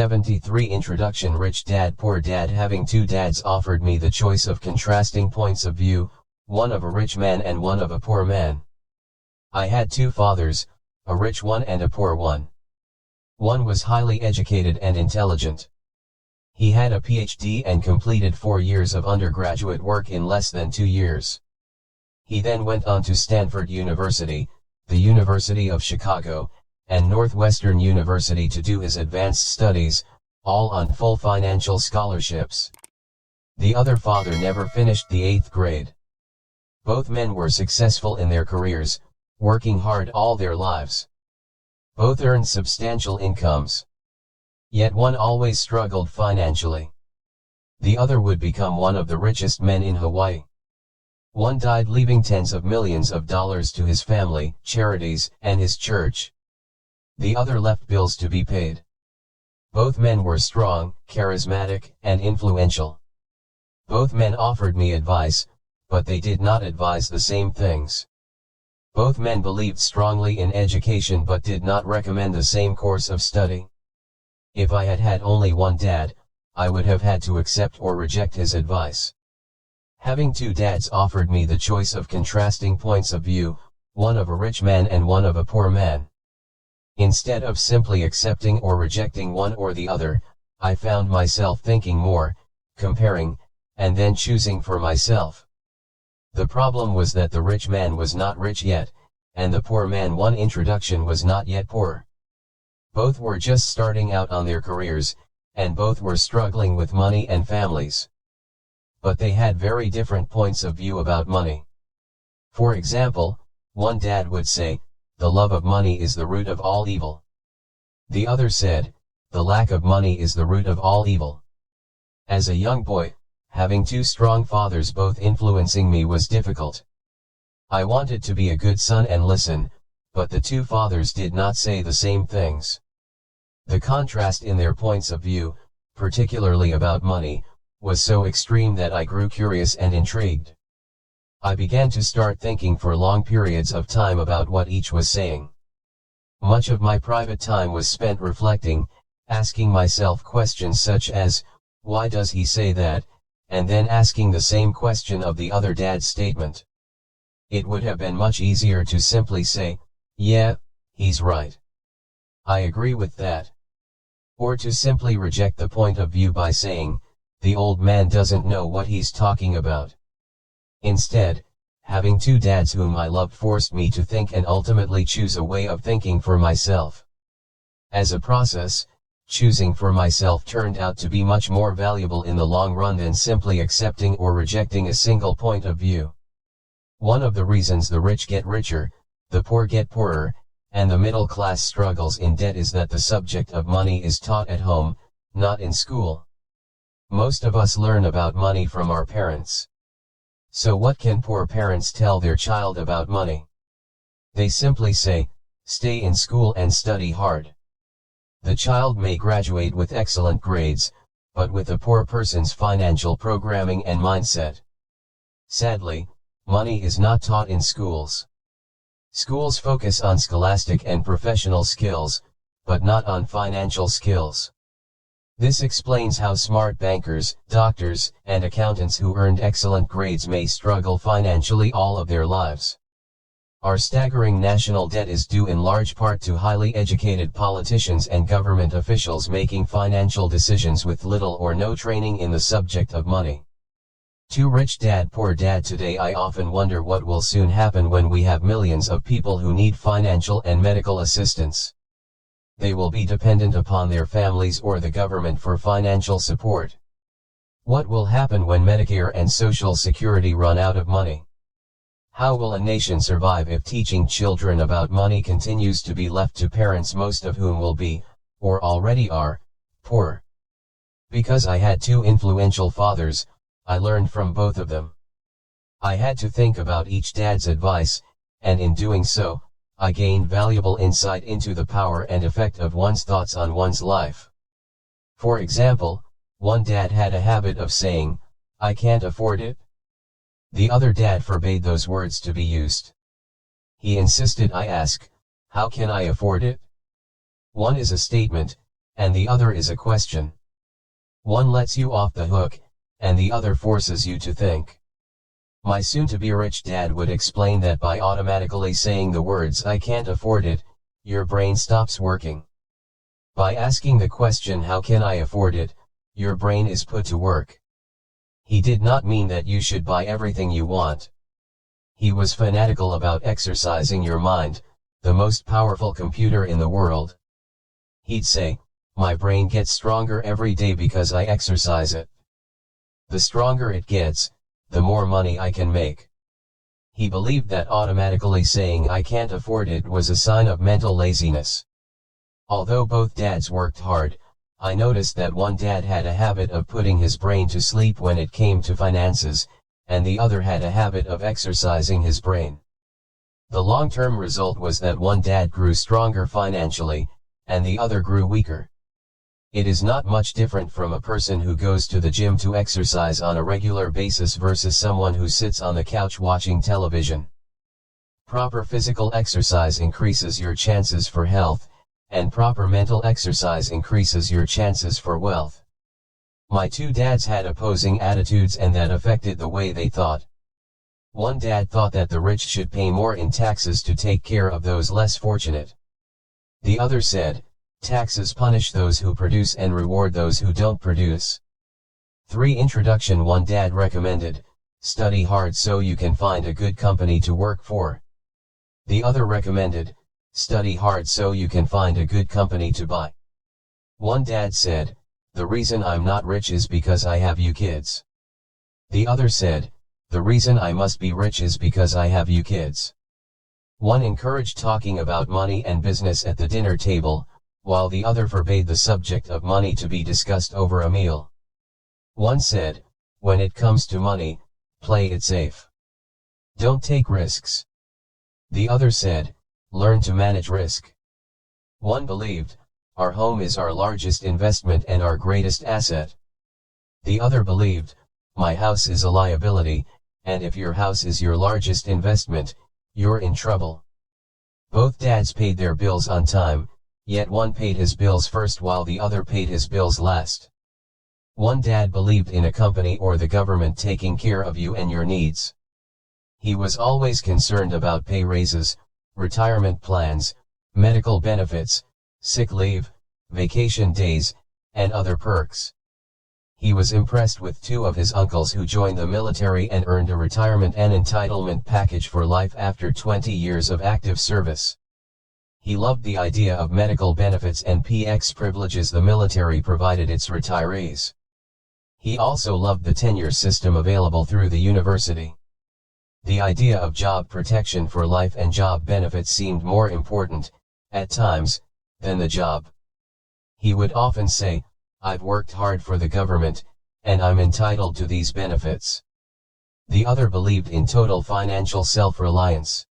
73 Introduction. Rich Dad Poor Dad. Having two dads offered me the choice of contrasting points of view, one of a rich man and one of a poor man. I had two fathers, a rich one and a poor one. One was highly educated and intelligent. He had a PhD and completed 4 years of undergraduate work in less than 2 years. He then went on to Stanford University, the University of Chicago, and Northwestern University to do his advanced studies, all on full financial scholarships. The other father never finished the 8th grade. Both men were successful in their careers, working hard all their lives. Both earned substantial incomes. Yet one always struggled financially. The other would become one of the richest men in Hawaii. One died leaving tens of millions of dollars to his family, charities, and his church. The other left bills to be paid. Both men were strong, charismatic, and influential. Both men offered me advice, but they did not advise the same things. Both men believed strongly in education but did not recommend the same course of study. If I had had only one dad, I would have had to accept or reject his advice. Having two dads offered me the choice of contrasting points of view, one of a rich man and one of a poor man. Instead of simply accepting or rejecting one or the other, I found myself thinking more, comparing, and then choosing for myself. The problem was that the rich man was not rich yet, and the poor man one introduction was not yet poor. Both were just starting out on their careers, and both were struggling with money and families. But they had very different points of view about money. For example, one dad would say, "The love of money is the root of all evil." The other said, "The lack of money is the root of all evil." As a young boy, having two strong fathers both influencing me was difficult. I wanted to be a good son and listen, but the two fathers did not say the same things. The contrast in their points of view, particularly about money, was so extreme that I grew curious and intrigued. I began to start thinking for long periods of time about what each was saying. Much of my private time was spent reflecting, asking myself questions such as, "Why does he say that?" and then asking the same question of the other dad's statement. It would have been much easier to simply say, "Yeah, he's right. I agree with that." Or to simply reject the point of view by saying, "The old man doesn't know what he's talking about." Instead, having two dads whom I loved forced me to think and ultimately choose a way of thinking for myself. As a process, choosing for myself turned out to be much more valuable in the long run than simply accepting or rejecting a single point of view. One of the reasons the rich get richer, the poor get poorer, and the middle class struggles in debt is that the subject of money is taught at home, not in school. Most of us learn about money from our parents. So what can poor parents tell their child about money? They simply say, "Stay in school and study hard." The child may graduate with excellent grades, but with a poor person's financial programming and mindset. Sadly, money is not taught in schools. Schools focus on scholastic and professional skills, but not on financial skills. This explains how smart bankers, doctors, and accountants who earned excellent grades may struggle financially all of their lives. Our staggering national debt is due in large part to highly educated politicians and government officials making financial decisions with little or no training in the subject of money. Too rich dad poor dad. Today I often wonder what will soon happen when we have millions of people who need financial and medical assistance. They will be dependent upon their families or the government for financial support. What will happen when Medicare and Social Security run out of money? How will a nation survive if teaching children about money continues to be left to parents, most of whom will be, or already are, poor? Because I had two influential fathers, I learned from both of them. I had to think about each dad's advice, and in doing so, I gained valuable insight into the power and effect of one's thoughts on one's life. For example, one dad had a habit of saying, "I can't afford it." The other dad forbade those words to be used. He insisted I ask, "How can I afford it?" One is a statement, and the other is a question. One lets you off the hook, and the other forces you to think. My soon-to-be rich dad would explain that by automatically saying the words "I can't afford it," your brain stops working. By asking the question "How can I afford it?" your brain is put to work. He did not mean that you should buy everything you want. He was fanatical about exercising your mind, the most powerful computer in the world. He'd say, "My brain gets stronger every day because I exercise it. The stronger it gets, the more money I can make." He believed that automatically saying "I can't afford it" was a sign of mental laziness. Although both dads worked hard, I noticed that one dad had a habit of putting his brain to sleep when it came to finances, and the other had a habit of exercising his brain. The long-term result was that one dad grew stronger financially, and the other grew weaker. It is not much different from a person who goes to the gym to exercise on a regular basis versus someone who sits on the couch watching television. Proper physical exercise increases your chances for health, and proper mental exercise increases your chances for wealth. My two dads had opposing attitudes, and that affected the way they thought. One dad thought that the rich should pay more in taxes to take care of those less fortunate. The other said, "Taxes punish those who produce and reward those who don't produce." 3. Introduction. One dad recommended, "Study hard so you can find a good company to work for." The other recommended, "Study hard so you can find a good company to buy." One dad said, "The reason I'm not rich is because I have you kids." The other said, "The reason I must be rich is because I have you kids." One encouraged talking about money and business at the dinner table, while the other forbade the subject of money to be discussed over a meal. One said, "When it comes to money, play it safe. Don't take risks." The other said, "Learn to manage risk." One believed, "Our home is our largest investment and our greatest asset." The other believed, "My house is a liability, and if your house is your largest investment, you're in trouble." Both dads paid their bills on time, yet one paid his bills first while the other paid his bills last. One dad believed in a company or the government taking care of you and your needs. He was always concerned about pay raises, retirement plans, medical benefits, sick leave, vacation days, and other perks. He was impressed with two of his uncles who joined the military and earned a retirement and entitlement package for life after 20 years of active service. He loved the idea of medical benefits and PX privileges the military provided its retirees. He also loved the tenure system available through the university. The idea of job protection for life and job benefits seemed more important, at times, than the job. He would often say, "I've worked hard for the government, and I'm entitled to these benefits." The other believed in total financial self-reliance.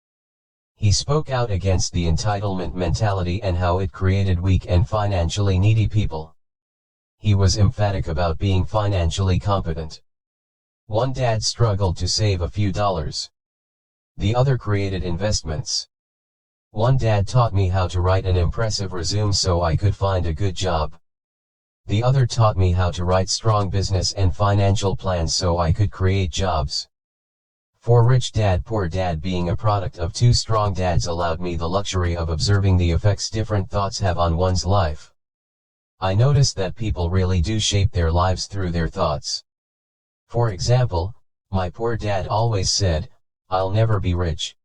He spoke out against the entitlement mentality and how it created weak and financially needy people. He was emphatic about being financially competent. One dad struggled to save a few dollars. The other created investments. One dad taught me how to write an impressive resume so I could find a good job. The other taught me how to write strong business and financial plans so I could create jobs. For Rich Dad Poor Dad, being a product of two strong dads allowed me the luxury of observing the effects different thoughts have on one's life. I noticed that people really do shape their lives through their thoughts. For example, my poor dad always said, "I'll never be rich."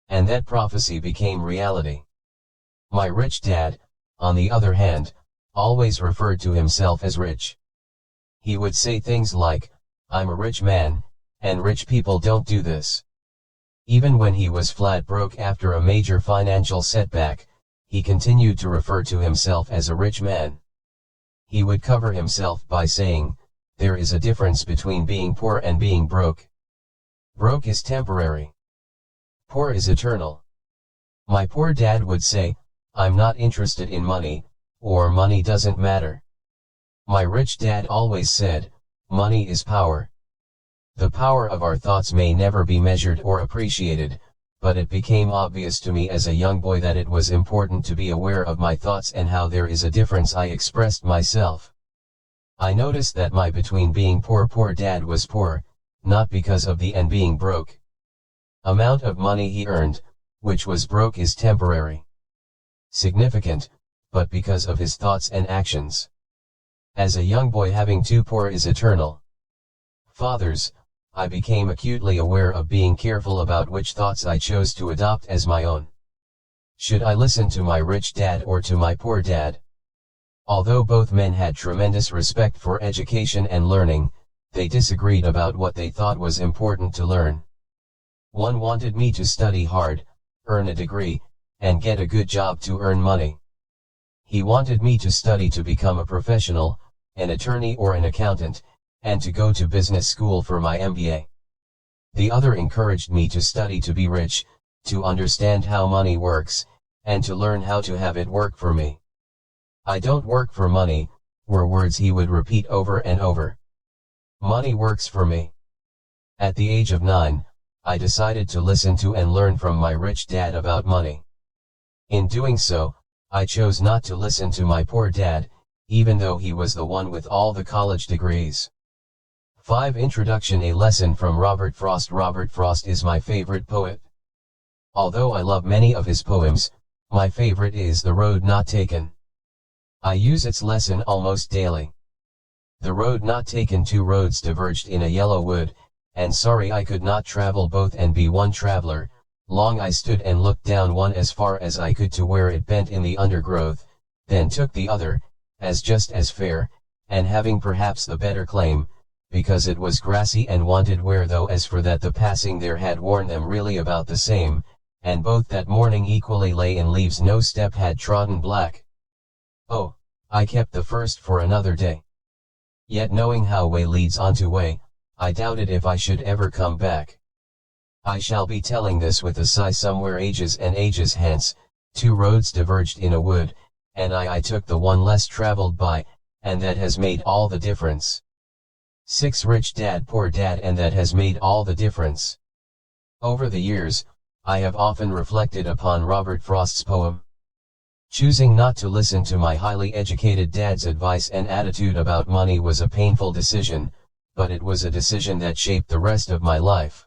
And that prophecy became reality. My rich dad, on the other hand, always referred to himself as rich. He would say things like, "I'm a rich man, and rich people don't do this." Even when he was flat broke after a major financial setback, he continued to refer to himself as a rich man. He would cover himself by saying, "There is a difference between being poor and being broke. Broke is temporary. Poor is eternal." My poor dad would say, "I'm not interested in money, or money doesn't matter." My rich dad always said, "Money is power." The power of our thoughts may never be measured or appreciated, but it became obvious to me as a young boy that it was important to be aware of my thoughts and how there is a difference I expressed myself. I noticed that my between being poor dad was poor, not because of the and being broke. Amount of money he earned, which was broke, is temporary. Significant, but because of his thoughts and actions. As a young boy, having two poor is eternal. Fathers, I became acutely aware of being careful about which thoughts I chose to adopt as my own. Should I listen to my rich dad or to my poor dad? Although both men had tremendous respect for education and learning, they disagreed about what they thought was important to learn. One wanted me to study hard, earn a degree, and get a good job to earn money. He wanted me to study to become a professional, an attorney or an accountant, and to go to business school for my MBA. The other encouraged me to study to be rich, to understand how money works, and to learn how to have it work for me. "I don't work for money," were words he would repeat over and over. "Money works for me." At the age of 9, I decided to listen to and learn from my rich dad about money. In doing so, I chose not to listen to my poor dad, even though he was the one with all the college degrees. 5. Introduction: A lesson from Robert Frost. Robert Frost is my favorite poet. Although I love many of his poems, my favorite is The Road Not Taken. I use its lesson almost daily. The road not taken, two roads diverged in a yellow wood, and sorry I could not travel both and be one traveler. Long I stood and looked down one as far as I could to where it bent in the undergrowth, then took the other, as just as fair, and having perhaps the better claim, because it was grassy and wanted wear, though as for that the passing there had worn them really about the same, and both that morning equally lay in leaves, no step had trodden black. Oh, I kept the first for another day. Yet knowing how way leads on to way, I doubted if I should ever come back. I shall be telling this with a sigh. Somewhere ages and ages hence, two roads diverged in a wood, and I took the one less traveled by, and that has made all the difference. 6. Rich dad, poor dad, and that has made all the difference. Over the years, I have often reflected upon Robert Frost's poem. Choosing not to listen to my highly educated dad's advice and attitude about money was a painful decision, but it was a decision that shaped the rest of my life.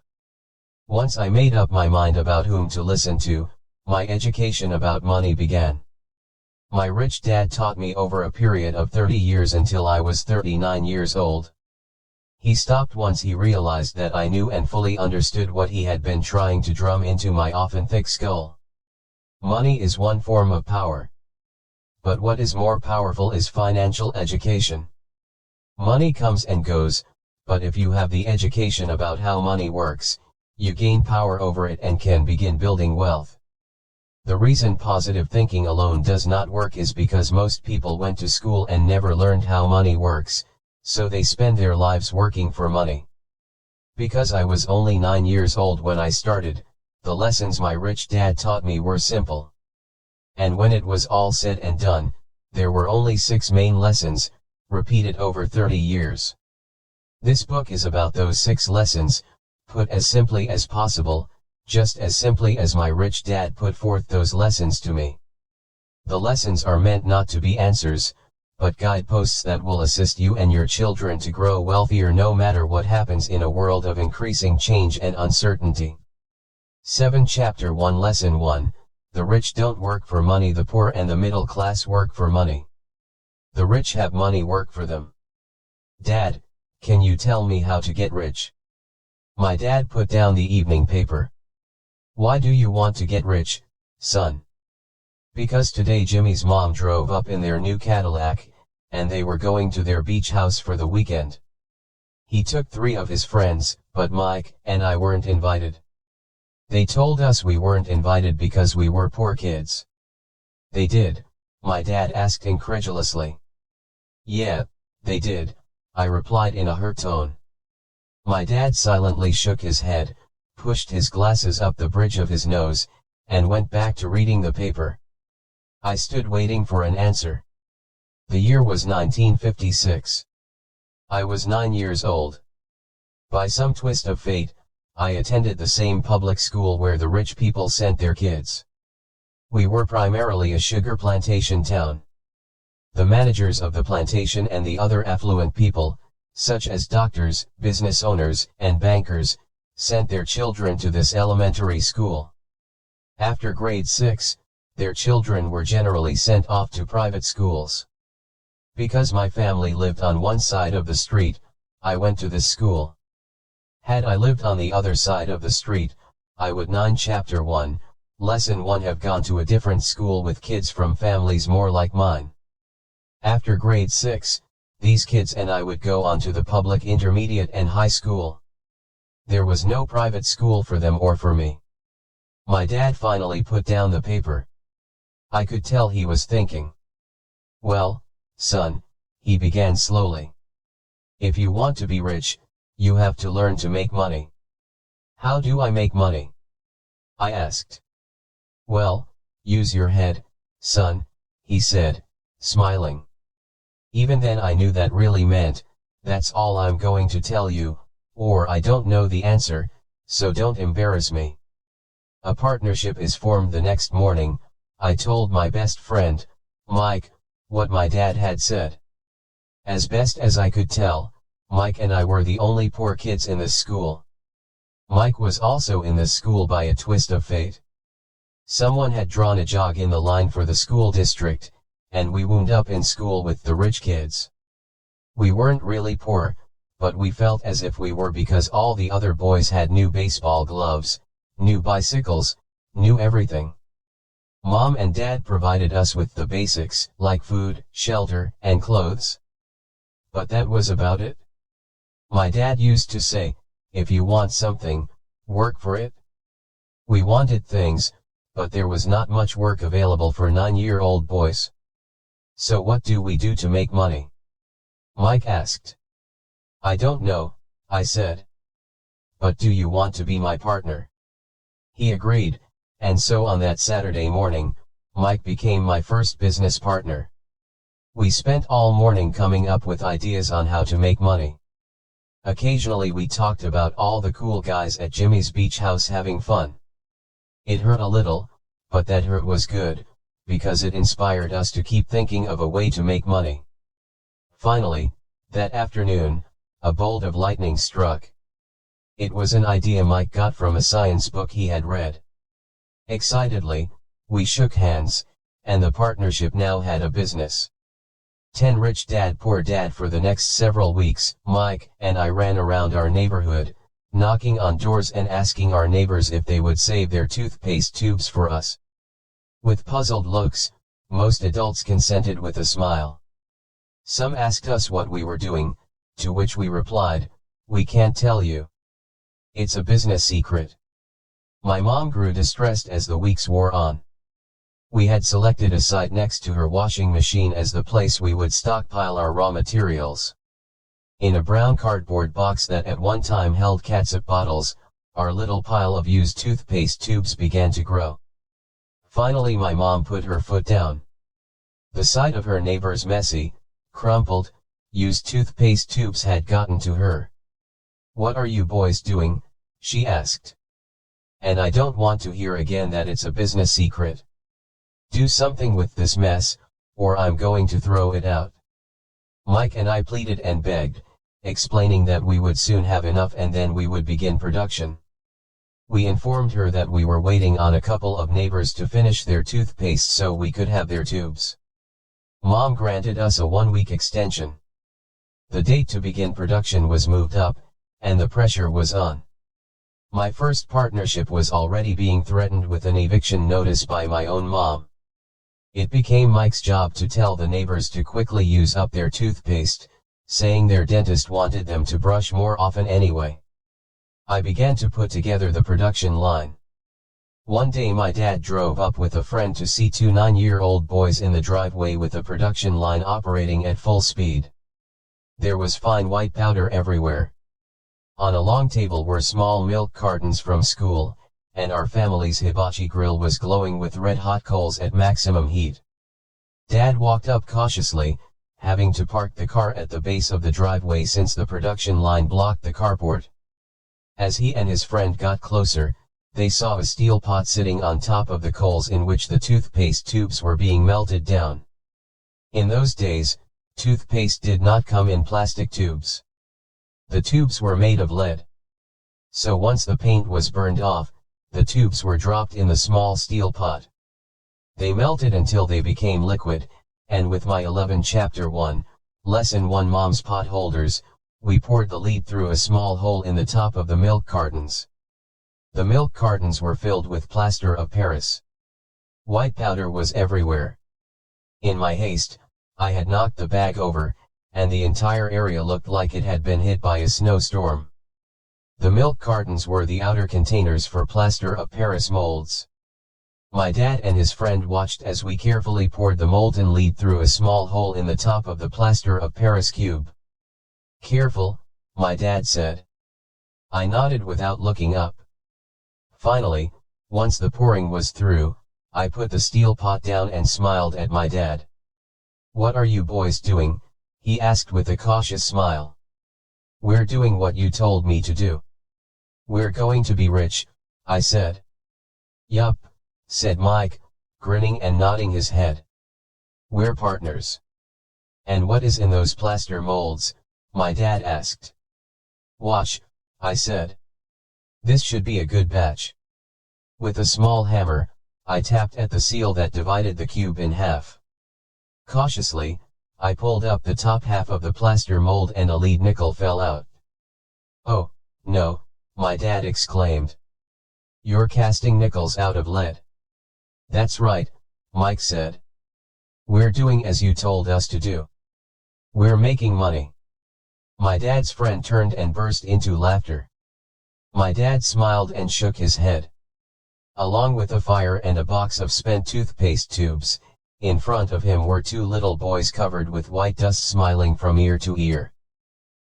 Once I made up my mind about whom to listen to, my education about money began. My rich dad taught me over a period of 30 years until I was 39 years old. He stopped once he realized that I knew and fully understood what he had been trying to drum into my often thick skull. Money is one form of power. But what is more powerful is financial education. Money comes and goes, but if you have the education about how money works, you gain power over it and can begin building wealth. The reason positive thinking alone does not work is because most people went to school and never learned how money works, so they spend their lives working for money. Because I was only 9 years old when I started, the lessons my rich dad taught me were simple. And when it was all said and done, there were only 6 main lessons, repeated over 30 years. This book is about those 6 lessons, put as simply as possible, just as simply as my rich dad put forth those lessons to me. The lessons are meant not to be answers, but guideposts that will assist you and your children to grow wealthier no matter what happens in a world of increasing change and uncertainty. 7. Chapter 1. Lesson 1. The rich don't work for money, the poor and the middle class work for money. The rich have money work for them. Dad, can you tell me how to get rich? My dad put down the evening paper. Why do you want to get rich, son? Because today Jimmy's mom drove up in their new Cadillac, and they were going to their beach house for the weekend. He took 3 of his friends, but Mike and I weren't invited. They told us we weren't invited because we were poor kids. They did? My dad asked incredulously. Yeah, they did, I replied in a hurt tone. My dad silently shook his head, pushed his glasses up the bridge of his nose, and went back to reading the paper. I stood waiting for an answer. The year was 1956. I was 9 years old. By some twist of fate, I attended the same public school where the rich people sent their kids. We were primarily a sugar plantation town. The managers of the plantation and the other affluent people, such as doctors, business owners, and bankers, sent their children to this elementary school. After grade 6, their children were generally sent off to private schools. Because my family lived on one side of the street, I went to this school. Had I lived on the other side of the street, I would Chapter 1, Lesson 1 have gone to a different school with kids from families more like mine. After grade 6, these kids and I would go on to the public intermediate and high school. There was no private school for them or for me. My dad finally put down the paper. I could tell he was thinking. Well, son, he began slowly. If you want to be rich, you have to learn to make money. How do I make money? I asked. Well, use your head, son, he said, smiling. Even then I knew that really meant, that's all I'm going to tell you, or I don't know the answer, so don't embarrass me. A partnership is formed the next morning. I told my best friend, Mike, what my dad had said. As best as I could tell, Mike and I were the only poor kids in this school. Mike was also in this school by a twist of fate. Someone had drawn a jog in the line for the school district, and we wound up in school with the rich kids. We weren't really poor, but we felt as if we were because all the other boys had new baseball gloves, new bicycles, new everything. Mom and Dad provided us with the basics, like food, shelter, and clothes. But that was about it. My dad used to say, if you want something, work for it. We wanted things, but there was not much work available for 9-year-old boys. So what do we do to make money? Mike asked. I don't know, I said. But do you want to be my partner? He agreed, and so on that Saturday morning, Mike became my first business partner. We spent all morning coming up with ideas on how to make money. Occasionally we talked about all the cool guys at Jimmy's beach house having fun. It hurt a little, but that hurt was good, because it inspired us to keep thinking of a way to make money. Finally, that afternoon, a bolt of lightning struck. It was an idea Mike got from a science book he had read. Excitedly, we shook hands, and the partnership now had a business. 10 Rich Dad Poor Dad. For the next several weeks, Mike and I ran around our neighborhood, knocking on doors and asking our neighbors if they would save their toothpaste tubes for us. With puzzled looks, most adults consented with a smile. Some asked us what we were doing, to which we replied, we can't tell you. It's a business secret. My mom grew distressed as the weeks wore on. We had selected a site next to her washing machine as the place we would stockpile our raw materials. In a brown cardboard box that at one time held catsup bottles, our little pile of used toothpaste tubes began to grow. Finally my mom put her foot down. The sight of her neighbor's messy, crumpled, used toothpaste tubes had gotten to her. What are you boys doing? She asked. And I don't want to hear again that it's a business secret. Do something with this mess, or I'm going to throw it out. Mike and I pleaded and begged, explaining that we would soon have enough and then we would begin production. We informed her that we were waiting on a couple of neighbors to finish their toothpaste so we could have their tubes. Mom granted us a 1-week extension. The date to begin production was moved up, and the pressure was on. My first partnership was already being threatened with an eviction notice by my own mom. It became Mike's job to tell the neighbors to quickly use up their toothpaste, saying their dentist wanted them to brush more often anyway. I began to put together the production line. One day my dad drove up with a friend to see 2 9-year-old boys in the driveway with a production line operating at full speed. There was fine white powder everywhere. On a long table were small milk cartons from school, and our family's hibachi grill was glowing with red-hot coals at maximum heat. Dad walked up cautiously, having to park the car at the base of the driveway since the production line blocked the carport. As he and his friend got closer, they saw a steel pot sitting on top of the coals in which the toothpaste tubes were being melted down. In those days, toothpaste did not come in plastic tubes. The tubes were made of lead. So once the paint was burned off, the tubes were dropped in the small steel pot. They melted until they became liquid, and with my 11 Chapter 1, Lesson 1 Mom's pot holders, we poured the lead through a small hole in the top of the milk cartons. The milk cartons were filled with plaster of Paris. White powder was everywhere. In my haste, I had knocked the bag over, and the entire area looked like it had been hit by a snowstorm. The milk cartons were the outer containers for plaster of Paris molds. My dad and his friend watched as we carefully poured the molten lead through a small hole in the top of the plaster of Paris cube. "Careful," my dad said. I nodded without looking up. Finally, once the pouring was through, I put the steel pot down and smiled at my dad. "What are you boys doing?" he asked with a cautious smile. "We're doing what you told me to do. We're going to be rich," I said. "Yup," said Mike, grinning and nodding his head. "We're partners." "And what is in those plaster molds?" my dad asked. "Watch," I said. "This should be a good batch." With a small hammer, I tapped at the seal that divided the cube in half. Cautiously, I pulled up the top half of the plaster mold and a lead nickel fell out. "Oh, no," my dad exclaimed. "You're casting nickels out of lead." "That's right," Mike said. "We're doing as you told us to do. We're making money." My dad's friend turned and burst into laughter. My dad smiled and shook his head. Along with a fire and a box of spent toothpaste tubes, in front of him were two little boys covered with white dust smiling from ear to ear.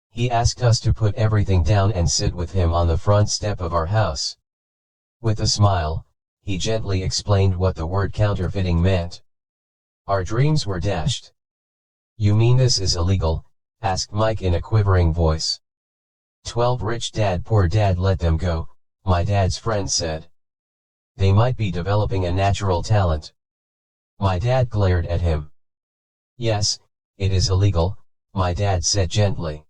He asked us to put everything down and sit with him on the front step of our house. With a smile, he gently explained what the word counterfeiting meant. Our dreams were dashed. "You mean this is illegal?" asked Mike in a quivering voice. 12 rich dad poor dad let them go," my dad's friend said. "They might be developing a natural talent." My dad glared at him. "Yes, it is illegal," my dad said gently.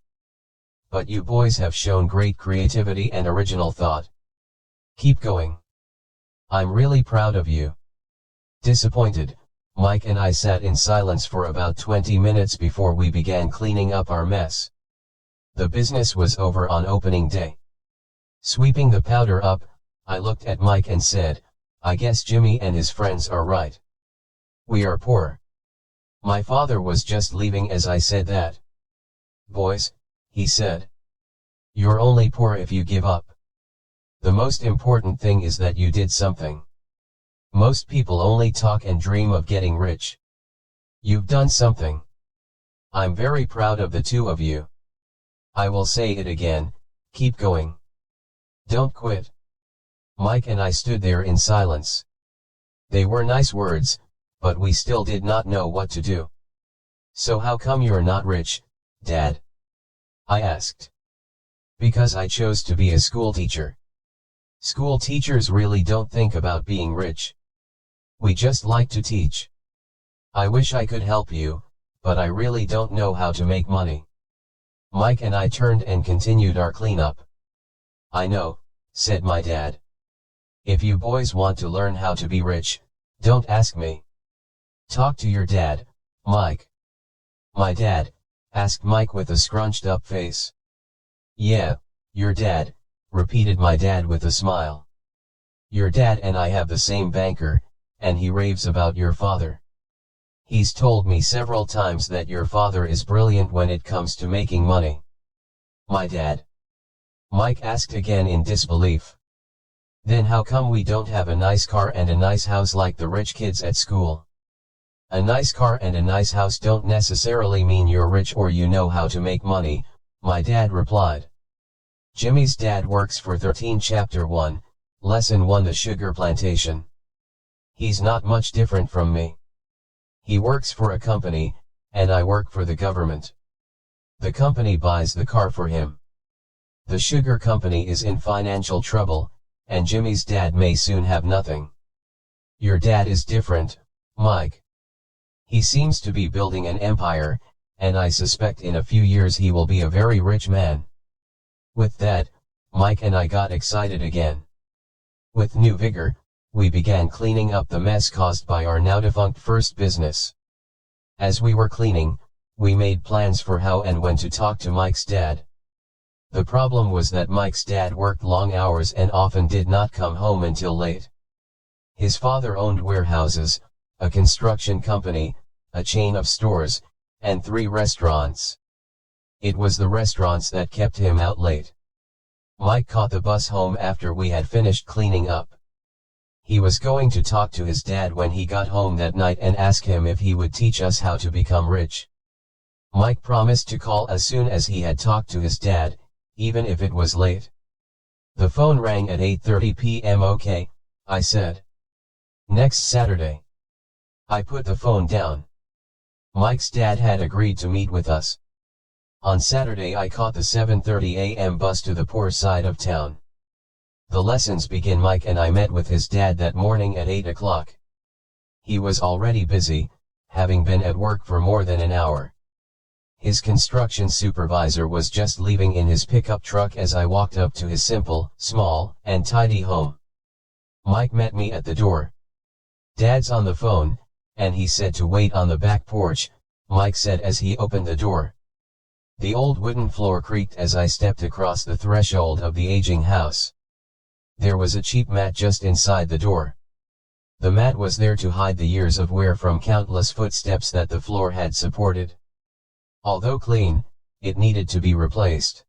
"But you boys have shown great creativity and original thought. Keep going. I'm really proud of you." Disappointed, Mike and I sat in silence for about 20 minutes before we began cleaning up our mess. The business was over on opening day. Sweeping the powder up, I looked at Mike and said, "I guess Jimmy and his friends are right. We are poor." My father was just leaving as I said that. "Boys," he said, "you're only poor if you give up. The most important thing is that you did something. Most people only talk and dream of getting rich. You've done something. I'm very proud of the two of you. I will say it again, keep going. Don't quit." Mike and I stood there in silence. They were nice words, but we still did not know what to do. "So how come you're not rich, Dad?" I asked. "Because I chose to be a school teacher. School teachers really don't think about being rich. We just like to teach. I wish I could help you, but I really don't know how to make money." Mike and I turned and continued our cleanup. "I know," said my dad. "If you boys want to learn how to be rich, don't ask me. Talk to your dad, Mike." "My dad?" asked Mike with a scrunched up face. "Yeah, your dad," repeated my dad with a smile. "Your dad and I have the same banker, and he raves about your father. He's told me several times that your father is brilliant when it comes to making money." "My dad?" Mike asked again in disbelief. "Then how come we don't have a nice car and a nice house like the rich kids at school?" "A nice car and a nice house don't necessarily mean you're rich or you know how to make money," my dad replied. Jimmy's dad works for 13 Chapter 1, Lesson 1 The Sugar Plantation. He's not much different from me. He works for a company, and I work for the government. The company buys the car for him. The sugar company is in financial trouble, and Jimmy's dad may soon have nothing. Your dad is different, Mike. He seems to be building an empire, and I suspect in a few years he will be a very rich man. With that, Mike and I got excited again. With new vigor, we began cleaning up the mess caused by our now defunct first business. As we were cleaning, we made plans for how and when to talk to Mike's dad. The problem was that Mike's dad worked long hours and often did not come home until late. His father owned warehouses, a construction company, a chain of stores, and 3 restaurants. It was the restaurants that kept him out late. Mike caught the bus home after we had finished cleaning up. He was going to talk to his dad when he got home that night and ask him if he would teach us how to become rich. Mike promised to call as soon as he had talked to his dad, even if it was late. The phone rang at 8:30 p.m. Okay, I said. Next Saturday. I put the phone down. Mike's dad had agreed to meet with us. On Saturday I caught the 7:30 a.m. bus to the poor side of town. The lessons begin. Mike and I met with his dad that morning at 8 o'clock. He was already busy, having been at work for more than an hour. His construction supervisor was just leaving in his pickup truck as I walked up to his simple, small, and tidy home. Mike met me at the door. Dad's on the phone, and he said to wait on the back porch, Mike said as he opened the door. The old wooden floor creaked as I stepped across the threshold of the aging house. There was a cheap mat just inside the door. The mat was there to hide the years of wear from countless footsteps that the floor had supported. Although clean, it needed to be replaced.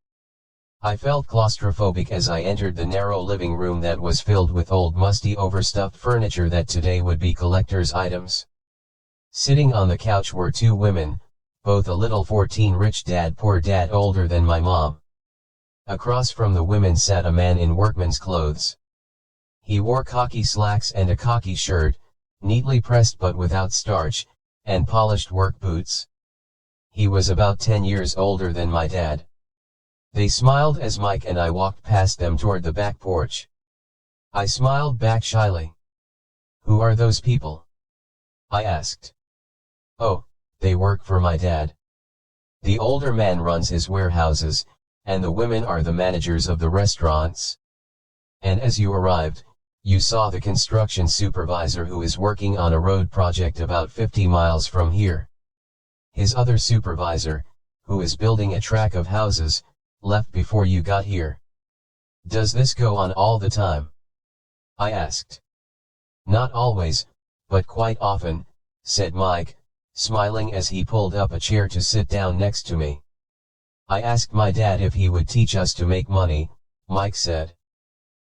I felt claustrophobic as I entered the narrow living room that was filled with old musty overstuffed furniture that today would be collector's items. Sitting on the couch were 2 women, both a little 14, rich dad poor dad older than my mom. Across from the women sat a man in workman's clothes. He wore khaki slacks and a khaki shirt, neatly pressed but without starch, and polished work boots. He was about 10 years older than my dad. They smiled as Mike and I walked past them toward the back porch. I smiled back shyly. Who are those people? I asked. Oh, they work for my dad. The older man runs his warehouses, and the women are the managers of the restaurants. And as you arrived, you saw the construction supervisor who is working on a road project about 50 miles from here. His other supervisor, who is building a track of houses, left before you got here. Does this go on all the time? I asked. Not always, but quite often, said Mike, smiling as he pulled up a chair to sit down next to me. I asked my dad if he would teach us to make money, Mike said.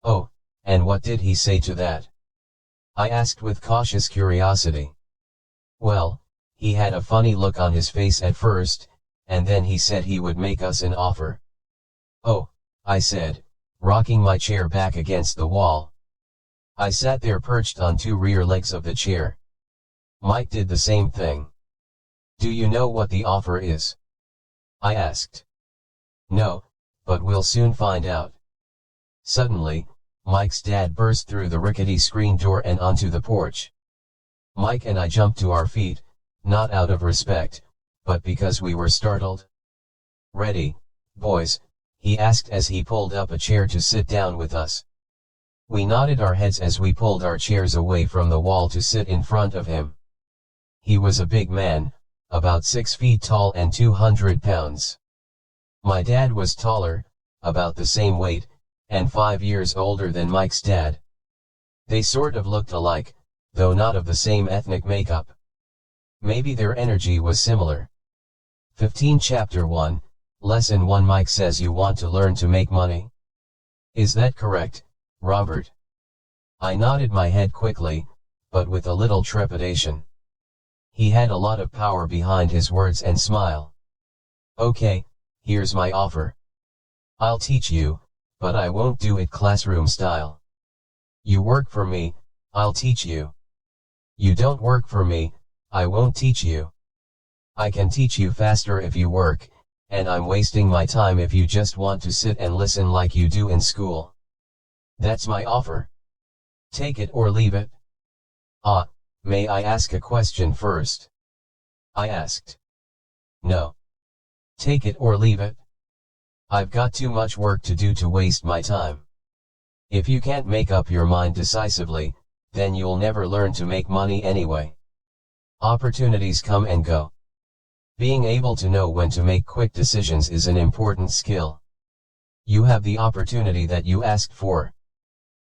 Oh, and what did he say to that? I asked with cautious curiosity. Well, he had a funny look on his face at first, and then he said he would make us an offer. Oh, I said, rocking my chair back against the wall. I sat there perched on 2 rear legs of the chair. Mike did the same thing. Do you know what the offer is? I asked. No, but we'll soon find out. Suddenly, Mike's dad burst through the rickety screen door and onto the porch. Mike and I jumped to our feet, not out of respect, but because we were startled. Ready, boys? He asked as he pulled up a chair to sit down with us. We nodded our heads as we pulled our chairs away from the wall to sit in front of him. He was a big man, about 6 feet tall and 200 pounds. My dad was taller, about the same weight, and 5 years older than Mike's dad. They sort of looked alike, though not of the same ethnic makeup. Maybe their energy was similar. 15 Chapter 1, Lesson 1. Mike says you want to learn to make money. Is that correct, Robert? I nodded my head quickly, but with a little trepidation. He had a lot of power behind his words and smile. Okay, here's my offer. I'll teach you, but I won't do it classroom style. You work for me, I'll teach you. You don't work for me, I won't teach you. I can teach you faster if you work, and I'm wasting my time if you just want to sit and listen like you do in school. That's my offer. Take it or leave it. May I ask a question first? I asked. No. Take it or leave it. I've got too much work to do to waste my time. If you can't make up your mind decisively, then you'll never learn to make money anyway. Opportunities come and go. Being able to know when to make quick decisions is an important skill. You have the opportunity that you asked for.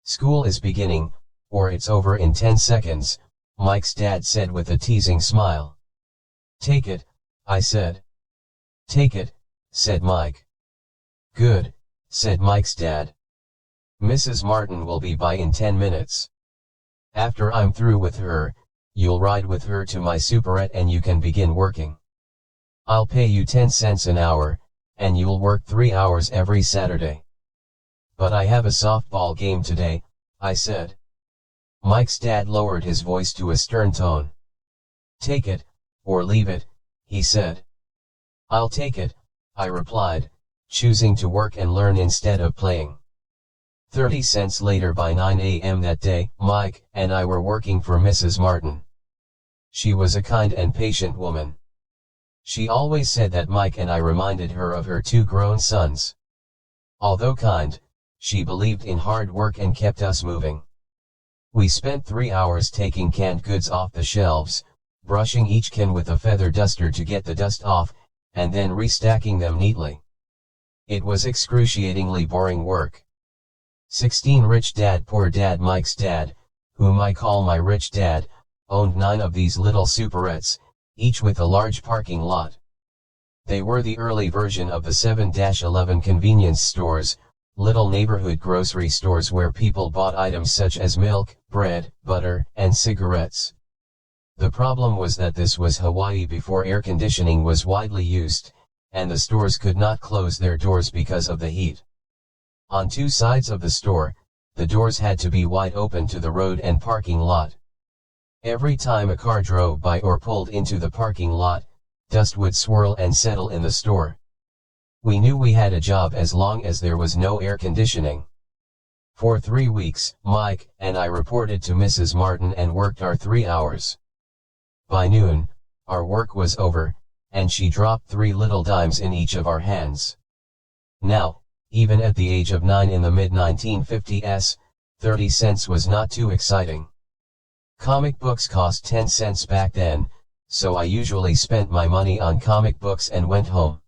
School is beginning, or it's over in 10 seconds, Mike's dad said with a teasing smile. Take it, I said. Take it, said Mike. Good, said Mike's dad. Mrs. Martin will be by in 10 minutes. After I'm through with her, you'll ride with her to my superette and you can begin working. I'll pay you 10 cents an hour, and you'll work 3 hours every Saturday. But I have a softball game today, I said. Mike's dad lowered his voice to a stern tone. Take it, or leave it, he said. I'll take it, I replied, choosing to work and learn instead of playing. 30 cents later by 9 a.m. that day, Mike and I were working for Mrs. Martin. She was a kind and patient woman. She always said that Mike and I reminded her of her 2 grown sons. Although kind, she believed in hard work and kept us moving. We spent 3 hours taking canned goods off the shelves, brushing each can with a feather duster to get the dust off, and then restacking them neatly. It was excruciatingly boring work. 16 Rich Dad Poor Dad Mike's dad, whom I call my rich dad, owned 9 of these little superettes, each with a large parking lot. They were the early version of the 7-11 convenience stores, little neighborhood grocery stores where people bought items such as milk, bread, butter, and cigarettes. The problem was that this was Hawaii before air conditioning was widely used, and the stores could not close their doors because of the heat. On 2 sides of the store, the doors had to be wide open to the road and parking lot. Every time a car drove by or pulled into the parking lot, dust would swirl and settle in the store. We knew we had a job as long as there was no air conditioning. For 3 weeks, Mike and I reported to Mrs. Martin and worked our 3 hours. By noon, our work was over, and she dropped 3 little dimes in each of our hands. Now, even at the age of 9 in the mid-1950s, 30 cents was not too exciting. Comic books cost 10 cents back then, so I usually spent my money on comic books and went home.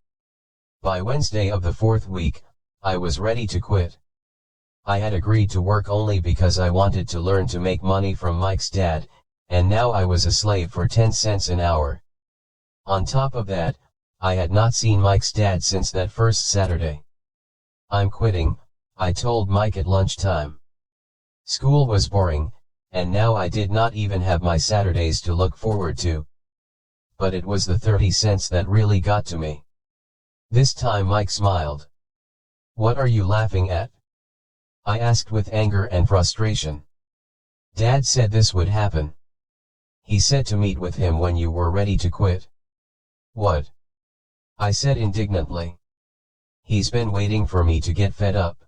By Wednesday of the 4th week, I was ready to quit. I had agreed to work only because I wanted to learn to make money from Mike's dad, and now I was a slave for 10 cents an hour. On top of that, I had not seen Mike's dad since that first Saturday. I'm quitting, I told Mike at lunchtime. School was boring, and now I did not even have my Saturdays to look forward to. But it was the 30 cents that really got to me. This time Mike smiled. What are you laughing at? I asked with anger and frustration. Dad said this would happen. He said to meet with him when you were ready to quit. What? I said indignantly. He's been waiting for me to get fed up.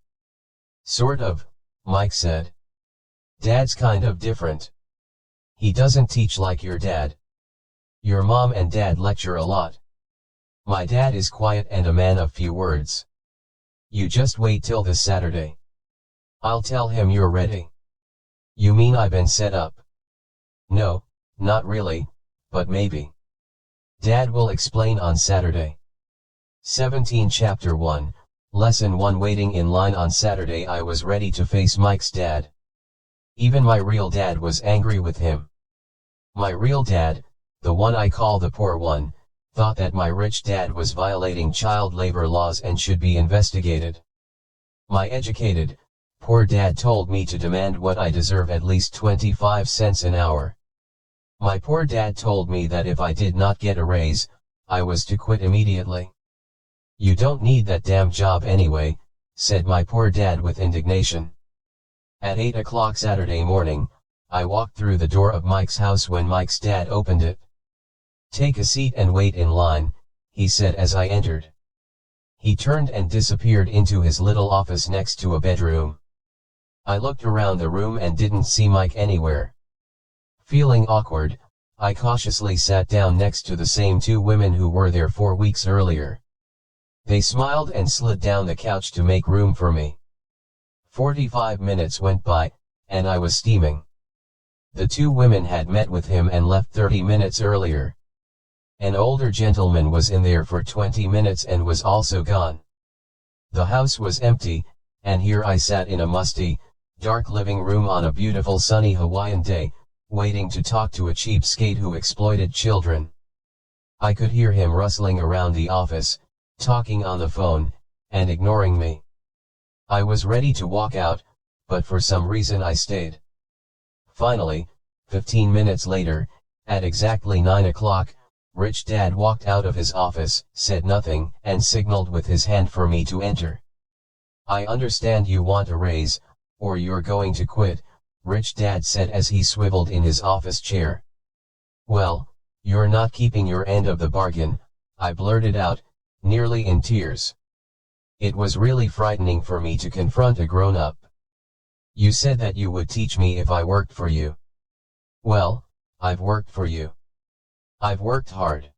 Sort of, Mike said. Dad's kind of different. He doesn't teach like your dad. Your mom and dad lecture a lot. My dad is quiet and a man of few words. You just wait till this Saturday. I'll tell him you're ready. You mean I've been set up? No, not really, but maybe. Dad will explain on Saturday. 17 Chapter 1, Lesson 1 Waiting in line on Saturday I was ready to face Mike's dad. Even my real dad was angry with him. My real dad, the one I call the poor one, thought that my rich dad was violating child labor laws and should be investigated. My educated, poor dad told me to demand what I deserve, at least 25 cents an hour. My poor dad told me that if I did not get a raise, I was to quit immediately. You don't need that damn job anyway, said my poor dad with indignation. At 8 o'clock Saturday morning, I walked through the door of Mike's house when Mike's dad opened it. Take a seat and wait in line, he said as I entered. He turned and disappeared into his little office next to a bedroom. I looked around the room and didn't see Mike anywhere. Feeling awkward, I cautiously sat down next to the same two women who were there 4 weeks earlier. They smiled and slid down the couch to make room for me. 45 minutes went by, and I was steaming. The two women had met with him and left 30 minutes earlier. An older gentleman was in there for 20 minutes and was also gone. The house was empty, and here I sat in a musty, dark living room on a beautiful sunny Hawaiian day, waiting to talk to a cheapskate who exploited children. I could hear him rustling around the office, talking on the phone, and ignoring me. I was ready to walk out, but for some reason I stayed. Finally, 15 minutes later, at exactly 9 o'clock, Rich Dad walked out of his office, said nothing, and signaled with his hand for me to enter. I understand you want a raise, or you're going to quit, Rich Dad said as he swiveled in his office chair. Well, you're not keeping your end of the bargain, I blurted out, nearly in tears. It was really frightening for me to confront a grown-up. You said that you would teach me if I worked for you. Well, I've worked for you. I've worked hard.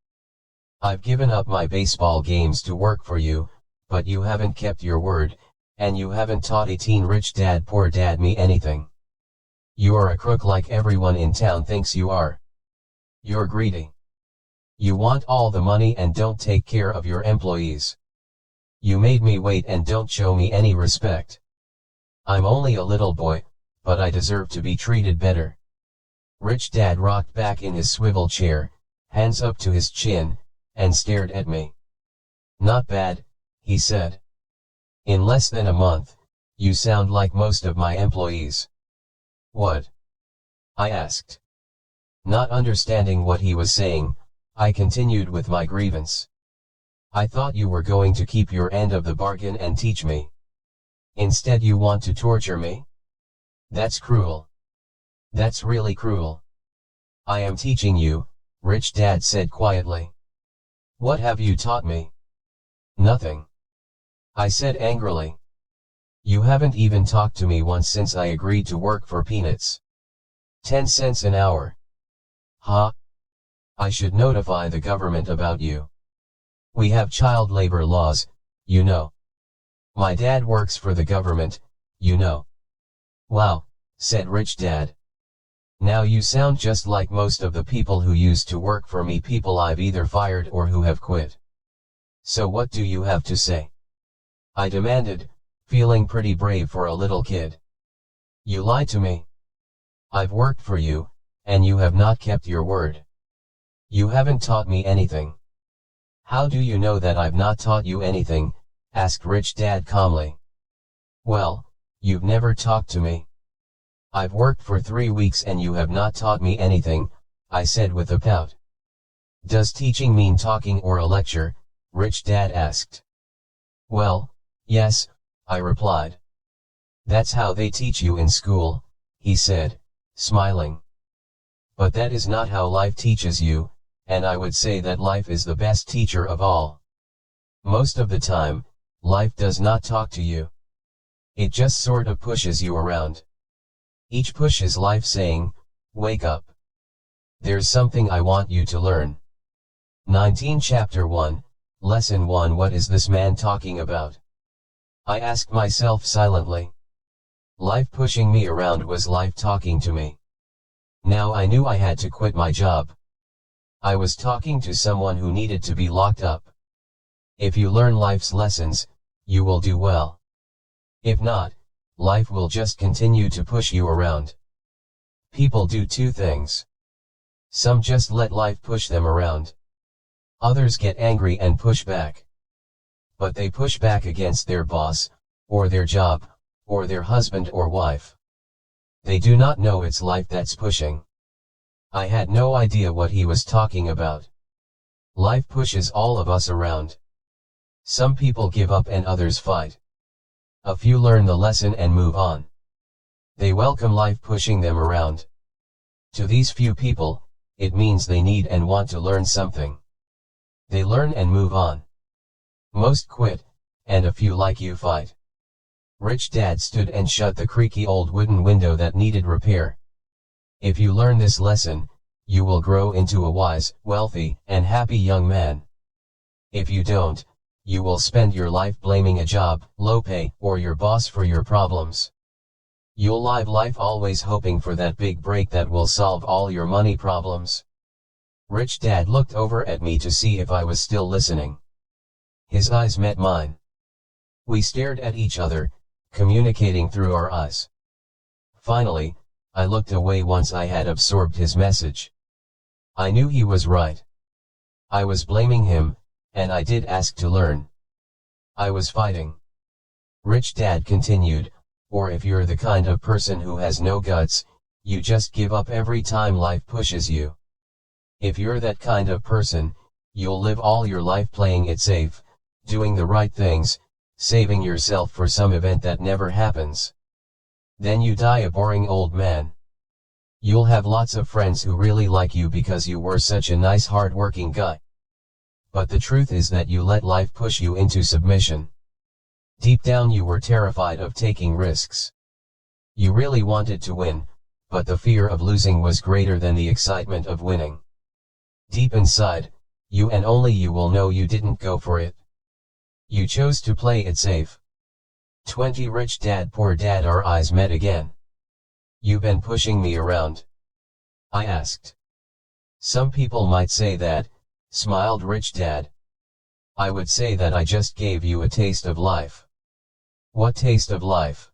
I've given up my baseball games to work for you, but you haven't kept your word, and you haven't taught 18 rich dad poor dad me anything. You are a crook like everyone in town thinks you are. You're greedy. You want all the money and don't take care of your employees. You made me wait and don't show me any respect. I'm only a little boy, but I deserve to be treated better. Rich Dad rocked back in his swivel chair, hands up to his chin, and stared at me. Not bad, he said. In less than a month, you sound like most of my employees. What? I asked. Not understanding what he was saying, I continued with my grievance. I thought you were going to keep your end of the bargain and teach me. Instead you want to torture me? That's cruel. That's really cruel. I am teaching you, Rich Dad said quietly. What have you taught me? Nothing. I said angrily. You haven't even talked to me once since I agreed to work for peanuts. 10 cents an hour. Huh? I should notify the government about you. We have child labor laws, you know. My dad works for the government, you know. Wow, said Rich Dad. Now you sound just like most of the people who used to work for me, people I've either fired or who have quit. So what do you have to say? I demanded, feeling pretty brave for a little kid. You lied to me. I've worked for you, and you have not kept your word. You haven't taught me anything. How do you know that I've not taught you anything? Asked Rich Dad calmly. Well, you've never talked to me. I've worked for 3 weeks and you have not taught me anything, I said with a pout. Does teaching mean talking or a lecture? Rich Dad asked. Well, yes, I replied. That's how they teach you in school, he said, smiling. But that is not how life teaches you, and I would say that life is the best teacher of all. Most of the time, life does not talk to you. It just sort of pushes you around. Each push is life saying, wake up. There's something I want you to learn. 19 Chapter 1, Lesson 1. What is this man talking about? I asked myself silently. Life pushing me around was life talking to me. Now I knew I had to quit my job. I was talking to someone who needed to be locked up. If you learn life's lessons, you will do well. If not, life will just continue to push you around. People do two things. Some just let life push them around. Others get angry and push back. But they push back against their boss, or their job, or their husband or wife. They do not know it's life that's pushing. I had no idea what he was talking about. Life pushes all of us around. Some people give up and others fight. A few learn the lesson and move on. They welcome life pushing them around. To these few people, it means they need and want to learn something. They learn and move on. Most quit, and a few like you fight. Rich Dad stood and shut the creaky old wooden window that needed repair. If you learn this lesson, you will grow into a wise, wealthy, and happy young man. If you don't, you will spend your life blaming a job, low pay, or your boss for your problems. You'll live life always hoping for that big break that will solve all your money problems. Rich Dad looked over at me to see if I was still listening. His eyes met mine. We stared at each other, communicating through our eyes. Finally, I looked away once I had absorbed his message. I knew he was right. I was blaming him, and I did ask to learn. I was fighting. Rich Dad continued, or if you're the kind of person who has no guts, you just give up every time life pushes you. If you're that kind of person, you'll live all your life playing it safe, doing the right things, saving yourself for some event that never happens. Then you die a boring old man. You'll have lots of friends who really like you because you were such a nice hard-working guy. But the truth is that you let life push you into submission. Deep down you were terrified of taking risks. You really wanted to win, but the fear of losing was greater than the excitement of winning. Deep inside, you and only you will know you didn't go for it. You chose to play it safe. 20 Rich Dad Poor Dad. Our eyes met again. You been pushing me around? I asked. Some people might say that, smiled Rich Dad. I would say that I just gave you a taste of life. What taste of life?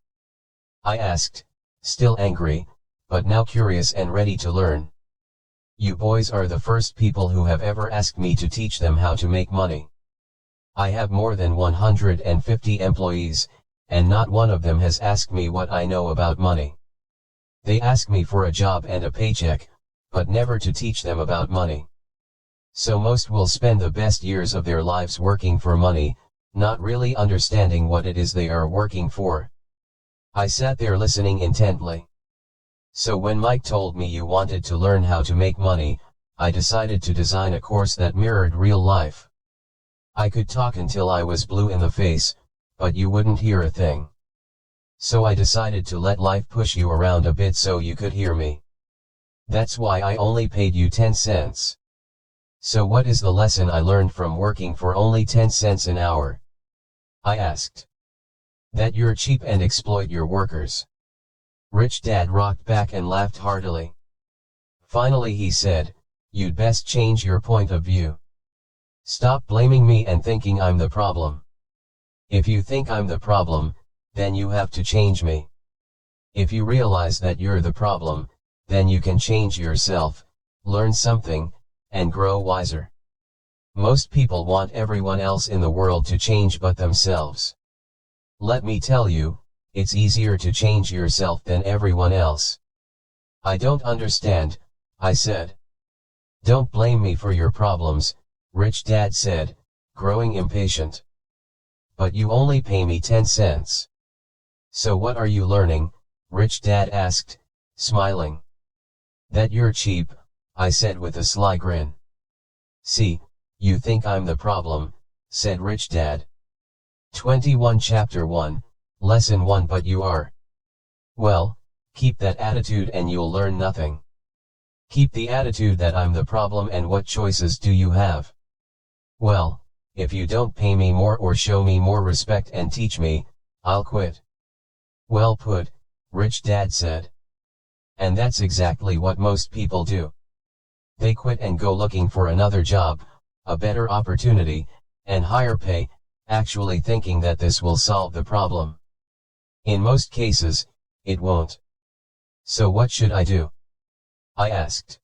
I asked, still angry, but now curious and ready to learn. You boys are the first people who have ever asked me to teach them how to make money. I have more than 150 employees, and not one of them has asked me what I know about money. They ask me for a job and a paycheck, but never to teach them about money. So most will spend the best years of their lives working for money, not really understanding what it is they are working for. I sat there listening intently. So when Mike told me you wanted to learn how to make money, I decided to design a course that mirrored real life. I could talk until I was blue in the face, but you wouldn't hear a thing. So I decided to let life push you around a bit so you could hear me. That's why I only paid you 10 cents. So what is the lesson I learned from working for only 10 cents an hour? I asked. That you're cheap and exploit your workers. Rich Dad rocked back and laughed heartily. Finally he said, you'd best change your point of view. Stop blaming me and thinking I'm the problem. If you think I'm the problem, then you have to change me. If you realize that you're the problem, then you can change yourself, learn something, and grow wiser. Most people want everyone else in the world to change but themselves. Let me tell you, it's easier to change yourself than everyone else. I don't understand, I said. Don't blame me for your problems, Rich Dad said, growing impatient. But you only pay me 10 cents. So what are you learning? Rich Dad asked, smiling. That you're cheap, I said with a sly grin. See, you think I'm the problem, said Rich Dad. 21 Chapter 1, Lesson 1 But you are. Well, keep that attitude and you'll learn nothing. Keep the attitude that I'm the problem and what choices do you have? Well, if you don't pay me more or show me more respect and teach me, I'll quit. Well put, Rich Dad said. And that's exactly what most people do. They quit and go looking for another job, a better opportunity, and higher pay, actually thinking that this will solve the problem. In most cases, it won't. So what should I do? I asked.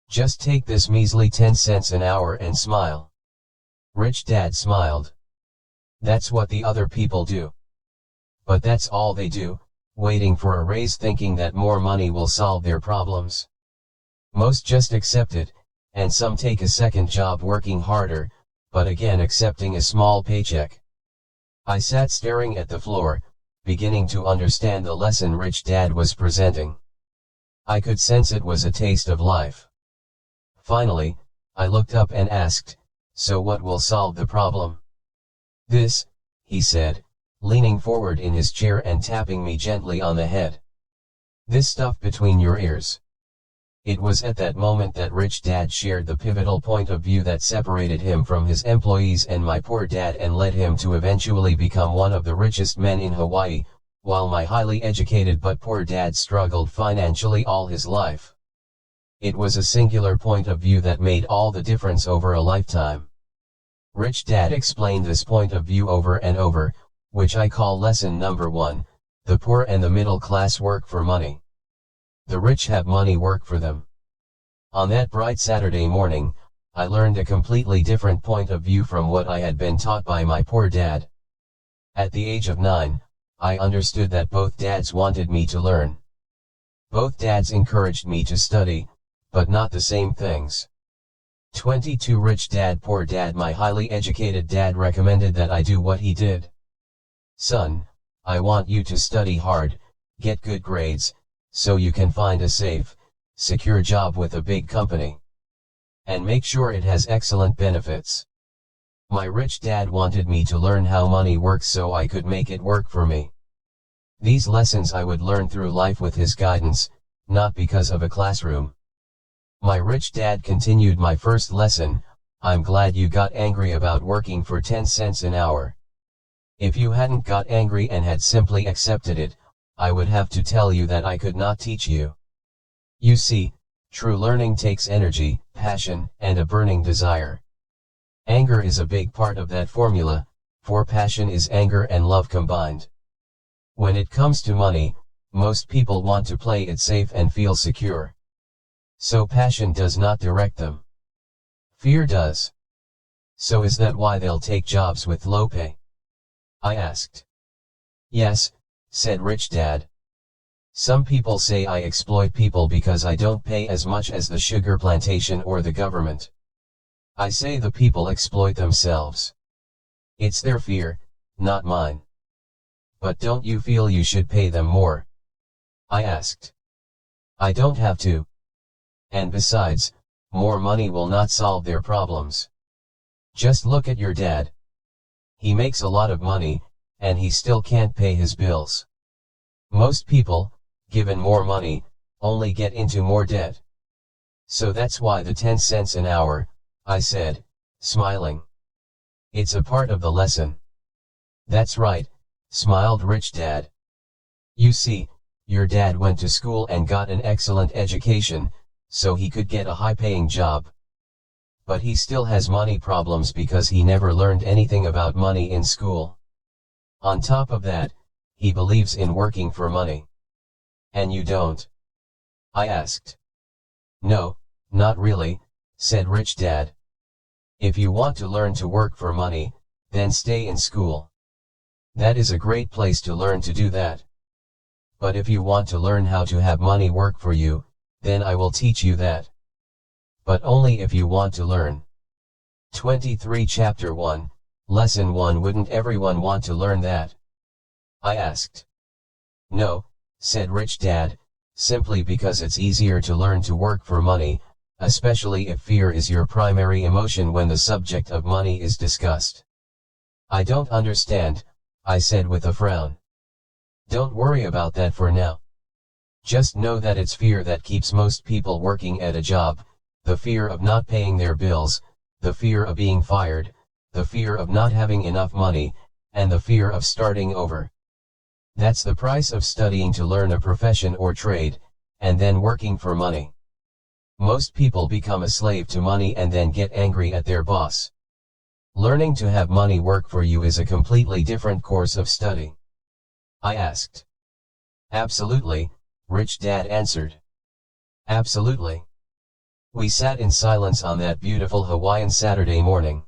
Just take this measly 10 cents an hour and smile. Rich Dad smiled. That's what the other people do. But that's all they do, waiting for a raise thinking that more money will solve their problems. Most just accept it, and some take a second job working harder, but again accepting a small paycheck. I sat staring at the floor, beginning to understand the lesson Rich Dad was presenting. I could sense it was a taste of life. Finally, I looked up and asked, so what will solve the problem? This, he said, leaning forward in his chair and tapping me gently on the head. This stuff between your ears. It was at that moment that Rich Dad shared the pivotal point of view that separated him from his employees and my poor dad and led him to eventually become one of the richest men in Hawaii, while my highly educated but poor dad struggled financially all his life. It was a singular point of view that made all the difference over a lifetime. Rich Dad explained this point of view over and over, which I call lesson number 1, the poor and the middle class work for money. The rich have money work for them. On that bright Saturday morning, I learned a completely different point of view from what I had been taught by my poor dad. At the age of 9, I understood that both dads wanted me to learn. Both dads encouraged me to study, but not the same things. 22 Rich Dad Poor Dad. My highly educated dad recommended that I do what he did. Son, I want you to study hard, get good grades, so you can find a safe, secure job with a big company. And make sure it has excellent benefits. My rich dad wanted me to learn how money works so I could make it work for me. These lessons I would learn through life with his guidance, not because of a classroom. My rich dad continued my first lesson, I'm glad you got angry about working for 10 cents an hour. If you hadn't got angry and had simply accepted it, I would have to tell you that I could not teach you. You see, true learning takes energy, passion, and a burning desire. Anger is a big part of that formula, for passion is anger and love combined. When it comes to money, most people want to play it safe and feel secure. So passion does not direct them. Fear does. So is that why they'll take jobs with low pay? I asked. Yes, said Rich Dad. Some people say I exploit people because I don't pay as much as the sugar plantation or the government. I say the people exploit themselves. It's their fear, not mine. But don't you feel you should pay them more? I asked. I don't have to. And besides, more money will not solve their problems. Just look at your dad. He makes a lot of money, and he still can't pay his bills. Most people, given more money, only get into more debt. So that's why the 10 cents an hour, I said, smiling. It's a part of the lesson. That's right, smiled Rich Dad. You see, your dad went to school and got an excellent education, so he could get a high-paying job. But he still has money problems because he never learned anything about money in school. On top of that, he believes in working for money. And you don't? I asked. No, not really, said Rich Dad. If you want to learn to work for money, then stay in school. That is a great place to learn to do that. But if you want to learn how to have money work for you, then I will teach you that. But only if you want to learn. 23 Chapter 1, Lesson 1. Wouldn't everyone want to learn that? I asked. No, said Rich Dad, simply because it's easier to learn to work for money, especially if fear is your primary emotion when the subject of money is discussed. I don't understand, I said with a frown. Don't worry about that for now. Just know that it's fear that keeps most people working at a job, the fear of not paying their bills, the fear of being fired, the fear of not having enough money, and the fear of starting over. That's the price of studying to learn a profession or trade, and then working for money. Most people become a slave to money and then get angry at their boss. Learning to have money work for you is a completely different course of study. I asked. Absolutely, Rich Dad answered. Absolutely. We sat in silence on that beautiful Hawaiian Saturday morning.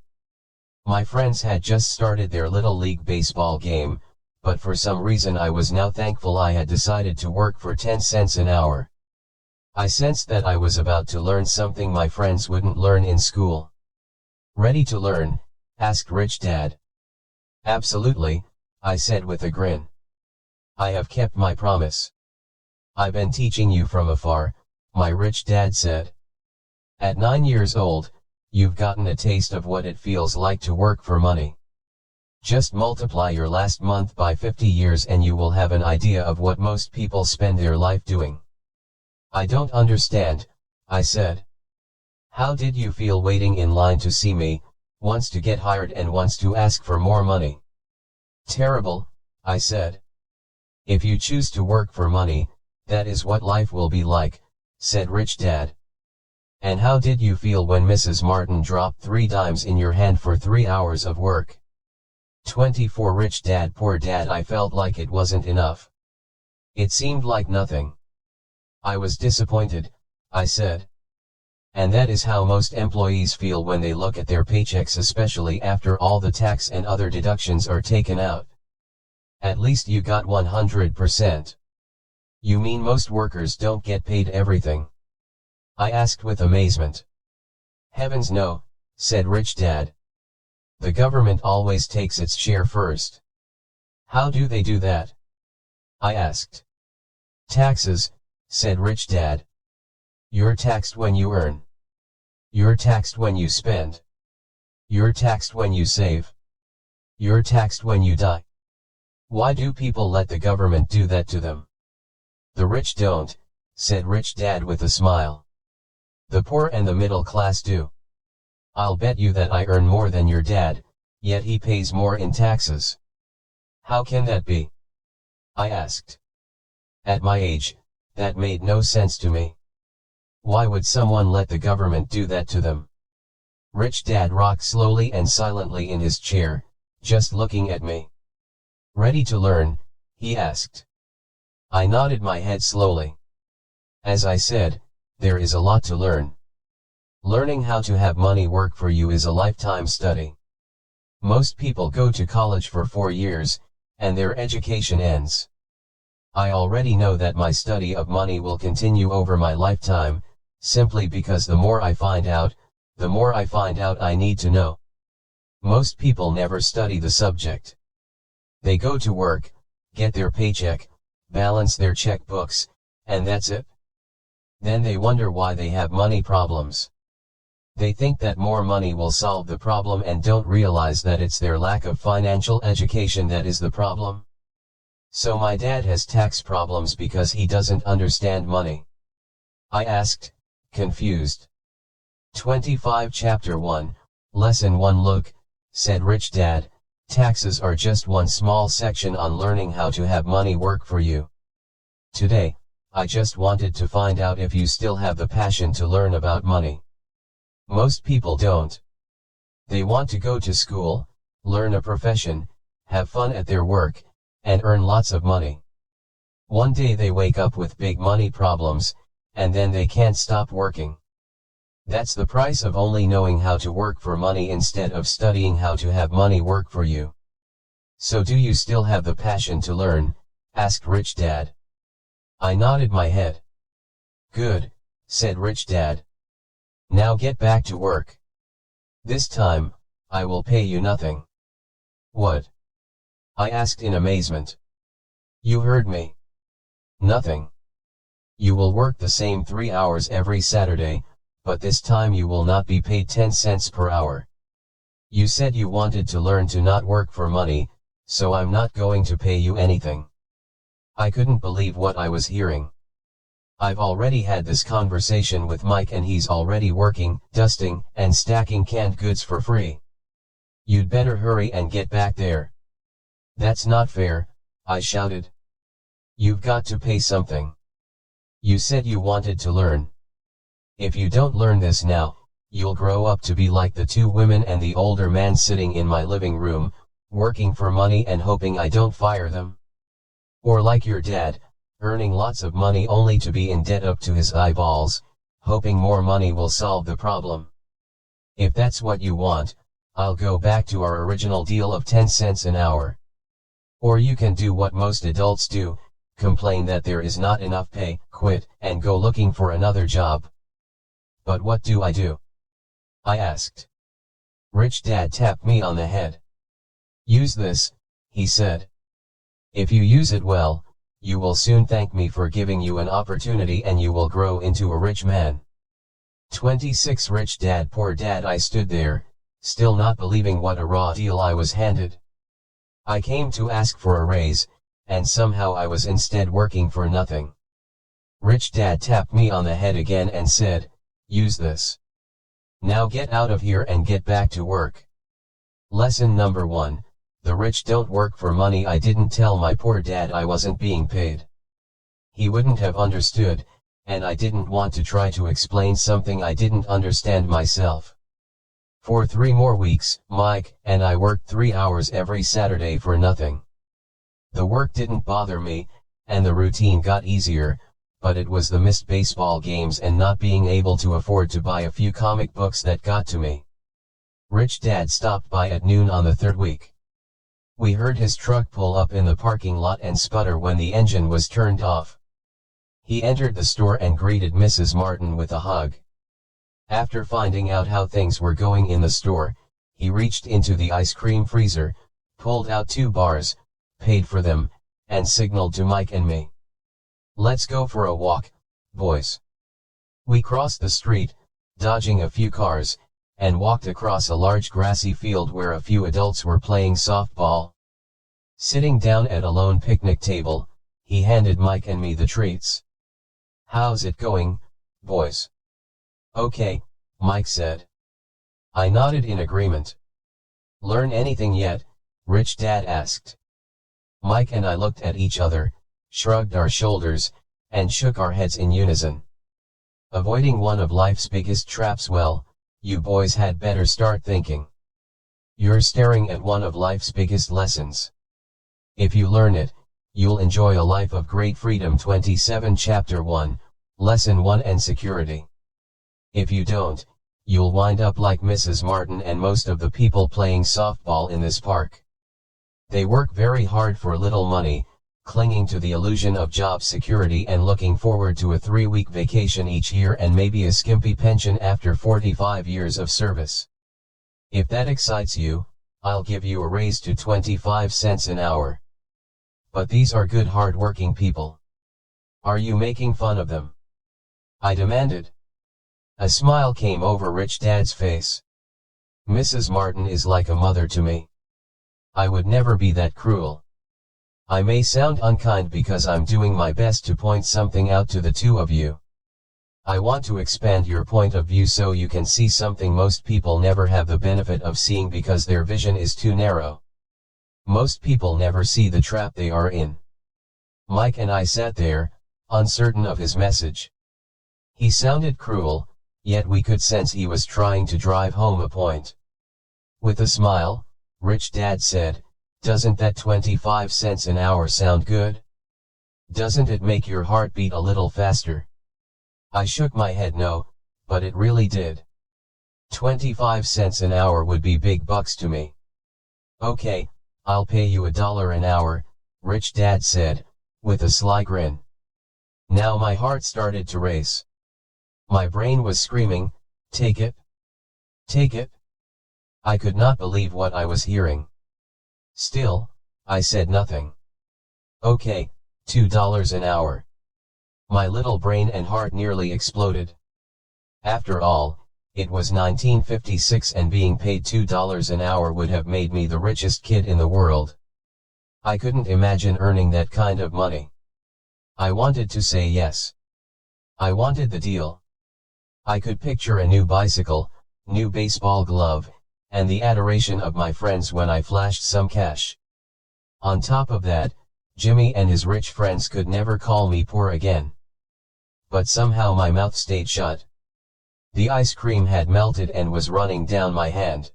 My friends had just started their Little League baseball game, but for some reason I was now thankful I had decided to work for 10 cents an hour. I sensed that I was about to learn something my friends wouldn't learn in school. Ready to learn? Asked Rich Dad. Absolutely, I said with a grin. I have kept my promise. I've been teaching you from afar, my rich dad said. At 9 years old, you've gotten a taste of what it feels like to work for money. Just multiply your last month by 50 years and you will have an idea of what most people spend their life doing. I don't understand, I said. How did you feel waiting in line to see me, once to get hired and once to ask for more money? Terrible, I said. If you choose to work for money, that is what life will be like, said Rich Dad. And how did you feel when Mrs. Martin dropped 3 dimes in your hand for 3 hours of work? 24 Rich Dad Poor Dad I felt like it wasn't enough. It seemed like nothing. I was disappointed, I said. And that is how most employees feel when they look at their paychecks, especially after all the tax and other deductions are taken out. At least you got 100%. You mean most workers don't get paid everything? I asked with amazement. Heavens no, said Rich Dad. The government always takes its share first. How do they do that? I asked. Taxes, said Rich Dad. You're taxed when you earn. You're taxed when you spend. You're taxed when you save. You're taxed when you die. Why do people let the government do that to them? The rich don't, said Rich Dad with a smile. The poor and the middle class do. I'll bet you that I earn more than your dad, yet he pays more in taxes. How can that be? I asked. At my age, that made no sense to me. Why would someone let the government do that to them? Rich Dad rocked slowly and silently in his chair, just looking at me. Ready to learn? He asked. I nodded my head slowly. As I said, there is a lot to learn. Learning how to have money work for you is a lifetime study. Most people go to college for 4 years, and their education ends. I already know that my study of money will continue over my lifetime, simply because the more I find out, the more I find out I need to know. Most people never study the subject. They go to work, get their paycheck, balance their checkbooks, and that's it. Then they wonder why they have money problems. They think that more money will solve the problem and don't realize that it's their lack of financial education that is the problem. So my dad has tax problems because he doesn't understand money? I asked, confused. 25 Chapter 1, Lesson 1 Look, said Rich Dad, taxes are just one small section on learning how to have money work for you. Today, I just wanted to find out if you still have the passion to learn about money. Most people don't. They want to go to school, learn a profession, have fun at their work, and earn lots of money. One day they wake up with big money problems, and then they can't stop working. That's the price of only knowing how to work for money instead of studying how to have money work for you. So do you still have the passion to learn? Asked Rich Dad. I nodded my head. Good, said Rich Dad. Now get back to work. This time, I will pay you nothing. What? I asked in amazement. You heard me. Nothing. You will work the same 3 hours every Saturday, but this time you will not be paid 10 cents per hour. You said you wanted to learn to not work for money, so I'm not going to pay you anything. I couldn't believe what I was hearing. I've already had this conversation with Mike and he's already working, dusting, and stacking canned goods for free. You'd better hurry and get back there. That's not fair, I shouted. You've got to pay something. You said you wanted to learn. If you don't learn this now, you'll grow up to be like the 2 women and the older man sitting in my living room, working for money and hoping I don't fire them. Or like your dad, earning lots of money only to be in debt up to his eyeballs, hoping more money will solve the problem. If that's what you want, I'll go back to our original deal of 10 cents an hour. Or you can do what most adults do, complain that there is not enough pay, quit, and go looking for another job. But what do? I asked. Rich Dad tapped me on the head. Use this, he said. If you use it well, you will soon thank me for giving you an opportunity and you will grow into a rich man. 26 Rich Dad Poor Dad I stood there, still not believing what a raw deal I was handed. I came to ask for a raise, and somehow I was instead working for nothing. Rich Dad tapped me on the head again and said, "Use this. Now get out of here and get back to work." Lesson number 1, the rich don't work for money. I didn't tell my poor dad I wasn't being paid. He wouldn't have understood, and I didn't want to try to explain something I didn't understand myself. For 3 more weeks, Mike and I worked 3 hours every Saturday for nothing. The work didn't bother me, and the routine got easier, but it was the missed baseball games and not being able to afford to buy a few comic books that got to me. Rich Dad stopped by at noon on the 3rd week. We heard his truck pull up in the parking lot and sputter when the engine was turned off. He entered the store and greeted Mrs. Martin with a hug. After finding out how things were going in the store, he reached into the ice cream freezer, pulled out 2 bars, paid for them, and signaled to Mike and me. "Let's go for a walk, boys." We crossed the street, dodging a few cars, and walked across a large grassy field where a few adults were playing softball. Sitting down at a lone picnic table, he handed Mike and me the treats. "How's it going, boys?" "Okay," Mike said. I nodded in agreement. "Learn anything yet?" Rich Dad asked. Mike and I looked at each other, shrugged our shoulders, and shook our heads in unison. Avoiding one of life's biggest traps. Well, you boys had better start thinking. You're staring at one of life's biggest lessons. If you learn it, you'll enjoy a life of great freedom. 27 Chapter 1, Lesson 1 and Security. If you don't, you'll wind up like Mrs. Martin and most of the people playing softball in this park. They work very hard for little money, clinging to the illusion of job security and looking forward to a 3-week vacation each year and maybe a skimpy pension after 45 years of service. If that excites you, I'll give you a raise to 25 cents an hour. But these are good hard-working people. Are you making fun of them?" I demanded. A smile came over Rich Dad's face. "Mrs. Martin is like a mother to me. I would never be that cruel. I may sound unkind because I'm doing my best to point something out to the 2 of you. I want to expand your point of view so you can see something most people never have the benefit of seeing because their vision is too narrow. Most people never see the trap they are in." Mike and I sat there, uncertain of his message. He sounded cruel, yet we could sense he was trying to drive home a point. With a smile, Rich Dad said, "Doesn't that 25 cents an hour sound good? Doesn't it make your heart beat a little faster?" I shook my head no, but it really did. 25 cents an hour would be big bucks to me. "Okay, I'll pay you $1 an hour," Rich Dad said, with a sly grin. Now my heart started to race. My brain was screaming, "Take it! Take it!" I could not believe what I was hearing. Still, I said nothing. "Okay, $2 an hour." My little brain and heart nearly exploded. After all, it was 1956 and being paid $2 an hour would have made me the richest kid in the world. I couldn't imagine earning that kind of money. I wanted to say yes. I wanted the deal. I could picture a new bicycle, new baseball glove, and the adoration of my friends when I flashed some cash. On top of that, Jimmy and his rich friends could never call me poor again. But somehow my mouth stayed shut. The ice cream had melted and was running down my hand.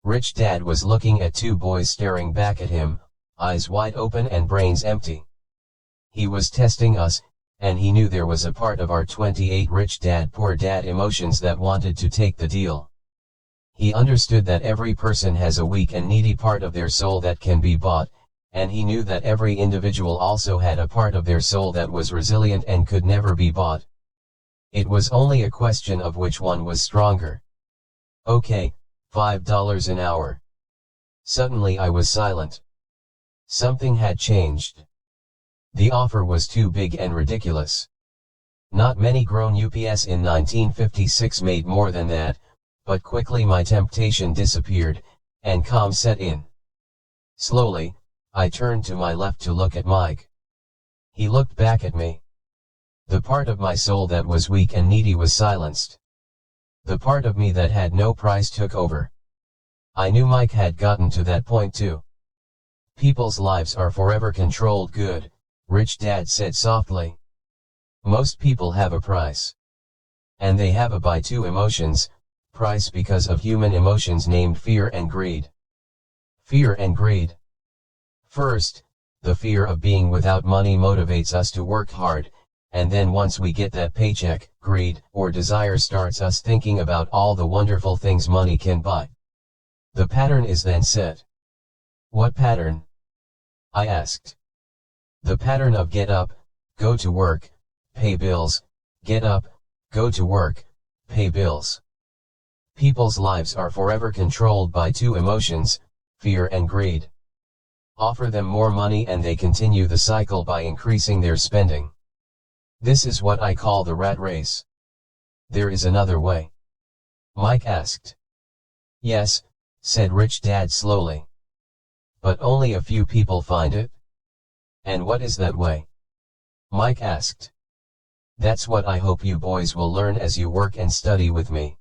Rich Dad was looking at 2 boys staring back at him, eyes wide open and brains empty. He was testing us, and he knew there was a part of our 28 rich dad poor dad emotions that wanted to take the deal. He understood that every person has a weak and needy part of their soul that can be bought, and he knew that every individual also had a part of their soul that was resilient and could never be bought. It was only a question of which one was stronger. "Okay, $5 an hour." Suddenly I was silent. Something had changed. The offer was too big and ridiculous. Not many grown UPS in 1956 made more than that, but quickly my temptation disappeared, and calm set in. Slowly, I turned to my left to look at Mike. He looked back at me. The part of my soul that was weak and needy was silenced. The part of me that had no price took over. I knew Mike had gotten to that point too. People's lives are forever controlled. Good, Rich Dad said softly. Most people have a price. And they have a by two emotions, price because of human emotions named fear and greed. Fear and greed. First, the fear of being without money motivates us to work hard, and then once we get that paycheck, greed or desire starts us thinking about all the wonderful things money can buy. The pattern is then set. What pattern? I asked. The pattern of get up, go to work, pay bills, get up, go to work, pay bills. People's lives are forever controlled by two emotions, fear and greed. Offer them more money and they continue the cycle by increasing their spending. This is what I call the rat race. There is another way. Mike asked. Yes, said Rich Dad slowly. But only a few people find it? And what is that way? Mike asked. That's what I hope you boys will learn as you work and study with me.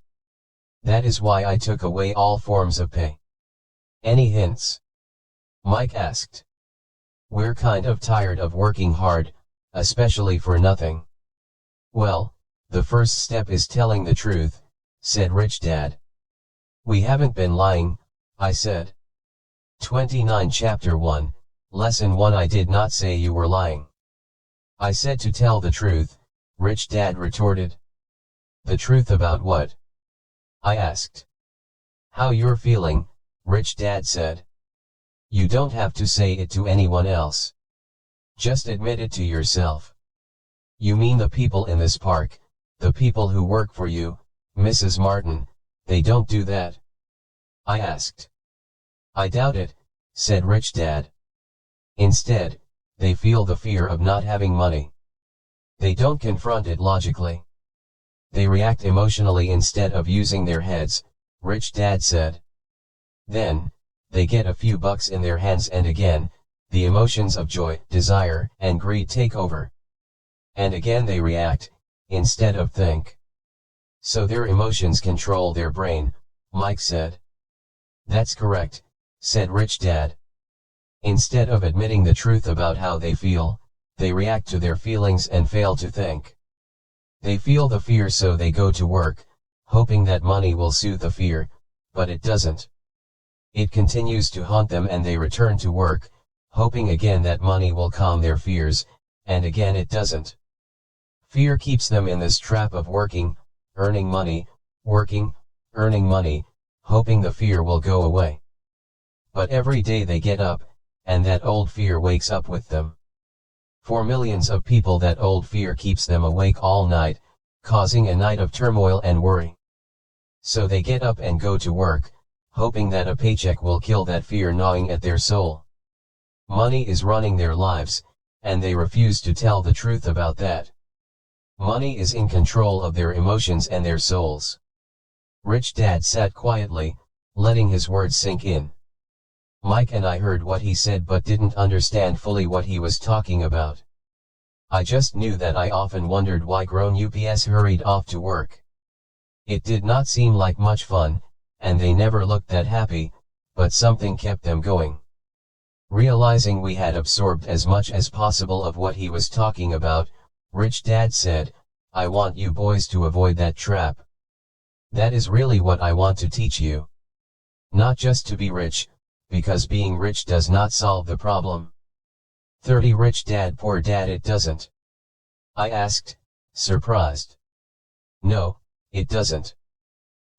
That is why I took away all forms of pay. Any hints? Mike asked. We're kind of tired of working hard, especially for nothing. Well, the first step is telling the truth, said Rich Dad. We haven't been lying, I said. 29 Chapter 1, Lesson 1 I did not say you were lying. I said to tell the truth, Rich Dad retorted. The truth about what? I asked. How you're feeling, Rich Dad said. You don't have to say it to anyone else. Just admit it to yourself. You mean the people in this park, the people who work for you, Mrs. Martin, they don't do that? I asked. I doubt it, said Rich Dad. Instead, they feel the fear of not having money. They don't confront it logically. They react emotionally instead of using their heads, Rich Dad said. Then, they get a few bucks in their hands and again, the emotions of joy, desire, and greed take over. And again they react, instead of think. So their emotions control their brain, Mike said. That's correct, said Rich Dad. Instead of admitting the truth about how they feel, they react to their feelings and fail to think. They feel the fear so they go to work, hoping that money will soothe the fear, but it doesn't. It continues to haunt them and they return to work, hoping again that money will calm their fears, and again it doesn't. Fear keeps them in this trap of working, earning money, working, earning money, hoping the fear will go away. But every day they get up, and that old fear wakes up with them. For millions of people that old fear keeps them awake all night, causing a night of turmoil and worry. So they get up and go to work, hoping that a paycheck will kill that fear gnawing at their soul. Money is running their lives, and they refuse to tell the truth about that. Money is in control of their emotions and their souls. Rich Dad sat quietly, letting his words sink in. Mike and I heard what he said but didn't understand fully what he was talking about. I just knew that I often wondered why grown ups hurried off to work. It did not seem like much fun, and they never looked that happy, but something kept them going. Realizing we had absorbed as much as possible of what he was talking about, Rich Dad said, I want you boys to avoid that trap. That is really what I want to teach you. Not just to be rich, because being rich does not solve the problem. 30 Rich Dad Poor Dad It doesn't. I asked, surprised. No, it doesn't.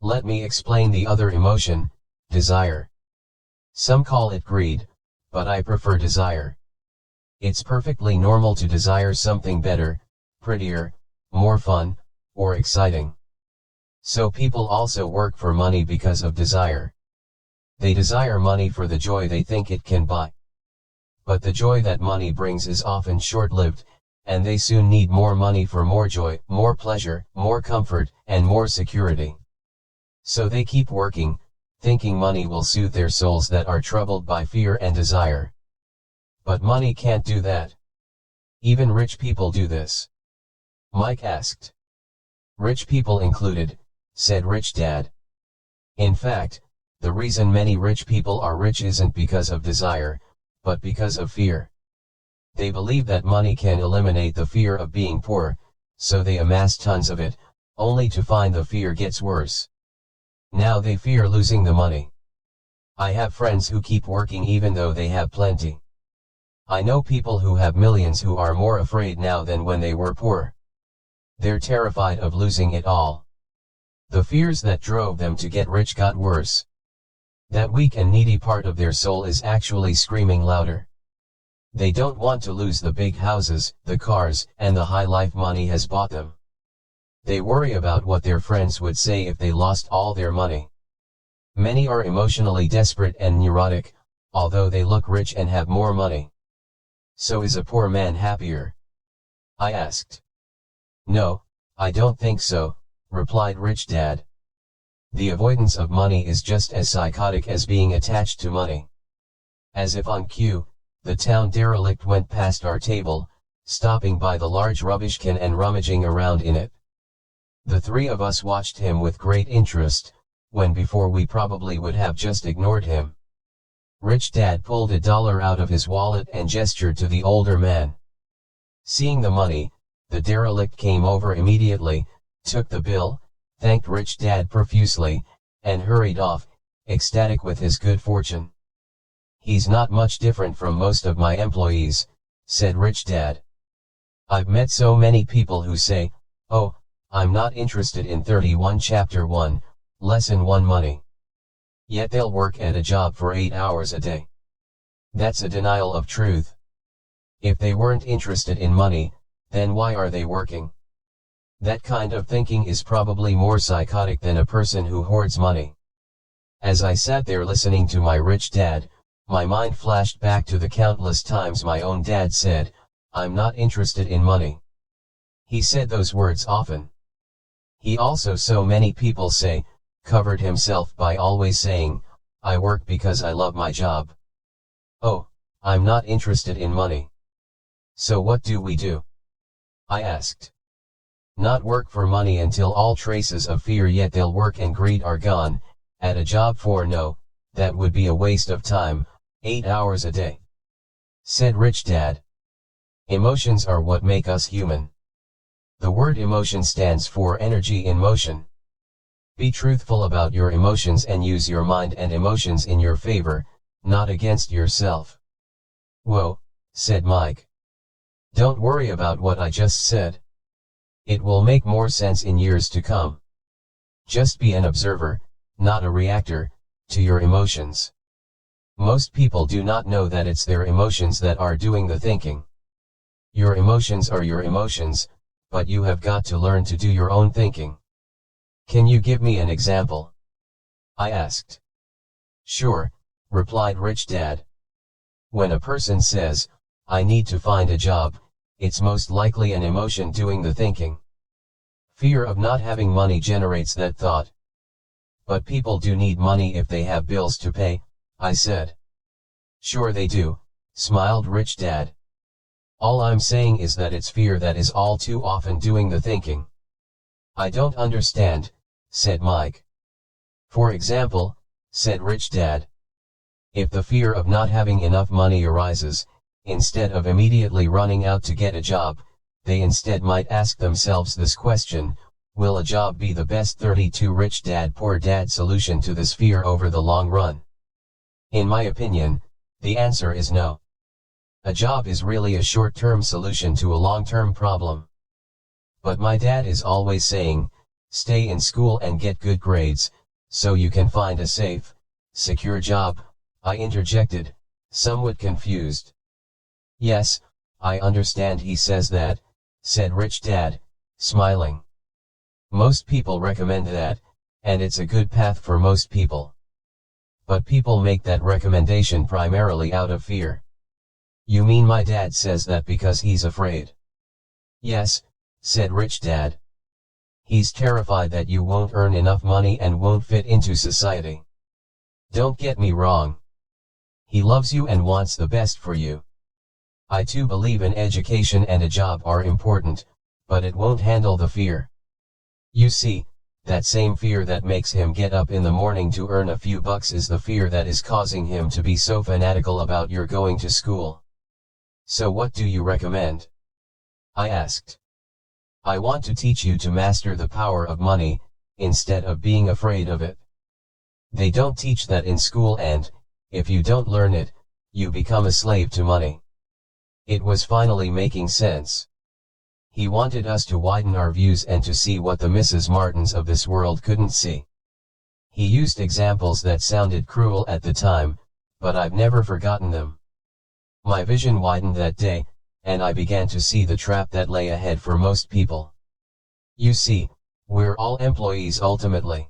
Let me explain the other emotion, desire. Some call it greed, but I prefer desire. It's perfectly normal to desire something better, prettier, more fun, or exciting. So people also work for money because of desire. They desire money for the joy they think it can buy. But the joy that money brings is often short-lived, and they soon need more money for more joy, more pleasure, more comfort, and more security. So they keep working, thinking money will soothe their souls that are troubled by fear and desire. But money can't do that. Even rich people do this. Mike asked. Rich people included, said Rich Dad. In fact, the reason many rich people are rich isn't because of desire, but because of fear. They believe that money can eliminate the fear of being poor, so they amass tons of it, only to find the fear gets worse. Now they fear losing the money. I have friends who keep working even though they have plenty. I know people who have millions who are more afraid now than when they were poor. They're terrified of losing it all. The fears that drove them to get rich got worse. That weak and needy part of their soul is actually screaming louder. They don't want to lose the big houses, the cars, and the high life money has bought them. They worry about what their friends would say if they lost all their money. Many are emotionally desperate and neurotic, although they look rich and have more money. So is a poor man happier? I asked. No, I don't think so, replied Rich Dad. The avoidance of money is just as psychotic as being attached to money. As if on cue, the town derelict went past our table, stopping by the large rubbish can and rummaging around in it. The three of us watched him with great interest, when before we probably would have just ignored him. Rich Dad pulled $1 out of his wallet and gestured to the older man. Seeing the money, the derelict came over immediately, took the bill, thanked Rich Dad profusely, and hurried off, ecstatic with his good fortune. He's not much different from most of my employees, said Rich Dad. I've met so many people who say, oh, I'm not interested in 31 Chapter 1, Lesson 1 money. Yet they'll work at a job for 8 hours a day. That's a denial of truth. If they weren't interested in money, then why are they working? That kind of thinking is probably more psychotic than a person who hoards money. As I sat there listening to my Rich Dad, my mind flashed back to the countless times my own dad said, I'm not interested in money. He said those words often. He also, so many people say, covered himself by always saying, I work because I love my job. Oh, I'm not interested in money. So what do we do? I asked. Not work for money until all traces of fear yet they'll work and greed are gone, at a job for no, that would be a waste of time, 8 hours a day. Said Rich Dad. Emotions are what make us human. The word emotion stands for energy in motion. Be truthful about your emotions and use your mind and emotions in your favor, not against yourself. Whoa, said Mike. Don't worry about what I just said. It will make more sense in years to come. Just be an observer, not a reactor, to your emotions. Most people do not know that it's their emotions that are doing the thinking. Your emotions are your emotions, but you have got to learn to do your own thinking. Can you give me an example? I asked. Sure, replied Rich Dad. When a person says, I need to find a job, it's most likely an emotion doing the thinking. Fear of not having money generates that thought. But people do need money if they have bills to pay, I said. Sure they do, smiled Rich Dad. All I'm saying is that it's fear that is all too often doing the thinking. I don't understand, said Mike. For example, said Rich Dad. If the fear of not having enough money arises, instead of immediately running out to get a job, they instead might ask themselves this question, will a job be the best 32 Rich Dad Poor Dad solution to this fear over the long run? In my opinion, the answer is no. A job is really a short-term solution to a long-term problem. But my dad is always saying, stay in school and get good grades, so you can find a safe, secure job, I interjected, somewhat confused. Yes, I understand he says that, said Rich Dad, smiling. Most people recommend that, and it's a good path for most people. But people make that recommendation primarily out of fear. You mean my dad says that because he's afraid? Yes, said Rich Dad. He's terrified that you won't earn enough money and won't fit into society. Don't get me wrong. He loves you and wants the best for you. I too believe in education and a job are important, but it won't handle the fear. You see, that same fear that makes him get up in the morning to earn a few bucks is the fear that is causing him to be so fanatical about your going to school. So what do you recommend? I asked. I want to teach you to master the power of money, instead of being afraid of it. They don't teach that in school, and, if you don't learn it, you become a slave to money. It was finally making sense. He wanted us to widen our views and to see what the Mrs. Martins of this world couldn't see. He used examples that sounded cruel at the time, but I've never forgotten them. My vision widened that day, and I began to see the trap that lay ahead for most people. You see, we're all employees ultimately.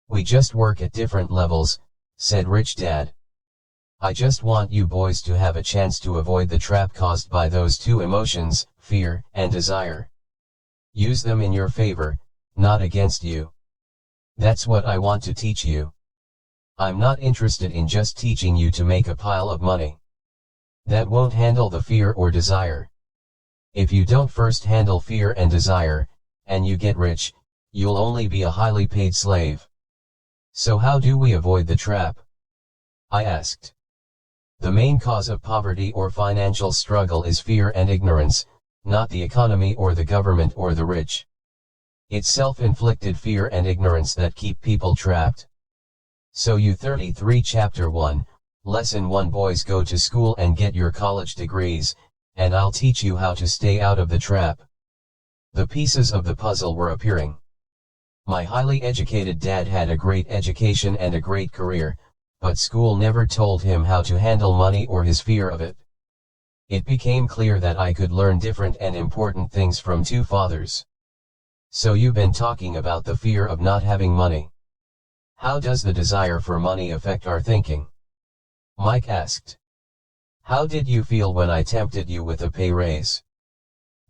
We just work at different levels, said Rich Dad. I just want you boys to have a chance to avoid the trap caused by those two emotions, fear and desire. Use them in your favor, not against you. That's what I want to teach you. I'm not interested in just teaching you to make a pile of money. That won't handle the fear or desire. If you don't first handle fear and desire, and you get rich, you'll only be a highly paid slave. So how do we avoid the trap? I asked. The main cause of poverty or financial struggle is fear and ignorance, not the economy or the government or the rich. It's self-inflicted fear and ignorance that keep people trapped. So you 33 Chapter 1, Lesson 1 Boys, go to school and get your college degrees, and I'll teach you how to stay out of the trap. The pieces of the puzzle were appearing. My highly educated dad had a great education and a great career, but school never told him how to handle money or his fear of it. It became clear that I could learn different and important things from two fathers. So you've been talking about the fear of not having money. How does the desire for money affect our thinking? Mike asked. How did you feel when I tempted you with a pay raise?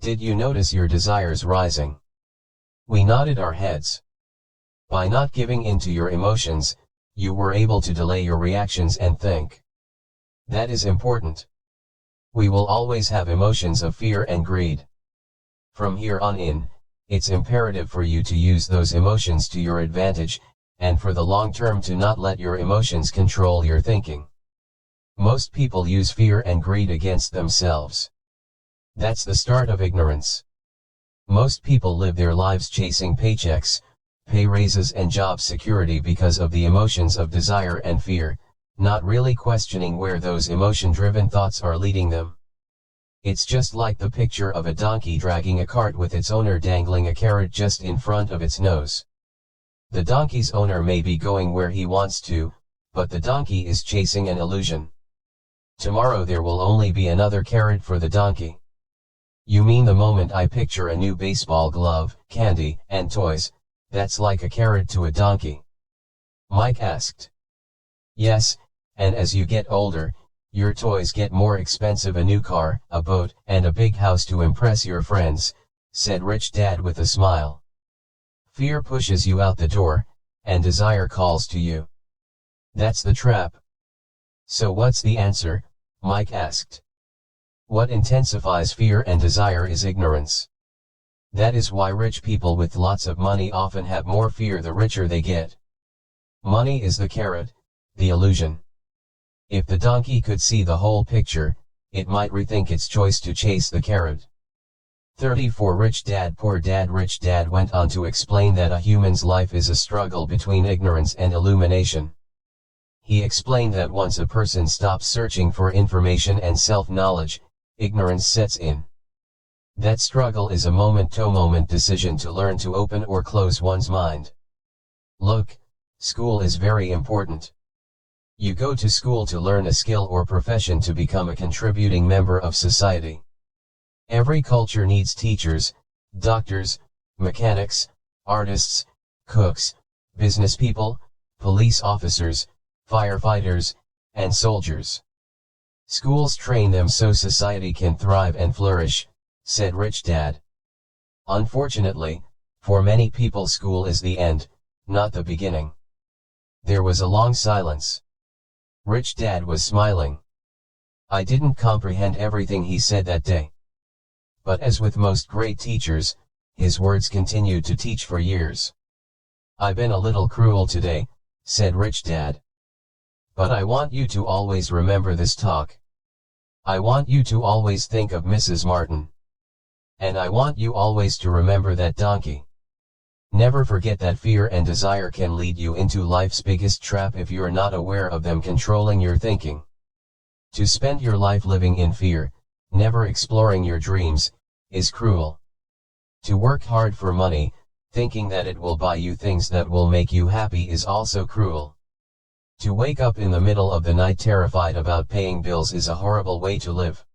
Did you notice your desires rising? We nodded our heads. By not giving in to your emotions, you were able to delay your reactions and think. That is important. We will always have emotions of fear and greed. From here on in, it's imperative for you to use those emotions to your advantage, and for the long term to not let your emotions control your thinking. Most people use fear and greed against themselves. That's the start of ignorance. Most people live their lives chasing paychecks, pay raises and job security because of the emotions of desire and fear, not really questioning where those emotion-driven thoughts are leading them. It's just like the picture of a donkey dragging a cart with its owner dangling a carrot just in front of its nose. The donkey's owner may be going where he wants to, but the donkey is chasing an illusion. Tomorrow there will only be another carrot for the donkey. You mean the moment I picture a new baseball glove, candy, and toys, that's like a carrot to a donkey? Mike asked. Yes, and as you get older, your toys get more expensive, a new car, a boat, and a big house to impress your friends, said Rich Dad with a smile. Fear pushes you out the door, and desire calls to you. That's the trap. So what's the answer? Mike asked. What intensifies fear and desire is ignorance. That is why rich people with lots of money often have more fear the richer they get. Money is the carrot, the illusion. If the donkey could see the whole picture, it might rethink its choice to chase the carrot. 34 Rich Dad Poor Dad. Rich Dad went on to explain that a human's life is a struggle between ignorance and illumination. He explained that once a person stops searching for information and self-knowledge, ignorance sets in. That struggle is a moment-to-moment decision to learn to open or close one's mind. Look, school is very important. You go to school to learn a skill or profession to become a contributing member of society. Every culture needs teachers, doctors, mechanics, artists, cooks, business people, police officers, firefighters, and soldiers. Schools train them so society can thrive and flourish, said Rich Dad. Unfortunately, for many people school is the end, not the beginning. There was a long silence. Rich Dad was smiling. I didn't comprehend everything he said that day. But as with most great teachers, his words continued to teach for years. I've been a little cruel today, said Rich Dad. But I want you to always remember this talk. I want you to always think of Mrs. Martin. And I want you always to remember that donkey. Never forget that fear and desire can lead you into life's biggest trap if you're not aware of them controlling your thinking. To spend your life living in fear, never exploring your dreams, is cruel. To work hard for money, thinking that it will buy you things that will make you happy is also cruel. To wake up in the middle of the night terrified about paying bills is a horrible way to live.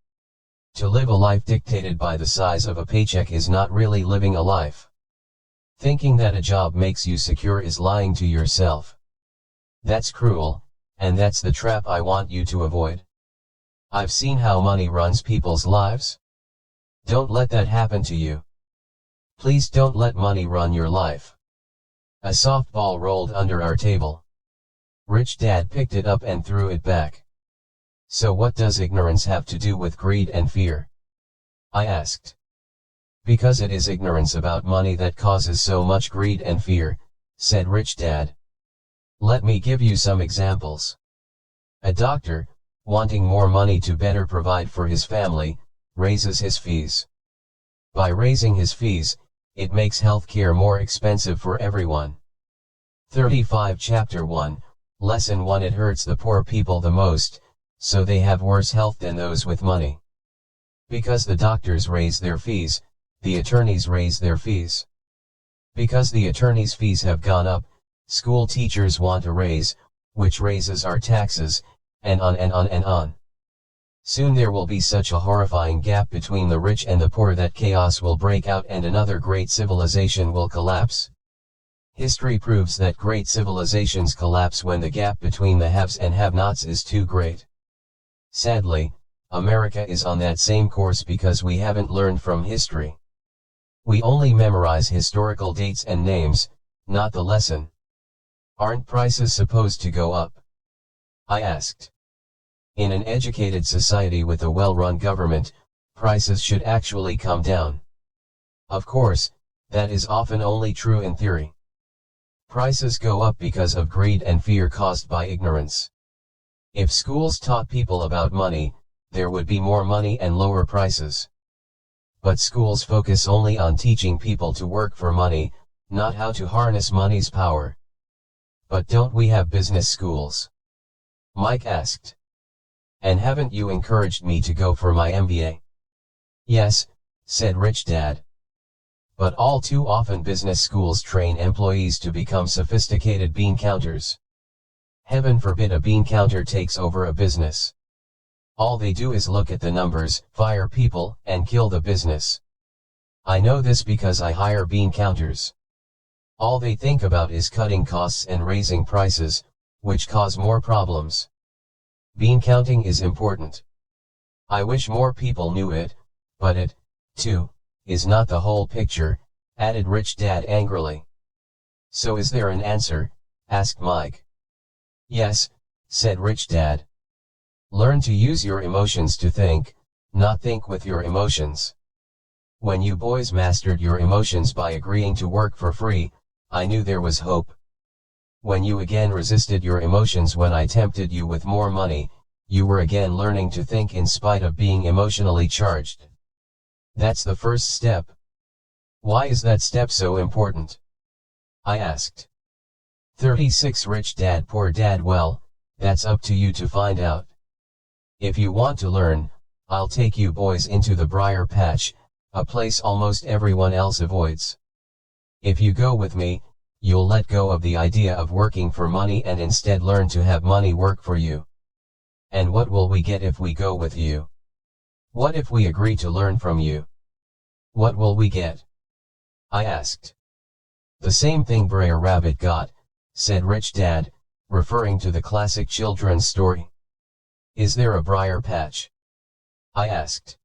To live a life dictated by the size of a paycheck is not really living a life. Thinking that a job makes you secure is lying to yourself. That's cruel, and that's the trap I want you to avoid. I've seen how money runs people's lives. Don't let that happen to you. Please don't let money run your life. A softball rolled under our table. Rich Dad picked it up and threw it back. So what does ignorance have to do with greed and fear? I asked. Because it is ignorance about money that causes so much greed and fear, said Rich Dad. Let me give you some examples. A doctor, wanting more money to better provide for his family, raises his fees. By raising his fees, it makes healthcare more expensive for everyone. 35 Chapter 1, Lesson 1 It hurts the poor people the most, so they have worse health than those with money. Because the doctors raise their fees, the attorneys raise their fees. Because the attorneys' fees have gone up, school teachers want a raise, which raises our taxes, and on and on and on. Soon there will be such a horrifying gap between the rich and the poor that chaos will break out and another great civilization will collapse. History proves that great civilizations collapse when the gap between the haves and have-nots is too great. Sadly, America is on that same course because we haven't learned from history. We only memorize historical dates and names, not the lesson. Aren't prices supposed to go up? I asked. In an educated society with a well-run government, prices should actually come down. Of course, that is often only true in theory. Prices go up because of greed and fear caused by ignorance. If schools taught people about money, there would be more money and lower prices. But schools focus only on teaching people to work for money, not how to harness money's power. But don't we have business schools? Mike asked. And haven't you encouraged me to go for my MBA? Yes, said Rich Dad. But all too often business schools train employees to become sophisticated bean counters. Heaven forbid a bean counter takes over a business. All they do is look at the numbers, fire people, and kill the business. I know this because I hire bean counters. All they think about is cutting costs and raising prices, which cause more problems. Bean counting is important. I wish more people knew it, but it, too, is not the whole picture, added Rich Dad angrily. So is there an answer? Asked Mike. Yes, said Rich Dad. Learn to use your emotions to think, not think with your emotions. When you boys mastered your emotions by agreeing to work for free, I knew there was hope. When you again resisted your emotions when I tempted you with more money, you were again learning to think in spite of being emotionally charged. That's the first step. Why is that step so important? I asked. 36 Rich Dad Poor Dad Well, that's up to you to find out. If you want to learn, I'll take you boys into the briar patch, a place almost everyone else avoids. If you go with me, you'll let go of the idea of working for money and instead learn to have money work for you. And what will we get if we go with you? What if we agree to learn from you? What will we get? I asked. The same thing Brer Rabbit got, said Rich Dad, referring to the classic children's story. Is there a briar patch? I asked.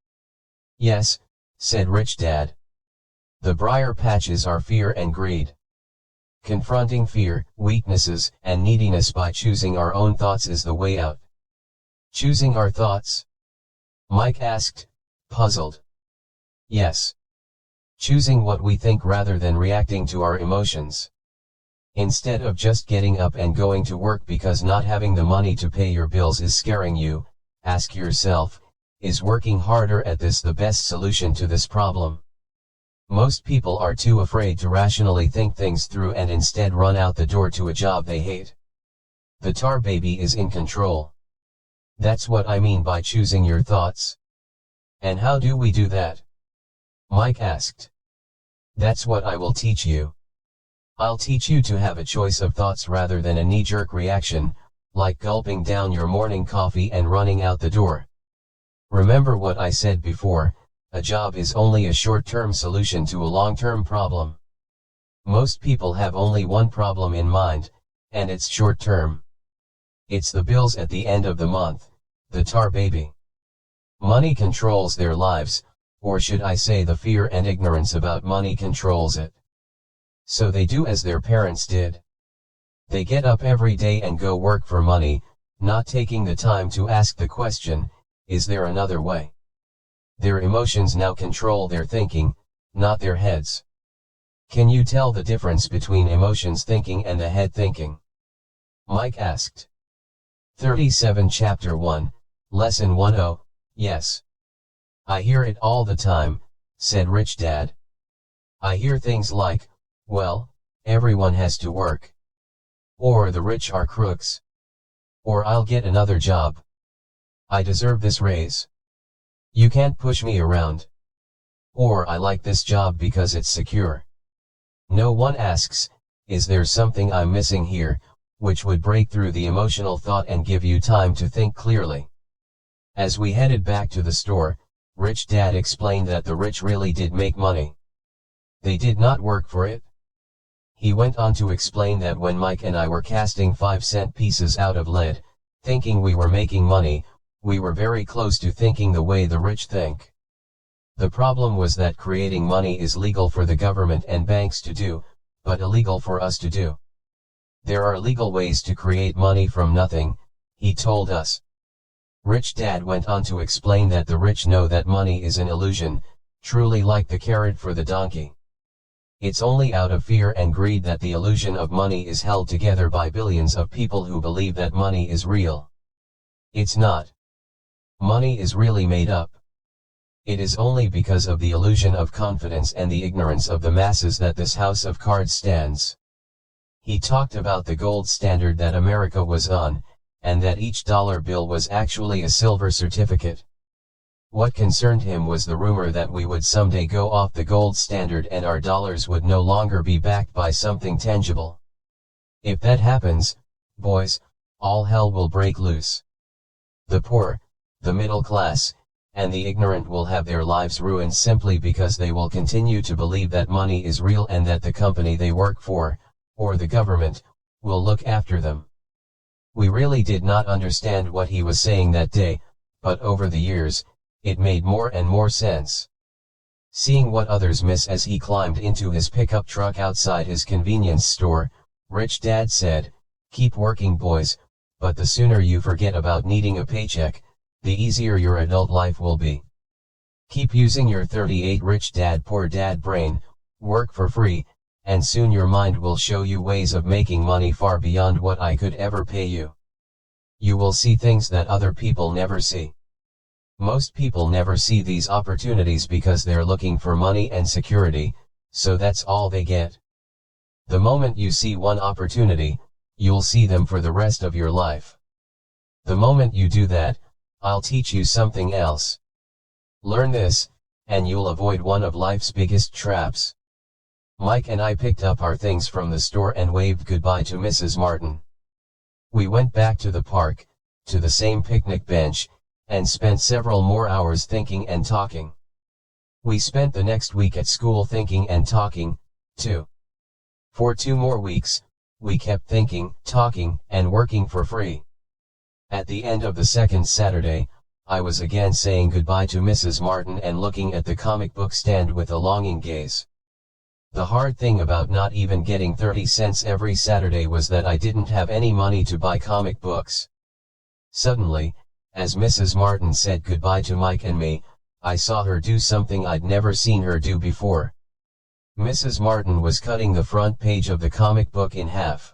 Yes, said Rich Dad. The briar patches are fear and greed. Confronting fear, weaknesses, and neediness by choosing our own thoughts is the way out. Choosing our thoughts? Mike asked, puzzled. Yes. Choosing what we think rather than reacting to our emotions. Instead of just getting up and going to work because not having the money to pay your bills is scaring you, ask yourself, is working harder at this the best solution to this problem? Most people are too afraid to rationally think things through and instead run out the door to a job they hate. The tar baby is in control. That's what I mean by choosing your thoughts. And how do we do that? Mike asked. That's what I will teach you. I'll teach you to have a choice of thoughts rather than a knee-jerk reaction, like gulping down your morning coffee and running out the door. Remember what I said before, a job is only a short-term solution to a long-term problem. Most people have only one problem in mind, and it's short-term. It's the bills at the end of the month, the tar baby. Money controls their lives, or should I say the fear and ignorance about money controls it. So they do as their parents did. They get up every day and go work for money, not taking the time to ask the question, is there another way? Their emotions now control their thinking, not their heads. Can you tell the difference between emotions thinking and the head thinking? Mike asked. 37 Chapter 1, Lesson 10, Yes. I hear it all the time, said Rich Dad. I hear things like, well, everyone has to work. Or the rich are crooks. Or I'll get another job. I deserve this raise. You can't push me around. Or I like this job because it's secure. No one asks, is there something I'm missing here, which would break through the emotional thought and give you time to think clearly. As we headed back to the store, Rich Dad explained that the rich really did make money. They did not work for it. He went on to explain that when Mike and I were casting 5-cent pieces out of lead, thinking we were making money, we were very close to thinking the way the rich think. The problem was that creating money is legal for the government and banks to do, but illegal for us to do. There are legal ways to create money from nothing, he told us. Rich Dad went on to explain that the rich know that money is an illusion, truly like the carrot for the donkey. It's only out of fear and greed that the illusion of money is held together by billions of people who believe that money is real. It's not. Money is really made up. It is only because of the illusion of confidence and the ignorance of the masses that this house of cards stands. He talked about the gold standard that America was on, and that each dollar bill was actually a silver certificate. What concerned him was the rumor that we would someday go off the gold standard and our dollars would no longer be backed by something tangible. If that happens, boys, all hell will break loose. The poor, the middle class, and the ignorant will have their lives ruined simply because they will continue to believe that money is real and that the company they work for, or the government, will look after them. We really did not understand what he was saying that day, but over the years, it made more and more sense. Seeing what others miss as he climbed into his pickup truck outside his convenience store, Rich Dad said, "Keep working, boys, but the sooner you forget about needing a paycheck, the easier your adult life will be. Keep using your 38 Rich Dad Poor Dad brain, work for free, and soon your mind will show you ways of making money far beyond what I could ever pay you. You will see things that other people never see. Most people never see these opportunities because they're looking for money and security, so that's all they get. The moment you see one opportunity, you'll see them for the rest of your life. The moment you do that, I'll teach you something else. Learn this, and you'll avoid one of life's biggest traps." Mike and I picked up our things from the store and waved goodbye to Mrs. Martin. We went back to the park, to the same picnic bench, and spent several more hours thinking and talking. We spent the next week at school thinking and talking, too. For 2 more weeks, we kept thinking, talking, and working for free. At the end of the second Saturday, I was again saying goodbye to Mrs. Martin and looking at the comic book stand with a longing gaze. The hard thing about not even getting 30 cents every Saturday was that I didn't have any money to buy comic books. Suddenly, as Mrs. Martin said goodbye to Mike and me, I saw her do something I'd never seen her do before. Mrs. Martin was cutting the front page of the comic book in half.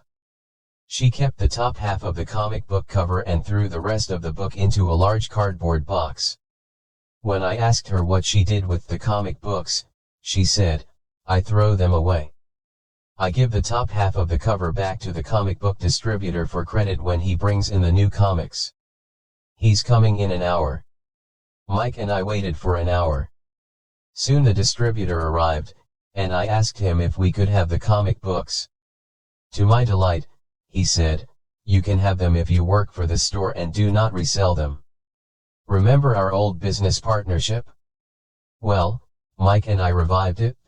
She kept the top half of the comic book cover and threw the rest of the book into a large cardboard box. When I asked her what she did with the comic books, she said, "I throw them away. I give the top half of the cover back to the comic book distributor for credit when he brings in the new comics. He's coming in an hour." Mike and I waited for an hour. Soon the distributor arrived, and I asked him if we could have the comic books. To my delight, he said, "You can have them if you work for the store and do not resell them." Remember our old business partnership? Well, Mike and I revived it.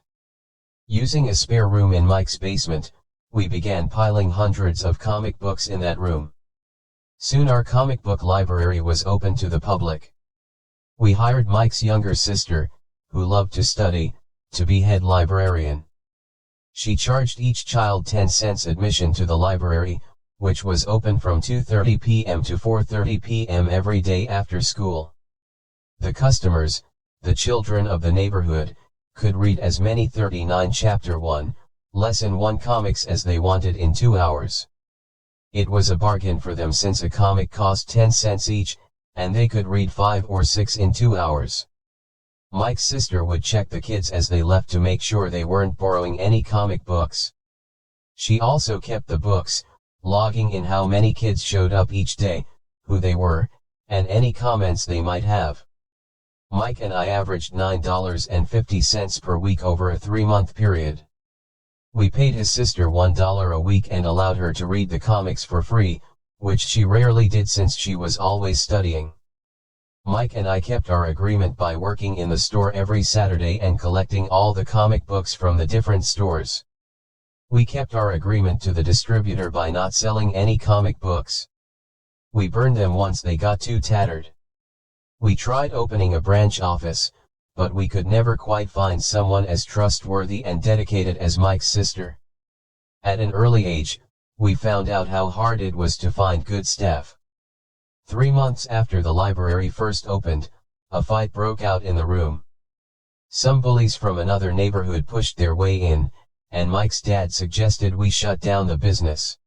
Using a spare room in Mike's basement, we began piling hundreds of comic books in that room. Soon our comic book library was open to the public. We hired Mike's younger sister, who loved to study, to be head librarian. She charged each child 10 cents admission to the library, which was open from 2:30 p.m. to 4:30 p.m. every day after school. The customers, the children of the neighborhood, could read as many 39 Chapter 1, Lesson 1 comics as they wanted in 2 hours. It was a bargain for them since a comic cost 10 cents each, and they could read 5 or 6 in 2 hours. Mike's sister would check the kids as they left to make sure they weren't borrowing any comic books. She also kept the books, logging in how many kids showed up each day, who they were, and any comments they might have. Mike and I averaged $9.50 per week over a 3-month period. We paid his sister $1 a week and allowed her to read the comics for free, which she rarely did since she was always studying. Mike and I kept our agreement by working in the store every Saturday and collecting all the comic books from the different stores. We kept our agreement to the distributor by not selling any comic books. We burned them once they got too tattered. We tried opening a branch office, but we could never quite find someone as trustworthy and dedicated as Mike's sister. At an early age, we found out how hard it was to find good staff. 3 months after the library first opened, a fight broke out in the room. Some bullies from another neighborhood pushed their way in, and Mike's dad suggested we shut down the business.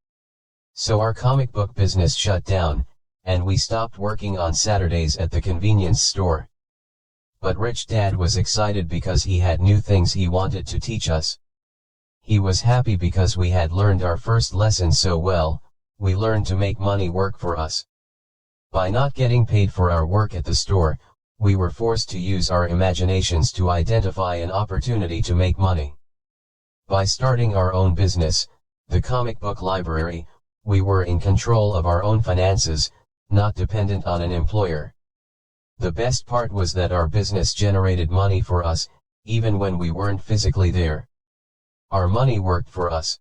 So our comic book business shut down, and we stopped working on Saturdays at the convenience store. But Rich Dad was excited because he had new things he wanted to teach us. He was happy because we had learned our first lesson so well. We learned to make money work for us. By not getting paid for our work at the store, we were forced to use our imaginations to identify an opportunity to make money. By starting our own business, the comic book library, we were in control of our own finances, not dependent on an employer. The best part was that our business generated money for us, even when we weren't physically there. Our money worked for us.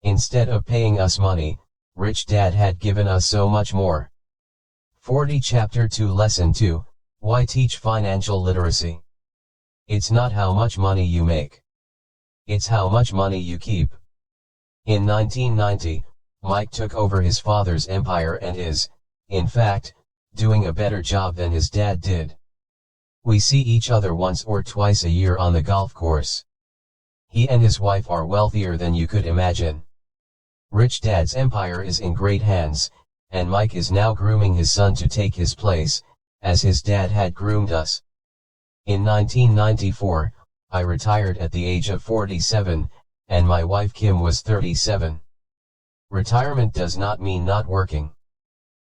Instead of paying us money, Rich Dad had given us so much more. 40 Chapter 2 Lesson 2, Why Teach Financial Literacy? It's not how much money you make. It's how much money you keep. In 1990, Mike took over his father's empire and is, in fact, doing a better job than his dad did. We see each other once or twice a year on the golf course. He and his wife are wealthier than you could imagine. Rich Dad's empire is in great hands, and Mike is now grooming his son to take his place, as his dad had groomed us. In 1994, I retired at the age of 47, and my wife Kim was 37. Retirement does not mean not working.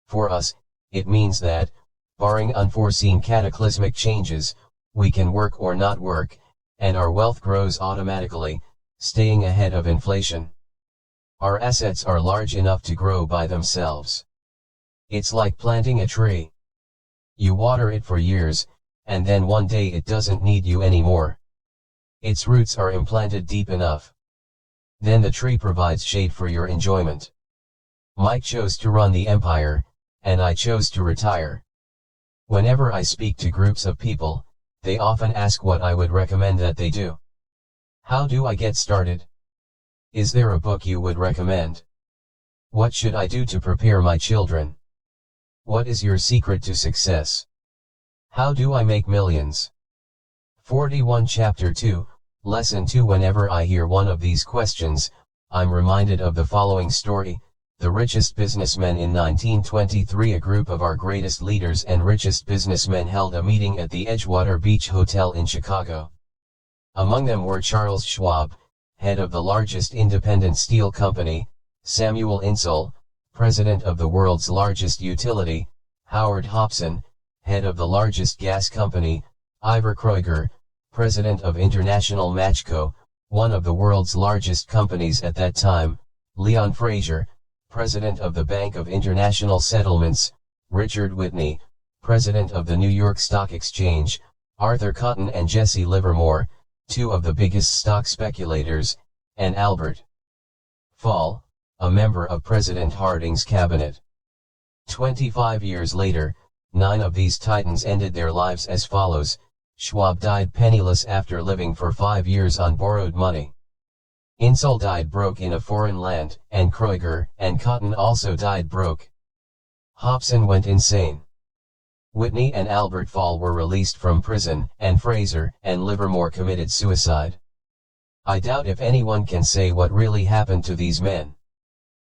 For us, it means that, barring unforeseen cataclysmic changes, we can work or not work, and our wealth grows automatically, staying ahead of inflation. Our assets are large enough to grow by themselves. It's like planting a tree. You water it for years, and then one day it doesn't need you anymore. Its roots are implanted deep enough. Then the tree provides shade for your enjoyment. Mike chose to run the empire, and I chose to retire. Whenever I speak to groups of people, they often ask what I would recommend that they do. How do I get started? Is there a book you would recommend? What should I do to prepare my children? What is your secret to success? How do I make millions? 41 Chapter 2, Lesson 2. Whenever I hear one of these questions, I'm reminded of the following story. The richest businessmen in 1923. A group of our greatest leaders and richest businessmen held a meeting at the Edgewater Beach Hotel in Chicago. Among them were Charles Schwab, head of the largest independent steel company, Samuel Insull, president of the world's largest utility, Howard Hopson, head of the largest gas company, Ivor Kreuger, president of International Matchco, one of the world's largest companies at that time, Leon Fraser, president of the Bank of International Settlements, Richard Whitney, president of the New York Stock Exchange, Arthur Cotton and Jesse Livermore, two of the biggest stock speculators, and Albert Fall, a member of President Harding's cabinet. 25 years later, 9 of these titans ended their lives as follows. Schwab died penniless after living for 5 years on borrowed money. Insull died broke in a foreign land, and Kreuger and Cotton also died broke. Hopson went insane. Whitney and Albert Fall were released from prison, and Fraser and Livermore committed suicide. I doubt if anyone can say what really happened to these men.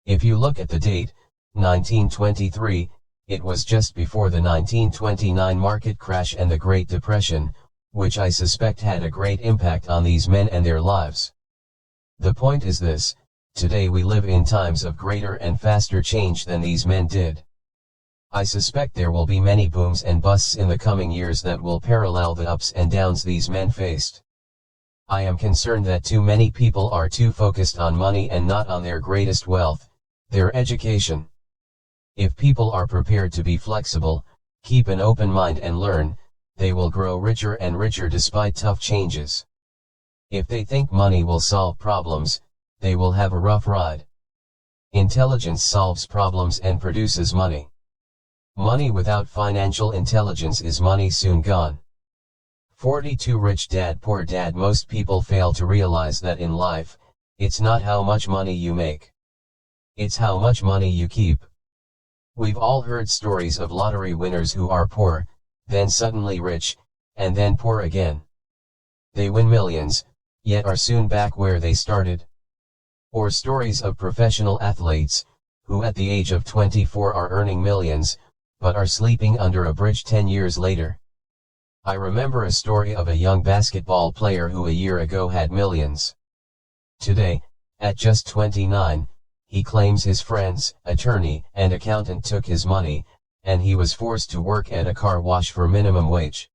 If you look at the date, 1923, it was just before the 1929 market crash and the Great Depression, which I suspect had a great impact on these men and their lives. The point is this: today we live in times of greater and faster change than these men did. I suspect there will be many booms and busts in the coming years that will parallel the ups and downs these men faced. I am concerned that too many people are too focused on money and not on their greatest wealth, their education. If people are prepared to be flexible, keep an open mind and learn, they will grow richer and richer despite tough changes. If they think money will solve problems, they will have a rough ride. Intelligence solves problems and produces money. Money without financial intelligence is money soon gone. 42 Rich Dad Poor Dad. Most people fail to realize that in life, it's not how much money you make. It's how much money you keep. We've all heard stories of lottery winners who are poor, then suddenly rich, and then poor again. They win millions, yet are soon back where they started. Or stories of professional athletes, who at the age of 24 are earning millions, but are sleeping under a bridge 10 years later. I remember a story of a young basketball player who a year ago had millions. Today, at just 29, he claims his friends, attorney, and accountant took his money, and he was forced to work at a car wash for minimum wage.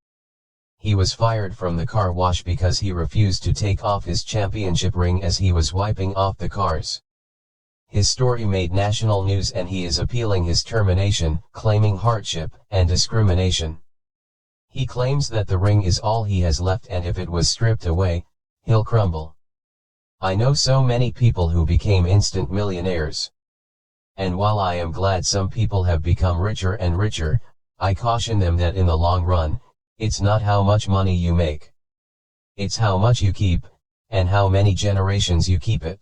He was fired from the car wash because he refused to take off his championship ring as he was wiping off the cars. His story made national news and he is appealing his termination, claiming hardship and discrimination. He claims that the ring is all he has left and if it was stripped away, he'll crumble. I know so many people who became instant millionaires. And while I am glad some people have become richer and richer, I caution them that in the long run, it's not how much money you make. It's how much you keep, and how many generations you keep it.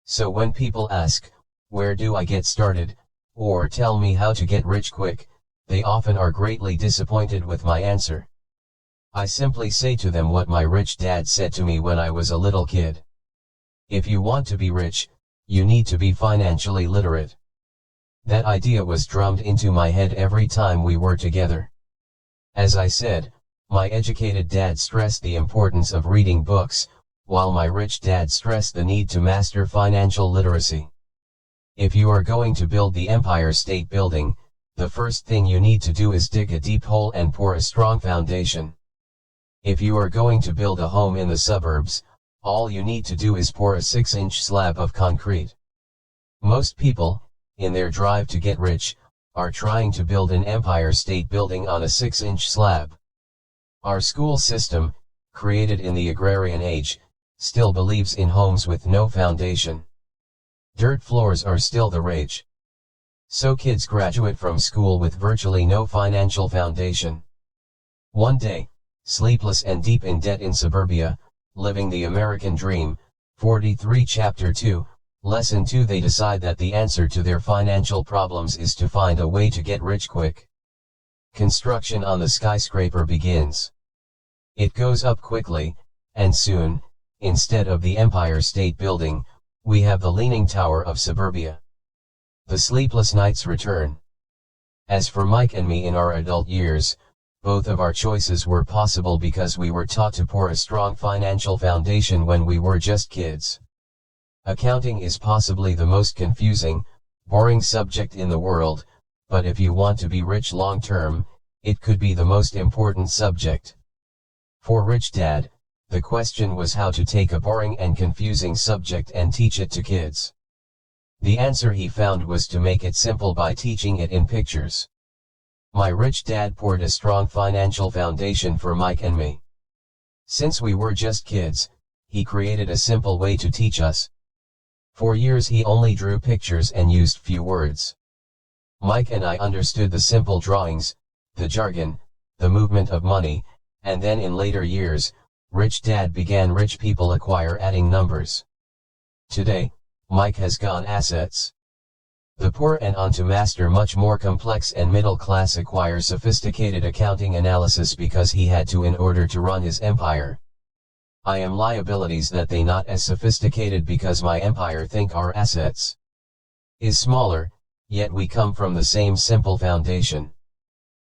So when people ask, where do I get started, or tell me how to get rich quick, they often are greatly disappointed with my answer. I simply say to them what my rich dad said to me when I was a little kid. If you want to be rich, you need to be financially literate. That idea was drummed into my head every time we were together. As I said, my educated dad stressed the importance of reading books, while my rich dad stressed the need to master financial literacy. If you are going to build the Empire State Building, the first thing you need to do is dig a deep hole and pour a strong foundation. If you are going to build a home in the suburbs, all you need to do is pour a 6-inch slab of concrete. Most people, in their drive to get rich, are trying to build an Empire State Building on a 6-inch slab. Our school system, created in the agrarian age, still believes in homes with no foundation. Dirt floors are still the rage. So kids graduate from school with virtually no financial foundation. One day, sleepless and deep in debt in suburbia, Living the American Dream, 43 Chapter 2, Lesson 2. They decide that the answer to their financial problems is to find a way to get rich quick. Construction on the skyscraper begins. It goes up quickly, and soon, instead of the Empire State Building, we have the Leaning Tower of suburbia. The sleepless nights return. As for Mike and me in our adult years, both of our choices were possible because we were taught to pour a strong financial foundation when we were just kids. Accounting is possibly the most confusing, boring subject in the world, but if you want to be rich long term, it could be the most important subject. For Rich Dad, the question was how to take a boring and confusing subject and teach it to kids. The answer he found was to make it simple by teaching it in pictures. My rich dad poured a strong financial foundation for Mike and me. Since we were just kids, he created a simple way to teach us. For years he only drew pictures and used few words. Mike and I understood the simple drawings, the jargon, the movement of money, and then in later years, Rich Dad began Rich People Acquire adding numbers. Today, Mike has gone assets. The poor and on to master much more complex and middle class acquire sophisticated accounting analysis because he had to in order to run his empire. I am liabilities that they not as sophisticated because my empire think our assets is smaller, yet we come from the same simple foundation.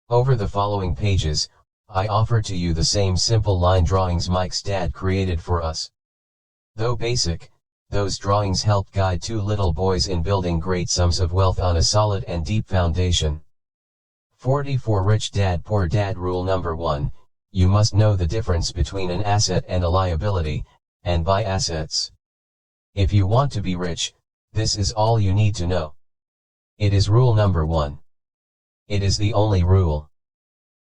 Over the following pages, I offer to you the same simple line drawings Mike's dad created for us. Though basic, those drawings helped guide two little boys in building great sums of wealth on a solid and deep foundation. 44 Rich Dad Poor Dad Rule Number 1, you must know the difference between an asset and a liability, and buy assets. If you want to be rich, this is all you need to know. It is rule number 1. It is the only rule.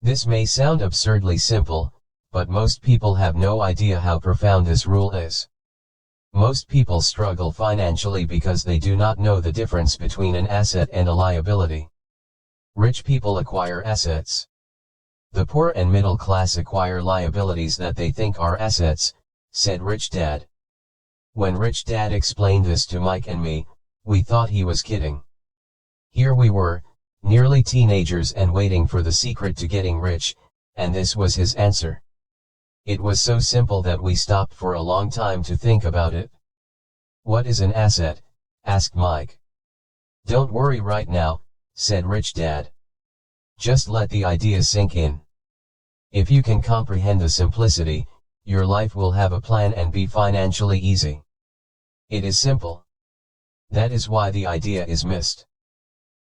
This may sound absurdly simple, but most people have no idea how profound this rule is. Most people struggle financially because they do not know the difference between an asset and a liability. Rich people acquire assets. The poor and middle class acquire liabilities that they think are assets, said Rich Dad. When Rich Dad explained this to Mike and me, we thought he was kidding. Here we were, nearly teenagers and waiting for the secret to getting rich, and this was his answer. It was so simple that we stopped for a long time to think about it. What is an asset? Asked Mike. Don't worry right now, said Rich Dad. Just let the idea sink in. If you can comprehend the simplicity, your life will have a plan and be financially easy. It is simple. That is why the idea is missed.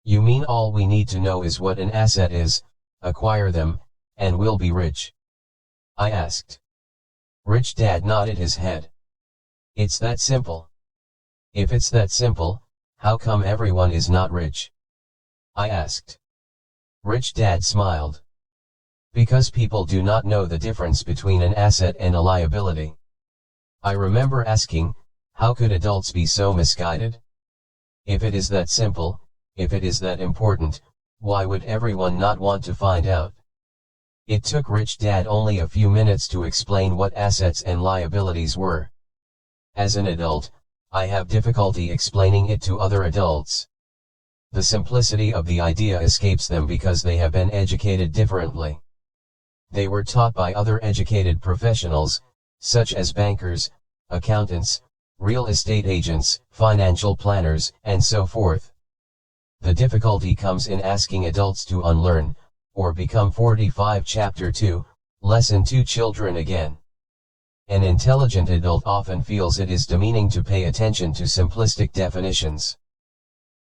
You mean all we need to know is what an asset is, acquire them, and we'll be rich? I asked. Rich Dad nodded his head. It's that simple. If it's that simple, how come everyone is not rich? I asked. Rich Dad smiled. Because people do not know the difference between an asset and a liability. I remember asking, how could adults be so misguided? If it is that simple, if it is that important, why would everyone not want to find out? It took Rich Dad only a few minutes to explain what assets and liabilities were. As an adult, I have difficulty explaining it to other adults. The simplicity of the idea escapes them because they have been educated differently. They were taught by other educated professionals, such as bankers, accountants, real estate agents, financial planners, and so forth. The difficulty comes in asking adults to unlearn, or become 45 Chapter 2, Lesson 2 children again. An intelligent adult often feels it is demeaning to pay attention to simplistic definitions.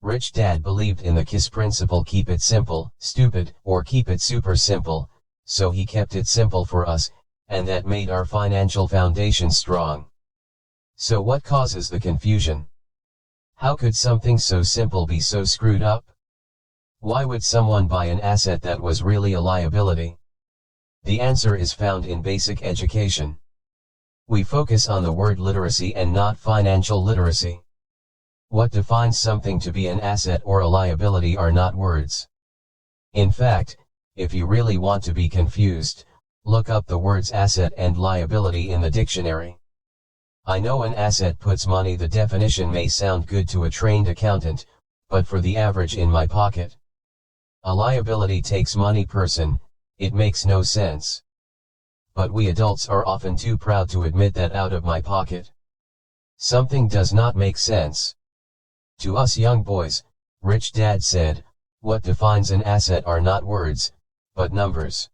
Rich Dad believed in the KISS principle: keep it simple, stupid, or keep it super simple, so he kept it simple for us, and that made our financial foundation strong. So what causes the confusion? How could something so simple be so screwed up? Why would someone buy an asset that was really a liability? The answer is found in basic education. We focus on the word literacy and not financial literacy. What defines something to be an asset or a liability are not words. In fact, if you really want to be confused, Look up the words asset and liability in the dictionary. I know an asset puts money. The definition may sound good to a trained accountant, but for the average in my pocket. A liability takes money. Person, it makes no sense. But we adults are often too proud to admit that out of my pocket. Something does not make sense. To us young boys, Rich Dad said, what defines an asset are not words, but numbers.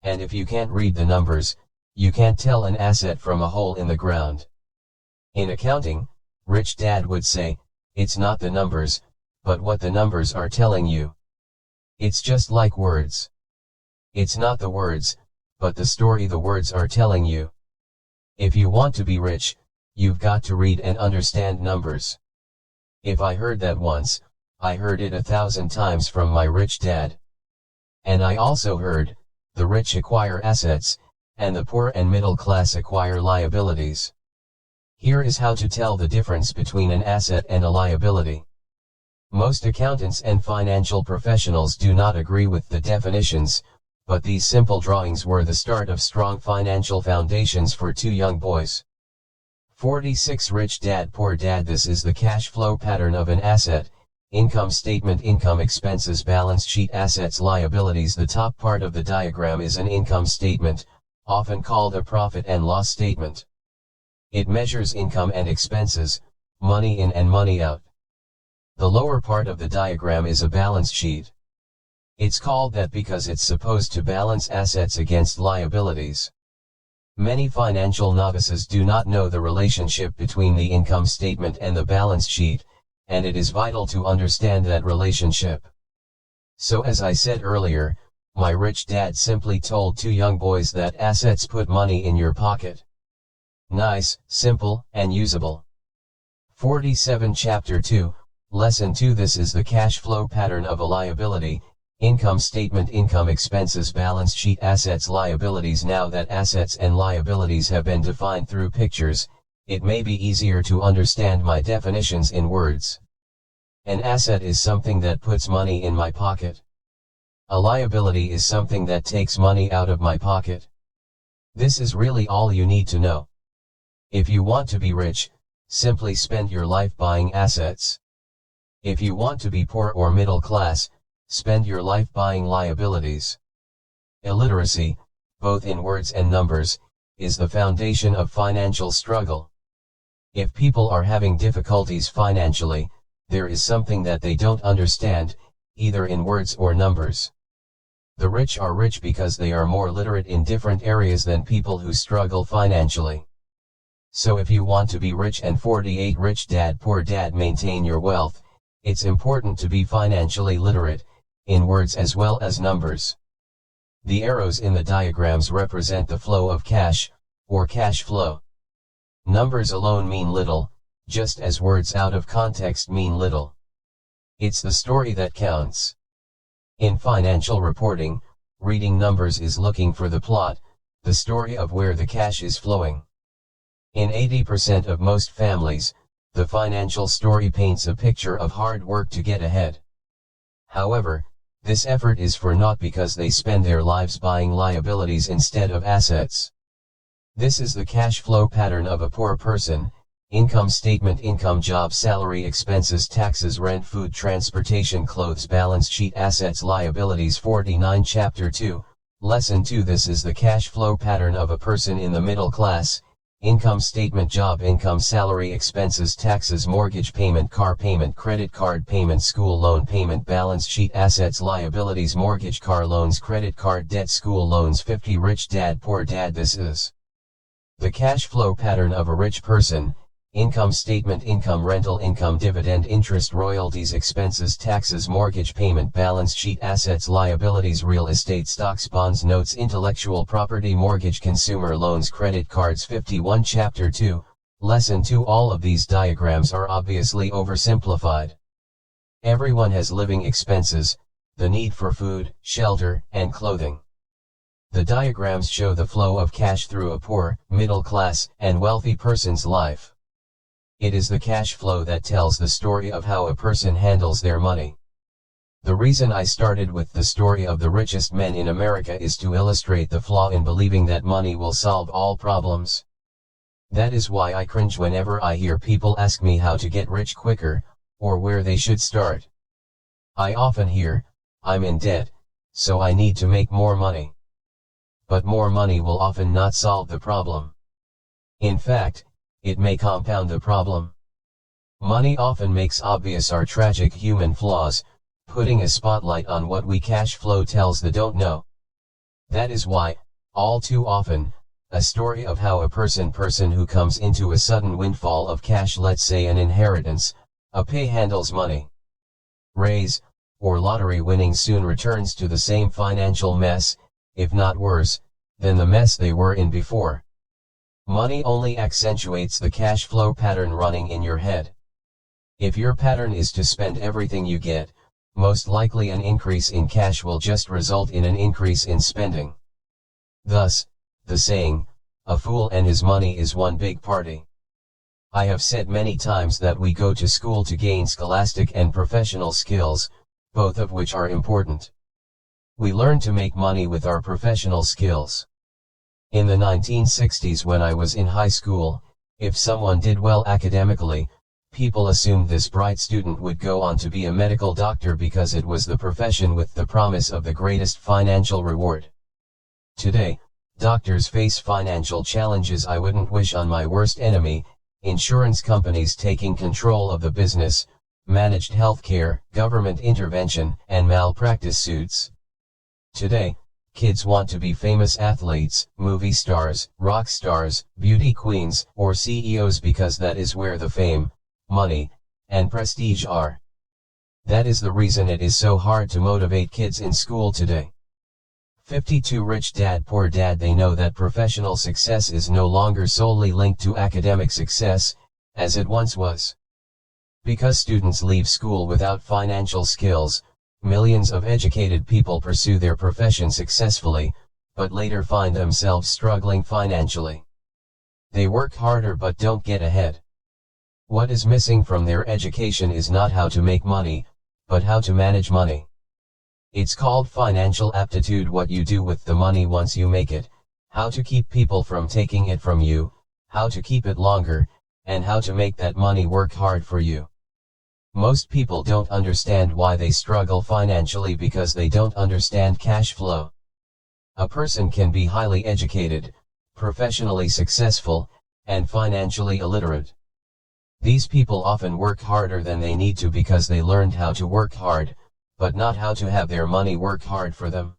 And if you can't read the numbers, you can't tell an asset from a hole in the ground. In accounting, Rich Dad would say, it's not the numbers, but what the numbers are telling you. It's just like words. It's not the words, but the story the words are telling you. If you want to be rich, you've got to read and understand numbers. If I heard that once, I heard it 1,000 times from my rich dad. And I also heard, the rich acquire assets, and the poor and middle class acquire liabilities. Here is how to tell the difference between an asset and a liability. Most accountants and financial professionals do not agree with the definitions, but these simple drawings were the start of strong financial foundations for two young boys. 46 Rich Dad Poor Dad. This is the cash flow pattern of an asset. Income statement, income, expenses, balance sheet, assets, liabilities. The top part of the diagram is an income statement, often called a profit and loss statement. It measures income and expenses, money in and money out. The lower part of the diagram is a balance sheet. It's called that because it's supposed to balance assets against liabilities. Many financial novices do not know the relationship between the income statement and the balance sheet, and it is vital to understand that relationship. So as I said earlier, my rich dad simply told two young boys that assets put money in your pocket. Nice, simple, and usable. 47 Chapter 2, Lesson 2. This is the cash flow pattern of a liability. Income statement, income, expenses, balance sheet, assets, liabilities. Now that assets and liabilities have been defined through pictures, it may be easier to understand my definitions in words. An asset is something that puts money in my pocket. A liability is something that takes money out of my pocket. This is really all you need to know. If you want to be rich, simply spend your life buying assets. If you want to be poor or middle class, spend your life buying liabilities. Illiteracy, both in words and numbers, is the foundation of financial struggle. If people are having difficulties financially, there is something that they don't understand, either in words or numbers. The rich are rich because they are more literate in different areas than people who struggle financially. So if you want to be rich and 48 Rich Dad Poor Dad maintain your wealth, it's important to be financially literate, in words as well as numbers. The arrows in the diagrams represent the flow of cash, or cash flow. Numbers alone mean little, just as words out of context mean little. It's the story that counts. In financial reporting, reading numbers is looking for the plot, the story of where the cash is flowing. In 80% of most families, the financial story paints a picture of hard work to get ahead. However, this effort is for naught because they spend their lives buying liabilities instead of assets. This is the cash flow pattern of a poor person. Income statement, income, job, salary, expenses, taxes, rent, food, transportation, clothes, balance sheet, assets, liabilities. 49 Chapter 2, Lesson 2. This is the cash flow pattern of a person in the middle class. Income statement, job, income, salary, expenses, taxes, mortgage payment, car payment, credit card payment, school loan payment, balance sheet, assets, liabilities, mortgage, car loans, credit card debt, school loans. 50 Rich Dad Poor Dad. This is the cash flow pattern of a rich person. Income statement, income, rental income, dividend, interest, royalties, expenses, taxes, mortgage payment, balance sheet, assets, liabilities, real estate, stocks, bonds, notes, intellectual property, mortgage, consumer loans, credit cards. 51 Chapter 2, Lesson 2. All of these diagrams are obviously oversimplified. Everyone has living expenses, the need for food, shelter, and clothing. The diagrams show the flow of cash through a poor, middle class, and wealthy person's life. It is the cash flow that tells the story of how a person handles their money. The reason I started with the story of the richest men in America is to illustrate the flaw in believing that money will solve all problems. That is why I cringe whenever I hear people ask me how to get rich quicker, or where they should start. I often hear, I'm in debt, so I need to make more money. But more money will often not solve the problem. In fact, it may compound the problem. Money often makes obvious our tragic human flaws, putting a spotlight on what we cash flow tells the don't know. That is why, all too often, a story of how a person who comes into a sudden windfall of cash, let's say an inheritance, a pay handles money, raise, or lottery winning, soon returns to the same financial mess, if not worse, than the mess they were in before. Money only accentuates the cash flow pattern running in your head. If your pattern is to spend everything you get, most likely an increase in cash will just result in an increase in spending. Thus, the saying, a fool and his money is one big party. I have said many times that we go to school to gain scholastic and professional skills, both of which are important. We learn to make money with our professional skills. In the 1960s, when I was in high school, if someone did well academically, people assumed this bright student would go on to be a medical doctor because it was the profession with the promise of the greatest financial reward. Today, doctors face financial challenges I wouldn't wish on my worst enemy: insurance companies taking control of the business, managed healthcare, government intervention, and malpractice suits. Today, kids want to be famous athletes, movie stars, rock stars, beauty queens, or CEOs because that is where the fame, money, and prestige are. That is the reason it is so hard to motivate kids in school today. 52 Rich Dad Poor Dad. They know that professional success is no longer solely linked to academic success, as it once was. Because students leave school without financial skills, millions of educated people pursue their profession successfully, but later find themselves struggling financially. They work harder but don't get ahead. What is missing from their education is not how to make money, but how to manage money. It's called financial aptitude: what you do with the money once you make it, how to keep people from taking it from you, how to keep it longer, and how to make that money work hard for you. Most people don't understand why they struggle financially because they don't understand cash flow. A person can be highly educated, professionally successful, and financially illiterate. These people often work harder than they need to because they learned how to work hard, but not how to have their money work hard for them.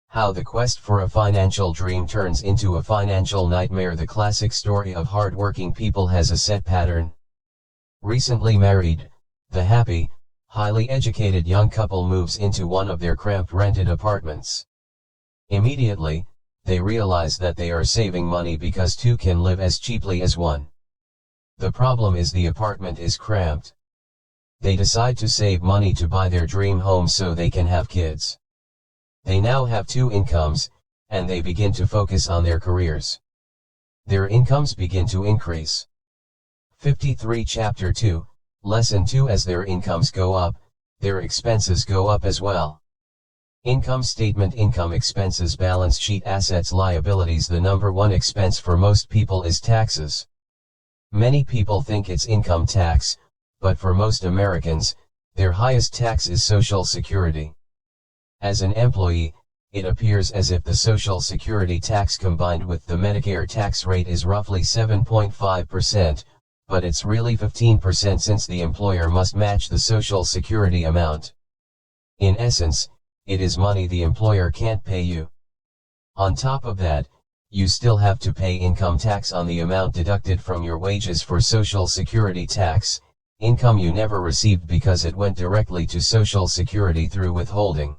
How the quest for a financial dream turns into a financial nightmare. The classic story of hard-working people has a set pattern. Recently married, the happy, highly educated young couple moves into one of their cramped rented apartments. Immediately, they realize that they are saving money because two can live as cheaply as one. The problem is the apartment is cramped. They decide to save money to buy their dream home so they can have kids. They now have two incomes, and they begin to focus on their careers. Their incomes begin to increase. 53 Chapter 2, Lesson 2. As their incomes go up, their expenses go up as well. Income statement: income, expenses, balance sheet, assets, liabilities. The number one expense for most people is taxes. Many people think it's income tax, but for most Americans, their highest tax is Social Security. As an employee, it appears as if the Social Security tax combined with the Medicare tax rate is roughly 7.5%, but it's really 15% since the employer must match the Social Security amount. In essence, it is money the employer can't pay you. On top of that, you still have to pay income tax on the amount deducted from your wages for Social Security tax, income you never received because it went directly to Social Security through withholding.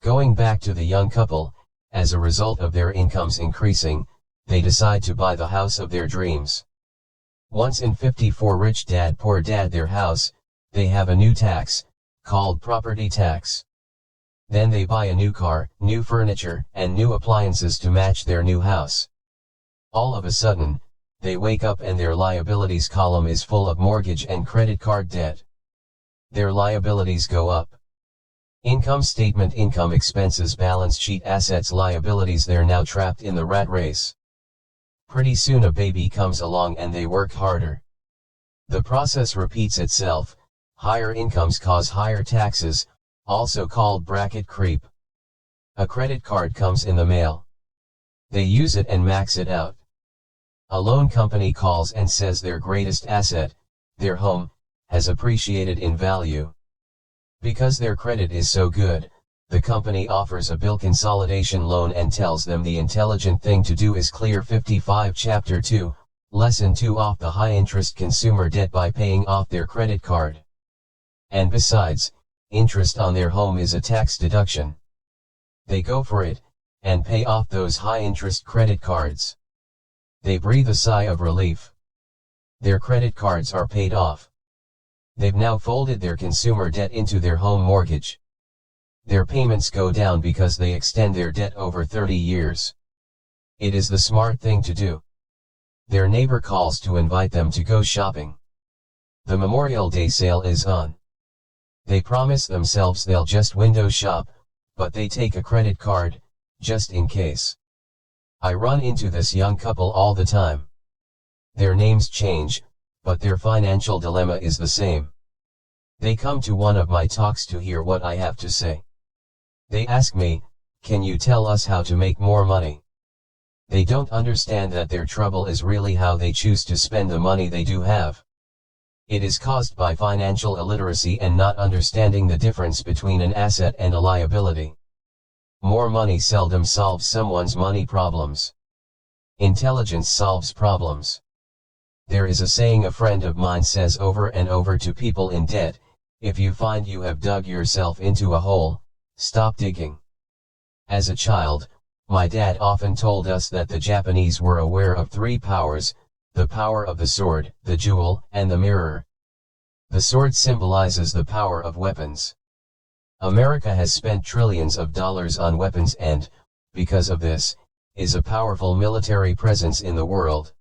Going back to the young couple, as a result of their incomes increasing, they decide to buy the house of their dreams. Once in 54 Rich Dad Poor Dad, their house, they have a new tax, called property tax. Then they buy a new car, new furniture, and new appliances to match their new house. All of a sudden, they wake up and their liabilities column is full of mortgage and credit card debt. Their liabilities go up. Income statement, income, expenses, balance sheet, assets, liabilities. They're now trapped in the rat race. Pretty soon a baby comes along and they work harder. The process repeats itself. Higher incomes cause higher taxes, also called bracket creep. A credit card comes in the mail. They use it and max it out. A loan company calls and says their greatest asset, their home, has appreciated in value. Because their credit is so good, the company offers a bill consolidation loan and tells them the intelligent thing to do is clear 55 Chapter 2, Lesson 2 off the high-interest consumer debt by paying off their credit card. And besides, interest on their home is a tax deduction. They go for it, and pay off those high-interest credit cards. They breathe a sigh of relief. Their credit cards are paid off. They've now folded their consumer debt into their home mortgage. Their payments go down because they extend their debt over 30 years. It is the smart thing to do. Their neighbor calls to invite them to go shopping. The Memorial Day sale is on. They promise themselves they'll just window shop, but they take a credit card, just in case. I run into this young couple all the time. Their names change, but their financial dilemma is the same. They come to one of my talks to hear what I have to say. They ask me, "Can you tell us how to make more money?" They don't understand that their trouble is really how they choose to spend the money they do have. It is caused by financial illiteracy and not understanding the difference between an asset and a liability. More money seldom solves someone's money problems. Intelligence solves problems. There is a saying a friend of mine says over and over to people in debt: if you find you have dug yourself into a hole, stop digging. As a child, my dad often told us that the Japanese were aware of three powers: the power of the sword, the jewel, and the mirror. The sword symbolizes the power of weapons. America has spent trillions of dollars on weapons and, because of this, is a powerful military presence in the world.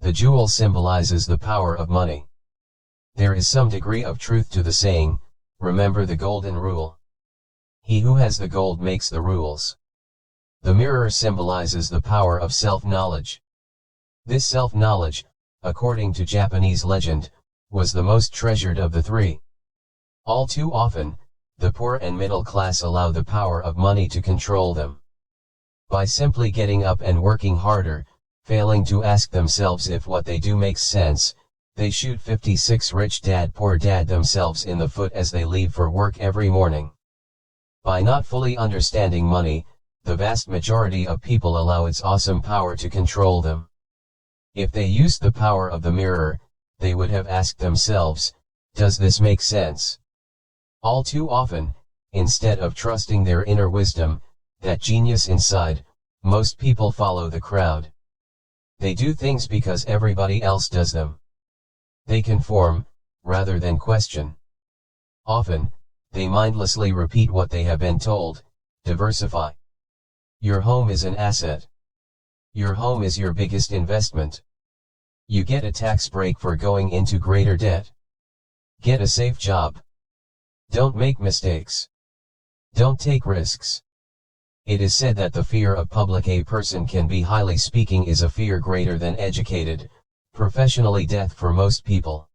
The jewel symbolizes the power of money. There is some degree of truth to the saying, remember the golden rule. He who has the gold makes the rules. The mirror symbolizes the power of self-knowledge. This self-knowledge, according to Japanese legend, was the most treasured of the three. All too often, the poor and middle class allow the power of money to control them. By simply getting up and working harder, failing to ask themselves if what they do makes sense, they shoot 56 Rich Dad Poor Dad themselves in the foot as they leave for work every morning. By not fully understanding money, the vast majority of people allow its awesome power to control them. If they used the power of the mirror, they would have asked themselves, does this make sense? All too often, instead of trusting their inner wisdom, that genius inside, most people follow the crowd. They do things because everybody else does them. They conform, rather than question. Often, they mindlessly repeat what they have been told. Diversify. Your home is an asset. Your home is your biggest investment. You get a tax break for going into greater debt. Get a safe job. Don't make mistakes. Don't take risks. It is said that the fear of public a person can be highly speaking is a fear greater than educated, professionally death for most people.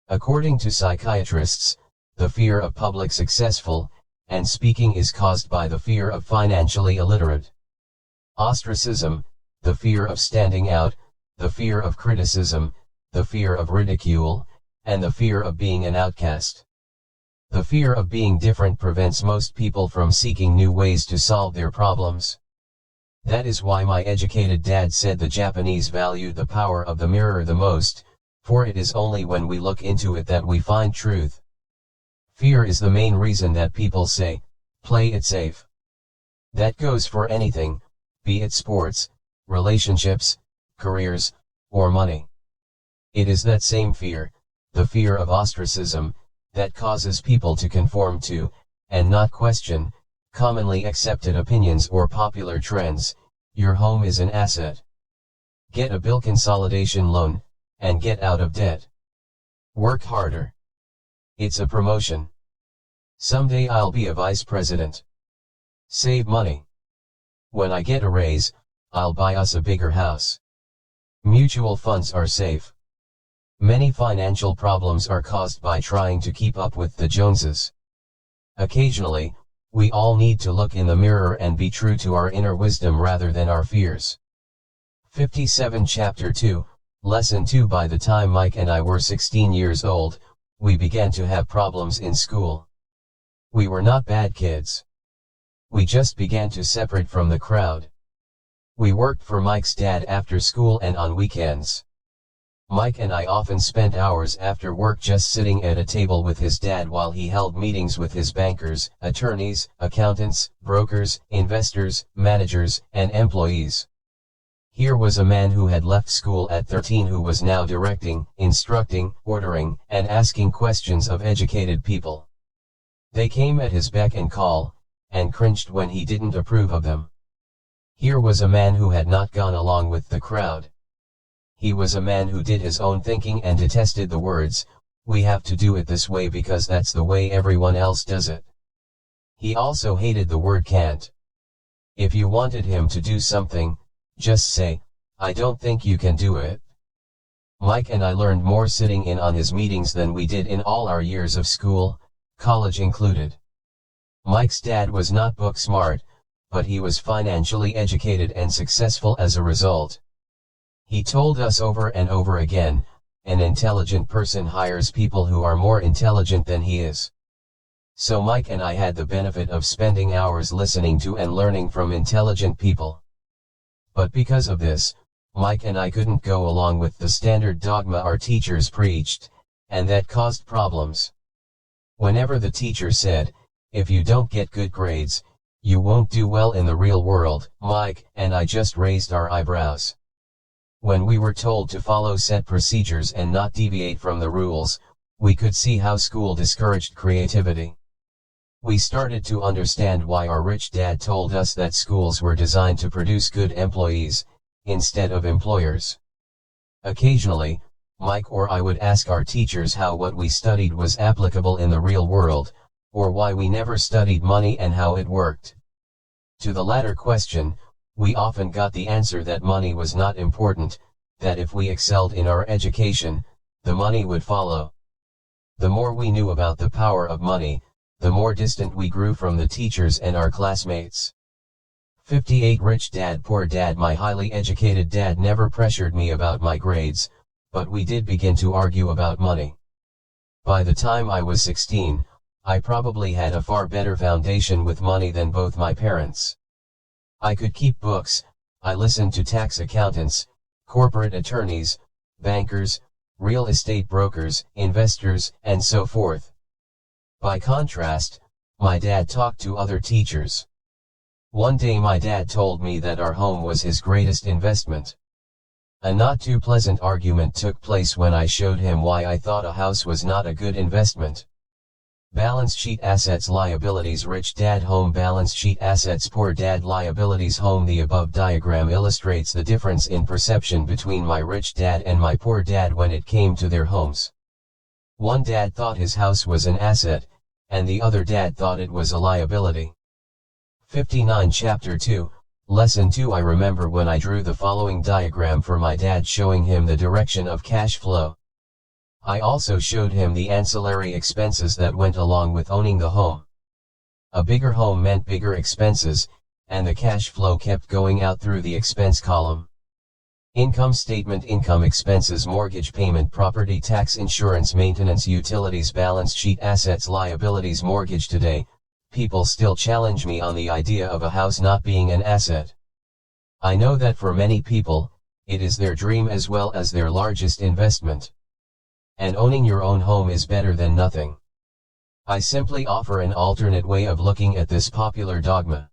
According to psychiatrists, the fear of public successful, and speaking is caused by the fear of financially illiterate. Ostracism, the fear of standing out, the fear of criticism, the fear of ridicule, and the fear of being an outcast. The fear of being different prevents most people from seeking new ways to solve their problems. That is why my educated dad said the Japanese valued the power of the mirror the most, for it is only when we look into it that we find truth. Fear is the main reason that people say, play it safe. That goes for anything, be it sports, relationships, careers, or money. It is that same fear, the fear of ostracism, that causes people to conform to, and not question, commonly accepted opinions or popular trends. Your home is an asset. Get a bill consolidation loan, and get out of debt. Work harder. It's a promotion. Someday I'll be a vice president. Save money. When I get a raise, I'll buy us a bigger house. Mutual funds are safe. Many financial problems are caused by trying to keep up with the Joneses. Occasionally, we all need to look in the mirror and be true to our inner wisdom rather than our fears. 57 Chapter 2, Lesson 2. By the time Mike and I were 16 years old, we began to have problems in school. We were not bad kids. We just began to separate from the crowd. We worked for Mike's dad after school and on weekends. Mike and I often spent hours after work just sitting at a table with his dad while he held meetings with his bankers, attorneys, accountants, brokers, investors, managers, and employees. Here was a man who had left school at 13 who was now directing, instructing, ordering, and asking questions of educated people. They came at his beck and call, and cringed when he didn't approve of them. Here was a man who had not gone along with the crowd. He was a man who did his own thinking and detested the words, "We have to do it this way because that's the way everyone else does it." He also hated the word can't. If you wanted him to do something, just say, "I don't think you can do it." Mike and I learned more sitting in on his meetings than we did in all our years of school, college included. Mike's dad was not book smart, but he was financially educated and successful as a result. He told us over and over again, an intelligent person hires people who are more intelligent than he is. So Mike and I had the benefit of spending hours listening to and learning from intelligent people. But because of this, Mike and I couldn't go along with the standard dogma our teachers preached, and that caused problems. Whenever the teacher said, "If you don't get good grades, you won't do well in the real world," Mike and I just raised our eyebrows. When we were told to follow set procedures and not deviate from the rules, we could see how school discouraged creativity. We started to understand why our rich dad told us that schools were designed to produce good employees, instead of employers. Occasionally, Mike or I would ask our teachers how what we studied was applicable in the real world, or why we never studied money and how it worked. To the latter question, we often got the answer that money was not important, that if we excelled in our education, the money would follow. The more we knew about the power of money, the more distant we grew from the teachers and our classmates. 58 Rich Dad Poor Dad. My highly educated dad never pressured me about my grades, but we did begin to argue about money. By the time I was 16, I probably had a far better foundation with money than both my parents. I could keep books, I listened to tax accountants, corporate attorneys, bankers, real estate brokers, investors, and so forth. By contrast, my dad talked to other teachers. One day my dad told me that our home was his greatest investment. A not too pleasant argument took place when I showed him why I thought a house was not a good investment. Balance sheet assets liabilities rich dad home balance sheet assets poor dad liabilities home. The above diagram illustrates the difference in perception between my rich dad and my poor dad when it came to their homes. One dad thought his house was an asset, and the other dad thought it was a liability. 59 Chapter 2, Lesson 2. I remember when I drew the following diagram for my dad showing him the direction of cash flow. I also showed him the ancillary expenses that went along with owning the home. A bigger home meant bigger expenses, and the cash flow kept going out through the expense column. Income statement: income, expenses, mortgage payment, property tax, insurance, maintenance, utilities, balance sheet, assets, liabilities, mortgage. Today, people still challenge me on the idea of a house not being an asset. I know that for many people, it is their dream as well as their largest investment. And owning your own home is better than nothing. I simply offer an alternate way of looking at this popular dogma.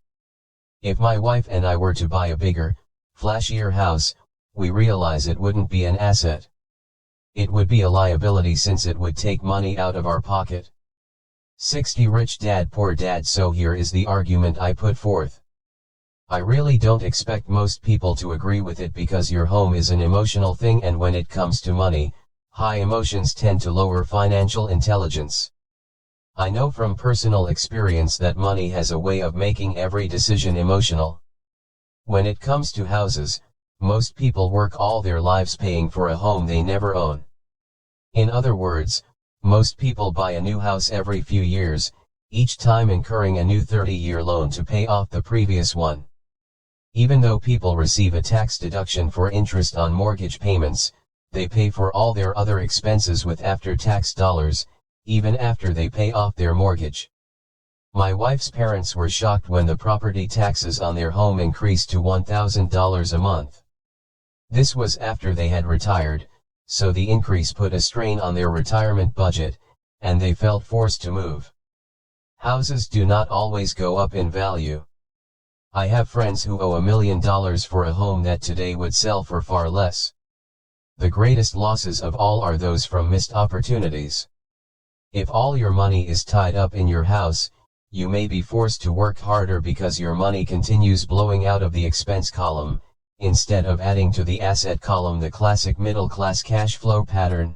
If my wife and I were to buy a bigger, flashier house, we realize it wouldn't be an asset. It would be a liability since it would take money out of our pocket. 60 Rich Dad Poor Dad. So here is the argument I put forth. I really don't expect most people to agree with it because your home is an emotional thing, and when it comes to money, high emotions tend to lower financial intelligence. I know from personal experience that money has a way of making every decision emotional. When it comes to houses, most people work all their lives paying for a home they never own. In other words, most people buy a new house every few years, each time incurring a new 30-year loan to pay off the previous one. Even though people receive a tax deduction for interest on mortgage payments, they pay for all their other expenses with after-tax dollars, even after they pay off their mortgage. My wife's parents were shocked when the property taxes on their home increased to $1,000 a month. This was after they had retired, so the increase put a strain on their retirement budget, and they felt forced to move. Houses do not always go up in value. I have friends who owe $1 million for a home that today would sell for far less. The greatest losses of all are those from missed opportunities. If all your money is tied up in your house, you may be forced to work harder because your money continues blowing out of the expense column, instead of adding to the asset column, the classic middle-class cash flow pattern.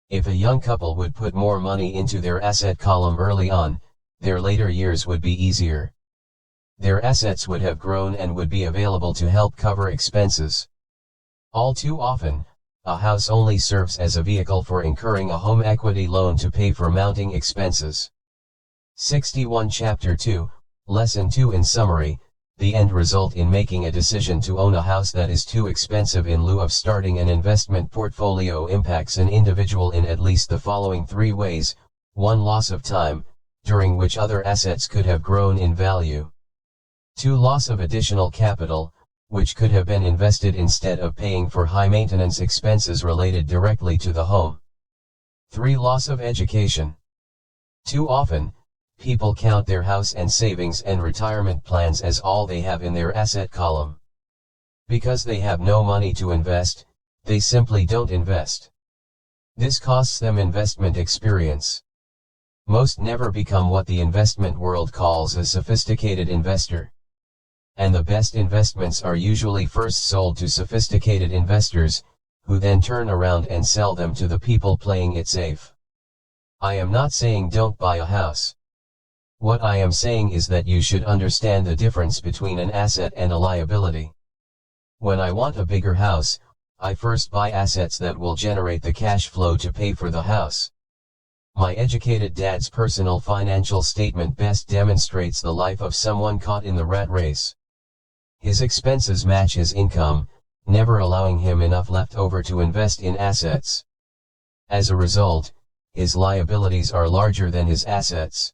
If a young couple would put more money into their asset column early on, their later years would be easier. Their assets would have grown and would be available to help cover expenses. All too often, a house only serves as a vehicle for incurring a home equity loan to pay for mounting expenses. 61 Chapter 2, Lesson 2. In summary, the end result in making a decision to own a house that is too expensive in lieu of starting an investment portfolio impacts an individual in at least the following 3 ways. 1. Loss of time, during which other assets could have grown in value. 2. Loss of additional capital, which could have been invested instead of paying for high-maintenance expenses related directly to the home. 3. Loss of education. Too often, people count their house and savings and retirement plans as all they have in their asset column. Because they have no money to invest, they simply don't invest. This costs them investment experience. Most never become what the investment world calls a sophisticated investor. And the best investments are usually first sold to sophisticated investors, who then turn around and sell them to the people playing it safe. I am not saying don't buy a house. What I am saying is that you should understand the difference between an asset and a liability. When I want a bigger house, I first buy assets that will generate the cash flow to pay for the house. My educated dad's personal financial statement best demonstrates the life of someone caught in the rat race. His expenses match his income, never allowing him enough left over to invest in assets. As a result, his liabilities are larger than his assets.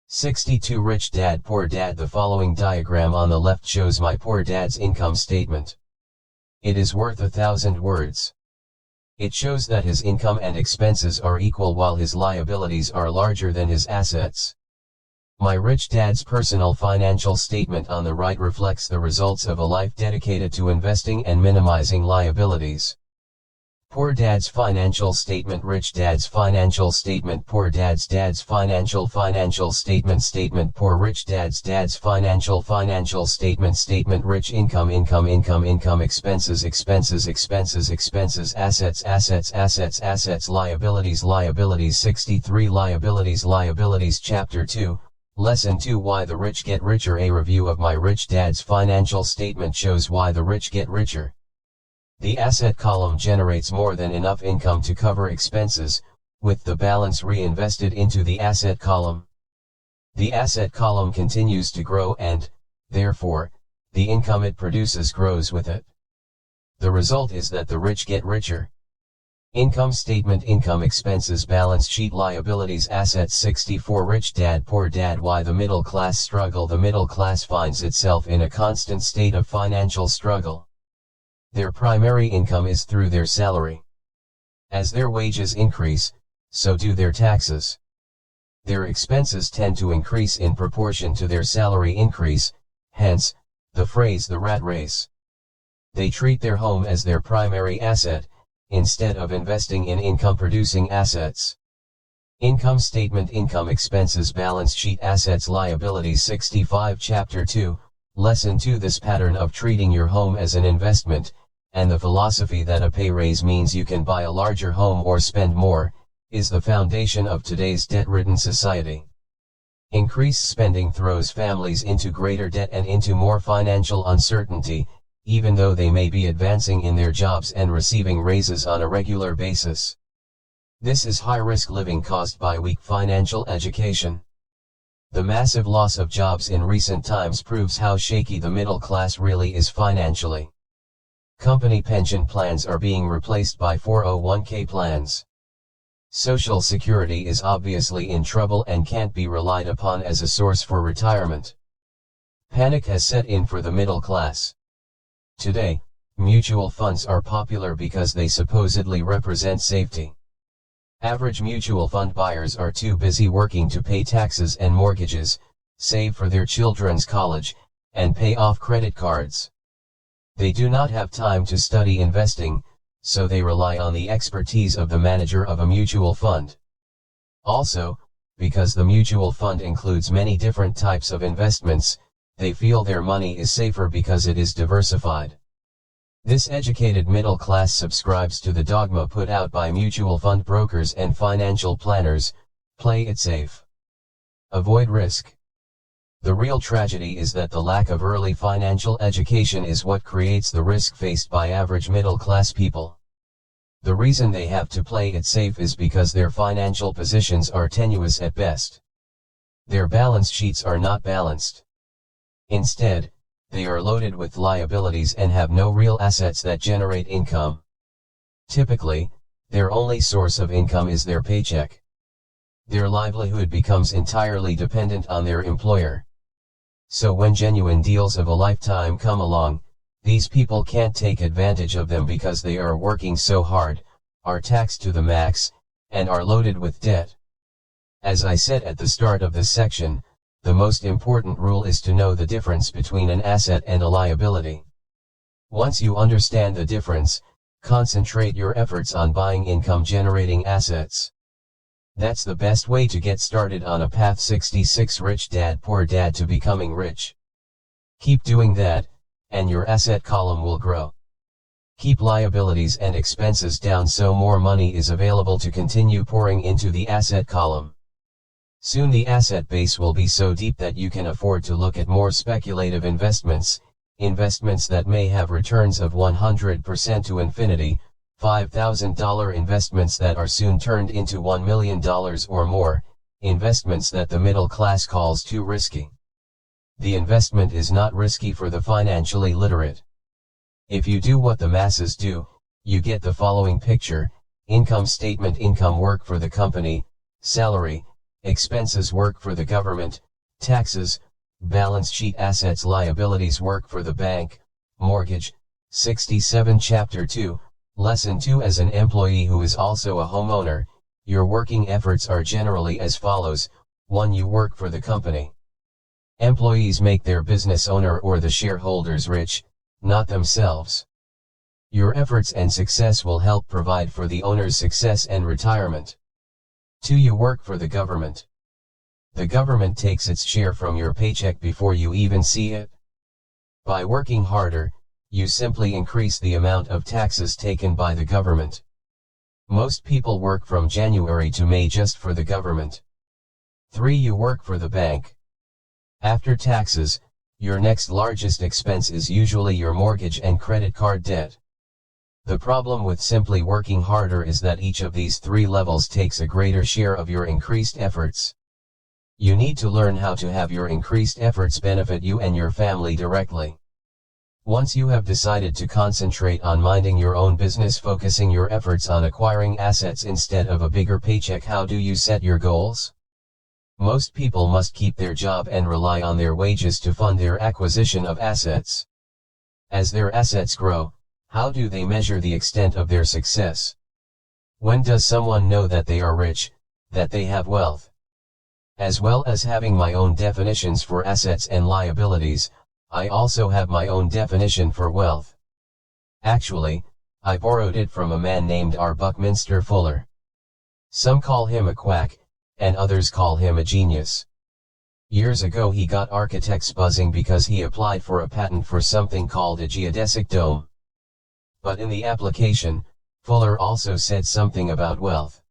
62 Rich Dad Poor Dad. The following diagram on the left shows my poor dad's income statement. It is worth 1,000 words. It shows that his income and expenses are equal while his liabilities are larger than his assets. My rich dad's personal financial statement on the right reflects the results of a life dedicated to investing and minimizing liabilities. Poor dad's financial statement. Rich dad's financial statement. Poor dad's financial statement. Poor rich dad's financial statement. Rich income expenses assets liabilities 63 liabilities Chapter 2, Lesson 2. Why the rich get richer. A review of my rich dad's financial statement shows why the rich get richer. The asset column generates more than enough income to cover expenses, with the balance reinvested into the asset column. The asset column continues to grow and, therefore, the income it produces grows with it. The result is that the rich get richer. Income statement. Income expenses balance sheet liabilities assets 64 Rich Dad Poor Dad. Why the middle class struggle. The middle class finds itself in a constant state of financial struggle. Their primary income is through their salary. As their wages increase, so do their taxes. Their expenses tend to increase in proportion to their salary increase, hence, the phrase the rat race. They treat their home as their primary asset, instead of investing in income-producing assets. Income statement. Income expenses balance sheet assets liabilities 65 Chapter 2, Lesson 2. This pattern of treating your home as an investment, and the philosophy that a pay raise means you can buy a larger home or spend more, is the foundation of today's debt-ridden society. Increased spending throws families into greater debt and into more financial uncertainty, even though they may be advancing in their jobs and receiving raises on a regular basis. This is high-risk living caused by weak financial education. The massive loss of jobs in recent times proves how shaky the middle class really is financially. Company pension plans are being replaced by 401k plans. Social Security is obviously in trouble and can't be relied upon as a source for retirement. Panic has set in for the middle class. Today, mutual funds are popular because they supposedly represent safety. Average mutual fund buyers are too busy working to pay taxes and mortgages, save for their children's college, and pay off credit cards. They do not have time to study investing, so they rely on the expertise of the manager of a mutual fund. Also, because the mutual fund includes many different types of investments, they feel their money is safer because it is diversified. This educated middle class subscribes to the dogma put out by mutual fund brokers and financial planners: play it safe. Avoid risk. The real tragedy is that the lack of early financial education is what creates the risk faced by average middle class people. The reason they have to play it safe is because their financial positions are tenuous at best. Their balance sheets are not balanced. Instead, they are loaded with liabilities and have no real assets that generate income. Typically, their only source of income is their paycheck. Their livelihood becomes entirely dependent on their employer. So when genuine deals of a lifetime come along, these people can't take advantage of them because they are working so hard, are taxed to the max, and are loaded with debt. As I said at the start of this section, the most important rule is to know the difference between an asset and a liability. Once you understand the difference, concentrate your efforts on buying income-generating assets. That's the best way to get started on a path 66 Rich Dad Poor Dad to becoming rich. Keep doing that, and your asset column will grow. Keep liabilities and expenses down so more money is available to continue pouring into the asset column. Soon the asset base will be so deep that you can afford to look at more speculative investments that may have returns of 100% to infinity, $5,000 investments that are soon turned into $1 million or more, investments that the middle class calls too risky. The investment is not risky for the financially literate. If you do what the masses do, you get the following picture: income statement, income work for the company, salary, expenses work for the government, taxes, balance sheet, assets, liabilities work for the bank, mortgage. 67 Chapter 2, Lesson 2. As an employee who is also a homeowner, your working efforts are generally as follows. 1. You work for the company. Employees make their business owner or the shareholders rich, not themselves. Your efforts and success will help provide for the owner's success and retirement. 2. You work for the government. The government takes its share from your paycheck before you even see it. By working harder, you simply increase the amount of taxes taken by the government. Most people work from January to May just for the government. 3. You work for the bank. After taxes, your next largest expense is usually your mortgage and credit card debt. The problem with simply working harder is that each of these three levels takes a greater share of your increased efforts. You need to learn how to have your increased efforts benefit you and your family directly. Once you have decided to concentrate on minding your own business, focusing your efforts on acquiring assets instead of a bigger paycheck, how do you set your goals? Most people must keep their job and rely on their wages to fund their acquisition of assets. As their assets grow, how do they measure the extent of their success? When does someone know that they are rich, that they have wealth? As well as having my own definitions for assets and liabilities, I also have my own definition for wealth. Actually, I borrowed it from a man named R. Buckminster Fuller. Some call him a quack, and others call him a genius. Years ago he got architects buzzing because he applied for a patent for something called a geodesic dome. But in the application, Fuller also said something about wealth.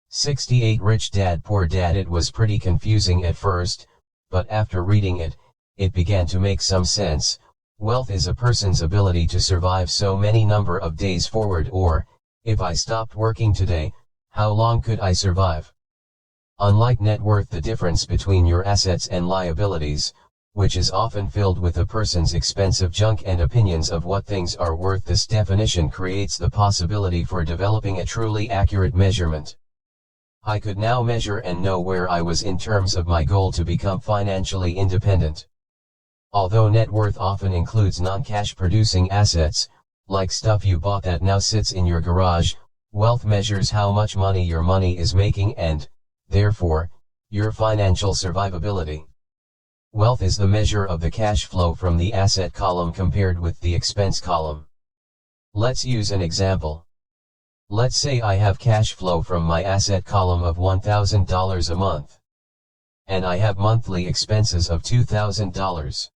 68 Rich Dad Poor Dad. It was pretty confusing at first, but after reading it, it began to make some sense. Wealth is a person's ability to survive so many number of days forward, or, if I stopped working today, how long could I survive? Unlike net worth, the difference between your assets and liabilities, which is often filled with a person's expensive junk and opinions of what things are worth, this definition creates the possibility for developing a truly accurate measurement. I could now measure and know where I was in terms of my goal to become financially independent. Although net worth often includes non-cash producing assets, like stuff you bought that now sits in your garage, wealth measures how much money your money is making and, therefore, your financial survivability. Wealth is the measure of the cash flow from the asset column compared with the expense column. Let's use an example. Let's say I have cash flow from my asset column of $1,000 a month. And I have monthly expenses of $2,000.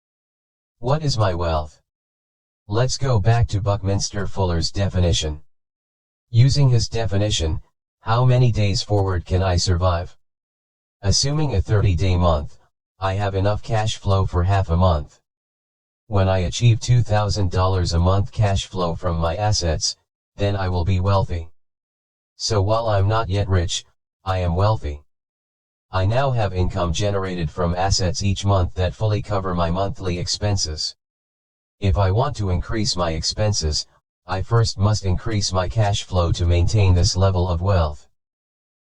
What is my wealth? Let's go back to Buckminster Fuller's definition. Using his definition, how many days forward can I survive? Assuming a 30-day month, I have enough cash flow for half a month. When I achieve $2,000 a month cash flow from my assets, then I will be wealthy. So while I'm not yet rich, I am wealthy. I now have income generated from assets each month that fully cover my monthly expenses. If I want to increase my expenses, I first must increase my cash flow to maintain this level of wealth.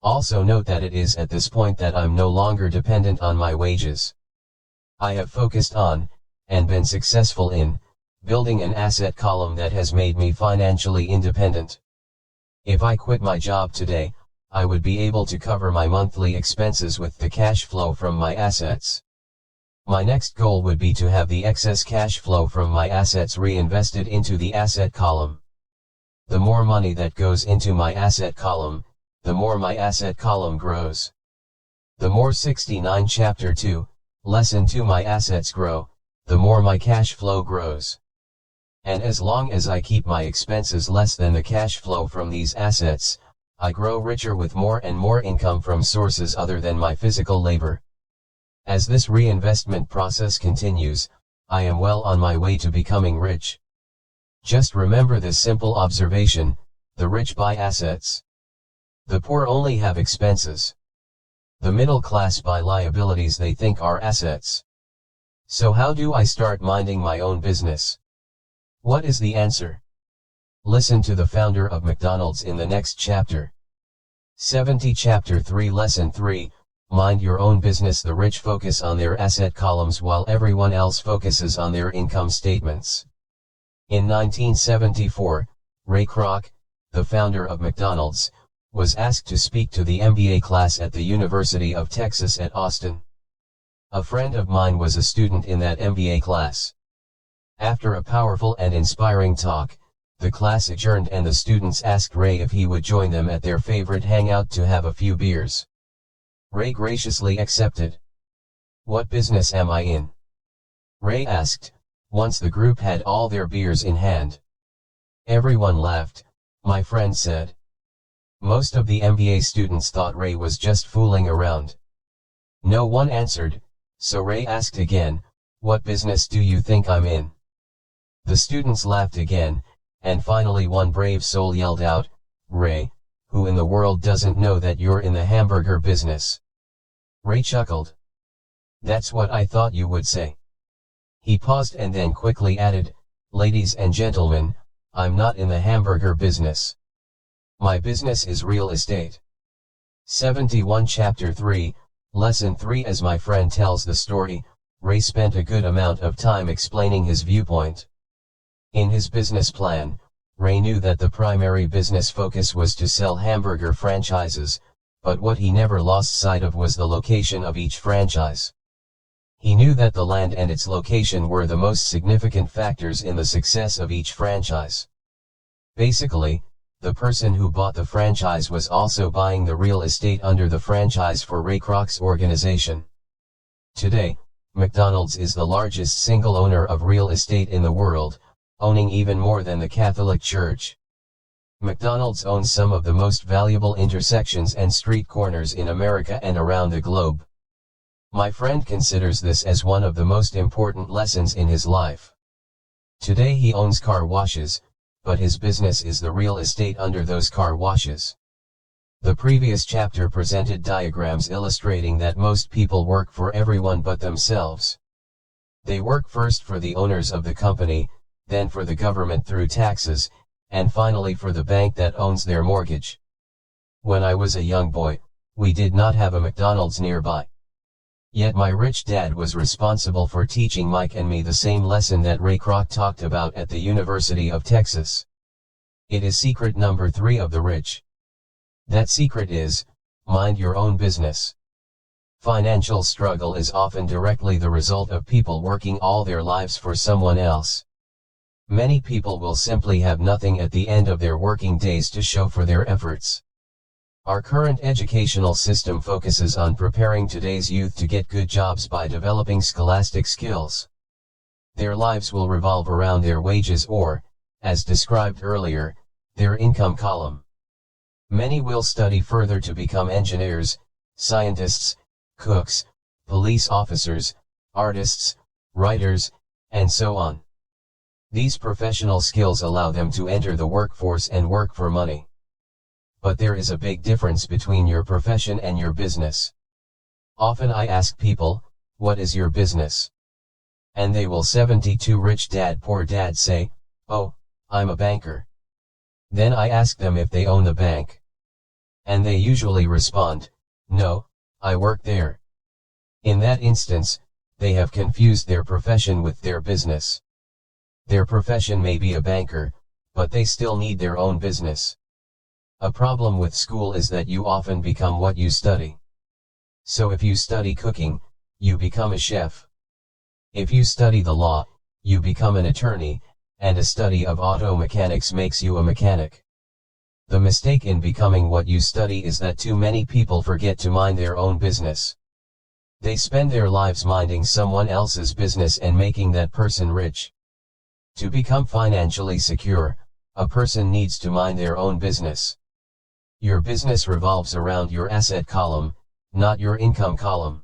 Also note that it is at this point that I'm no longer dependent on my wages. I have focused on, and been successful in, building an asset column that has made me financially independent. If I quit my job today, I would be able to cover my monthly expenses with the cash flow from my assets. My next goal would be to have the excess cash flow from my assets reinvested into the asset column. The more money that goes into my asset column, the more my asset column grows. The more 69 Chapter 2, Lesson 2 my assets grow, the more my cash flow grows. And as long as I keep my expenses less than the cash flow from these assets, I grow richer with more and more income from sources other than my physical labor. As this reinvestment process continues, I am well on my way to becoming rich. Just remember this simple observation: the rich buy assets. The poor only have expenses. The middle class buy liabilities they think are assets. So how do I start minding my own business? What is the answer? Listen to the founder of McDonald's in the next chapter. 70 Chapter 3 Lesson 3, Mind your own business. The rich focus on their asset columns while everyone else focuses on their income statements. In 1974, Ray Kroc, the founder of McDonald's, was asked to speak to the MBA class at the University of Texas at Austin. A friend of mine was a student in that MBA class. After a powerful and inspiring talk, the class adjourned and the students asked Ray if he would join them at their favorite hangout to have a few beers. Ray graciously accepted. "What business am I in?" Ray asked, once the group had all their beers in hand. Everyone laughed, my friend said. Most of the MBA students thought Ray was just fooling around. No one answered, so Ray asked again, "What business do you think I'm in?" The students laughed again, and finally one brave soul yelled out, "Ray, who in the world doesn't know that you're in the hamburger business?" Ray chuckled. "That's what I thought you would say." He paused and then quickly added, "Ladies and gentlemen, I'm not in the hamburger business. My business is real estate." 71 Chapter 3, Lesson 3 As my friend tells the story, Ray spent a good amount of time explaining his viewpoint. In his business plan, Ray knew that the primary business focus was to sell hamburger franchises, but what he never lost sight of was the location of each franchise. He knew that the land and its location were the most significant factors in the success of each franchise. Basically, the person who bought the franchise was also buying the real estate under the franchise for Ray Kroc's organization. Today, McDonald's is the largest single owner of real estate in the world, owning even more than the Catholic Church. McDonald's owns some of the most valuable intersections and street corners in America and around the globe. My friend considers this as one of the most important lessons in his life. Today he owns car washes, but his business is the real estate under those car washes. The previous chapter presented diagrams illustrating that most people work for everyone but themselves. They work first for the owners of the company, then for the government through taxes, and finally for the bank that owns their mortgage. When I was a young boy, we did not have a McDonald's nearby. Yet my rich dad was responsible for teaching Mike and me the same lesson that Ray Kroc talked about at the University of Texas. It is secret number 3 of the rich. That secret is, mind your own business. Financial struggle is often directly the result of people working all their lives for someone else. Many people will simply have nothing at the end of their working days to show for their efforts. Our current educational system focuses on preparing today's youth to get good jobs by developing scholastic skills. Their lives will revolve around their wages or, as described earlier, their income column. Many will study further to become engineers, scientists, cooks, police officers, artists, writers, and so on. These professional skills allow them to enter the workforce and work for money. But there is a big difference between your profession and your business. Often I ask people, what is your business? And they will 72 rich dad poor dad say, oh, I'm a banker. Then I ask them if they own the bank. And they usually respond, no, I work there. In that instance, they have confused their profession with their business. Their profession may be a banker, but they still need their own business. A problem with school is that you often become what you study. So if you study cooking, you become a chef. If you study the law, you become an attorney, and a study of auto mechanics makes you a mechanic. The mistake in becoming what you study is that too many people forget to mind their own business. They spend their lives minding someone else's business and making that person rich. To become financially secure, a person needs to mind their own business. Your business revolves around your asset column, not your income column.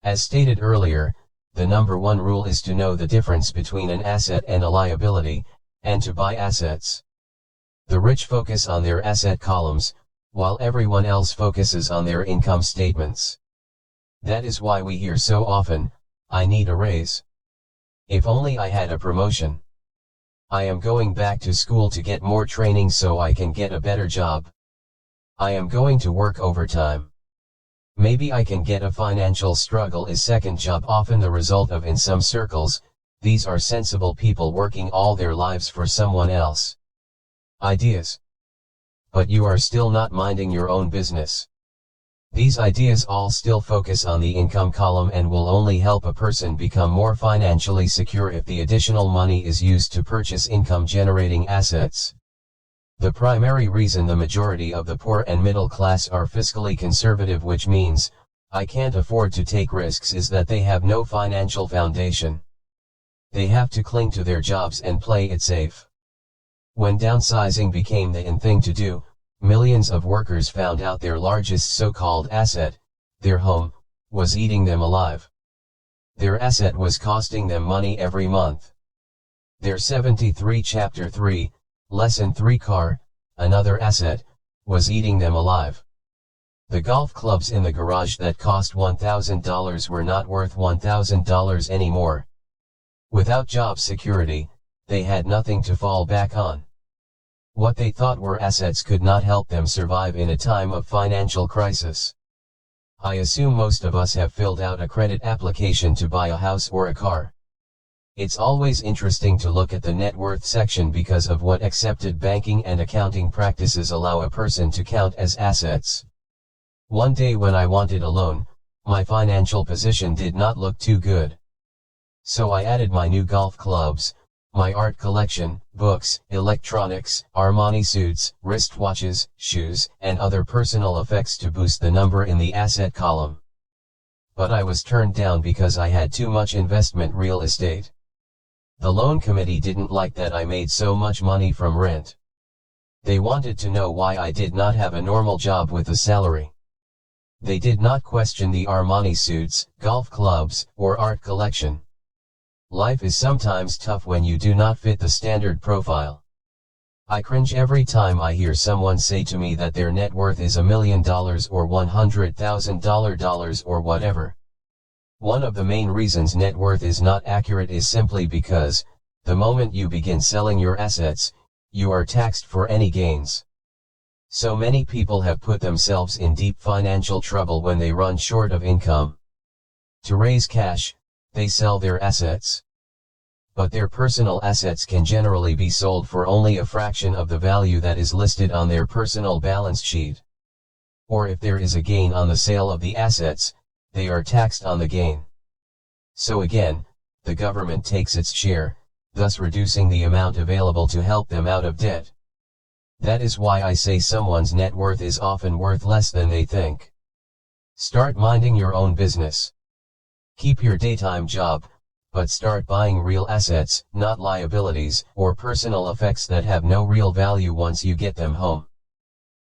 As stated earlier, the number 1 rule is to know the difference between an asset and a liability, and to buy assets. The rich focus on their asset columns, while everyone else focuses on their income statements. That is why we hear so often, I need a raise. If only I had a promotion. I am going back to school to get more training so I can get a better job. I am going to work overtime. Maybe I can get a financial struggle is second job often the result of in some circles, these are sensible people working all their lives for someone else. Ideas. But you are still not minding your own business. These ideas all still focus on the income column and will only help a person become more financially secure if the additional money is used to purchase income generating assets. The primary reason the majority of the poor and middle class are fiscally conservative, which means, I can't afford to take risks, is that they have no financial foundation. They have to cling to their jobs and play it safe. When downsizing became the in thing to do, millions of workers found out their largest so-called asset, their home, was eating them alive. Their asset was costing them money every month. Their 73 Chapter 3, Lesson 3 car, another asset, was eating them alive. The golf clubs in the garage that cost $1,000 were not worth $1,000 anymore. Without job security, they had nothing to fall back on. What they thought were assets could not help them survive in a time of financial crisis. I assume most of us have filled out a credit application to buy a house or a car. It's always interesting to look at the net worth section because of what accepted banking and accounting practices allow a person to count as assets. One day when I wanted a loan, my financial position did not look too good. So I added my new golf clubs, my art collection, books, electronics, Armani suits, wristwatches, shoes, and other personal effects to boost the number in the asset column. But I was turned down because I had too much investment real estate. The loan committee didn't like that I made so much money from rent. They wanted to know why I did not have a normal job with a salary. They did not question the Armani suits, golf clubs, or art collection. Life is sometimes tough when you do not fit the standard profile. I cringe every time I hear someone say to me that their net worth is $1 million or $100,000 or whatever. One of the main reasons net worth is not accurate is simply because, the moment you begin selling your assets, you are taxed for any gains. So many people have put themselves in deep financial trouble when they run short of income. To raise cash, they sell their assets. But their personal assets can generally be sold for only a fraction of the value that is listed on their personal balance sheet. Or if there is a gain on the sale of the assets, they are taxed on the gain. So again, the government takes its share, thus reducing the amount available to help them out of debt. That is why I say someone's net worth is often worth less than they think. Start minding your own business. Keep your daytime job, but start buying real assets, not liabilities, or personal effects that have no real value once you get them home.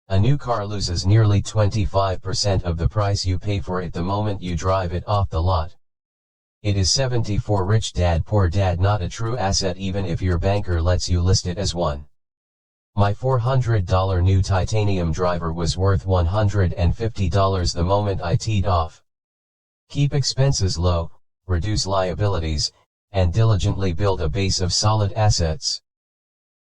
A new car loses nearly 25% of the price you pay for it the moment you drive it off the lot. It is 74 Rich Dad Poor Dad, not a true asset even if your banker lets you list it as one. My $400 new titanium driver was worth $150 the moment I teed off. Keep expenses low, reduce liabilities, and diligently build a base of solid assets.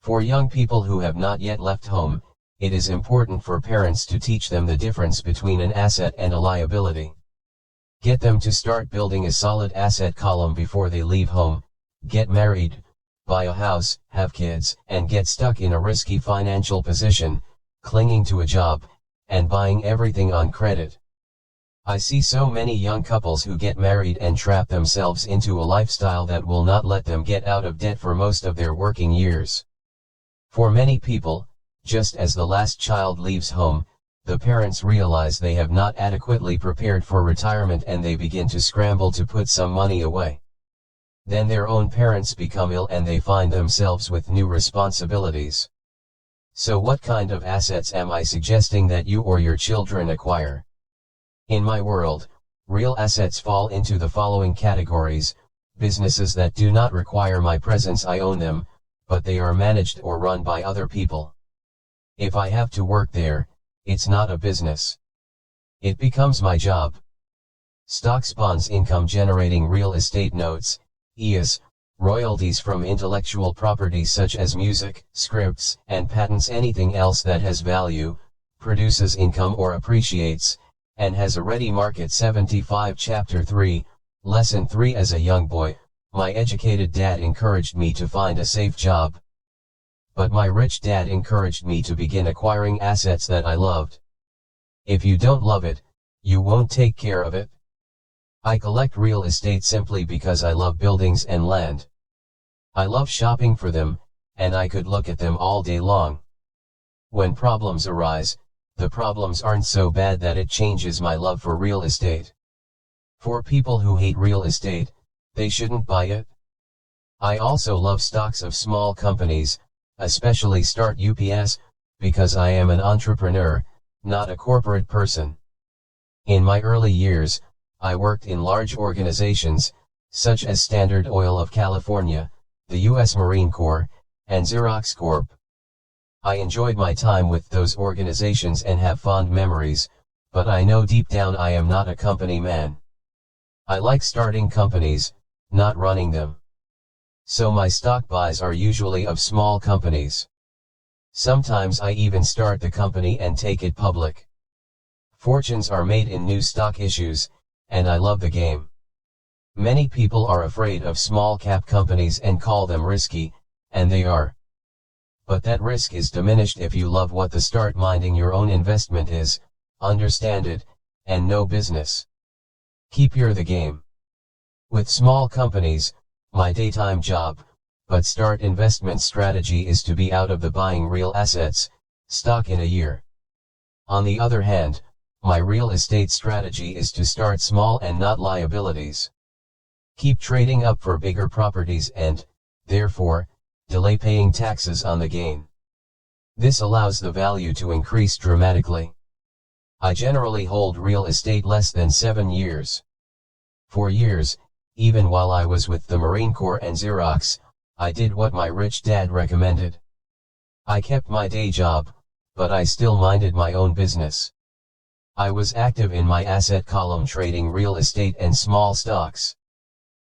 For young people who have not yet left home, it is important for parents to teach them the difference between an asset and a liability. Get them to start building a solid asset column before they leave home, get married, buy a house, have kids, and get stuck in a risky financial position, clinging to a job, and buying everything on credit. I see so many young couples who get married and trap themselves into a lifestyle that will not let them get out of debt for most of their working years. For many people, just as the last child leaves home, the parents realize they have not adequately prepared for retirement and they begin to scramble to put some money away. Then their own parents become ill and they find themselves with new responsibilities. So what kind of assets am I suggesting that you or your children acquire? In my world, real assets fall into the following categories: businesses that do not require my presence, I own them, but they are managed or run by other people. If I have to work there, it's not a business. It becomes my job. Stocks, bonds, income generating real estate, notes, EIS, royalties from intellectual property such as music, scripts, and patents, anything else that has value, produces income or appreciates, and has a ready market. 75 Chapter 3, Lesson 3. As a young boy, my educated dad encouraged me to find a safe job. But my rich dad encouraged me to begin acquiring assets that I loved. If you don't love it, you won't take care of it. I collect real estate simply because I love buildings and land. I love shopping for them, and I could look at them all day long. When problems arise, the problems aren't so bad that it changes my love for real estate. For people who hate real estate, they shouldn't buy it. I also love stocks of small companies, especially Start UPS, because I am an entrepreneur, not a corporate person. In my early years, I worked in large organizations, such as Standard Oil of California, the U.S. Marine Corps, and Xerox Corp. I enjoyed my time with those organizations and have fond memories, but I know deep down I am not a company man. I like starting companies, not running them. So my stock buys are usually of small companies. Sometimes I even start the company and take it public. Fortunes are made in new stock issues, and I love the game. Many people are afraid of small cap companies and call them risky, and they are. But that risk is diminished if you love what the start minding your own investment is, understand it, and know business. Keep the game. With small companies, my daytime job, but start investment strategy is to be out of the buying real assets, stock in a year. On the other hand, my real estate strategy is to start small and not liabilities. Keep trading up for bigger properties and, therefore, delay paying taxes on the gain. This allows the value to increase dramatically. I generally hold real estate less than 7 years. For years, even while I was with the Marine Corps and Xerox, I did what my rich dad recommended. I kept my day job, but I still minded my own business. I was active in my asset column trading real estate and small stocks.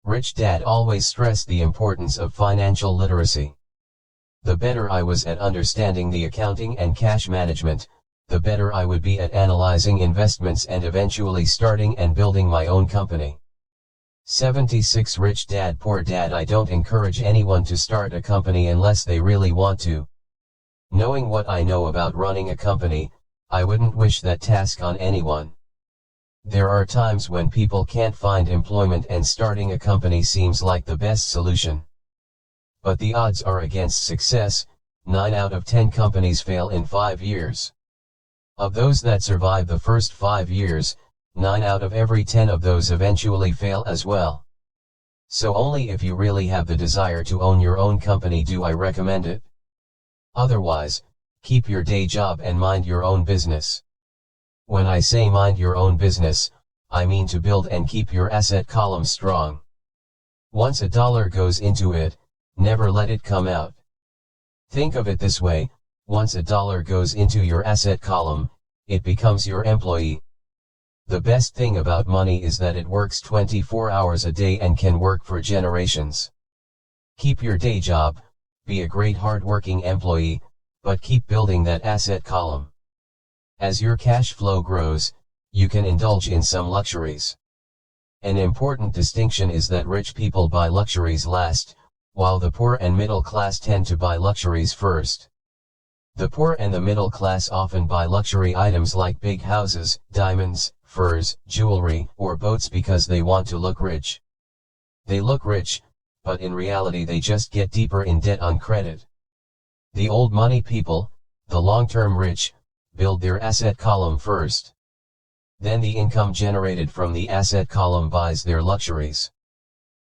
Rich Dad always stressed the importance of financial literacy. The better I was at understanding the accounting and cash management, the better I would be at analyzing investments and eventually starting and building my own company. 76 Rich Dad Poor Dad. I don't encourage anyone to start a company unless they really want to. Knowing what I know about running a company, I wouldn't wish that task on anyone. There are times when people can't find employment and starting a company seems like the best solution. But the odds are against success. 9 out of 10 companies fail in 5 years. Of those that survive the first 5 years, 9 out of every 10 of those eventually fail as well. So only if you really have the desire to own your own company do I recommend it. Otherwise, keep your day job and mind your own business. When I say mind your own business, I mean to build and keep your asset column strong. Once a dollar goes into it, never let it come out. Think of it this way, once a dollar goes into your asset column, it becomes your employee. The best thing about money is that it works 24 hours a day and can work for generations. Keep your day job, be a great hard-working employee, but keep building that asset column. As your cash flow grows, you can indulge in some luxuries. An important distinction is that rich people buy luxuries last, while the poor and middle class tend to buy luxuries first. The poor and the middle class often buy luxury items like big houses, diamonds, furs, jewelry, or boats because they want to look rich. They look rich, but in reality they just get deeper in debt on credit. The old money people, the long-term rich, build their asset column first. Then the income generated from the asset column buys their luxuries.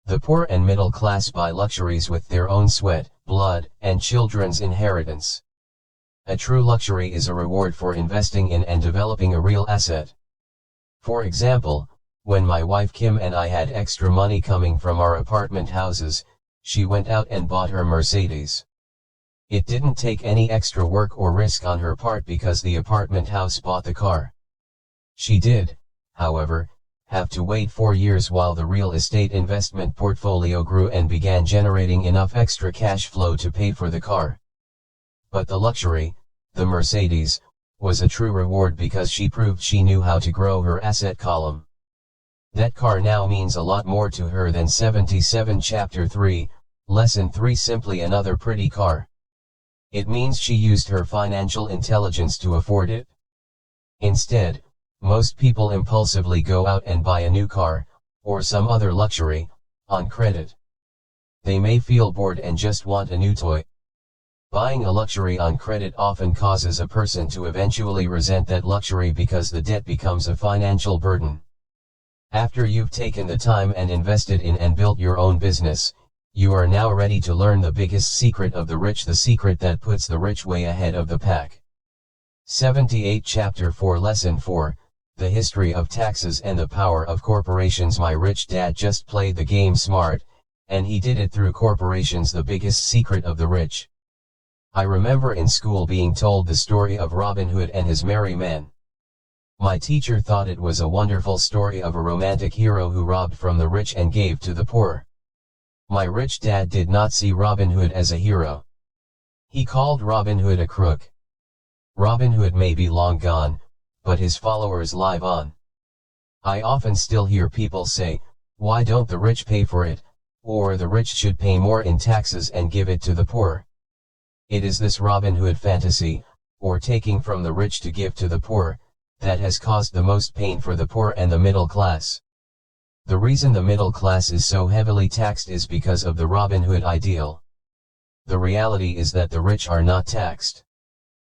The poor and middle class buy luxuries with their own sweat, blood, and children's inheritance. A true luxury is a reward for investing in and developing a real asset. For example, when my wife Kim and I had extra money coming from our apartment houses, she went out and bought her Mercedes. It didn't take any extra work or risk on her part because the apartment house bought the car. She did, however, have to wait 4 years while the real estate investment portfolio grew and began generating enough extra cash flow to pay for the car. But the luxury, the Mercedes, was a true reward because she proved she knew how to grow her asset column. That car now means a lot more to her than 77 Chapter 3, Lesson 3 simply another pretty car. It means she used her financial intelligence to afford it. Instead, most people impulsively go out and buy a new car, or some other luxury, on credit. They may feel bored and just want a new toy. Buying a luxury on credit often causes a person to eventually resent that luxury because the debt becomes a financial burden. After you've taken the time and invested in and built your own business, you are now ready to learn the biggest secret of the rich, the secret that puts the rich way ahead of the pack. 78 Chapter 4 Lesson 4, The History of Taxes and the Power of Corporations. My rich dad just played the game smart, and he did it through corporations. The biggest secret of the rich. I remember in school being told the story of Robin Hood and his merry men. My teacher thought it was a wonderful story of a romantic hero who robbed from the rich and gave to the poor. My rich dad did not see Robin Hood as a hero. He called Robin Hood a crook. Robin Hood may be long gone, but his followers live on. I often still hear people say, "Why don't the rich pay for it?" or "The rich should pay more in taxes and give it to the poor." It is this Robin Hood fantasy, or taking from the rich to give to the poor, that has caused the most pain for the poor and the middle class. The reason the middle class is so heavily taxed is because of the Robin Hood ideal. The reality is that the rich are not taxed.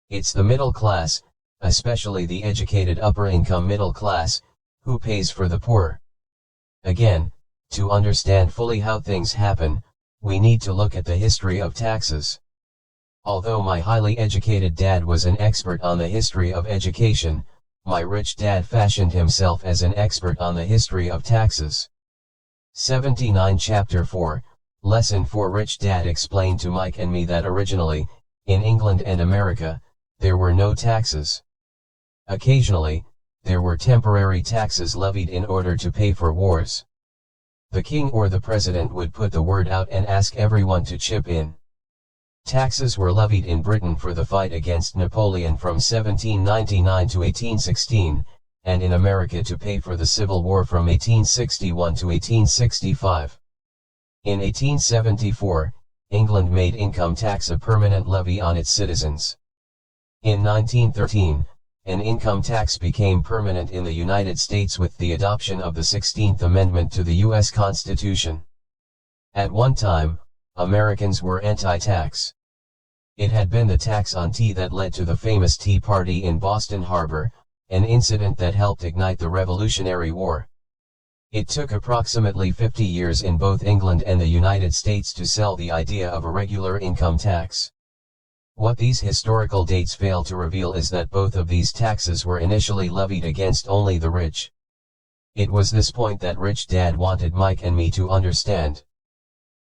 It's the middle class, especially the educated upper-income middle class, who pays for the poor. Again, to understand fully how things happen, we need to look at the history of taxes. Although my highly educated dad was an expert on the history of education, my rich dad fashioned himself as an expert on the history of taxes. 79 Chapter 4, Lesson 4 Rich Dad explained to Mike and me that originally, in England and America, there were no taxes. Occasionally, there were temporary taxes levied in order to pay for wars. The king or the president would put the word out and ask everyone to chip in. Taxes were levied in Britain for the fight against Napoleon from 1799 to 1816, and in America to pay for the Civil War from 1861 to 1865. In 1874, England made income tax a permanent levy on its citizens. In 1913, an income tax became permanent in the United States with the adoption of the 16th Amendment to the U.S. Constitution. At one time, Americans were anti-tax. It had been the tax on tea that led to the famous Tea Party in Boston Harbor, an incident that helped ignite the Revolutionary War. It took approximately 50 years in both England and the United States to sell the idea of a regular income tax. What these historical dates fail to reveal is that both of these taxes were initially levied against only the rich. It was this point that Rich Dad wanted Mike and me to understand.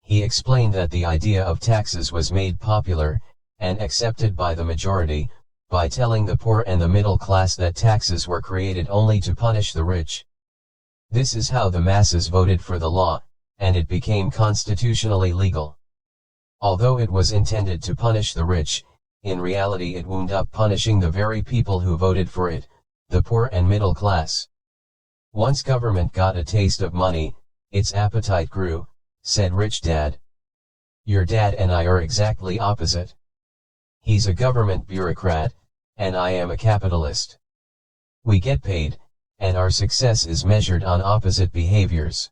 He explained that the idea of taxes was made popular, and accepted by the majority, by telling the poor and the middle class that taxes were created only to punish the rich. This is how the masses voted for the law, and it became constitutionally legal. Although it was intended to punish the rich, in reality it wound up punishing the very people who voted for it, the poor and middle class. Once government got a taste of money, its appetite grew, said Rich Dad. Your dad and I are exactly opposite. He's a government bureaucrat, and I am a capitalist. We get paid, and our success is measured on opposite behaviors.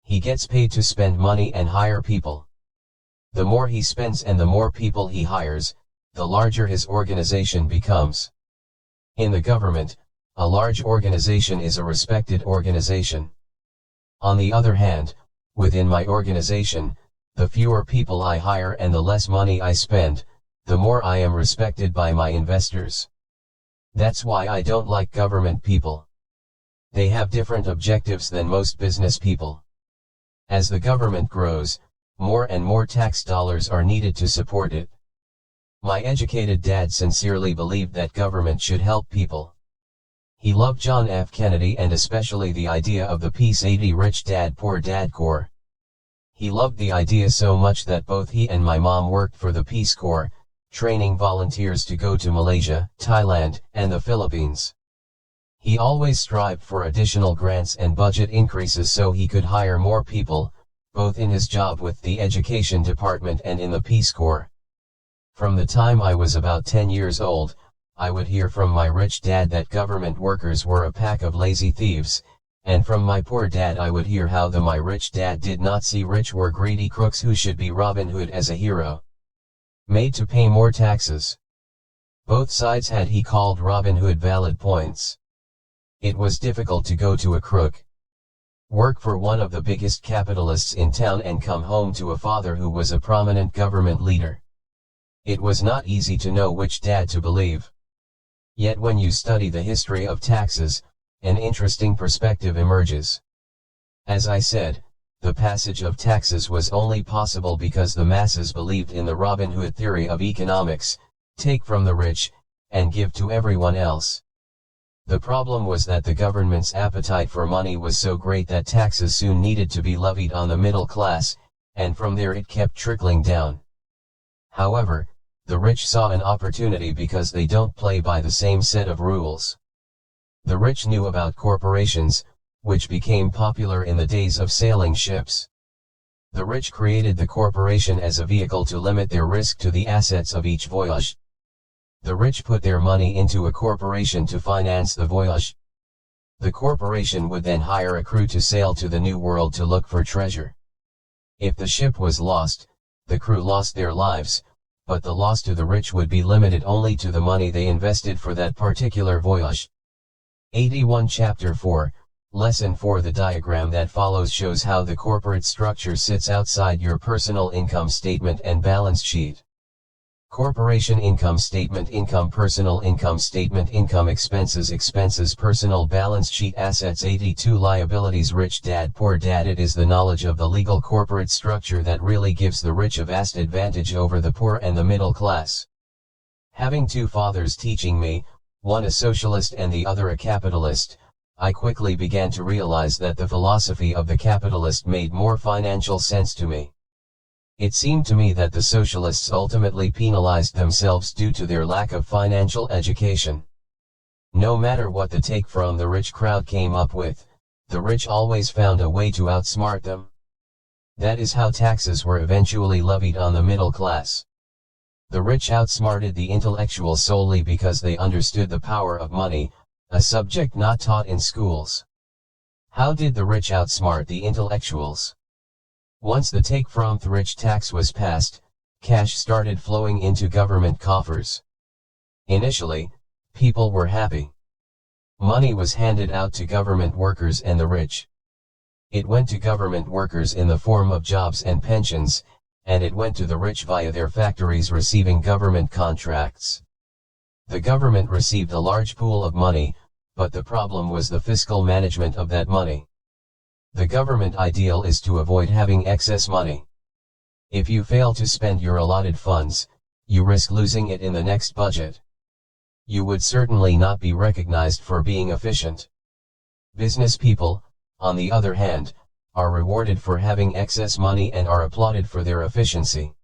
He gets paid to spend money and hire people. The more he spends and the more people he hires, the larger his organization becomes. In the government, a large organization is a respected organization. On the other hand, within my organization, the fewer people I hire and the less money I spend, the more I am respected by my investors. That's why I don't like government people. They have different objectives than most business people. As the government grows, more and more tax dollars are needed to support it. My educated dad sincerely believed that government should help people. He loved John F. Kennedy and especially the idea of the Peace 80 Rich Dad Poor Dad Corps. He loved the idea so much that both he and my mom worked for the Peace Corps, training volunteers to go to Malaysia, Thailand, and the Philippines. He always strived for additional grants and budget increases so he could hire more people, both in his job with the Education Department and in the Peace Corps. From the time I was about 10 years old, I would hear from my rich dad that government workers were a pack of lazy thieves, and from my poor dad I would hear how my rich dad did not see rich were greedy crooks who should be Robin Hood as a hero. Made to pay more taxes. Both sides had he called Robin Hood valid points. It was difficult to go to a crook, work for one of the biggest capitalists in town and come home to a father who was a prominent government leader. It was not easy to know which dad to believe. Yet when you study the history of taxes, an interesting perspective emerges. As I said, the passage of taxes was only possible because the masses believed in the Robin Hood theory of economics, take from the rich, and give to everyone else. The problem was that the government's appetite for money was so great that taxes soon needed to be levied on the middle class, and from there it kept trickling down. However, the rich saw an opportunity because they don't play by the same set of rules. The rich knew about corporations, which became popular in the days of sailing ships. The rich created the corporation as a vehicle to limit their risk to the assets of each voyage. The rich put their money into a corporation to finance the voyage. The corporation would then hire a crew to sail to the New World to look for treasure. If the ship was lost, the crew lost their lives, but the loss to the rich would be limited only to the money they invested for that particular voyage. 81 Chapter 4, Lesson 4 The diagram that follows shows how the corporate structure sits outside your personal income statement and balance sheet. Corporation income statement, income, personal income statement, income, expenses, personal balance sheet, assets. 82 Liabilities. Rich dad, poor dad. It is the knowledge of the legal corporate structure that really gives the rich a vast advantage over the poor and the middle class. Having two fathers teaching me, one a socialist and the other a capitalist, I quickly began to realize that the philosophy of the capitalist made more financial sense to me. It seemed to me that the socialists ultimately penalized themselves due to their lack of financial education. No matter what the take from the rich crowd came up with, the rich always found a way to outsmart them. That is how taxes were eventually levied on the middle class. The rich outsmarted the intellectuals solely because they understood the power of money, a subject not taught in schools. How did the rich outsmart the intellectuals? Once the take from the rich tax was passed, cash started flowing into government coffers. Initially, people were happy. Money was handed out to government workers and the rich. It went to government workers in the form of jobs and pensions, and it went to the rich via their factories receiving government contracts. The government received a large pool of money, but the problem was the fiscal management of that money. The government ideal is to avoid having excess money. If you fail to spend your allotted funds, you risk losing it in the next budget. You would certainly not be recognized for being efficient. Business people, on the other hand, are rewarded for having excess money and are applauded for their efficiency.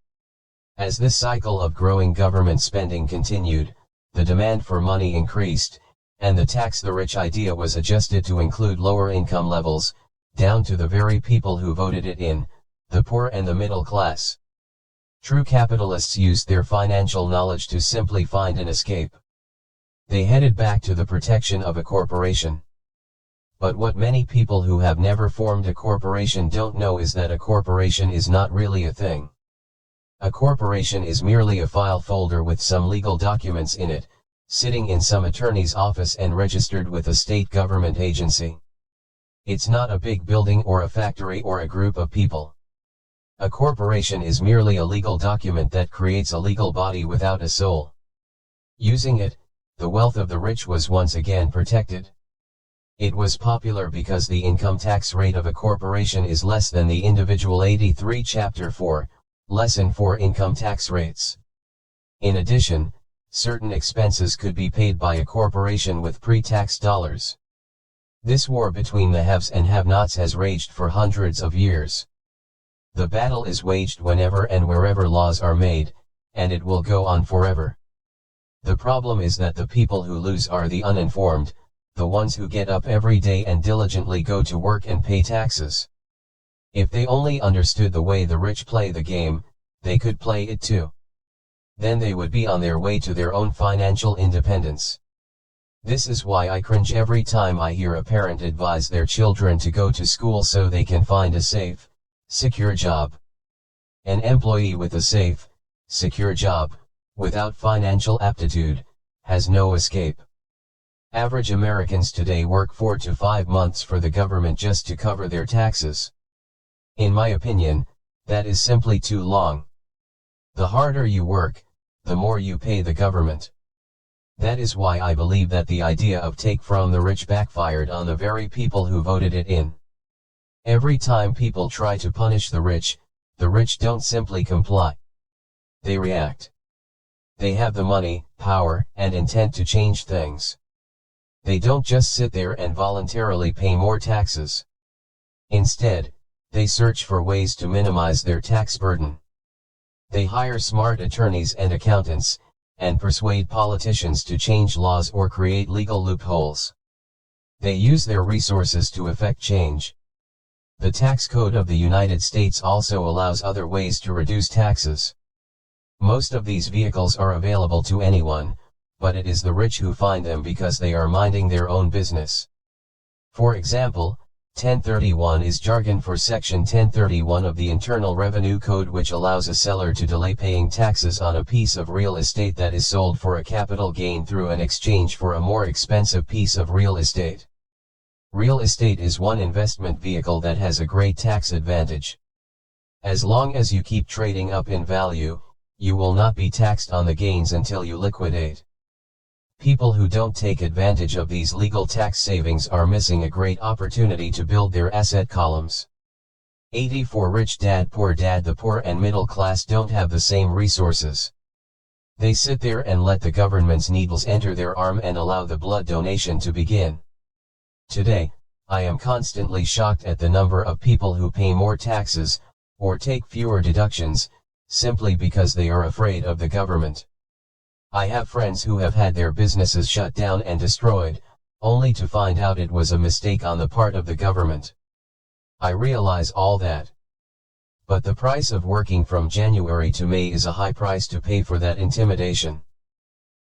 As this cycle of growing government spending continued, the demand for money increased, and the tax the rich idea was adjusted to include lower income levels, down to the very people who voted it in, the poor and the middle class. True capitalists used their financial knowledge to simply find an escape. They headed back to the protection of a corporation. But what many people who have never formed a corporation don't know is that a corporation is not really a thing. A corporation is merely a file folder with some legal documents in it, sitting in some attorney's office and registered with a state government agency. It's not a big building or a factory or a group of people. A corporation is merely a legal document that creates a legal body without a soul. Using it, the wealth of the rich was once again protected. It was popular because the income tax rate of a corporation is less than the individual. 83 Chapter 4, Lesson 4 Income Tax Rates. In addition, certain expenses could be paid by a corporation with pre-tax dollars. This war between the haves and have-nots has raged for hundreds of years. The battle is waged whenever and wherever laws are made, and it will go on forever. The problem is that the people who lose are the uninformed, the ones who get up every day and diligently go to work and pay taxes. If they only understood the way the rich play the game, they could play it too. Then they would be on their way to their own financial independence. This is why I cringe every time I hear a parent advise their children to go to school so they can find a safe, secure job. An employee with a safe, secure job, without financial aptitude, has no escape. Average Americans today work 4 to 5 months for the government just to cover their taxes. In my opinion, that is simply too long. The harder you work, the more you pay the government. That is why I believe that the idea of take from the rich backfired on the very people who voted it in. Every time people try to punish the rich don't simply comply. They react. They have the money, power, and intent to change things. They don't just sit there and voluntarily pay more taxes. Instead, they search for ways to minimize their tax burden. They hire smart attorneys and accountants, and persuade politicians to change laws or create legal loopholes. They use their resources to effect change. The tax code of the United States also allows other ways to reduce taxes. Most of these vehicles are available to anyone, but it is the rich who find them because they are minding their own business. For example, 1031 is jargon for Section 1031 of the Internal Revenue Code, which allows a seller to delay paying taxes on a piece of real estate that is sold for a capital gain through an exchange for a more expensive piece of real estate. Real estate is one investment vehicle that has a great tax advantage. As long as you keep trading up in value, you will not be taxed on the gains until you liquidate. People who don't take advantage of these legal tax savings are missing a great opportunity to build their asset columns. 84 Rich Dad Poor Dad. The poor and middle class don't have the same resources. They sit there and let the government's needles enter their arm and allow the blood donation to begin. Today, I am constantly shocked at the number of people who pay more taxes, or take fewer deductions, simply because they are afraid of the government. I have friends who have had their businesses shut down and destroyed, only to find out it was a mistake on the part of the government. I realize all that. But the price of working from January to May is a high price to pay for that intimidation.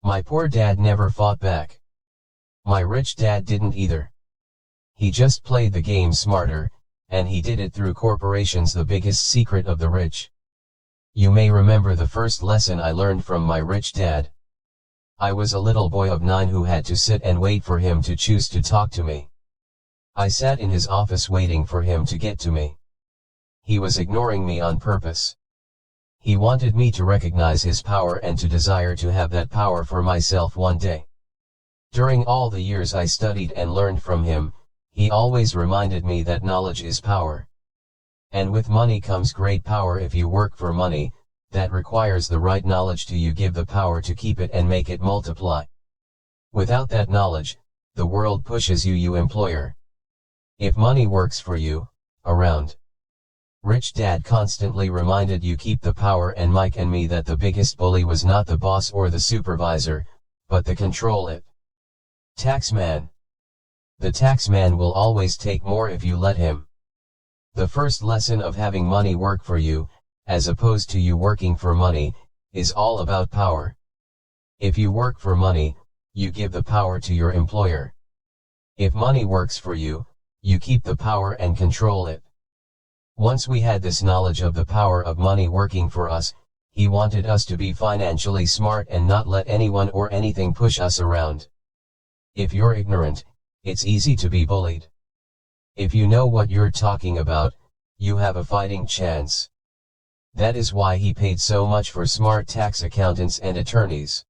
My poor dad never fought back. My rich dad didn't either. He just played the game smarter, and he did it through corporations, the biggest secret of the rich. You may remember the first lesson I learned from my rich dad. I was a little boy of 9 who had to sit and wait for him to choose to talk to me. I sat in his office waiting for him to get to me. He was ignoring me on purpose. He wanted me to recognize his power and to desire to have that power for myself one day. During all the years I studied and learned from him, he always reminded me that knowledge is power. And with money comes great power. If you work for money, that requires the right knowledge to you give the power to keep it and make it multiply. Without that knowledge, the world pushes you, you employer. If money works for you, around. Rich Dad constantly reminded you keep the power, and Mike and me that the biggest bully was not the boss or the supervisor, but the control it. Taxman. The taxman will always take more if you let him. The first lesson of having money work for you, as opposed to you working for money, is all about power. If you work for money, you give the power to your employer. If money works for you, you keep the power and control it. Once we had this knowledge of the power of money working for us, he wanted us to be financially smart and not let anyone or anything push us around. If you're ignorant, it's easy to be bullied. If you know what you're talking about, you have a fighting chance. That is why he paid so much for smart tax accountants and attorneys.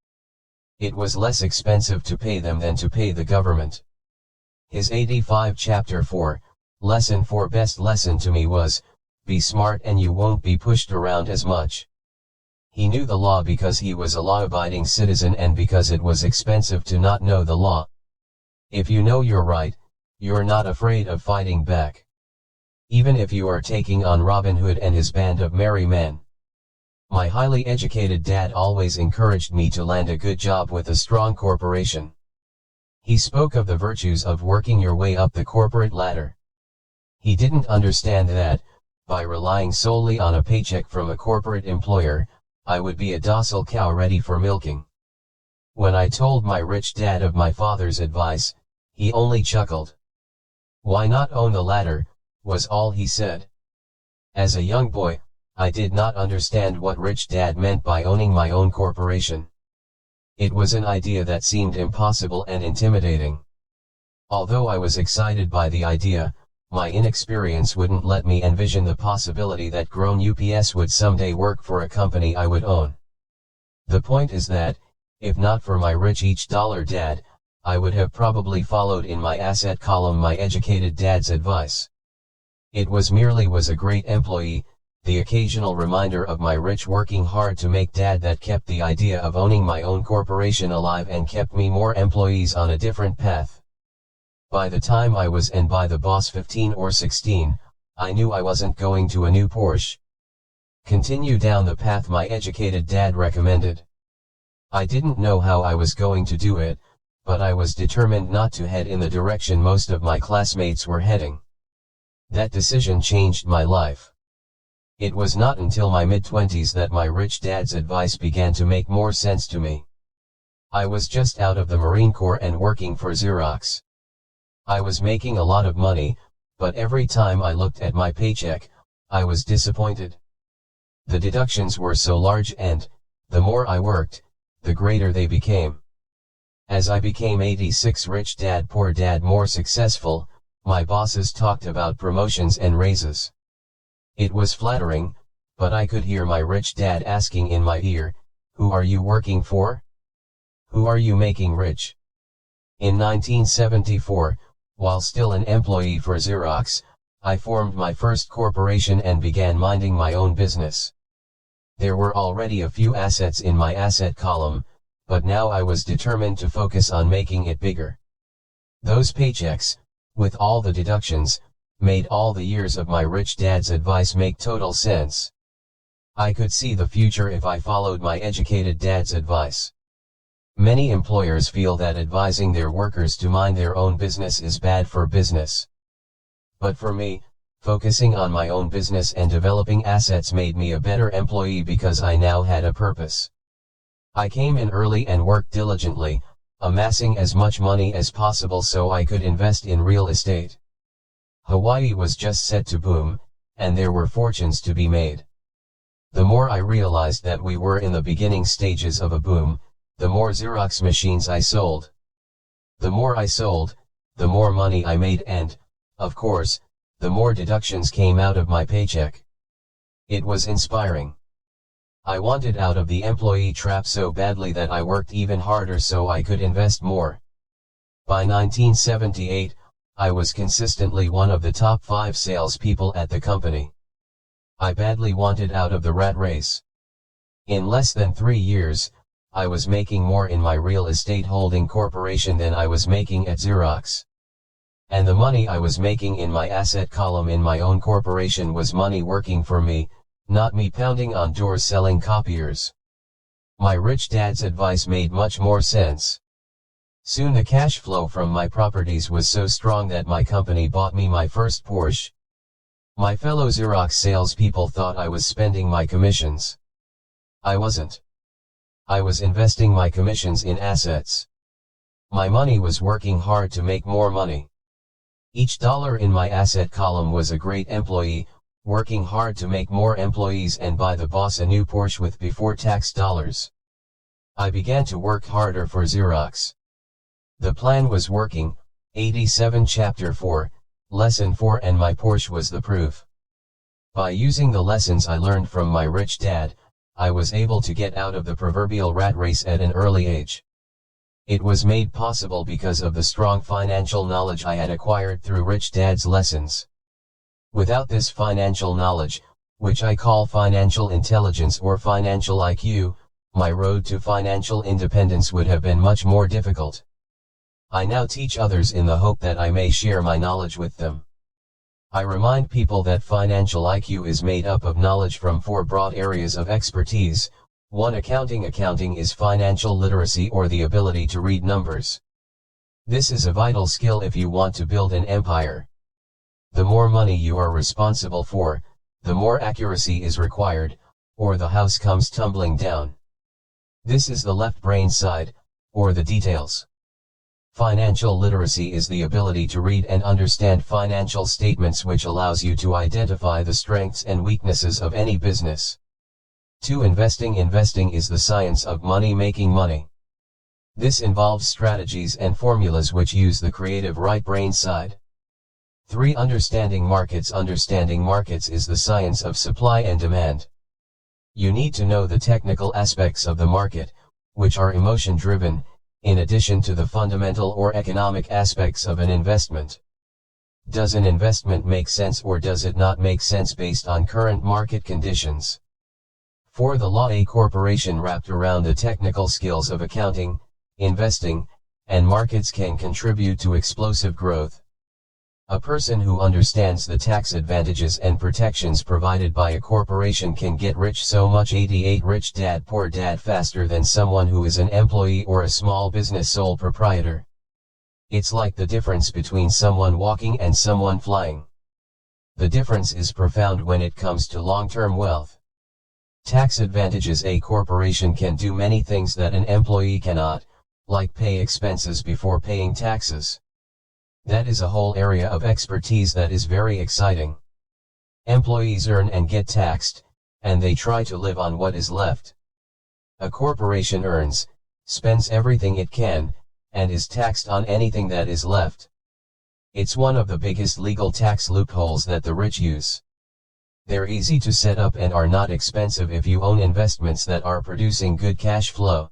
It was less expensive to pay them than to pay the government. His 85 Chapter 4, Lesson 4 best lesson to me was, be smart and you won't be pushed around as much. He knew the law because he was a law-abiding citizen and because it was expensive to not know the law. If you know you're right, you're not afraid of fighting back. Even if you are taking on Robin Hood and his band of merry men. My highly educated dad always encouraged me to land a good job with a strong corporation. He spoke of the virtues of working your way up the corporate ladder. He didn't understand that, by relying solely on a paycheck from a corporate employer, I would be a docile cow ready for milking. When I told my rich dad of my father's advice, he only chuckled. Why not own the ladder, was all he said. As a young boy, I did not understand what rich dad meant by owning my own corporation. It was an idea that seemed impossible and intimidating. Although I was excited by the idea, my inexperience wouldn't let me envision the possibility that grown UPS would someday work for a company I would own. The point is that, if not for my rich each dollar dad, I would have probably followed in my asset column my educated dad's advice. It was a great employee, the occasional reminder of my rich working hard to make dad that kept the idea of owning my own corporation alive and kept me more employees on a different path. By the time I was by the boss 15 or 16, I knew I wasn't going to a new Porsche. Continue down the path my educated dad recommended. I didn't know how I was going to do it, but I was determined not to head in the direction most of my classmates were heading. That decision changed my life. It was not until my mid-20s that my rich dad's advice began to make more sense to me. I was just out of the Marine Corps and working for Xerox. I was making a lot of money, but every time I looked at my paycheck, I was disappointed. The deductions were so large and, the more I worked, the greater they became. As I became 86 Rich Dad Poor Dad more successful, my bosses talked about promotions and raises. It was flattering, But I could hear my rich dad asking in my ear, "Who are you working for? Who are you making rich?" In 1974, while still an employee for Xerox, I formed my first corporation and began minding my own business. There were already a few assets in my asset column, but now I was determined to focus on making it bigger. Those paychecks, with all the deductions, made all the years of my rich dad's advice make total sense. I could see the future if I followed my educated dad's advice. Many employers feel that advising their workers to mind their own business is bad for business. But for me, focusing on my own business and developing assets made me a better employee because I now had a purpose. I came in early and worked diligently, amassing as much money as possible so I could invest in real estate. Hawaii was just set to boom, and there were fortunes to be made. The more I realized that we were in the beginning stages of a boom, the more Xerox machines I sold. The more I sold, the more money I made and, of course, the more deductions came out of my paycheck. It was inspiring. I wanted out of the employee trap so badly that I worked even harder so I could invest more. By 1978, I was consistently one of the top 5 salespeople at the company. I badly wanted out of the rat race. In less than 3 years, I was making more in my real estate holding corporation than I was making at Xerox. And the money I was making in my asset column in my own corporation was money working for me, not me pounding on doors selling copiers. My rich dad's advice made much more sense. Soon the cash flow from my properties was so strong that my company bought me my first Porsche. My fellow Xerox salespeople thought I was spending my commissions. I wasn't. I was investing my commissions in assets. My money was working hard to make more money. Each dollar in my asset column was a great employee, working hard to make more employees and buy the boss a new Porsche with before tax dollars. I began to work harder for Xerox. The plan was working, 87 Chapter 4, Lesson 4, and my Porsche was the proof. By using the lessons I learned from my rich dad, I was able to get out of the proverbial rat race at an early age. It was made possible because of the strong financial knowledge I had acquired through rich dad's lessons. Without this financial knowledge, which I call financial intelligence or financial IQ, my road to financial independence would have been much more difficult. I now teach others in the hope that I may share my knowledge with them. I remind people that financial IQ is made up of knowledge from 4 broad areas of expertise. 1. Accounting. Accounting is financial literacy or the ability to read numbers. This is a vital skill if you want to build an empire. The more money you are responsible for, the more accuracy is required, or the house comes tumbling down. This is the left brain side, or the details. Financial literacy is the ability to read and understand financial statements, which allows you to identify the strengths and weaknesses of any business. 2. Investing. Investing is the science of money, making money. This involves strategies and formulas which use the creative right brain side. 3. Understanding markets. Understanding markets is the science of supply and demand. You need to know the technical aspects of the market, which are emotion-driven, in addition to the fundamental or economic aspects of an investment. Does an investment make sense or does it not make sense based on current market conditions? 4. The law. A corporation wrapped around the technical skills of accounting, investing, and markets can contribute to explosive growth. A person who understands the tax advantages and protections provided by a corporation can get rich so much. 88 Rich Dad Poor Dad faster than someone who is an employee or a small business sole proprietor. It's like the difference between someone walking and someone flying. The difference is profound when it comes to long-term wealth. Tax advantages. A corporation can do many things that an employee cannot, like pay expenses before paying taxes. That is a whole area of expertise that is very exciting. Employees earn and get taxed, and they try to live on what is left. A corporation earns, spends everything it can, and is taxed on anything that is left. It's one of the biggest legal tax loopholes that the rich use. They're easy to set up and are not expensive if you own investments that are producing good cash flow.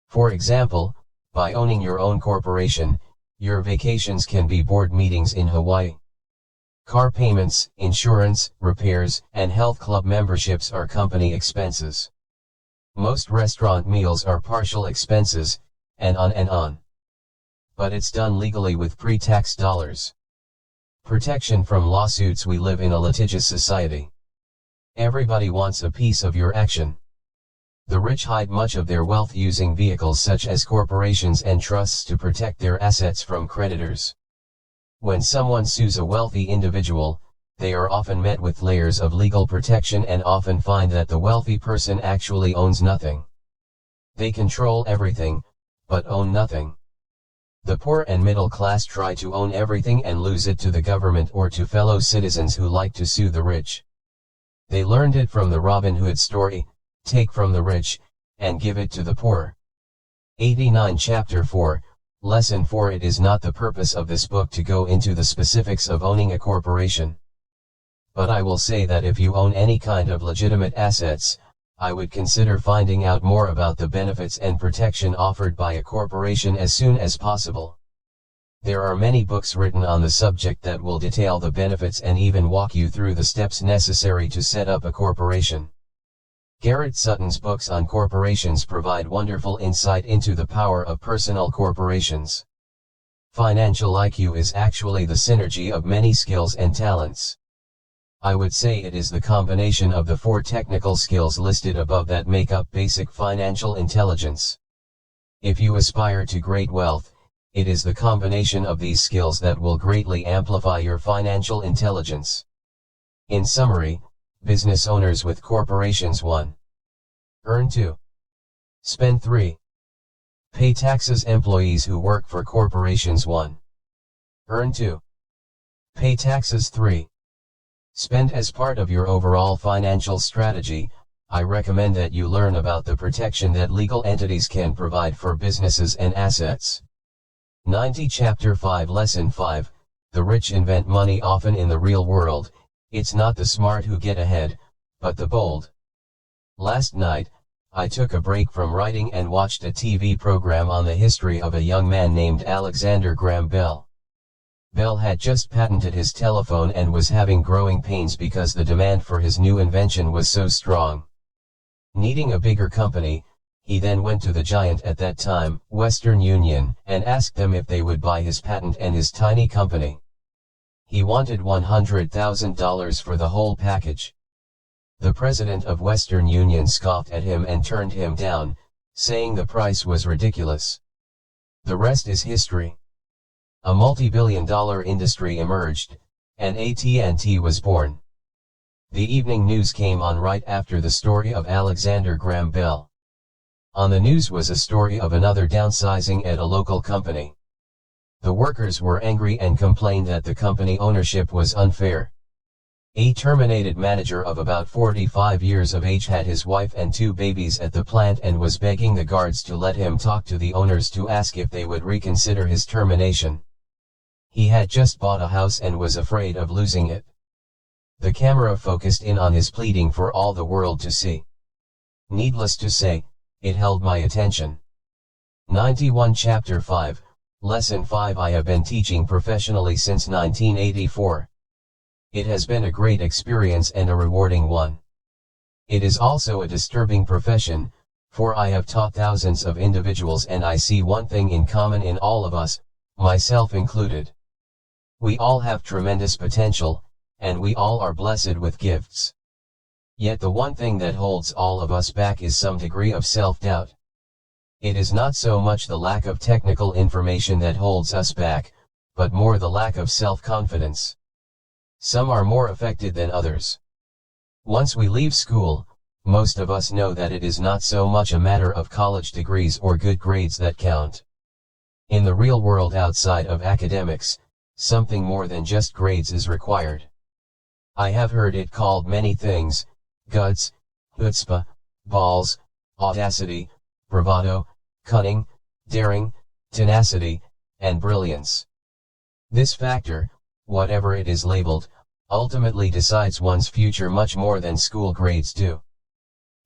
For example, by owning your own corporation, your vacations can be board meetings in Hawaii. Car payments, insurance, repairs, and health club memberships are company expenses. Most restaurant meals are partial expenses, and on and on. But it's done legally with pre-tax dollars. Protection from lawsuits. We live in a litigious society. Everybody wants a piece of your action. The rich hide much of their wealth using vehicles such as corporations and trusts to protect their assets from creditors. When someone sues a wealthy individual, they are often met with layers of legal protection and often find that the wealthy person actually owns nothing. They control everything, but own nothing. The poor and middle class try to own everything and lose it to the government or to fellow citizens who like to sue the rich. They learned it from the Robin Hood story, take from the rich, and give it to the poor. 89 Chapter 4, Lesson 4. It is not the purpose of this book to go into the specifics of owning a corporation. But I will say that if you own any kind of legitimate assets, I would consider finding out more about the benefits and protection offered by a corporation as soon as possible. There are many books written on the subject that will detail the benefits and even walk you through the steps necessary to set up a corporation. Garrett Sutton's books on corporations provide wonderful insight into the power of personal corporations. Financial IQ is actually the synergy of many skills and talents. I would say it is the combination of the 4 technical skills listed above that make up basic financial intelligence. If you aspire to great wealth, it is the combination of these skills that will greatly amplify your financial intelligence. In summary, business owners with corporations: 1. Earn. 2. Spend. 3. Pay taxes. Employees who work for corporations: 1. Earn. 2. Pay taxes. 3. Spend. As part of your overall financial strategy, I recommend that you learn about the protection that legal entities can provide for businesses and assets. 90 Chapter 5 Lesson 5, The rich invent money. Often in the real world, it's not the smart who get ahead, but the bold. Last night, I took a break from writing and watched a TV program on the history of a young man named Alexander Graham Bell. Bell had just patented his telephone and was having growing pains because the demand for his new invention was so strong. Needing a bigger company, he then went to the giant at that time, Western Union, and asked them if they would buy his patent and his tiny company. He wanted $100,000 for the whole package. The president of Western Union scoffed at him and turned him down, saying the price was ridiculous. The rest is history. A multi-billion-dollar industry emerged, and AT&T was born. The evening news came on right after the story of Alexander Graham Bell. On the news was a story of another downsizing at a local company. The workers were angry and complained that the company ownership was unfair. A terminated manager of about 45 years of age had his wife and 2 babies at the plant and was begging the guards to let him talk to the owners to ask if they would reconsider his termination. He had just bought a house and was afraid of losing it. The camera focused in on his pleading for all the world to see. Needless to say, it held my attention. 91 Chapter 5, Lesson 5 I have been teaching professionally since 1984. It has been a great experience and a rewarding one. It is also a disturbing profession, for I have taught thousands of individuals and I see one thing in common in all of us, myself included. We all have tremendous potential, and we all are blessed with gifts. Yet the one thing that holds all of us back is some degree of self-doubt. It is not so much the lack of technical information that holds us back, but more the lack of self-confidence. Some are more affected than others. Once we leave school, most of us know that it is not so much a matter of college degrees or good grades that count. In the real world outside of academics, something more than just grades is required. I have heard it called many things: guts, chutzpah, balls, audacity, bravado, cunning, daring, tenacity, and brilliance. This factor, whatever it is labeled, ultimately decides one's future much more than school grades do.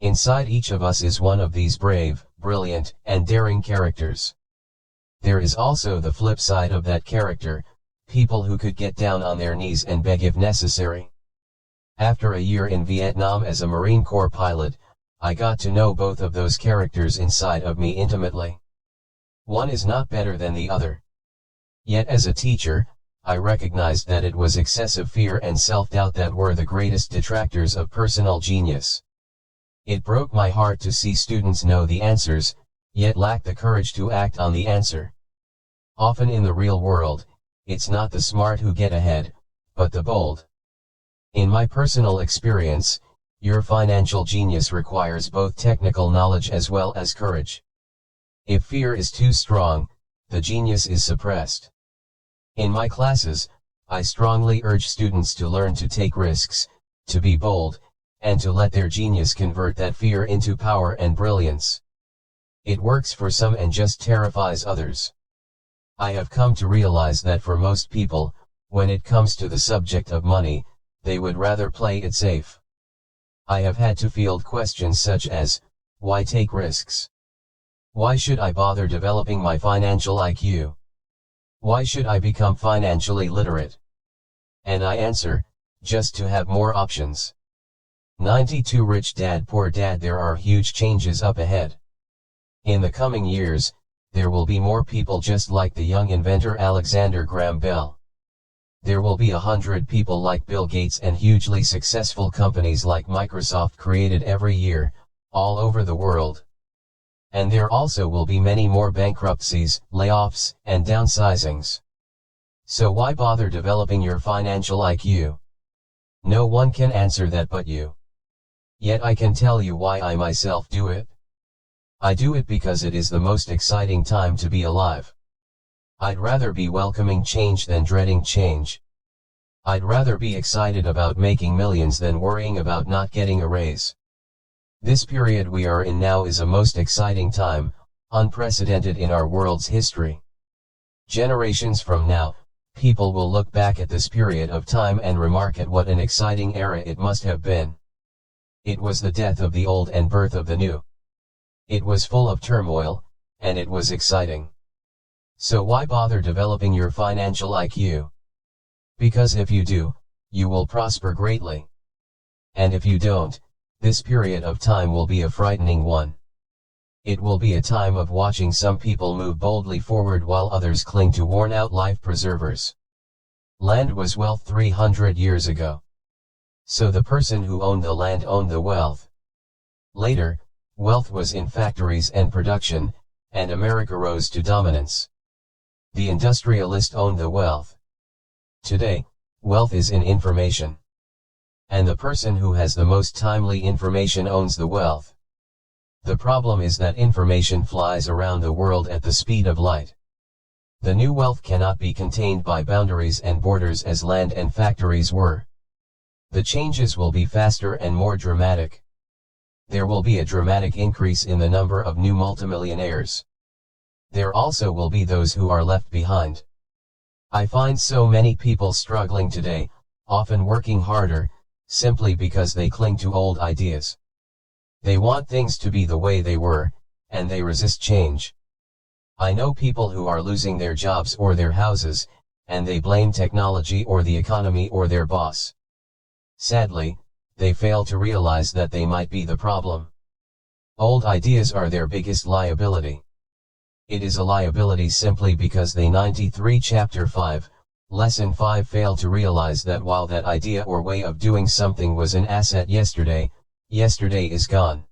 Inside each of us is one of these brave, brilliant, and daring characters. There is also the flip side of that character, people who could get down on their knees and beg if necessary. After a year in Vietnam as a Marine Corps pilot, I got to know both of those characters inside of me intimately. One is not better than the other. Yet as a teacher, I recognized that it was excessive fear and self-doubt that were the greatest detractors of personal genius. It broke my heart to see students know the answers, yet lack the courage to act on the answer. Often in the real world, it's not the smart who get ahead, but the bold. In my personal experience, your financial genius requires both technical knowledge as well as courage. If fear is too strong, the genius is suppressed. In my classes, I strongly urge students to learn to take risks, to be bold, and to let their genius convert that fear into power and brilliance. It works for some and just terrifies others. I have come to realize that for most people, when it comes to the subject of money, they would rather play it safe. I have had to field questions such as, why take risks? Why should I bother developing my financial IQ? Why should I become financially literate? And I answer, just to have more options. 92 Rich Dad Poor Dad. There are huge changes up ahead. In the coming years, there will be more people just like the young inventor Alexander Graham Bell. There will be 100 people like Bill Gates and hugely successful companies like Microsoft created every year, all over the world. And there also will be many more bankruptcies, layoffs, and downsizings. So why bother developing your financial IQ? No one can answer that but you. Yet I can tell you why I myself do it. I do it because it is the most exciting time to be alive. I'd rather be welcoming change than dreading change. I'd rather be excited about making millions than worrying about not getting a raise. This period we are in now is a most exciting time, unprecedented in our world's history. Generations from now, people will look back at this period of time and remark at what an exciting era it must have been. It was the death of the old and birth of the new. It was full of turmoil, and it was exciting. So why bother developing your financial IQ? Because if you do, you will prosper greatly. And if you don't, this period of time will be a frightening one. It will be a time of watching some people move boldly forward while others cling to worn-out life preservers. Land was wealth 300 years ago. So the person who owned the land owned the wealth. Later, wealth was in factories and production, and America rose to dominance. The industrialist owned the wealth. Today, wealth is in information. And the person who has the most timely information owns the wealth. The problem is that information flies around the world at the speed of light. The new wealth cannot be contained by boundaries and borders as land and factories were. The changes will be faster and more dramatic. There will be a dramatic increase in the number of new multimillionaires. There also will be those who are left behind. I find so many people struggling today, often working harder, simply because they cling to old ideas. They want things to be the way they were, and they resist change. I know people who are losing their jobs or their houses, and they blame technology or the economy or their boss. Sadly, they fail to realize that they might be the problem. Old ideas are their biggest liability. It is a liability simply because they 93 Chapter 5, Lesson 5 fail to realize that while that idea or way of doing something was an asset yesterday, yesterday is gone.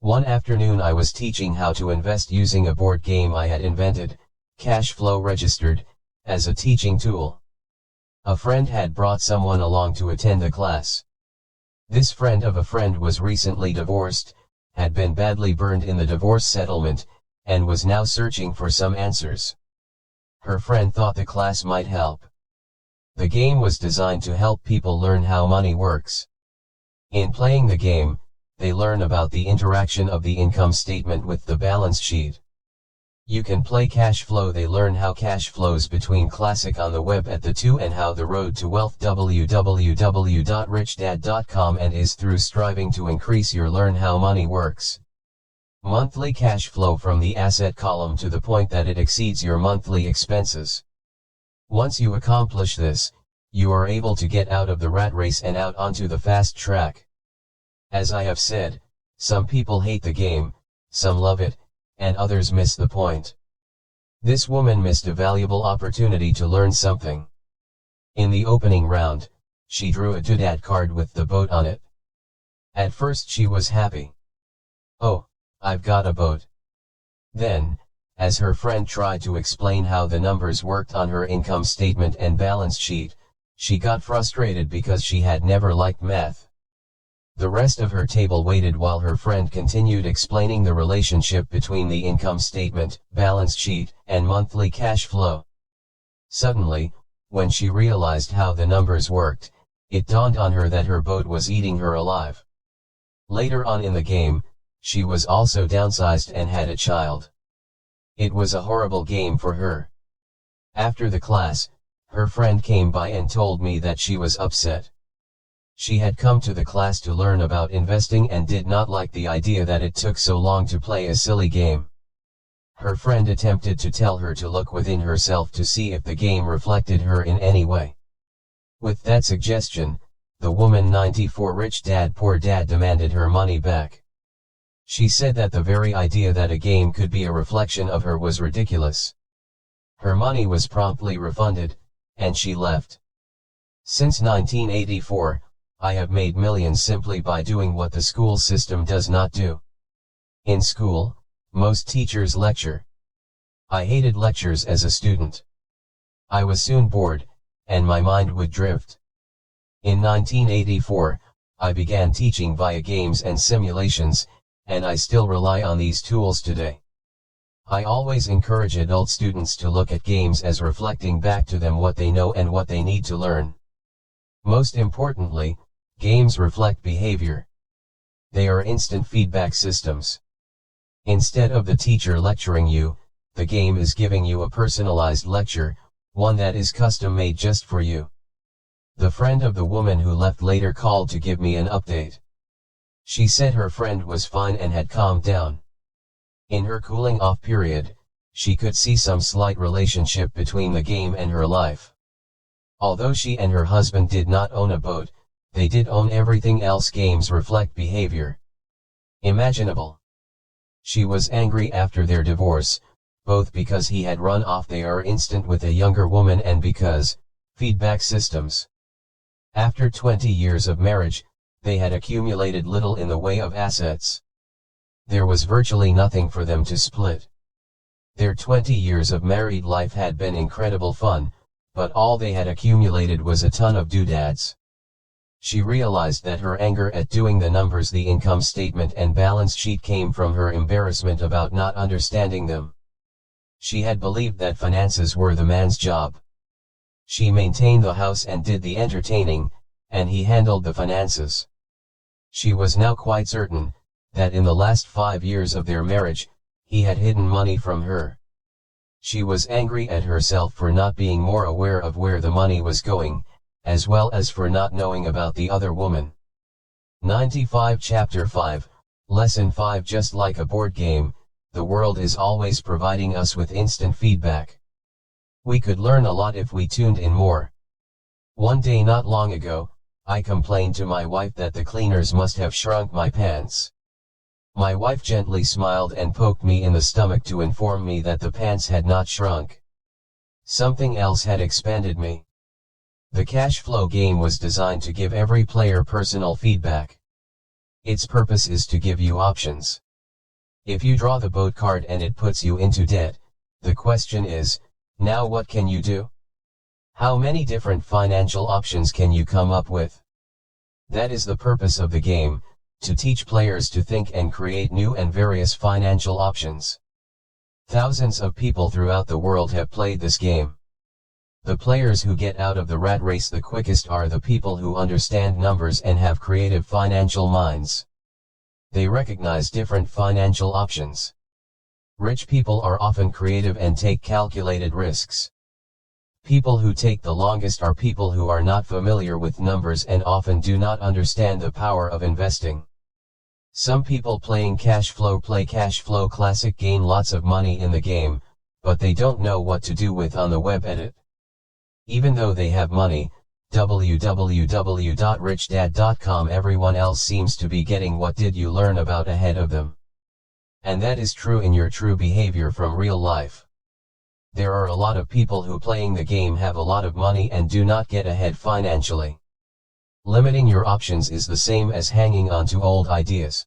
One afternoon I was teaching how to invest using a board game I had invented, Cash Flow Registered, as a teaching tool. A friend had brought someone along to attend the class. This friend of a friend was recently divorced, had been badly burned in the divorce settlement, and was now searching for some answers. Her friend thought the class might help. The game was designed to help people learn how money works. In playing the game, they learn about the interaction of the income statement with the balance sheet. You can play cash flow. They learn how cash flows between classic on the web at the 2 and how the road to wealth www.richdad.com and is through striving to increase your learn how money works. Monthly cash flow from the asset column to the point that it exceeds your monthly expenses. Once you accomplish this, you are able to get out of the rat race and out onto the fast track. As I have said, some people hate the game, some love it, and others miss the point. This woman missed a valuable opportunity to learn something. In the opening round, she drew a doodad card with the boat on it. At first she was happy. Oh, I've got a boat. Then, as her friend tried to explain how the numbers worked on her income statement and balance sheet, she got frustrated because she had never liked math. The rest of her table waited while her friend continued explaining the relationship between the income statement, balance sheet, and monthly cash flow. Suddenly, when she realized how the numbers worked, it dawned on her that her boat was eating her alive. Later on in the game, she was also downsized and had a child. It was a horrible game for her. After the class, her friend came by and told me that she was upset. She had come to the class to learn about investing and did not like the idea that it took so long to play a silly game. Her friend attempted to tell her to look within herself to see if the game reflected her in any way. With that suggestion, the woman 94 Rich Dad Poor Dad demanded her money back. She said that the very idea that a game could be a reflection of her was ridiculous. Her money was promptly refunded, and she left. Since 1984, I have made millions simply by doing what the school system does not do. In school, most teachers lecture. I hated lectures as a student. I was soon bored, and my mind would drift. In 1984, I began teaching via games and simulations, and I still rely on these tools today. I always encourage adult students to look at games as reflecting back to them what they know and what they need to learn. Most importantly, games reflect behavior. They are instant feedback systems. Instead of the teacher lecturing you, the game is giving you a personalized lecture, one that is custom-made just for you. The friend of the woman who left later called to give me an update. She said her friend was fine and had calmed down. In her cooling off period, she could see some slight relationship between the game and her life. Although she and her husband did not own a boat, they did own everything else. Games reflect behavior. Imaginable. She was angry after their divorce, both because he had run off. They are instant with a younger woman and because, feedback systems. After 20 years of marriage, they had accumulated little in the way of assets. There was virtually nothing for them to split. Their 20 years of married life had been incredible fun, but all they had accumulated was a ton of doodads. She realized that her anger at doing the numbers, the income statement and balance sheet, came from her embarrassment about not understanding them. She had believed that finances were the man's job. She maintained the house and did the entertaining, and he handled the finances. She was now quite certain that in the last 5 years of their marriage, he had hidden money from her. She was angry at herself for not being more aware of where the money was going, as well as for not knowing about the other woman. 95 Chapter 5, Lesson 5. Just like a board game, the world is always providing us with instant feedback. We could learn a lot if we tuned in more. One day not long ago, I complained to my wife that the cleaners must have shrunk my pants. My wife gently smiled and poked me in the stomach to inform me that the pants had not shrunk. Something else had expanded me. The cash flow game was designed to give every player personal feedback. Its purpose is to give you options. If you draw the boat card and it puts you into debt, the question is, now what can you do? How many different financial options can you come up with? That is the purpose of the game, to teach players to think and create new and various financial options. Thousands of people throughout the world have played this game. The players who get out of the rat race the quickest are the people who understand numbers and have creative financial minds. They recognize different financial options. Rich people are often creative and take calculated risks. People who take the longest are people who are not familiar with numbers and often do not understand the power of investing. Some people playing cash flow play cash flow classic, gain lots of money in the game, but they don't know what to do with on the web edit. Even though they have money, www.richdad.com, everyone else seems to be getting what did you learn about ahead of them. And that is true in your true behavior from real life. There are a lot of people who playing the game have a lot of money and do not get ahead financially. Limiting your options is the same as hanging on to old ideas.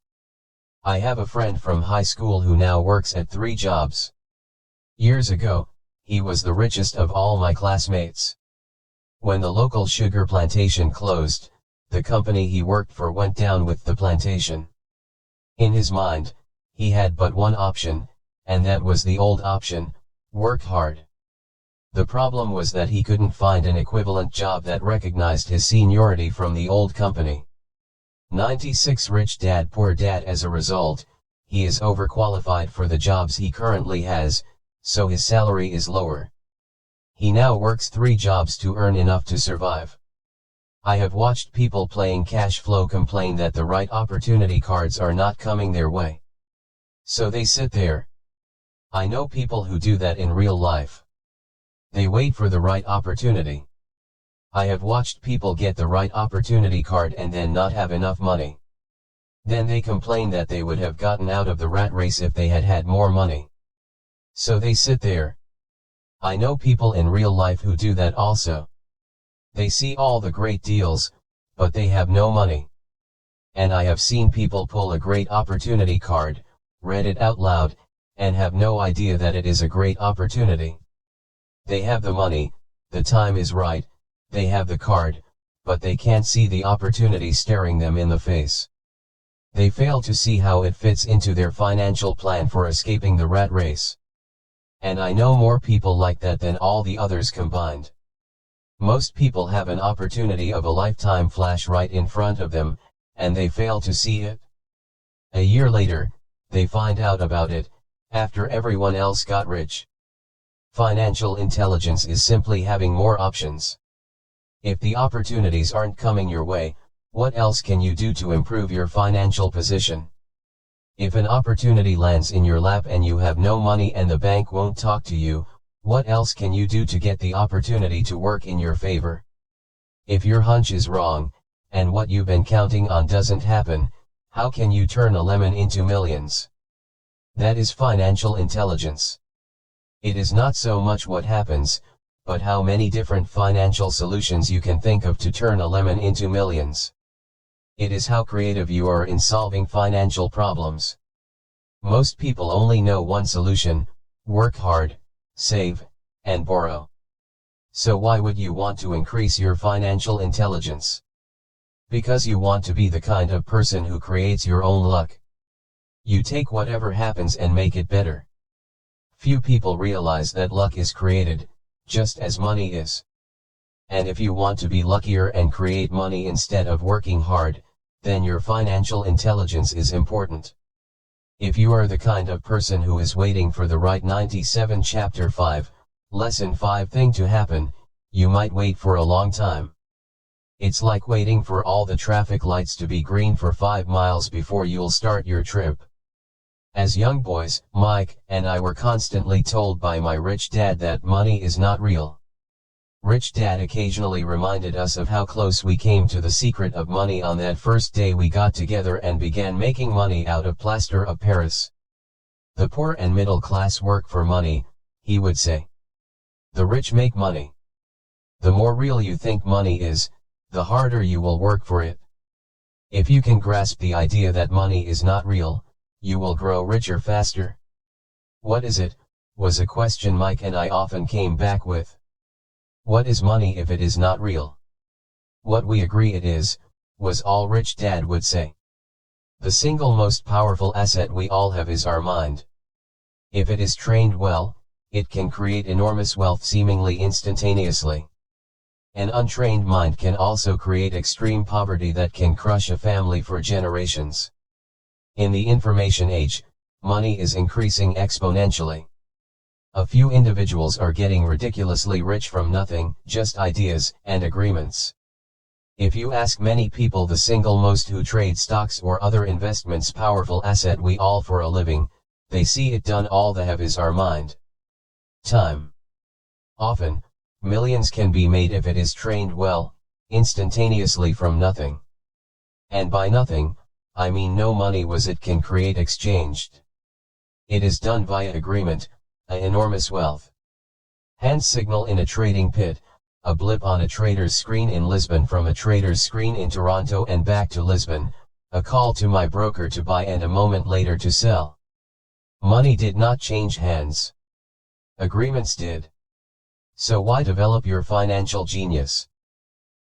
I have a friend from high school who now works at 3 jobs. Years ago, he was the richest of all my classmates. When the local sugar plantation closed, the company he worked for went down with the plantation. In his mind, he had but one option, and that was the old option: work hard. The problem was that he couldn't find an equivalent job that recognized his seniority from the old company. 96 Rich Dad Poor Dad. As a result, he is overqualified for the jobs he currently has, so his salary is lower. He now works 3 jobs to earn enough to survive. I have watched people playing cash flow complain that the right opportunity cards are not coming their way. So they sit there. I know people who do that in real life. They wait for the right opportunity. I have watched people get the right opportunity card and then not have enough money. Then they complain that they would have gotten out of the rat race if they had had more money. So they sit there. I know people in real life who do that also. They see all the great deals, but they have no money. And I have seen people pull a great opportunity card, read it out loud, and have no idea that it is a great opportunity. They have the money, the time is right, they have the card, but they can't see the opportunity staring them in the face. They fail to see how it fits into their financial plan for escaping the rat race. And I know more people like that than all the others combined. Most people have an opportunity of a lifetime flash right in front of them, and they fail to see it. A year later, they find out about it, after everyone else got rich. Financial intelligence is simply having more options. If the opportunities aren't coming your way, what else can you do to improve your financial position? If an opportunity lands in your lap and you have no money and the bank won't talk to you, what else can you do to get the opportunity to work in your favor? If your hunch is wrong, and what you've been counting on doesn't happen, how can you turn a lemon into millions? That is financial intelligence. It is not so much what happens, but how many different financial solutions you can think of to turn a lemon into millions. It is how creative you are in solving financial problems. Most people only know one solution: work hard, save, and borrow. So why would you want to increase your financial intelligence? Because you want to be the kind of person who creates your own luck. You take whatever happens and make it better. Few people realize that luck is created, just as money is. And if you want to be luckier and create money instead of working hard, then your financial intelligence is important. If you are the kind of person who is waiting for the right 97 Chapter 5, Lesson 5 thing to happen, you might wait for a long time. It's like waiting for all the traffic lights to be green for 5 miles before you'll start your trip. As young boys, Mike and I were constantly told by my rich dad that money is not real. Rich Dad occasionally reminded us of how close we came to the secret of money on that first day we got together and began making money out of plaster of Paris. The poor and middle class work for money, he would say. The rich make money. The more real you think money is, the harder you will work for it. If you can grasp the idea that money is not real, you will grow richer faster. What is it? Was a question Mike and I often came back with. What is money if it is not real? What we agree it is, was all Rich Dad would say. The single most powerful asset we all have is our mind. If it is trained well, it can create enormous wealth seemingly instantaneously. An untrained mind can also create extreme poverty that can crush a family for generations. In the information age, money is increasing exponentially. A few individuals are getting ridiculously rich from nothing, just ideas and agreements. If you ask many people, the single most who trade stocks or other investments powerful asset we all for a living, they see it done. All they have is our mind. Time. Often, millions can be made if it is trained well, instantaneously from nothing. And by nothing, I mean no money was it can create exchanged. It is done via agreement, an enormous wealth. Hand signal in a trading pit, a blip on a trader's screen in Lisbon from a trader's screen in Toronto and back to Lisbon, a call to my broker to buy and a moment later to sell. Money did not change hands. Agreements did. So why develop your financial genius?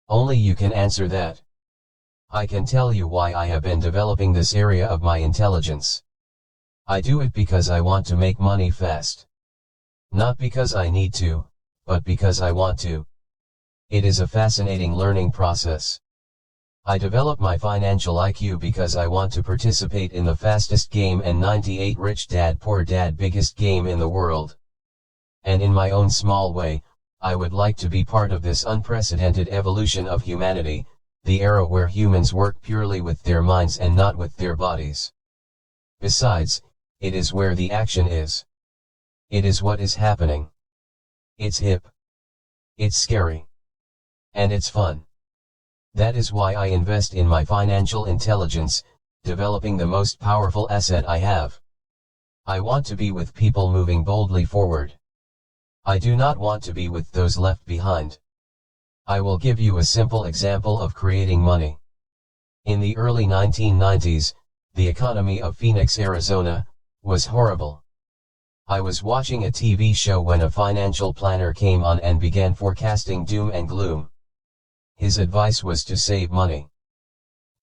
Only you can answer that. I can tell you why I have been developing this area of my intelligence. I do it because I want to make money fast. Not because I need to, but because I want to. It is a fascinating learning process. I develop my financial IQ because I want to participate in the fastest game and 98 Rich Dad Poor Dad biggest game in the world. And in my own small way, I would like to be part of this unprecedented evolution of humanity, the era where humans work purely with their minds and not with their bodies. Besides, it is where the action is. It is what is happening. It's hip. It's scary. And it's fun. That is why I invest in my financial intelligence, developing the most powerful asset I have. I want to be with people moving boldly forward. I do not want to be with those left behind. I will give you a simple example of creating money. In the early 1990s, the economy of Phoenix, Arizona, was horrible. I was watching a TV show when a financial planner came on and began forecasting doom and gloom. His advice was to save money.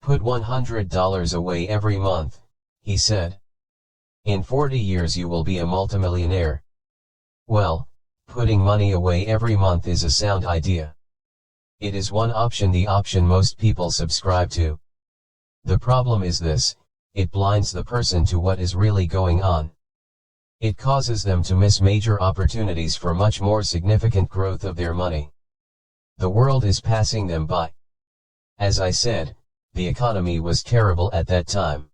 Put $100 away every month, he said. In 40 years you will be a multimillionaire. Well, putting money away every month is a sound idea. It is one option, the option most people subscribe to. The problem is this, it blinds the person to what is really going on. It causes them to miss major opportunities for much more significant growth of their money. The world is passing them by. As I said, the economy was terrible at that time.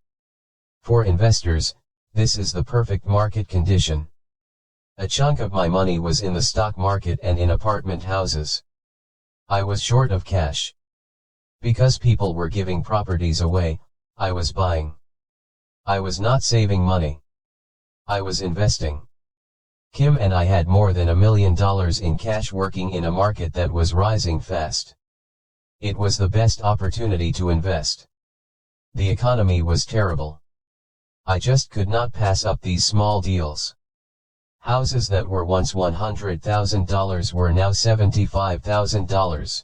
For investors, this is the perfect market condition. A chunk of my money was in the stock market and in apartment houses. I was short of cash. Because people were giving properties away, I was buying. I was not saving money. I was investing. Kim and I had more than $1 million in cash working in a market that was rising fast. It was the best opportunity to invest. The economy was terrible. I just could not pass up these small deals. Houses that were once $100,000 were now $75,000.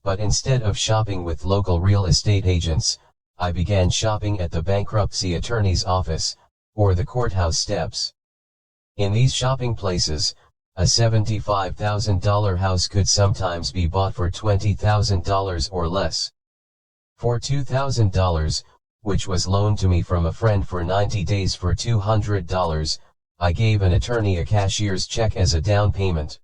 But instead of shopping with local real estate agents, I began shopping at the bankruptcy attorney's office, or the courthouse steps. In these shopping places, a $75,000 house could sometimes be bought for $20,000 or less. For $2,000, which was loaned to me from a friend for 90 days for $200, I gave an attorney a cashier's check as a down payment.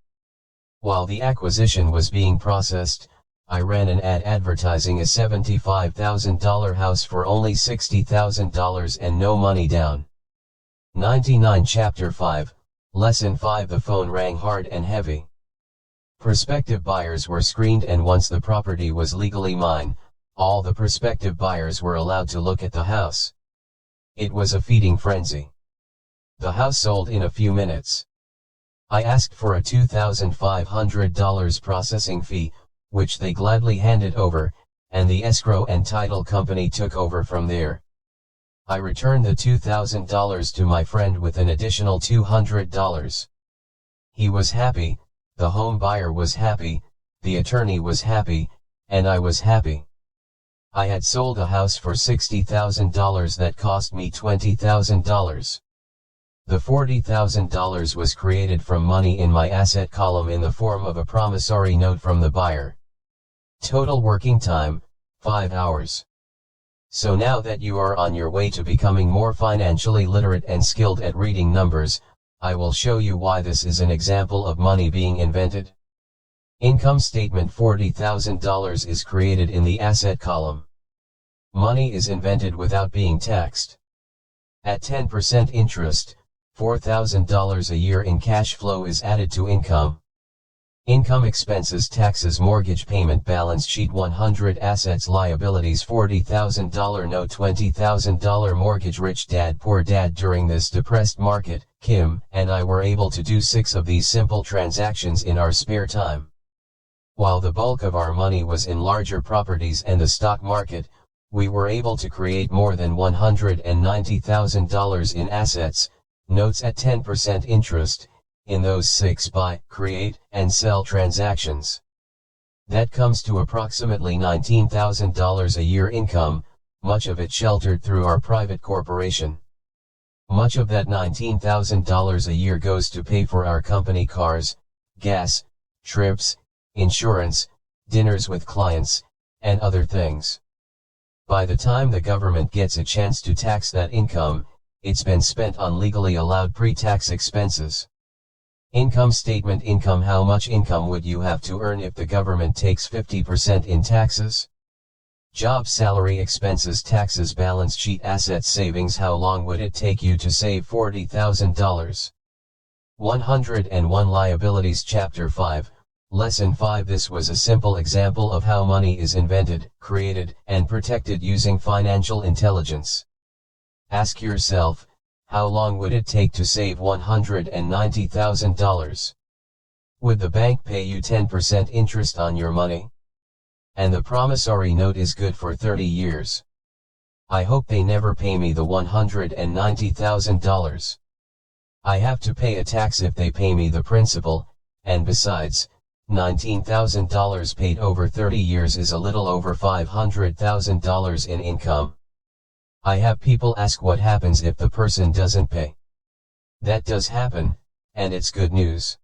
While the acquisition was being processed, I ran an ad advertising a $75,000 house for only $60,000 and no money down. 99 Chapter 5, Lesson 5. The phone rang hard and heavy. Prospective buyers were screened, and once the property was legally mine, all the prospective buyers were allowed to look at the house. It was a feeding frenzy. The house sold in a few minutes. I asked for a $2,500 processing fee, which they gladly handed over, and the escrow and title company took over from there. I returned the $2,000 to my friend with an additional $200. He was happy, the home buyer was happy, the attorney was happy, and I was happy. I had sold a house for $60,000 that cost me $20,000. The $40,000 was created from money in my asset column in the form of a promissory note from the buyer. Total working time, 5 hours. So now that you are on your way to becoming more financially literate and skilled at reading numbers, I will show you why this is an example of money being invented. Income statement: $40,000 is created in the asset column. Money is invented without being taxed. At 10% interest, $4,000 a year in cash flow is added to income. Income: expenses, taxes, mortgage payment. Balance sheet: 100 assets, liabilities, $40,000 note, $20,000 mortgage. Rich dad, poor dad. During this depressed market, Kim and I were able to do 6 of these simple transactions in our spare time. While the bulk of our money was in larger properties and the stock market, we were able to create more than $190,000 in assets, notes at 10% interest, in those 6 buy, create, and sell transactions. That comes to approximately $19,000 a year income, much of it sheltered through our private corporation. Much of that $19,000 a year goes to pay for our company cars, gas, trips, insurance, dinners with clients, and other things. By the time the government gets a chance to tax that income, it's been spent on legally allowed pre-tax expenses. Income statement: income. How much income would you have to earn if the government takes 50% in taxes? Job: salary, expenses, taxes. Balance sheet: assets, savings. How long would it take you to save $40,000? 101 Liabilities. Chapter 5, Lesson 5. This was a simple example of how money is invented, created, and protected using financial intelligence. Ask yourself, how long would it take to save $190,000? Would the bank pay you 10% interest on your money? And the promissory note is good for 30 years. I hope they never pay me the $190,000. I have to pay a tax if they pay me the principal, and besides, $19,000 paid over 30 years is a little over $500,000 in income. I have people ask what happens if the person doesn't pay. That does happen, and it's good news.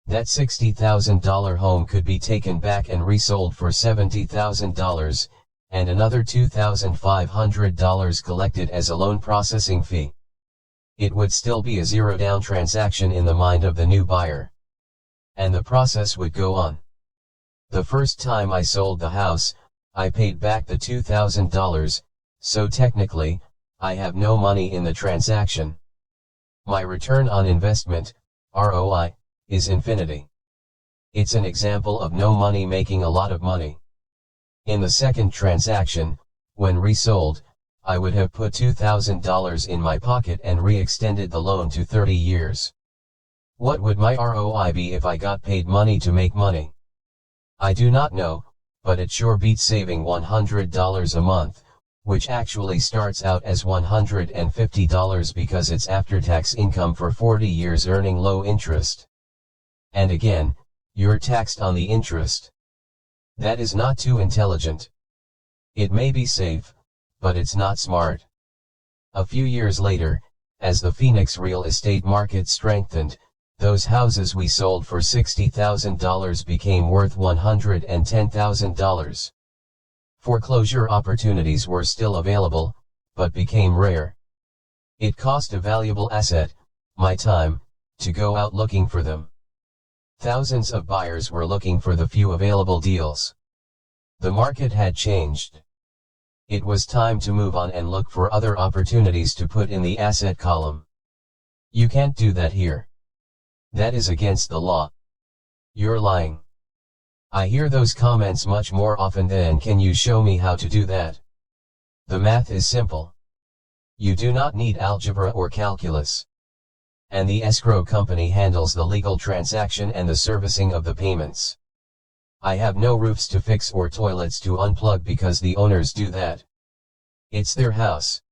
That $60,000 home could be taken back and resold for $70,000, and another $2,500 collected as a loan processing fee. It would still be a zero-down transaction in the mind of the new buyer. And the process would go on. The first time I sold the house, I paid back the $2,000, so technically, I have no money in the transaction. My return on investment, ROI, is infinity. It's an example of no money making a lot of money. In the second transaction, when resold, I would have put $2,000 in my pocket and re-extended the loan to 30 years. What would my ROI be if I got paid money to make money? I do not know, but it sure beats saving $100 a month, which actually starts out as $150 because it's after-tax income for 40 years earning low interest. And again, you're taxed on the interest. That is not too intelligent. It may be safe, but it's not smart. A few years later, as the Phoenix real estate market strengthened, those houses we sold for $60,000 became worth $110,000. Foreclosure opportunities were still available, but became rare. It cost a valuable asset, my time, to go out looking for them. Thousands of buyers were looking for the few available deals. The market had changed. It was time to move on and look for other opportunities to put in the asset column. You can't do that here. That is against the law. You're lying. I hear those comments much more often than "Can you show me how to do that?" The math is simple. You do not need algebra or calculus. And the escrow company handles the legal transaction and the servicing of the payments. I have no roofs to fix or toilets to unplug because the owners do that. It's their house.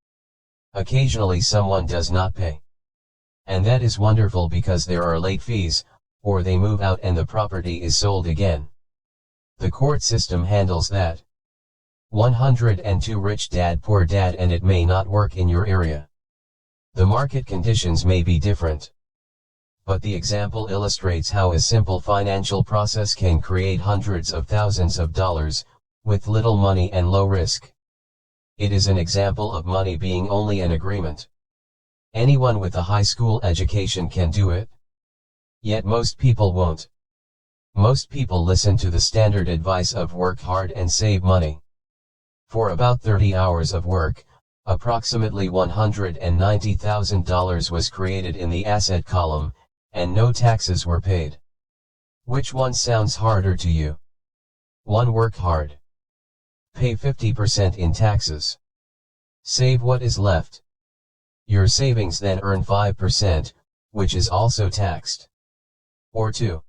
Occasionally someone does not pay. And that is wonderful because there are late fees, or they move out and the property is sold again. The court system handles that. 102 Rich Dad Poor Dad, and it may not work in your area. The market conditions may be different. But the example illustrates how a simple financial process can create hundreds of thousands of dollars, with little money and low risk. It is an example of money being only an agreement. Anyone with a high school education can do it. Yet most people won't. Most people listen to the standard advice of work hard and save money. For about 30 hours of work, approximately $190,000 was created in the asset column, and no taxes were paid. Which one sounds harder to you? 1. Work hard. Pay 50% in taxes. Save what is left. Your savings then earn 5%, which is also taxed. Or 2.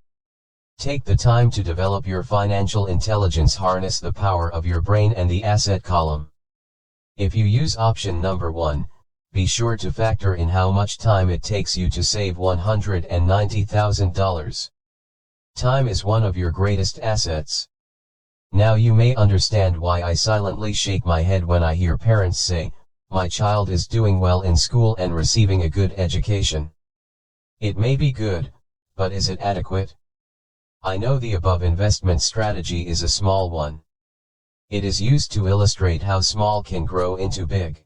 Take the time to develop your financial intelligence, harness the power of your brain and the asset column. If you use option number 1, be sure to factor in how much time it takes you to save $190,000. Time is one of your greatest assets. Now you may understand why I silently shake my head when I hear parents say, "My child is doing well in school and receiving a good education." It may be good, but is it adequate? I know the above investment strategy is a small one. It is used to illustrate how small can grow into big.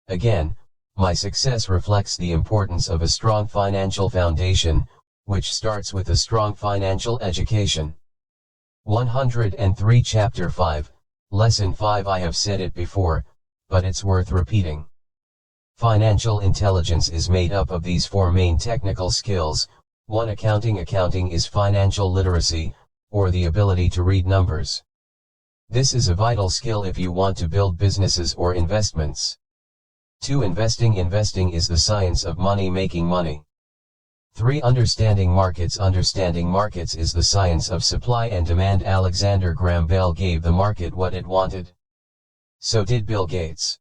Again, my success reflects the importance of a strong financial foundation, which starts with a strong financial education. 103 Chapter 5, Lesson 5. I have said it before, but it's worth repeating. Financial intelligence is made up of these 4 main technical skills. 1. Accounting. Accounting is financial literacy, or the ability to read numbers. This is a vital skill if you want to build businesses or investments. 2. Investing. Investing is the science of money, making money. 3. Understanding markets. Understanding markets is the science of supply and demand. Alexander Graham Bell gave the market what it wanted. So did Bill Gates.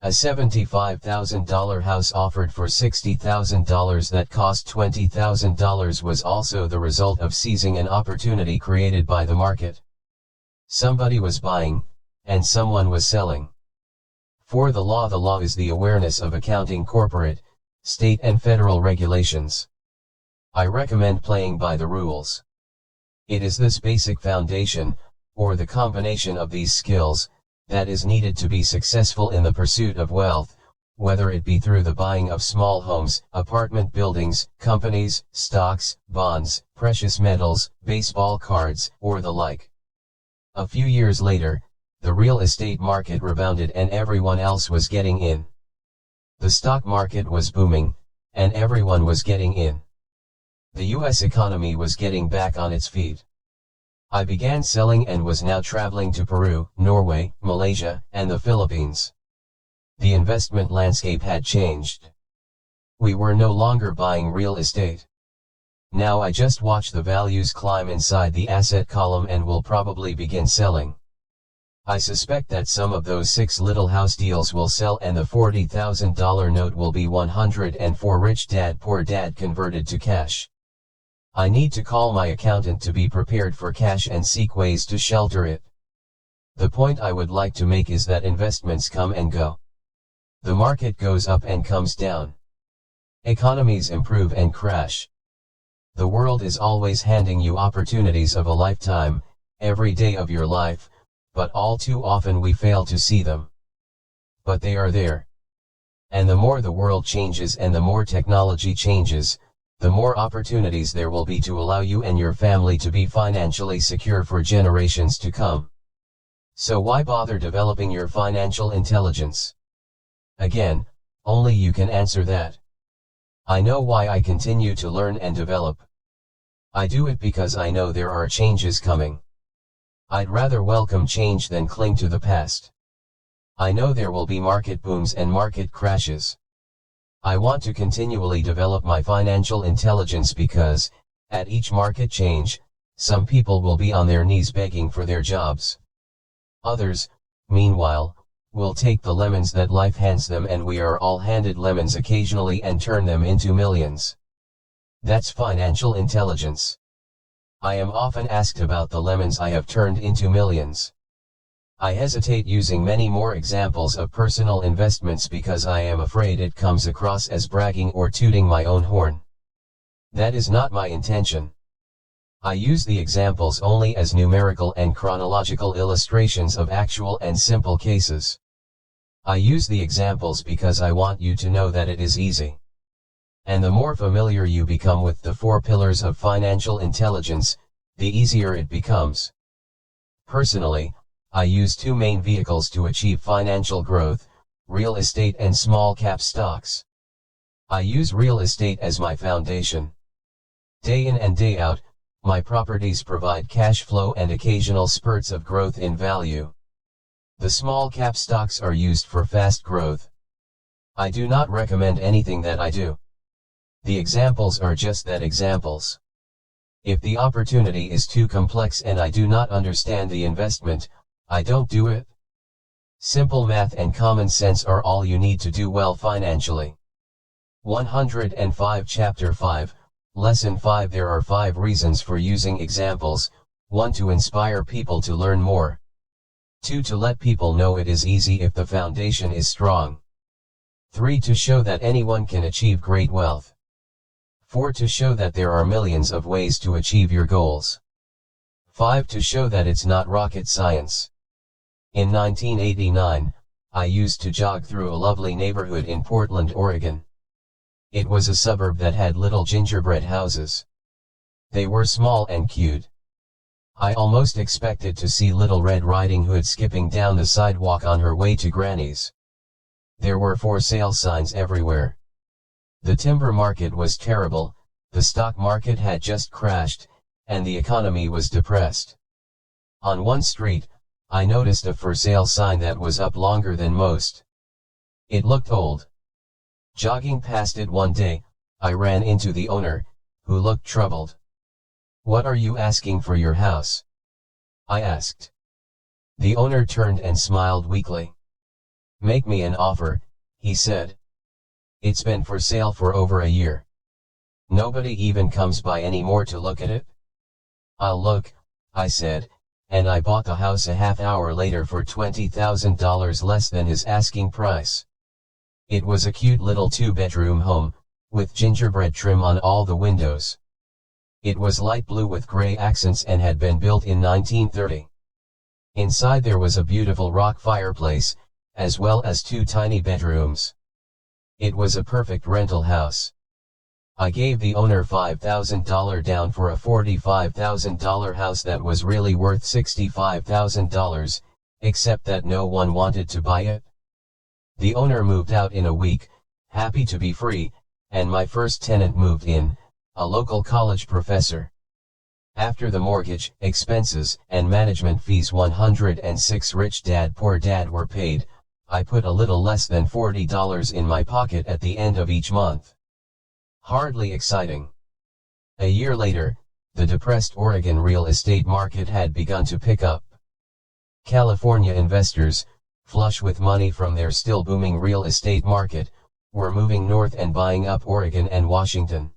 A $75,000 house offered for $60,000 that cost $20,000 was also the result of seizing an opportunity created by the market. Somebody was buying, and someone was selling. 4. The law. The law is the awareness of accounting, corporate, state and federal regulations. I recommend playing by the rules. It is this basic foundation, or the combination of these skills, that is needed to be successful in the pursuit of wealth, whether it be through the buying of small homes, apartment buildings, companies, stocks, bonds, precious metals, baseball cards, or the like. A few years later, the real estate market rebounded and everyone else was getting in. The stock market was booming, and everyone was getting in. The US economy was getting back on its feet. I began selling and was now traveling to Peru, Norway, Malaysia, and the Philippines. The investment landscape had changed. We were no longer buying real estate. Now I just watch the values climb inside the asset column and will probably begin selling. I suspect that some of those 6 little house deals will sell and the $40,000 note will be 104 Rich Dad Poor Dad converted to cash. I need to call my accountant to be prepared for cash and seek ways to shelter it. The point I would like to make is that investments come and go. The market goes up and comes down. Economies improve and crash. The world is always handing you opportunities of a lifetime, every day of your life, but all too often we fail to see them. But they are there. And the more the world changes and the more technology changes, the more opportunities there will be to allow you and your family to be financially secure for generations to come. So why bother developing your financial intelligence? Again, only you can answer that. I know why I continue to learn and develop. I do it because I know there are changes coming. I'd rather welcome change than cling to the past. I know there will be market booms and market crashes. I want to continually develop my financial intelligence because, at each market change, some people will be on their knees begging for their jobs. Others, meanwhile, will take the lemons that life hands them, and we are all handed lemons occasionally, and turn them into millions. That's financial intelligence. I am often asked about the lemons I have turned into millions. I hesitate using many more examples of personal investments because I am afraid it comes across as bragging or tooting my own horn. That is not my intention. I use the examples only as numerical and chronological illustrations of actual and simple cases. I use the examples because I want you to know that it is easy. And the more familiar you become with the 4 pillars of financial intelligence, the easier it becomes. Personally, I use 2 main vehicles to achieve financial growth: real estate and small cap stocks. I use real estate as my foundation. Day in and day out, my properties provide cash flow and occasional spurts of growth in value. The small cap stocks are used for fast growth. I do not recommend anything that I do. The examples are just that, examples. If the opportunity is too complex and I do not understand the investment, I don't do it. Simple math and common sense are all you need to do well financially. 105 Chapter 5, Lesson 5. There are 5 reasons for using examples: 1. To inspire people to learn more. 2. To let people know it is easy if the foundation is strong. 3. To show that anyone can achieve great wealth. 4. To show that there are millions of ways to achieve your goals. 5. To show that it's not rocket science. In 1989, I used to jog through a lovely neighborhood in Portland, Oregon. It was a suburb that had little gingerbread houses. They were small and cute. I almost expected to see Little Red Riding Hood skipping down the sidewalk on her way to Granny's. There were for sale signs everywhere. The timber market was terrible, the stock market had just crashed, and the economy was depressed. On one street, I noticed a for sale sign that was up longer than most. It looked old. Jogging past it one day, I ran into the owner, who looked troubled. "What are you asking for your house?" I asked. The owner turned and smiled weakly. "Make me an offer," he said. "It's been for sale for over a year. Nobody even comes by anymore to look at it." "I'll look," I said, and I bought the house a half hour later for $20,000 less than his asking price. It was a cute little 2-bedroom home, with gingerbread trim on all the windows. It was light blue with gray accents and had been built in 1930. Inside there was a beautiful rock fireplace, as well as 2 tiny bedrooms. It was a perfect rental house. I gave the owner $5,000 down for a $45,000 house that was really worth $65,000, except that no one wanted to buy it. The owner moved out in a week, happy to be free, and my first tenant moved in, a local college professor. After the mortgage, expenses, and management fees, 106 Rich Dad Poor Dad were paid. I put a little less than $40 in my pocket at the end of each month. Hardly exciting. A year later, the depressed Oregon real estate market had begun to pick up. California investors, flush with money from their still booming real estate market, were moving north and buying up Oregon and Washington.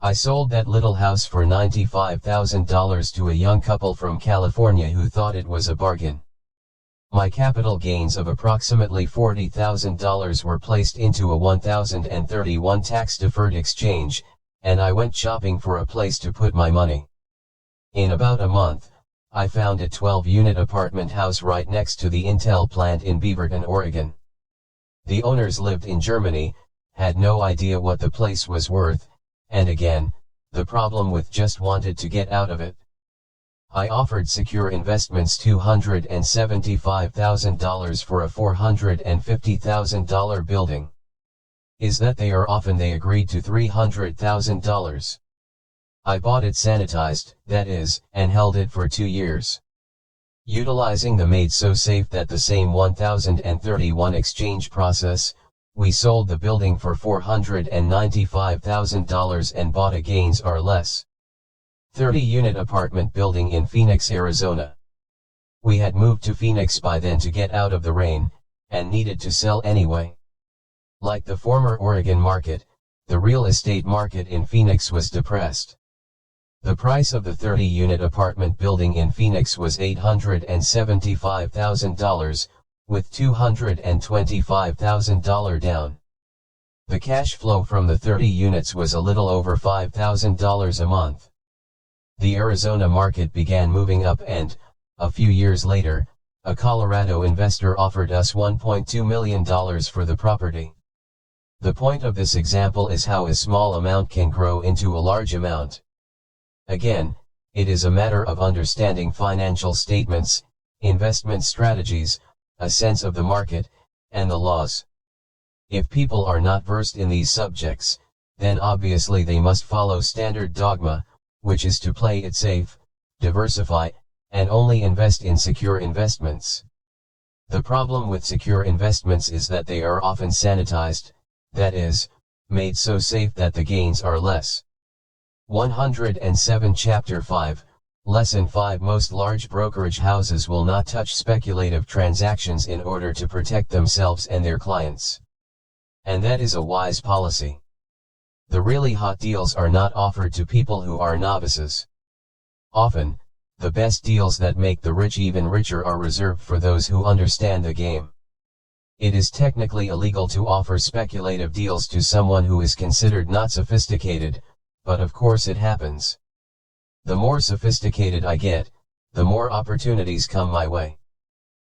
I sold that little house for $95,000 to a young couple from California who thought it was a bargain. My capital gains of approximately $40,000 were placed into a 1031 tax-deferred exchange, and I went shopping for a place to put my money. In about a month, I found a 12-unit apartment house right next to the Intel plant in Beaverton, Oregon. The owners lived in Germany, had no idea what the place was worth, and again, the problem with just wanted to get out of it. I offered Secure Investments $275,000 for a $450,000 building. Is that they agreed to $300,000. I bought it sanitized, that is, and held it for 2 years. Utilizing the made so safe that the same 1031 exchange process, we sold the building for $495,000 and bought a gains or less 30-unit apartment building in Phoenix, Arizona. We had moved to Phoenix by then to get out of the rain, and needed to sell anyway. Like the former Oregon market, the real estate market in Phoenix was depressed. The price of the 30-unit apartment building in Phoenix was $875,000, with $225,000 down. The cash flow from the 30 units was a little over $5,000 a month. The Arizona market began moving up and, a few years later, A Colorado investor offered us $1.2 million for the property. The point of this example is how a small amount can grow into a large amount. Again, it is a matter of understanding financial statements, investment strategies, a sense of the market, and the laws. If people are not versed in these subjects, then obviously they must follow standard dogma, which is to play it safe, diversify, and only invest in secure investments. The problem with secure investments is that they are often sanitized, that is, made so safe that the gains are less. 107 Chapter 5, Lesson 5 Most large brokerage houses will not touch speculative transactions in order to protect themselves and their clients. And that is a wise policy. The really hot deals are not offered to people who are novices. Often, the best deals that make the rich even richer are reserved for those who understand the game. It is technically illegal to offer speculative deals to someone who is considered not sophisticated, but of course it happens. The more sophisticated I get, the more opportunities come my way.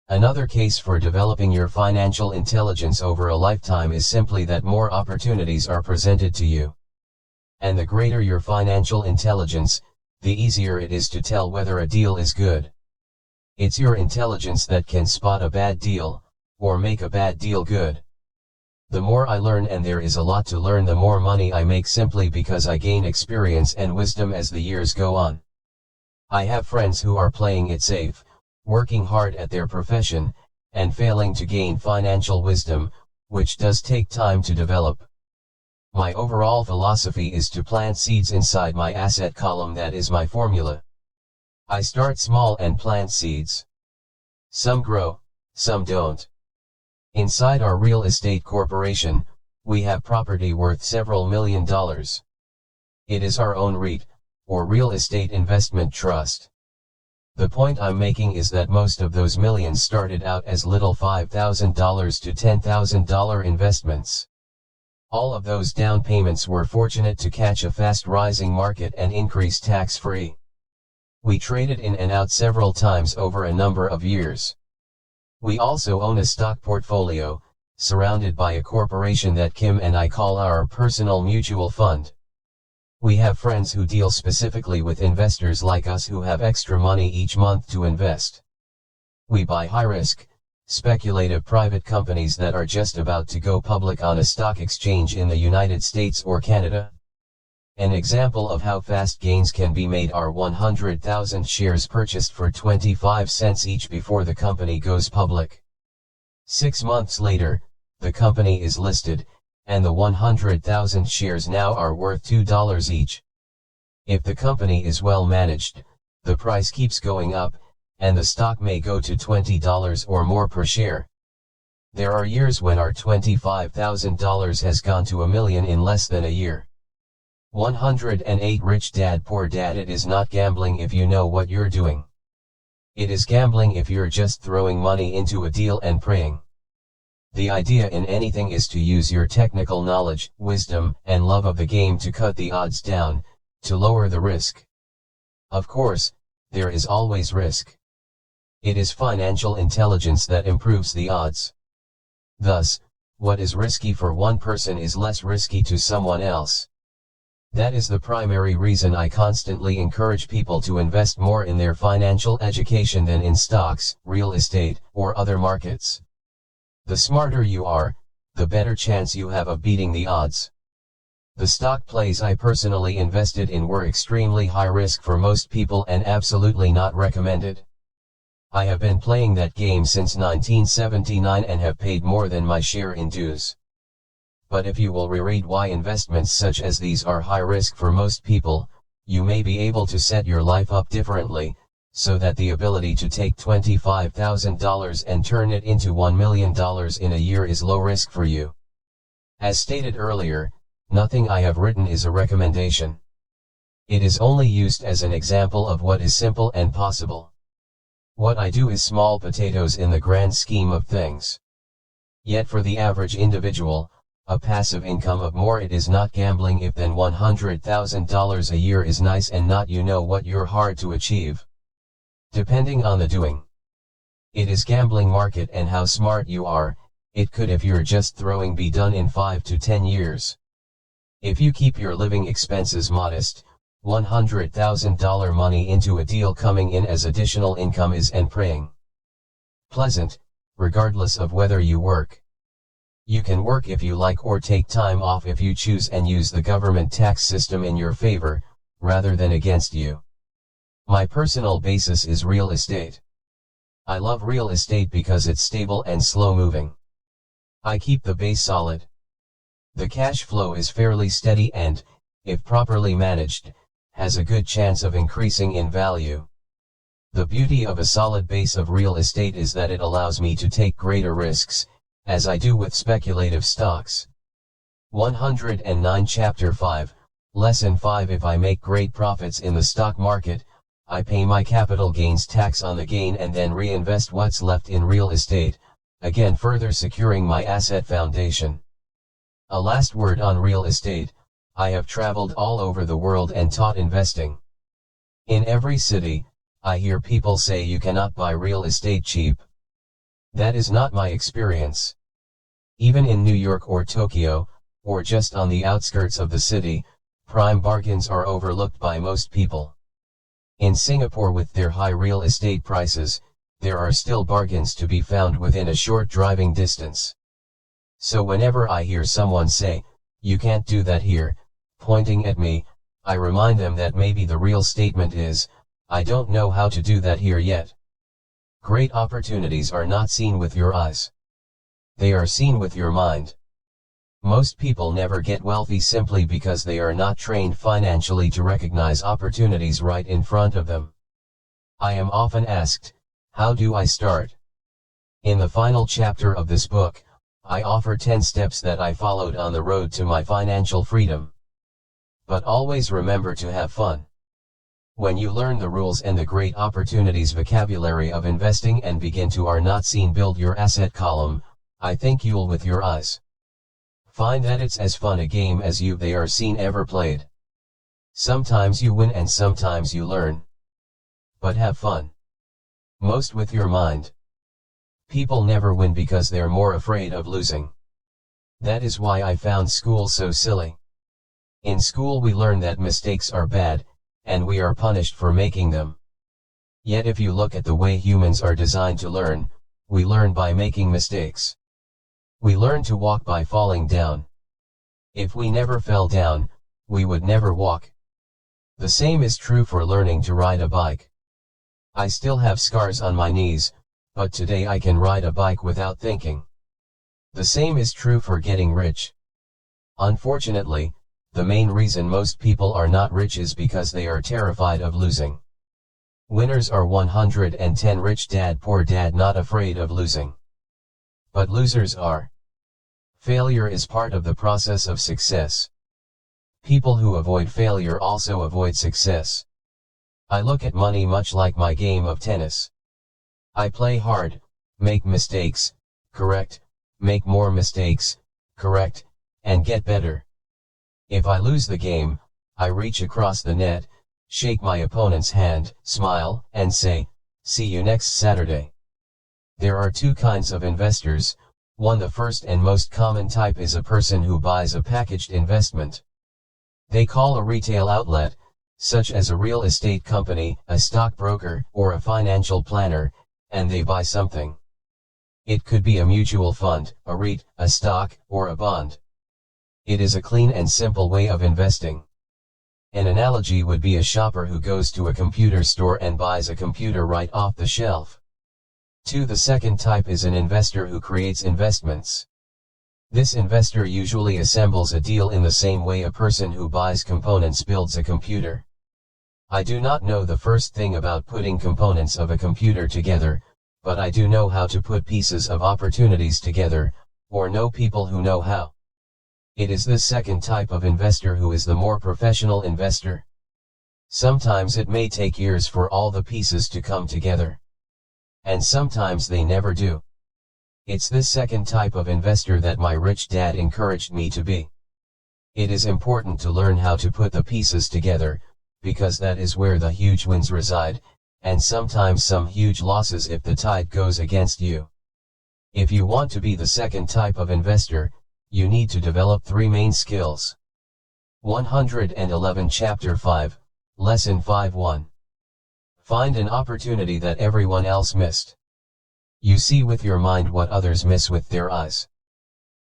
Another case for developing your financial intelligence over a lifetime is simply that more opportunities are presented to you. And the greater your financial intelligence, the easier it is to tell whether a deal is good. It's your intelligence that can spot a bad deal, or make a bad deal good. The more I learn, and there is a lot to learn, the more money I make simply because I gain experience and wisdom as the years go on. I have friends who are playing it safe, working hard at their profession, and failing to gain financial wisdom, which does take time to develop. My overall philosophy is to plant seeds inside my asset column. That is my formula. I start small and plant seeds. Some grow, some don't. Inside our real estate corporation, we have property worth several $1 million. It is our own REIT, or real estate investment trust. The point I'm making is that most of those millions started out as little $5,000 to $10,000 investments. All of those down payments were fortunate to catch a fast rising market and increase tax-free. We traded in and out several times over a number of years. We also own a stock portfolio, surrounded by a corporation that Kim and I call our personal mutual fund. We have friends who deal specifically with investors like us who have extra money each month to invest. We buy high-risk, speculative private companies that are just about to go public on a stock exchange in the United States or Canada. An example of how fast gains can be made are 100,000 shares purchased for 25 cents each before the company goes public. 6 months later, the company is listed, and the 100,000 shares now are worth $2 each. If the company is well managed, the price keeps going up, and the stock may go to $20 or more per share. There are years when our $25,000 has gone to $1 million in less than a year. 108 Rich Dad Poor Dad. It is not gambling if you know what you're doing. It is gambling if you're just throwing money into a deal and praying. The idea in anything is to use your technical knowledge, wisdom, and love of the game to cut the odds down, to lower the risk. Of course, there is always risk. It is financial intelligence that improves the odds. Thus, what is risky for one person is less risky to someone else. That is the primary reason I constantly encourage people to invest more in their financial education than in stocks, real estate, or other markets. The smarter you are, the better chance you have of beating the odds. The stock plays I personally invested in were extremely high risk for most people and absolutely not recommended. I have been playing that game since 1979 and have paid more than my share in dues. But if you will reread why investments such as these are high risk for most people, you may be able to set your life up differently, so that the ability to take $25,000 and turn it into $1 million in a year is low risk for you. As stated earlier, nothing I have written is a recommendation. It is only used as an example of what is simple and possible. What I do is small potatoes in the grand scheme of things. Yet for the average individual, a passive income of more it is not gambling if than $100,000 a year is nice and not you know what you're hard to achieve. Depending on the doing. It is gambling market, and how smart you are, it could, if you're just throwing, be done in 5 to 10 years. If you keep your living expenses modest, $100,000 money into a deal coming in as additional income is and praying pleasant, regardless of whether you work. You can work if you like or take time off if you choose, and use the government tax system in your favor, rather than against you. My personal basis is real estate. I love real estate because it's stable and slow moving. I keep the base solid. The cash flow is fairly steady and, if properly managed, has a good chance of increasing in value. The beauty of a solid base of real estate is that it allows me to take greater risks, as I do with speculative stocks. 109 Chapter 5, Lesson 5. If I make great profits in the stock market, I pay my capital gains tax on the gain and then reinvest what's left in real estate, again further securing my asset foundation. A last word on real estate. I have traveled all over the world and taught investing. In every city, I hear people say you cannot buy real estate cheap. That is not my experience. Even in New York or Tokyo, or just on the outskirts of the city, prime bargains are overlooked by most people. In Singapore, with their high real estate prices, there are still bargains to be found within a short driving distance. So whenever I hear someone say, "You can't do that here," pointing at me, I remind them that maybe the real statement is, "I don't know how to do that here yet." Great opportunities are not seen with your eyes. They are seen with your mind. Most people never get wealthy simply because they are not trained financially to recognize opportunities right in front of them. I am often asked, how do I start? In the final chapter of this book, I offer 10 steps that I followed on the road to my financial freedom. But always remember to have fun. When you learn the rules and the great opportunities vocabulary of investing and begin to are not seen build your asset column, I think you'll with your eyes find that it's as fun a game as they are seen ever played. Sometimes you win and sometimes you learn. But have fun. Most with your mind. People never win because they're more afraid of losing. That is why I found school so silly. In school we learn that mistakes are bad, and we are punished for making them. Yet if you look at the way humans are designed to learn, we learn by making mistakes. We learn to walk by falling down. If we never fell down, we would never walk. The same is true for learning to ride a bike. I still have scars on my knees, but today I can ride a bike without thinking. The same is true for getting rich. Unfortunately, the main reason most people are not rich is because they are terrified of losing. Winners are 110. Rich Dad Poor Dad not afraid of losing. But losers are. Failure is part of the process of success. People who avoid failure also avoid success. I look at money much like my game of tennis. I play hard, make mistakes, correct, make more mistakes, correct, and get better. If I lose the game, I reach across the net, shake my opponent's hand, smile, and say, "See you next Saturday." There are two kinds of investors. One, the first and most common type, is a person who buys a packaged investment. They call a retail outlet, such as a real estate company, a stockbroker, or a financial planner, and they buy something. It could be a mutual fund, a REIT, a stock, or a bond. It is a clean and simple way of investing. An analogy would be a shopper who goes to a computer store and buys a computer right off the shelf. 2. The second type is an investor who creates investments. This investor usually assembles a deal in the same way a person who buys components builds a computer. I do not know the first thing about putting components of a computer together, but I do know how to put pieces of opportunities together, or know people who know how. It is this second type of investor who is the more professional investor. Sometimes it may take years for all the pieces to come together. And sometimes they never do. It's this second type of investor that my rich dad encouraged me to be. It is important to learn how to put the pieces together, because that is where the huge wins reside, and sometimes some huge losses if the tide goes against you. If you want to be the second type of investor, you need to develop 3 main skills. 111 Chapter 5, Lesson 5:1. Find an opportunity that everyone else missed. You see with your mind what others miss with their eyes.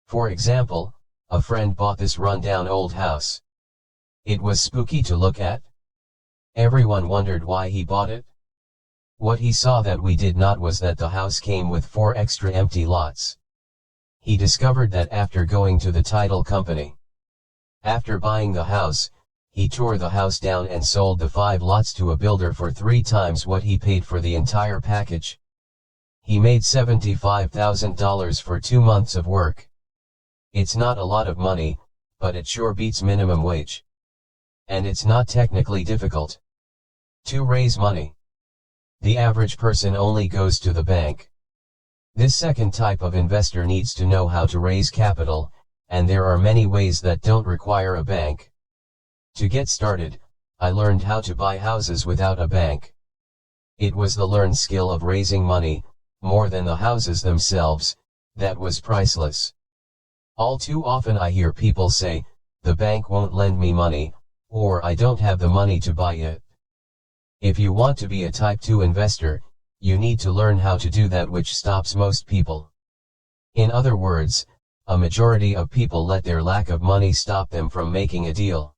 For example, a friend bought this run-down old house. It was spooky to look at. Everyone wondered why he bought it. What he saw that we did not was that the house came with 4 extra empty lots. He discovered that after going to the title company. After buying the house, he tore the house down and sold the 5 lots to a builder for 3 times what he paid for the entire package. He made $75,000 for 2 months of work. It's not a lot of money, but it sure beats minimum wage. And it's not technically difficult to raise money. The average person only goes to the bank. This second type of investor needs to know how to raise capital, and there are many ways that don't require a bank. To get started, I learned how to buy houses without a bank. It was the learned skill of raising money, more than the houses themselves, that was priceless. All too often I hear people say, the bank won't lend me money, or I don't have the money to buy it. If you want to be a Type 2 investor, you need to learn how to do that, which stops most people. In other words, a majority of people let their lack of money stop them from making a deal.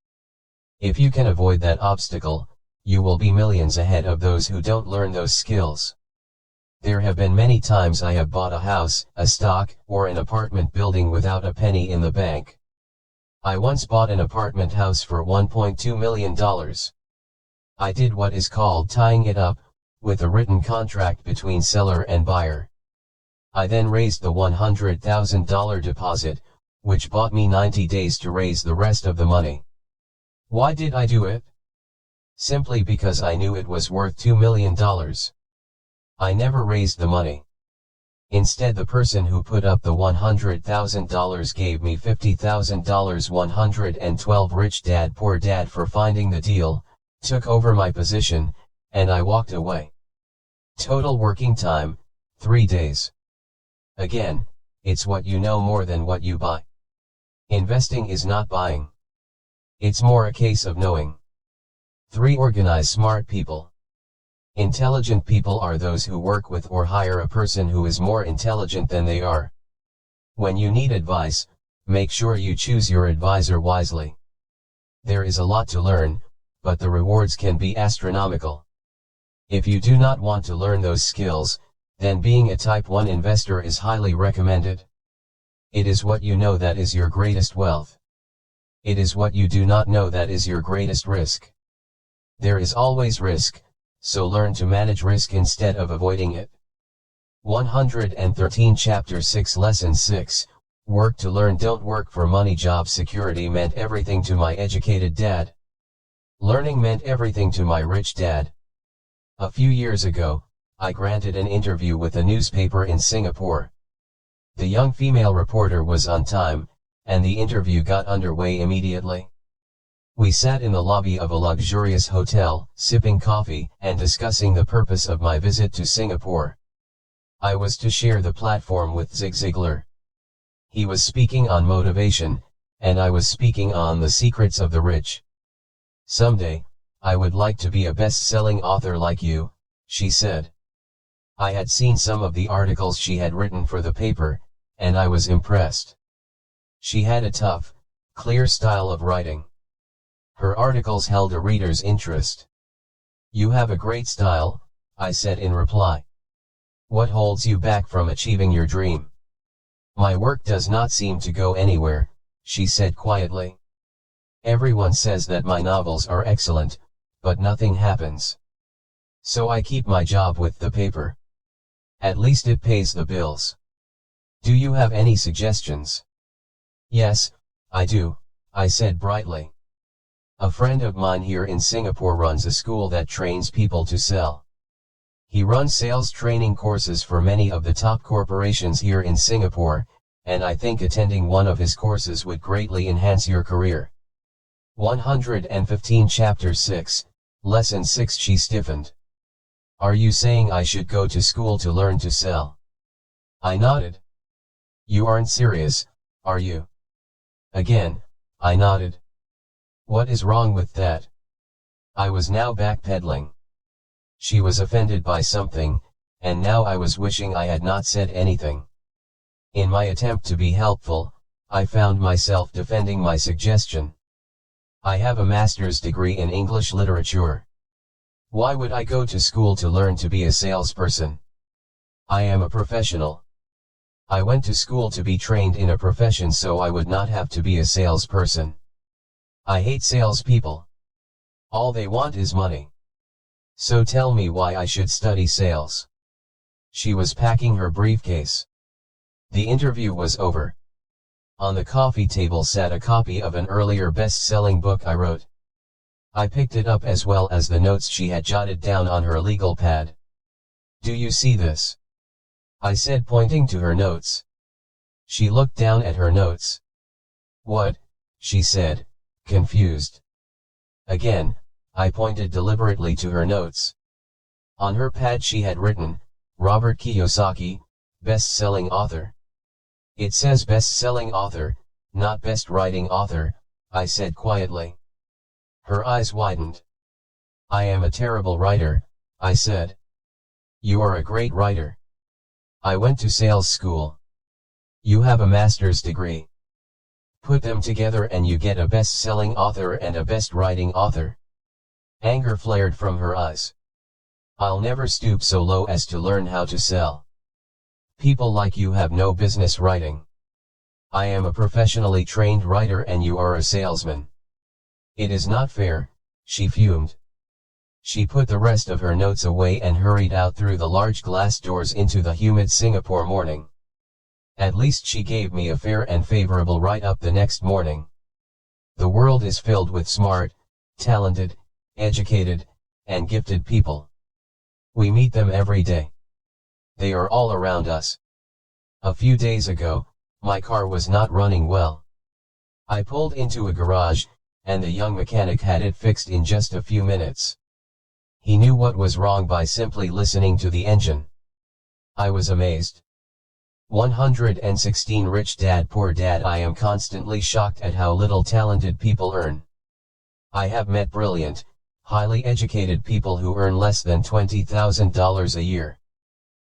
If you can avoid that obstacle, you will be millions ahead of those who don't learn those skills. There have been many times I have bought a house, a stock, or an apartment building without a penny in the bank. I once bought an apartment house for $1.2 million. I did what is called tying it up, with a written contract between seller and buyer. I then raised the $100,000 deposit, which bought me 90 days to raise the rest of the money. Why did I do it? Simply because I knew it was worth $2 million. I never raised the money. Instead, the person who put up the $100,000 gave me $50,000. 112 Rich Dad Poor Dad for finding the deal, took over my position, and I walked away. Total working time, 3 days. Again, it's what you know more than what you buy. Investing is not buying. It's more a case of knowing. 3. Organize smart people. Intelligent people are those who work with or hire a person who is more intelligent than they are. When you need advice, make sure you choose your advisor wisely. There is a lot to learn, but the rewards can be astronomical. If you do not want to learn those skills, then being a Type 1 investor is highly recommended. It is what you know that is your greatest wealth. It is what you do not know that is your greatest risk. There is always risk, so learn to manage risk instead of avoiding it. 113 Chapter 6 Lesson 6, Work to Learn. Don't work for money. Job security meant everything to my educated dad. Learning meant everything to my rich dad. A few years ago, I granted an interview with a newspaper in Singapore. The young female reporter was on time, and the interview got underway immediately. We sat in the lobby of a luxurious hotel, sipping coffee, and discussing the purpose of my visit to Singapore. I was to share the platform with Zig Ziglar. He was speaking on motivation, and I was speaking on the secrets of the rich. Someday, I would like to be a best-selling author like you, she said. I had seen some of the articles she had written for the paper, and I was impressed. She had a tough, clear style of writing. Her articles held a reader's interest. You have a great style, I said in reply. What holds you back from achieving your dream? My work does not seem to go anywhere, she said quietly. Everyone says that my novels are excellent, but nothing happens. So I keep my job with the paper. At least it pays the bills. Do you have any suggestions? Yes, I do, I said brightly. A friend of mine here in Singapore runs a school that trains people to sell. He runs sales training courses for many of the top corporations here in Singapore, and I think attending one of his courses would greatly enhance your career. 115 Chapter 6, Lesson 6 She stiffened. Are you saying I should go to school to learn to sell? I nodded. You aren't serious, are you? Again, I nodded. What is wrong with that? I was now backpedaling. She was offended by something, and now I was wishing I had not said anything. In my attempt to be helpful, I found myself defending my suggestion. I have a master's degree in English literature. Why would I go to school to learn to be a salesperson? I am a professional. I went to school to be trained in a profession so I would not have to be a salesperson. I hate salespeople. All they want is money. So tell me why I should study sales. She was packing her briefcase. The interview was over. On the coffee table sat a copy of an earlier best-selling book I wrote. I picked it up as well as the notes she had jotted down on her legal pad. Do you see this? I said, pointing to her notes. She looked down at her notes. What? She said, confused. Again, I pointed deliberately to her notes. On her pad she had written, Robert Kiyosaki, best-selling author. It says best-selling author, not best writing author, I said quietly. Her eyes widened. I am a terrible writer, I said. You are a great writer. I went to sales school. You have a master's degree. Put them together and you get a best-selling author and a best-writing author. Anger flared from her eyes. I'll never stoop so low as to learn how to sell. People like you have no business writing. I am a professionally trained writer and you are a salesman. It is not fair, she fumed. She put the rest of her notes away and hurried out through the large glass doors into the humid Singapore morning. At least she gave me a fair and favorable write-up the next morning. The world is filled with smart, talented, educated, and gifted people. We meet them every day. They are all around us. A few days ago, my car was not running well. I pulled into a garage, and the young mechanic had it fixed in just a few minutes. He knew what was wrong by simply listening to the engine. I was amazed. 116 Rich Dad Poor Dad. I am constantly shocked at how little talented people earn. I have met brilliant, highly educated people who earn less than $20,000 a year.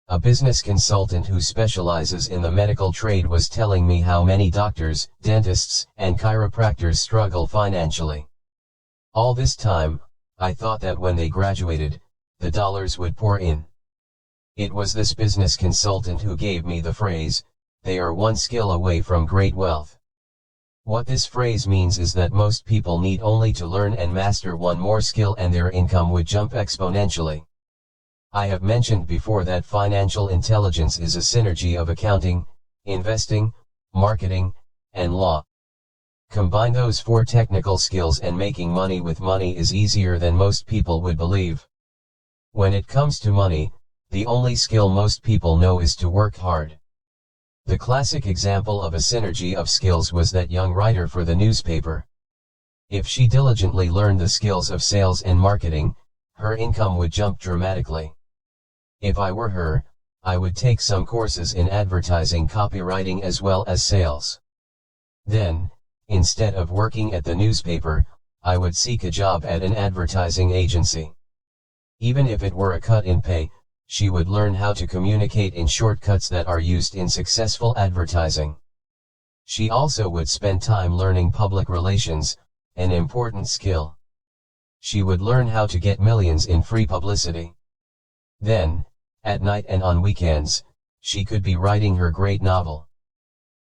A business consultant who specializes in the medical trade was telling me how many doctors, dentists, and chiropractors struggle financially. All this time, I thought that when they graduated, the dollars would pour in. It was this business consultant who gave me the phrase, they are one skill away from great wealth. What this phrase means is that most people need only to learn and master one more skill and their income would jump exponentially. I have mentioned before that financial intelligence is a synergy of accounting, investing, marketing, and law. Combine those four technical skills and making money with money is easier than most people would believe. When it comes to money, the only skill most people know is to work hard. The classic example of a synergy of skills was that young writer for the newspaper. If she diligently learned the skills of sales and marketing, her income would jump dramatically. If I were her, I would take some courses in advertising copywriting as well as sales. Then, instead of working at the newspaper, I would seek a job at an advertising agency. Even if it were a cut in pay, she would learn how to communicate in shortcuts that are used in successful advertising. She also would spend time learning public relations, an important skill. She would learn how to get millions in free publicity. Then, at night and on weekends, she could be writing her great novel.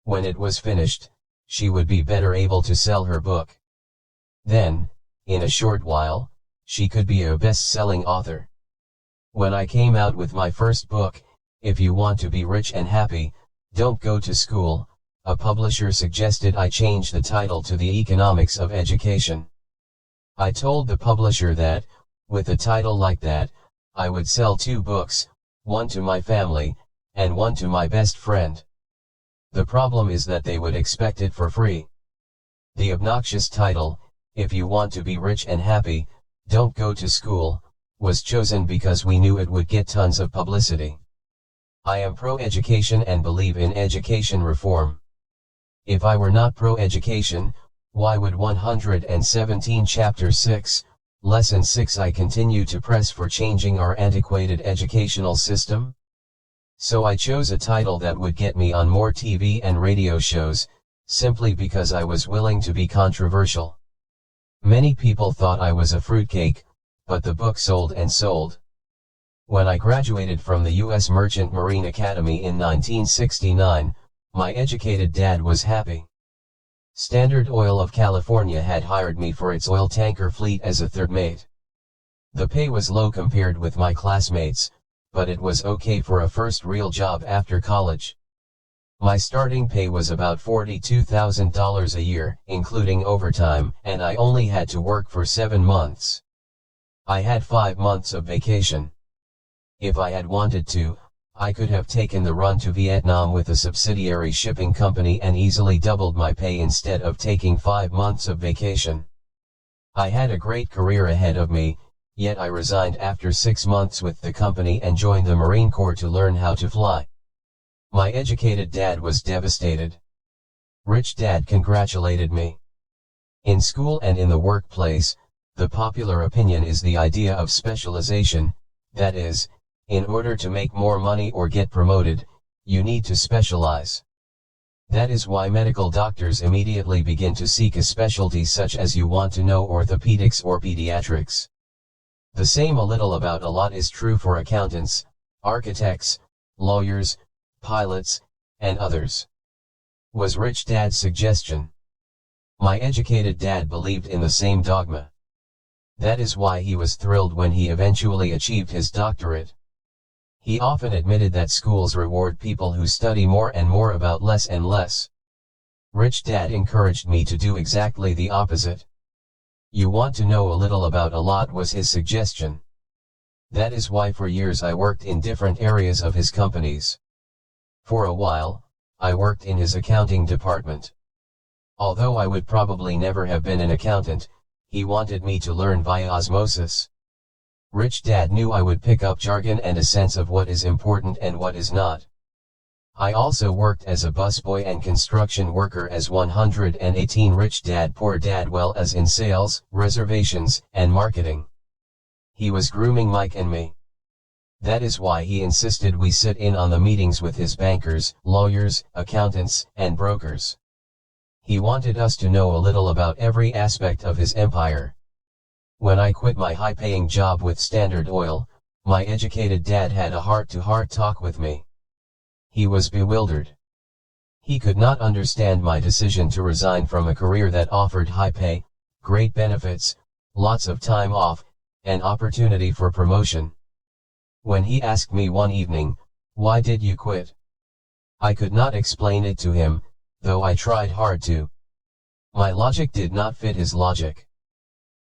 When it was finished, she would be better able to sell her book. Then, in a short while, she could be a best-selling author. When I came out with my first book, If You Want to Be Rich and Happy, Don't Go to School, a publisher suggested I change the title to The Economics of Education. I told the publisher that, with a title like that, I would sell 2 books, one to my family, and one to my best friend. The problem is that they would expect it for free. The obnoxious title, If You Want to Be Rich and Happy, Don't Go to School, was chosen because we knew it would get tons of publicity. I am pro-education and believe in education reform. If I were not pro-education, why would 117 Chapter 6, Lesson 6 I continue to press for changing our antiquated educational system? So I chose a title that would get me on more TV and radio shows, simply because I was willing to be controversial. Many people thought I was a fruitcake, but the book sold and sold. When I graduated from the U.S. Merchant Marine Academy in 1969, my educated dad was happy. Standard Oil of California had hired me for its oil tanker fleet as a third mate. The pay was low compared with my classmates, but it was okay for a first real job after college. My starting pay was about $42,000 a year, including overtime, and I only had to work for 7 months. I had 5 months of vacation. If I had wanted to, I could have taken the run to Vietnam with a subsidiary shipping company and easily doubled my pay instead of taking 5 months of vacation. I had a great career ahead of me, yet I resigned after 6 months with the company and joined the Marine Corps to learn how to fly. My educated dad was devastated. Rich Dad congratulated me. In school and in the workplace, the popular opinion is the idea of specialization, that is, in order to make more money or get promoted, you need to specialize. That is why medical doctors immediately begin to seek a specialty such as you want to know orthopedics or pediatrics. The same a little about a lot is true for accountants, architects, lawyers, pilots, and others. Was Rich Dad's suggestion. My educated dad believed in the same dogma. That is why he was thrilled when he eventually achieved his doctorate. He often admitted that schools reward people who study more and more about less and less. Rich Dad encouraged me to do exactly the opposite. You want to know a little about a lot was his suggestion. That is why for years I worked in different areas of his companies. For a while, I worked in his accounting department. Although I would probably never have been an accountant, he wanted me to learn via osmosis. Rich Dad knew I would pick up jargon and a sense of what is important and what is not. I also worked as a busboy and construction worker as 118 Rich Dad Poor Dad well as in sales, reservations, and marketing. He was grooming Mike and me. That is why he insisted we sit in on the meetings with his bankers, lawyers, accountants, and brokers. He wanted us to know a little about every aspect of his empire. When I quit my high-paying job with Standard Oil, my educated dad had a heart-to-heart talk with me. He was bewildered. He could not understand my decision to resign from a career that offered high pay, great benefits, lots of time off, and opportunity for promotion. When he asked me one evening, "Why did you quit?" I could not explain it to him, though I tried hard to. My logic did not fit his logic.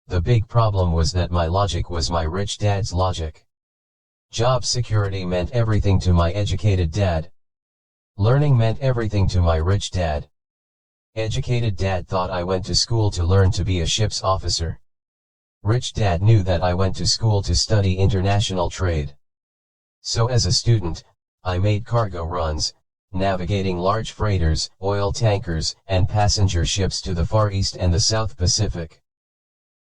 The big problem was that my logic was my rich dad's logic. Job security meant everything to my educated dad. Learning meant everything to my rich dad. Educated dad thought I went to school to learn to be a ship's officer. Rich dad knew that I went to school to study international trade. So as a student, I made cargo runs, navigating large freighters, oil tankers, and passenger ships to the Far East and the South Pacific.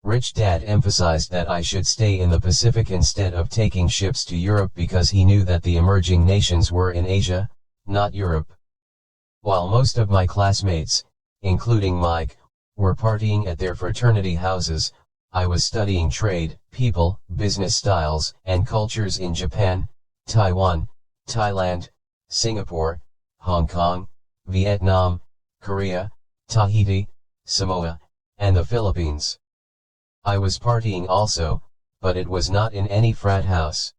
Rich Dad emphasized that I should stay in the Pacific instead of taking ships to Europe because he knew that the emerging nations were in Asia, not Europe. While most of my classmates, including Mike, were partying at their fraternity houses, I was studying trade, people, business styles, and cultures in Japan, Taiwan, Thailand, Singapore, Hong Kong, Vietnam, Korea, Tahiti, Samoa, and the Philippines. I was partying also, but it was not in any frat house.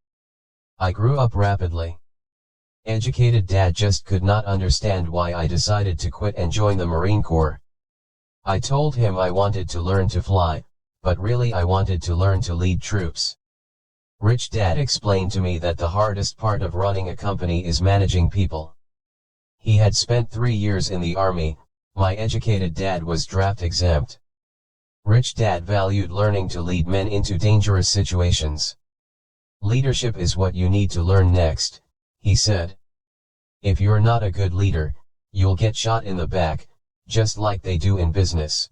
I grew up rapidly. Educated Dad just could not understand why I decided to quit and join the Marine Corps. I told him I wanted to learn to fly, but really I wanted to learn to lead troops. Rich Dad explained to me that the hardest part of running a company is managing people. He had spent 3 years in the Army. My educated dad was draft exempt. Rich Dad valued learning to lead men into dangerous situations. Leadership is what you need to learn next, he said. If you're not a good leader, you'll get shot in the back, just like they do in business.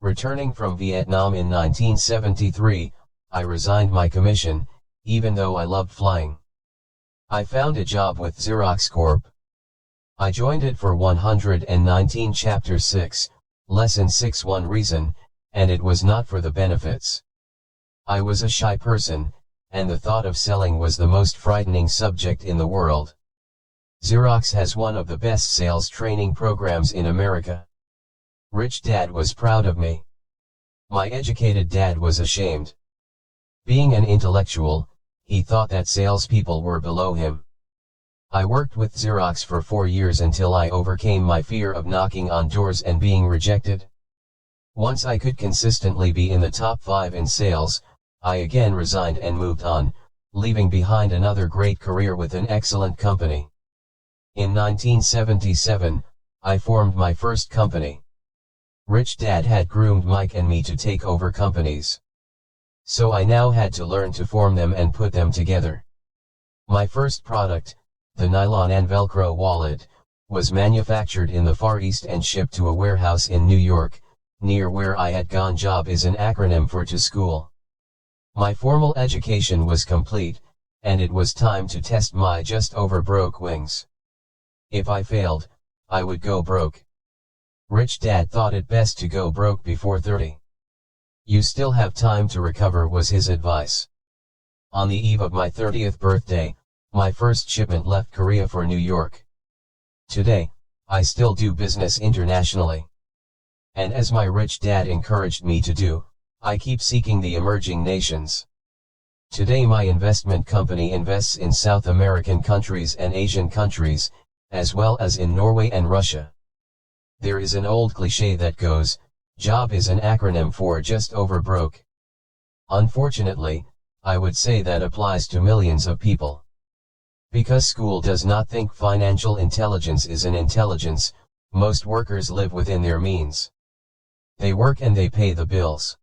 Returning from Vietnam in 1973, I resigned my commission, even though I loved flying. I found a job with Xerox Corp. I joined it for 119 Chapter 6, Lesson 6 One reason, and it was not for the benefits. I was a shy person, and the thought of selling was the most frightening subject in the world. Xerox has one of the best sales training programs in America. Rich Dad was proud of me. My educated dad was ashamed. Being an intellectual, he thought that salespeople were below him. I worked with Xerox for 4 years until I overcame my fear of knocking on doors and being rejected. Once I could consistently be in the top 5 in sales, I again resigned and moved on, leaving behind another great career with an excellent company. In 1977, I formed my first company. Rich Dad had groomed Mike and me to take over companies. So I now had to learn to form them and put them together. My first product, the nylon and Velcro wallet, was manufactured in the Far East and shipped to a warehouse in New York, near where I had gone. Job is an acronym for to school. My formal education was complete, and it was time to test my just over broke wings. If I failed, I would go broke. Rich Dad thought it best to go broke before 30. You still have time to recover, was his advice. On the eve of my 30th birthday, my first shipment left Korea for New York. Today, I still do business internationally. And as my rich dad encouraged me to do, I keep seeking the emerging nations. Today my investment company invests in South American countries and Asian countries, as well as in Norway and Russia. There is an old cliché that goes, job is an acronym for just over broke. Unfortunately, I would say that applies to millions of people. Because school does not think financial intelligence is an intelligence, most workers live within their means. They work and they pay the bills.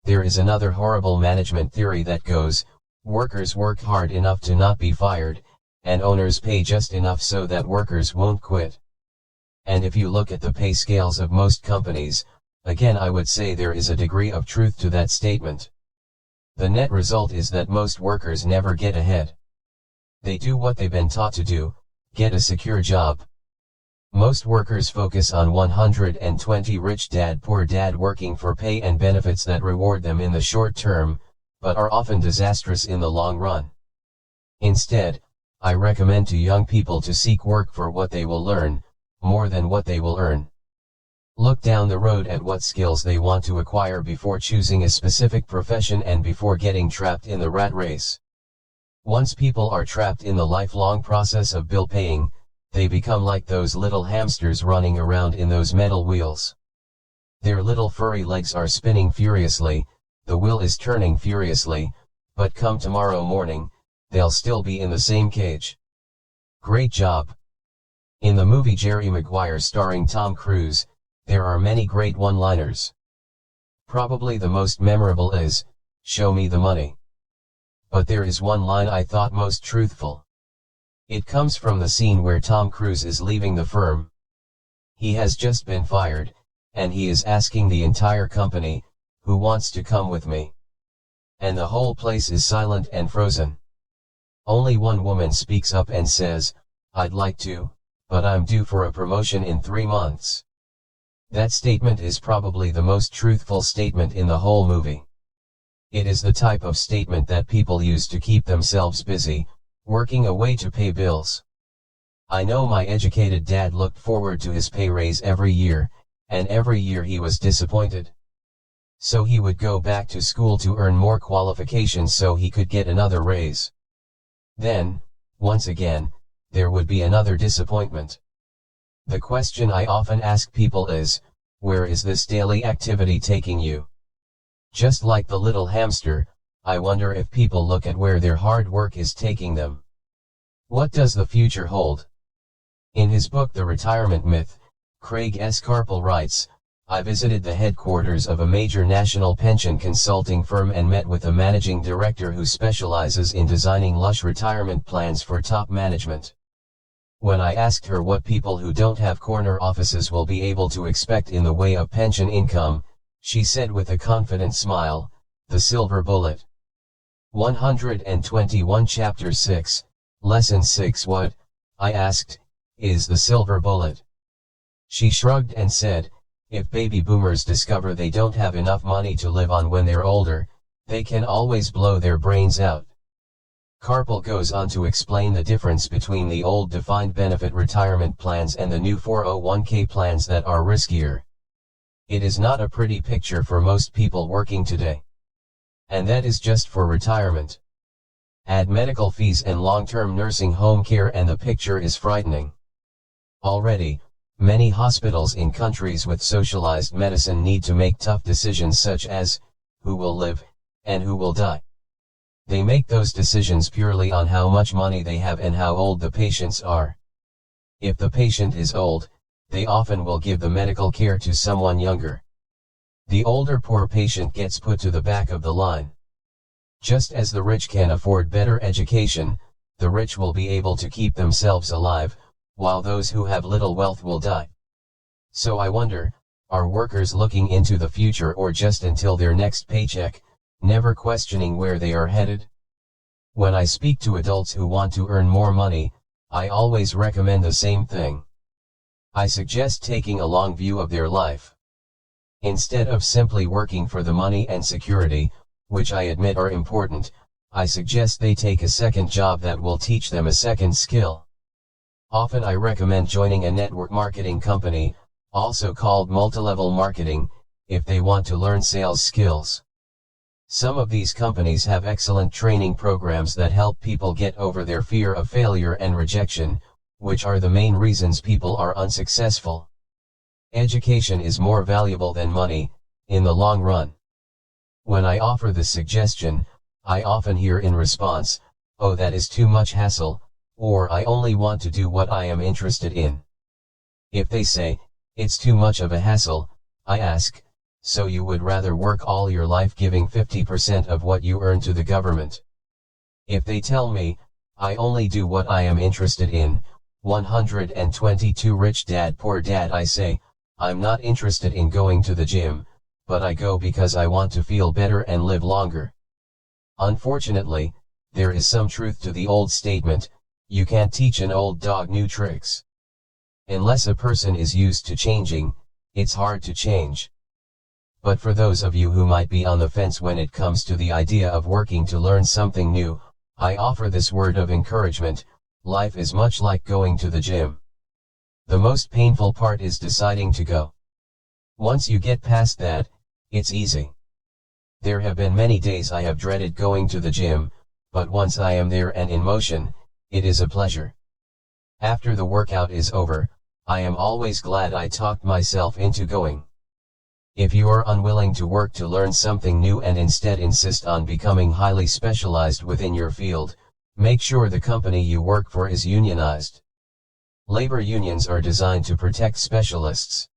There is another horrible management theory that goes, workers work hard enough to not be fired, and owners pay just enough so that workers won't quit. And if you look at the pay scales of most companies, again I would say there is a degree of truth to that statement. The net result is that most workers never get ahead. They do what they've been taught to do, get a secure job. Most workers focus on 120 rich dad poor dad, working for pay and benefits that reward them in the short term, but are often disastrous in the long run. Instead, I recommend to young people to seek work for what they will learn, more than what they will earn. Look down the road at what skills they want to acquire before choosing a specific profession and before getting trapped in the rat race. Once people are trapped in the lifelong process of bill paying, they become like those little hamsters running around in those metal wheels. Their little furry legs are spinning furiously, the wheel is turning furiously, but come tomorrow morning, they'll still be in the same cage. Great job. In the movie Jerry Maguire starring Tom Cruise, there are many great one-liners. Probably the most memorable is, "Show me the money." But there is one line I thought most truthful. It comes from the scene where Tom Cruise is leaving the firm. He has just been fired, and he is asking the entire company, "Who wants to come with me?" And the whole place is silent and frozen. Only one woman speaks up and says, "I'd like to, but I'm due for a promotion in 3 months." That statement is probably the most truthful statement in the whole movie. It is the type of statement that people use to keep themselves busy, working away to pay bills. I know my educated dad looked forward to his pay raise every year, and every year he was disappointed. So he would go back to school to earn more qualifications so he could get another raise. Then, once again, there would be another disappointment. The question I often ask people is, where is this daily activity taking you? Just like the little hamster, I wonder if people look at where their hard work is taking them. What does the future hold? In his book The Retirement Myth, Craig S. Carpel writes, I visited the headquarters of a major national pension consulting firm and met with a managing director who specializes in designing lush retirement plans for top management. When I asked her what people who don't have corner offices will be able to expect in the way of pension income, she said with a confident smile, "The silver bullet." 121 Chapter 6, Lesson 6 What, I asked, is the silver bullet? She shrugged and said, if baby boomers discover they don't have enough money to live on when they're older, they can always blow their brains out. Carpel goes on to explain the difference between the old defined benefit retirement plans and the new 401k plans that are riskier. It is not a pretty picture for most people working today. And that is just for retirement. Add medical fees and long-term nursing home care and the picture is frightening. Already, many hospitals in countries with socialized medicine need to make tough decisions such as, who will live, and who will die. They make those decisions purely on how much money they have and how old the patients are. If the patient is old, they often will give the medical care to someone younger. The older poor patient gets put to the back of the line. Just as the rich can afford better education, the rich will be able to keep themselves alive, while those who have little wealth will die. So I wonder, are workers looking into the future or just until their next paycheck, never questioning where they are headed? When I speak to adults who want to earn more money, I always recommend the same thing. I suggest taking a long view of their life. Instead of simply working for the money and security, which I admit are important, I suggest they take a second job that will teach them a second skill. Often I recommend joining a network marketing company, also called multilevel marketing, if they want to learn sales skills. Some of these companies have excellent training programs that help people get over their fear of failure and rejection, which are the main reasons people are unsuccessful. Education is more valuable than money, in the long run. When I offer this suggestion, I often hear in response, "Oh, that is too much hassle," or "I only want to do what I am interested in." If they say, "It's too much of a hassle," I ask, "So you would rather work all your life giving 50% of what you earn to the government?" If they tell me, "I only do what I am interested in," 122 Rich Dad Poor Dad, I say, "I'm not interested in going to the gym, but I go because I want to feel better and live longer." Unfortunately, there is some truth to the old statement, you can't teach an old dog new tricks. Unless a person is used to changing, it's hard to change. But for those of you who might be on the fence when it comes to the idea of working to learn something new, I offer this word of encouragement: life is much like going to the gym. The most painful part is deciding to go. Once you get past that, it's easy. There have been many days I have dreaded going to the gym, but once I am there and in motion, it is a pleasure. After the workout is over, I am always glad I talked myself into going. If you are unwilling to work to learn something new and instead insist on becoming highly specialized within your field, make sure the company you work for is unionized. Labor unions are designed to protect specialists.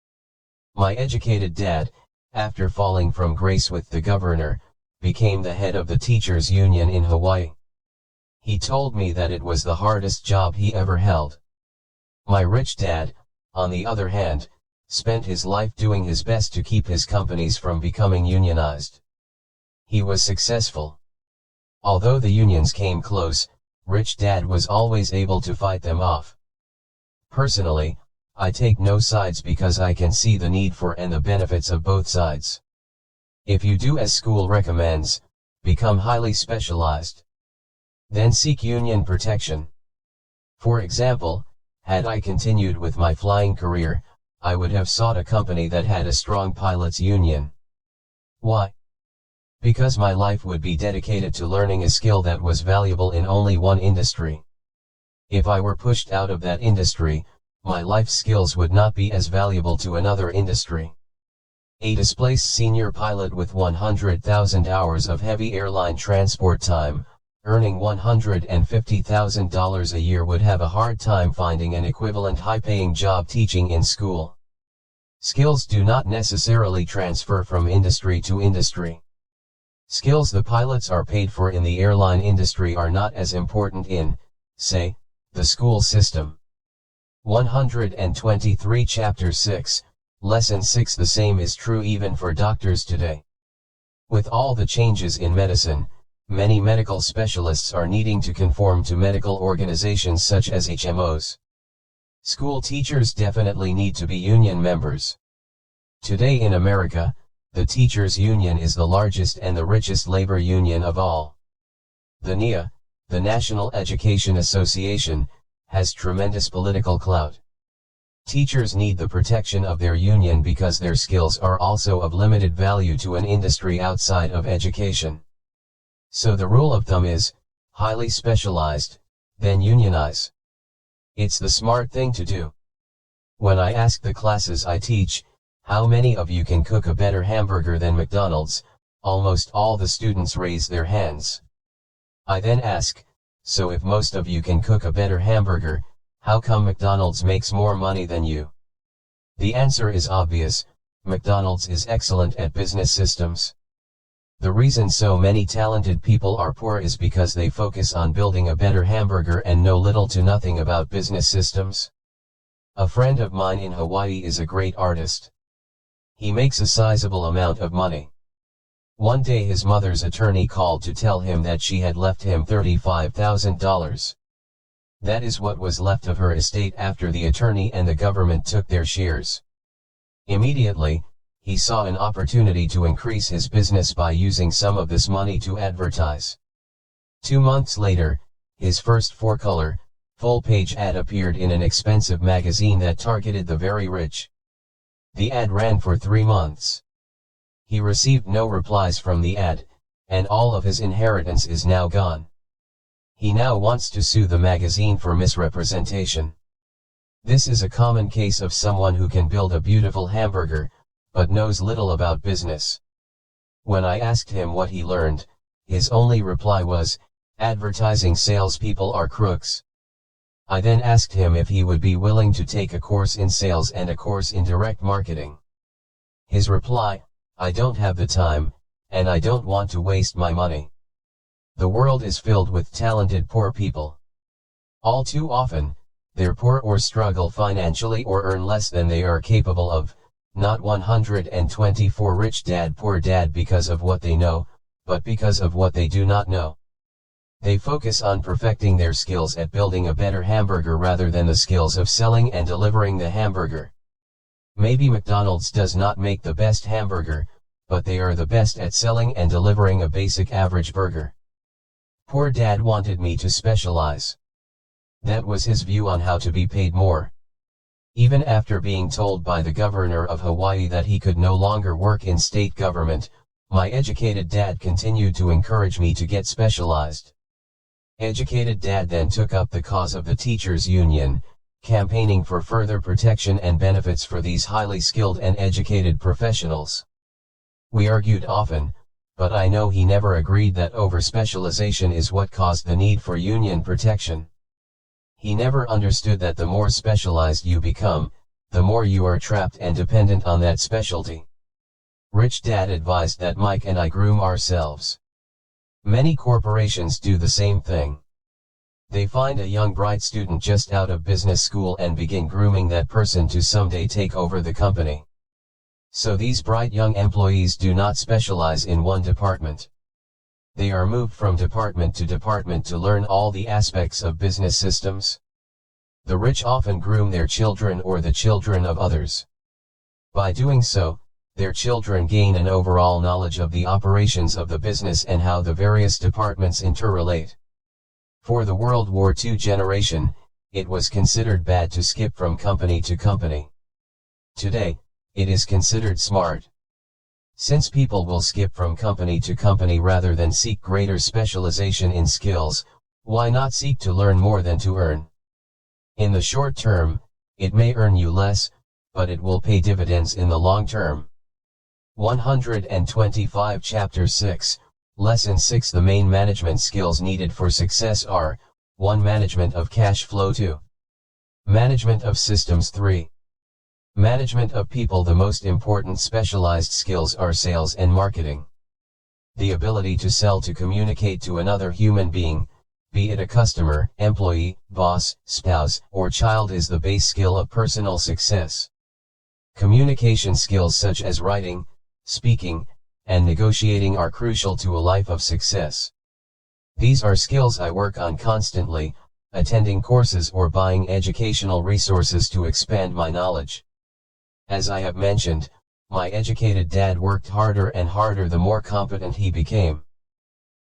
My educated dad, after falling from grace with the governor, became the head of the teachers' union in Hawaii. He told me that it was the hardest job he ever held. My rich dad, on the other hand, spent his life doing his best to keep his companies from becoming unionized. He was successful. Although the unions came close, Rich Dad was always able to fight them off. Personally, I take no sides because I can see the need for and the benefits of both sides. If you do as school recommends, become highly specialized. Then seek union protection. For example, had I continued with my flying career, I would have sought a company that had a strong pilots union. Why? Because my life would be dedicated to learning a skill that was valuable in only one industry. If I were pushed out of that industry, my life skills would not be as valuable to another industry. A displaced senior pilot with 100,000 hours of heavy airline transport time, earning $150,000 a year would have a hard time finding an equivalent high-paying job teaching in school. Skills do not necessarily transfer from industry to industry. Skills the pilots are paid for in the airline industry are not as important in, say, the school system. 123 Chapter 6, Lesson 6. The same is true even for doctors today. With all the changes in medicine, many medical specialists are needing to conform to medical organizations such as HMOs. School teachers definitely need to be union members. Today in America, the teachers' union is the largest and the richest labor union of all. The NEA, the National Education Association, has tremendous political clout. Teachers need the protection of their union because their skills are also of limited value to an industry outside of education. So the rule of thumb is, highly specialized, then unionize. It's the smart thing to do. When I ask the classes I teach, how many of you can cook a better hamburger than McDonald's, almost all the students raise their hands. I then ask, so if most of you can cook a better hamburger, how come McDonald's makes more money than you? The answer is obvious, McDonald's is excellent at business systems. The reason so many talented people are poor is because they focus on building a better hamburger and know little to nothing about business systems. A friend of mine in Hawaii is a great artist. He makes a sizable amount of money. One day his mother's attorney called to tell him that she had left him $35,000. That is what was left of her estate after the attorney and the government took their shares. Immediately, he saw an opportunity to increase his business by using some of this money to advertise. 2 months later, his first 4-color, full-page ad appeared in an expensive magazine that targeted the very rich. The ad ran for 3 months. He received no replies from the ad, and all of his inheritance is now gone. He now wants to sue the magazine for misrepresentation. This is a common case of someone who can build a beautiful hamburger, but knows little about business. When I asked him what he learned, his only reply was, advertising salespeople are crooks. I then asked him if he would be willing to take a course in sales and a course in direct marketing. His reply, I don't have the time, and I don't want to waste my money. The world is filled with talented poor people. All too often, they're poor or struggle financially or earn less than they are capable of. Not 124 Rich Dad Poor Dad because of what they know, but because of what they do not know. They focus on perfecting their skills at building a better hamburger rather than the skills of selling and delivering the hamburger. Maybe McDonald's does not make the best hamburger, but they are the best at selling and delivering a basic average burger. Poor Dad wanted me to specialize. That was his view on how to be paid more. Even after being told by the governor of Hawaii that he could no longer work in state government, my educated dad continued to encourage me to get specialized. Educated Dad then took up the cause of the teachers' union, campaigning for further protection and benefits for these highly skilled and educated professionals. We argued often, but I know he never agreed that over-specialization is what caused the need for union protection. He never understood that the more specialized you become, the more you are trapped and dependent on that specialty. Rich Dad advised that Mike and I groom ourselves. Many corporations do the same thing. They find a young bright student just out of business school and begin grooming that person to someday take over the company. So these bright young employees do not specialize in one department. They are moved from department to learn all the aspects of business systems. The rich often groom their children or the children of others. By doing so, their children gain an overall knowledge of the operations of the business and how the various departments interrelate. For the World War II generation, it was considered bad to skip from company to company. Today, it is considered smart. Since people will skip from company to company rather than seek greater specialization in skills, why not seek to learn more than to earn? In the short term, it may earn you less, but it will pay dividends in the long term. 125 Chapter 6, Lesson 6. The main management skills needed for success are, 1. Management of cash flow. 2. Management of systems. 3. Management of people. The most important specialized skills are sales and marketing. The ability to sell, to communicate to another human being, be it a customer, employee, boss, spouse, or child, is the base skill of personal success. Communication skills such as writing, speaking, and negotiating are crucial to a life of success. These are skills I work on constantly, attending courses or buying educational resources to expand my knowledge. As I have mentioned, my educated dad worked harder and harder the more competent he became.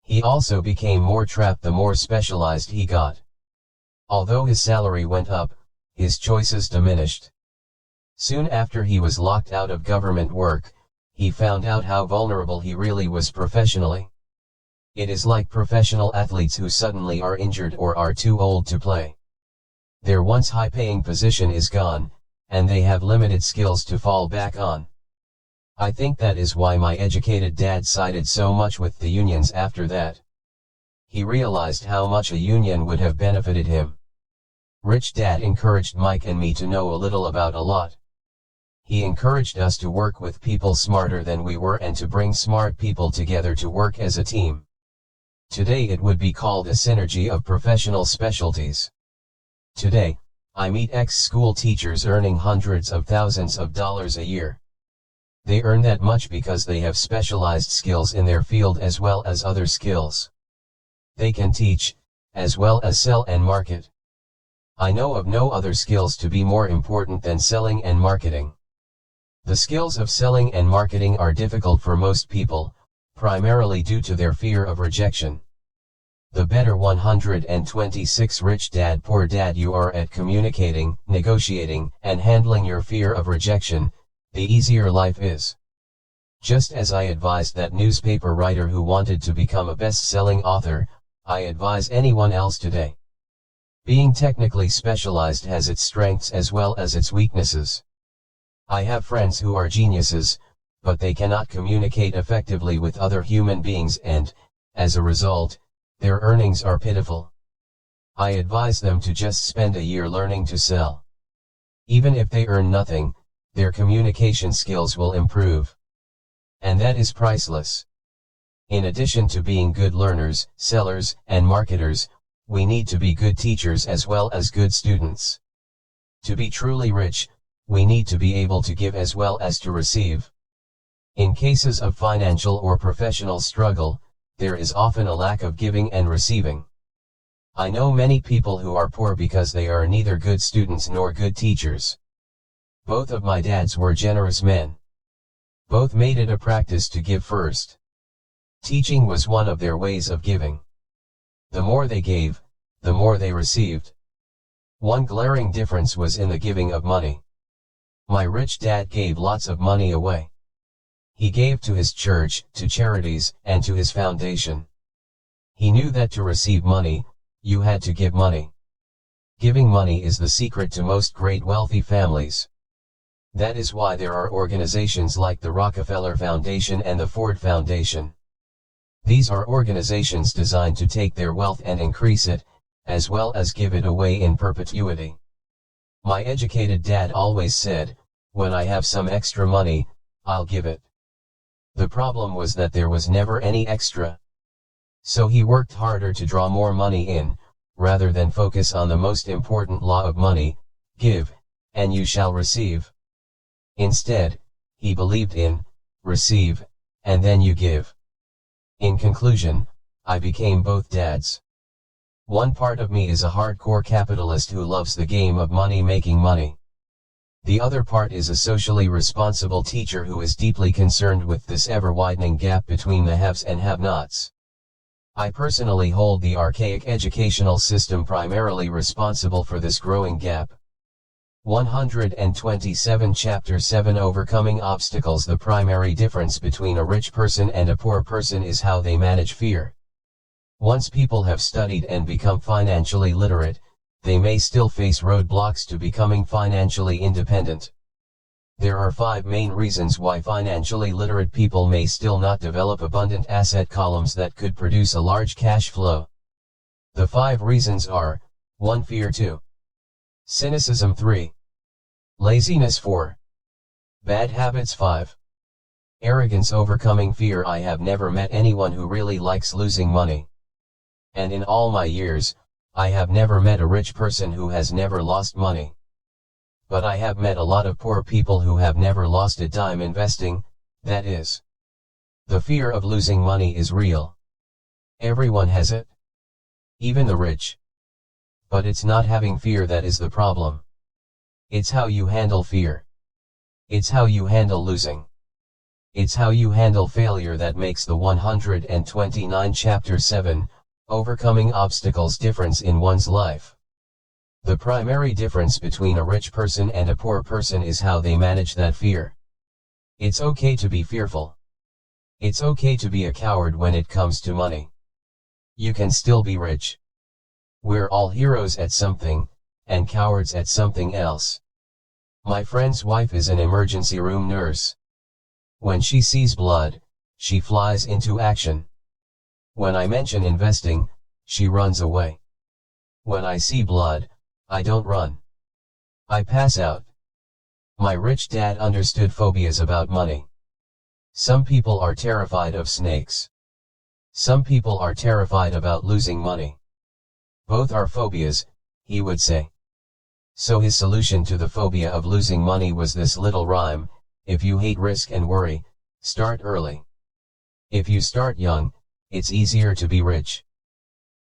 He also became more trapped the more specialized he got. Although his salary went up, his choices diminished. Soon after he was locked out of government work, he found out how vulnerable he really was professionally. It is like professional athletes who suddenly are injured or are too old to play. Their once high-paying position is gone, and they have limited skills to fall back on. I think that is why my educated dad sided so much with the unions after that. He realized how much a union would have benefited him. Rich Dad encouraged Mike and me to know a little about a lot. He encouraged us to work with people smarter than we were and to bring smart people together to work as a team. Today it would be called a synergy of professional specialties. Today, I meet ex-school teachers earning hundreds of thousands of dollars a year. They earn that much because they have specialized skills in their field as well as other skills. They can teach, as well as sell and market. I know of no other skills to be more important than selling and marketing. The skills of selling and marketing are difficult for most people, primarily due to their fear of rejection. The better 126 Rich Dad Poor Dad you are at communicating, negotiating, and handling your fear of rejection, the easier life is. Just as I advised that newspaper writer who wanted to become a best-selling author, I advise anyone else today. Being technically specialized has its strengths as well as its weaknesses. I have friends who are geniuses, but they cannot communicate effectively with other human beings and, as a result, their earnings are pitiful. I advise them to just spend a year learning to sell. Even if they earn nothing, their communication skills will improve. And that is priceless. In addition to being good learners, sellers, and marketers, we need to be good teachers as well as good students. To be truly rich, we need to be able to give as well as to receive. In cases of financial or professional struggle, there is often a lack of giving and receiving. I know many people who are poor because they are neither good students nor good teachers. Both of my dads were generous men. Both made it a practice to give first. Teaching was one of their ways of giving. The more they gave, the more they received. One glaring difference was in the giving of money. My rich dad gave lots of money away. He gave to his church, to charities, and to his foundation. He knew that to receive money, you had to give money. Giving money is the secret to most great wealthy families. That is why there are organizations like the Rockefeller Foundation and the Ford Foundation. These are organizations designed to take their wealth and increase it, as well as give it away in perpetuity. My educated dad always said, "When I have some extra money, I'll give it." The problem was that there was never any extra. So he worked harder to draw more money in, rather than focus on the most important law of money: give, and you shall receive. Instead, he believed in, receive, and then you give. In conclusion, I became both dads. One part of me is a hardcore capitalist who loves the game of money making money. The other part is a socially responsible teacher who is deeply concerned with this ever-widening gap between the haves and have-nots. I personally hold the archaic educational system primarily responsible for this growing gap. 127 Chapter 7 Overcoming Obstacles. The primary difference between a rich person and a poor person is how they manage fear. Once people have studied and become financially literate, they may still face roadblocks to becoming financially independent. There are 5 main reasons why financially literate people may still not develop abundant asset columns that could produce a large cash flow. The 5 reasons are: 1. Fear. 2. Cynicism. 3. Laziness. 4. Bad habits 5. Arrogance overcoming fear. I have never met anyone who really likes losing money. And in all my years, I have never met a rich person who has never lost money. But I have met a lot of poor people who have never lost a dime investing, that is. The fear of losing money is real. Everyone has it. Even the rich. But it's not having fear that is the problem. It's how you handle fear. It's how you handle losing. It's how you handle failure that makes the 129 Chapter 7, Overcoming Obstacles difference in one's life. The primary difference between a rich person and a poor person is how they manage that fear. It's okay to be fearful. It's okay to be a coward when it comes to money. You can still be rich. We're all heroes at something, and cowards at something else. My friend's wife is an emergency room nurse. When she sees blood, she flies into action. When I mention investing, she runs away. When I see blood, I don't run. I pass out. My rich dad understood phobias about money. Some people are terrified of snakes. Some people are terrified about losing money. Both are phobias, he would say. So his solution to the phobia of losing money was this little rhyme: if you hate risk and worry, start early. If you start young, it's easier to be rich.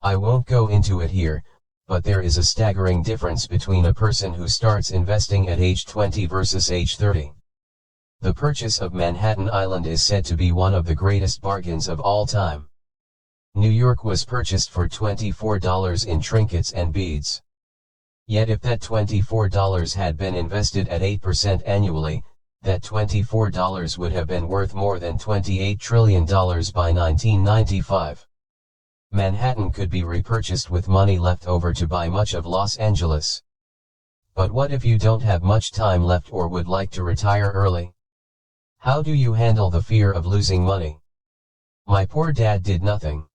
I won't go into it here, but there is a staggering difference between a person who starts investing at age 20 versus age 30. The purchase of Manhattan Island is said to be one of the greatest bargains of all time. New York was purchased for $24 in trinkets and beads. Yet if that $24 had been invested at 8% annually, that $24 would have been worth more than $28 trillion by 1995. Manhattan could be repurchased with money left over to buy much of Los Angeles. But what if you don't have much time left or would like to retire early? How do you handle the fear of losing money? My poor dad did nothing.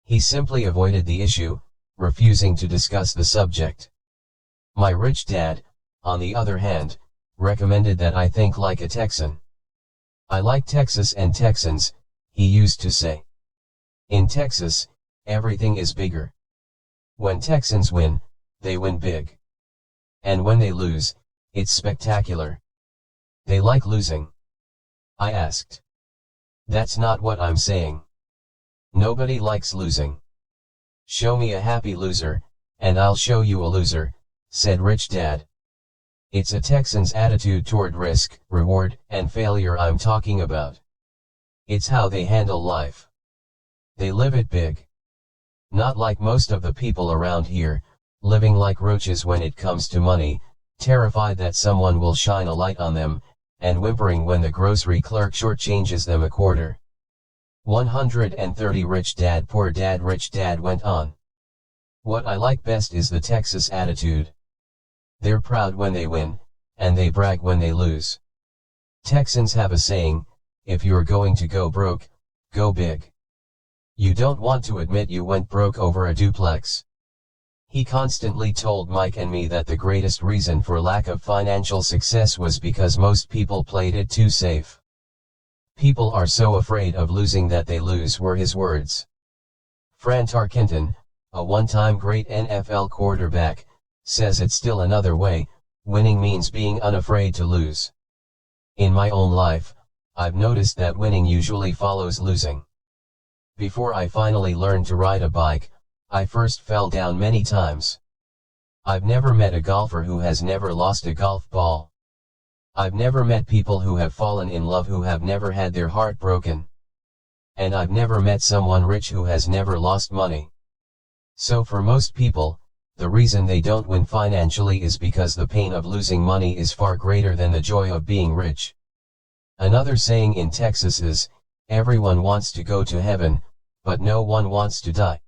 He simply avoided the issue, refusing to discuss the subject. My rich dad, on the other hand, recommended that I think like a Texan. I like Texas and Texans, he used to say. In Texas, everything is bigger. When Texans win, they win big. And when they lose, it's spectacular. They like losing. I asked. That's not what I'm saying. Nobody likes losing. Show me a happy loser, and I'll show you a loser, said Rich Dad. It's a Texan's attitude toward risk, reward, and failure I'm talking about. It's how they handle life. They live it big. Not like most of the people around here, living like roaches when it comes to money, terrified that someone will shine a light on them, and whimpering when the grocery clerk shortchanges them a quarter. 130 Rich Dad Poor Dad Rich Dad went on. What I like best is the Texas attitude. They're proud when they win, and they brag when they lose. Texans have a saying, if you're going to go broke, go big. You don't want to admit you went broke over a duplex. He constantly told Mike and me that the greatest reason for lack of financial success was because most people played it too safe. People are so afraid of losing that they lose, were his words. Fran Tarkenton, a one-time great NFL quarterback, says it's still another way: winning means being unafraid to lose. In my own life, I've noticed that winning usually follows losing. Before I finally learned to ride a bike, I first fell down many times. I've never met a golfer who has never lost a golf ball. I've never met people who have fallen in love who have never had their heart broken. And I've never met someone rich who has never lost money. So for most people, the reason they don't win financially is because the pain of losing money is far greater than the joy of being rich. Another saying in Texas is, everyone wants to go to heaven, but no one wants to die.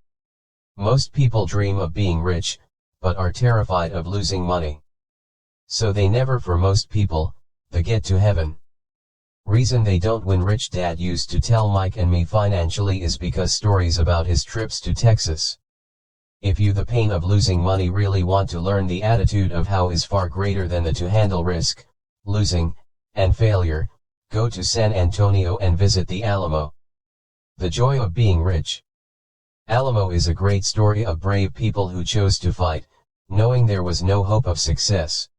Most people dream of being rich, but are terrified of losing money. So they never, for most people, get to heaven. Reason they don't win. Rich Dad used to tell Mike and me financially is because stories about his trips to Texas. If you the pain of losing money really want to learn the attitude of how is far greater than the to handle risk, losing, and failure, go to San Antonio and visit the Alamo. The joy of being rich. Alamo is a great story of brave people who chose to fight, knowing there was no hope of success.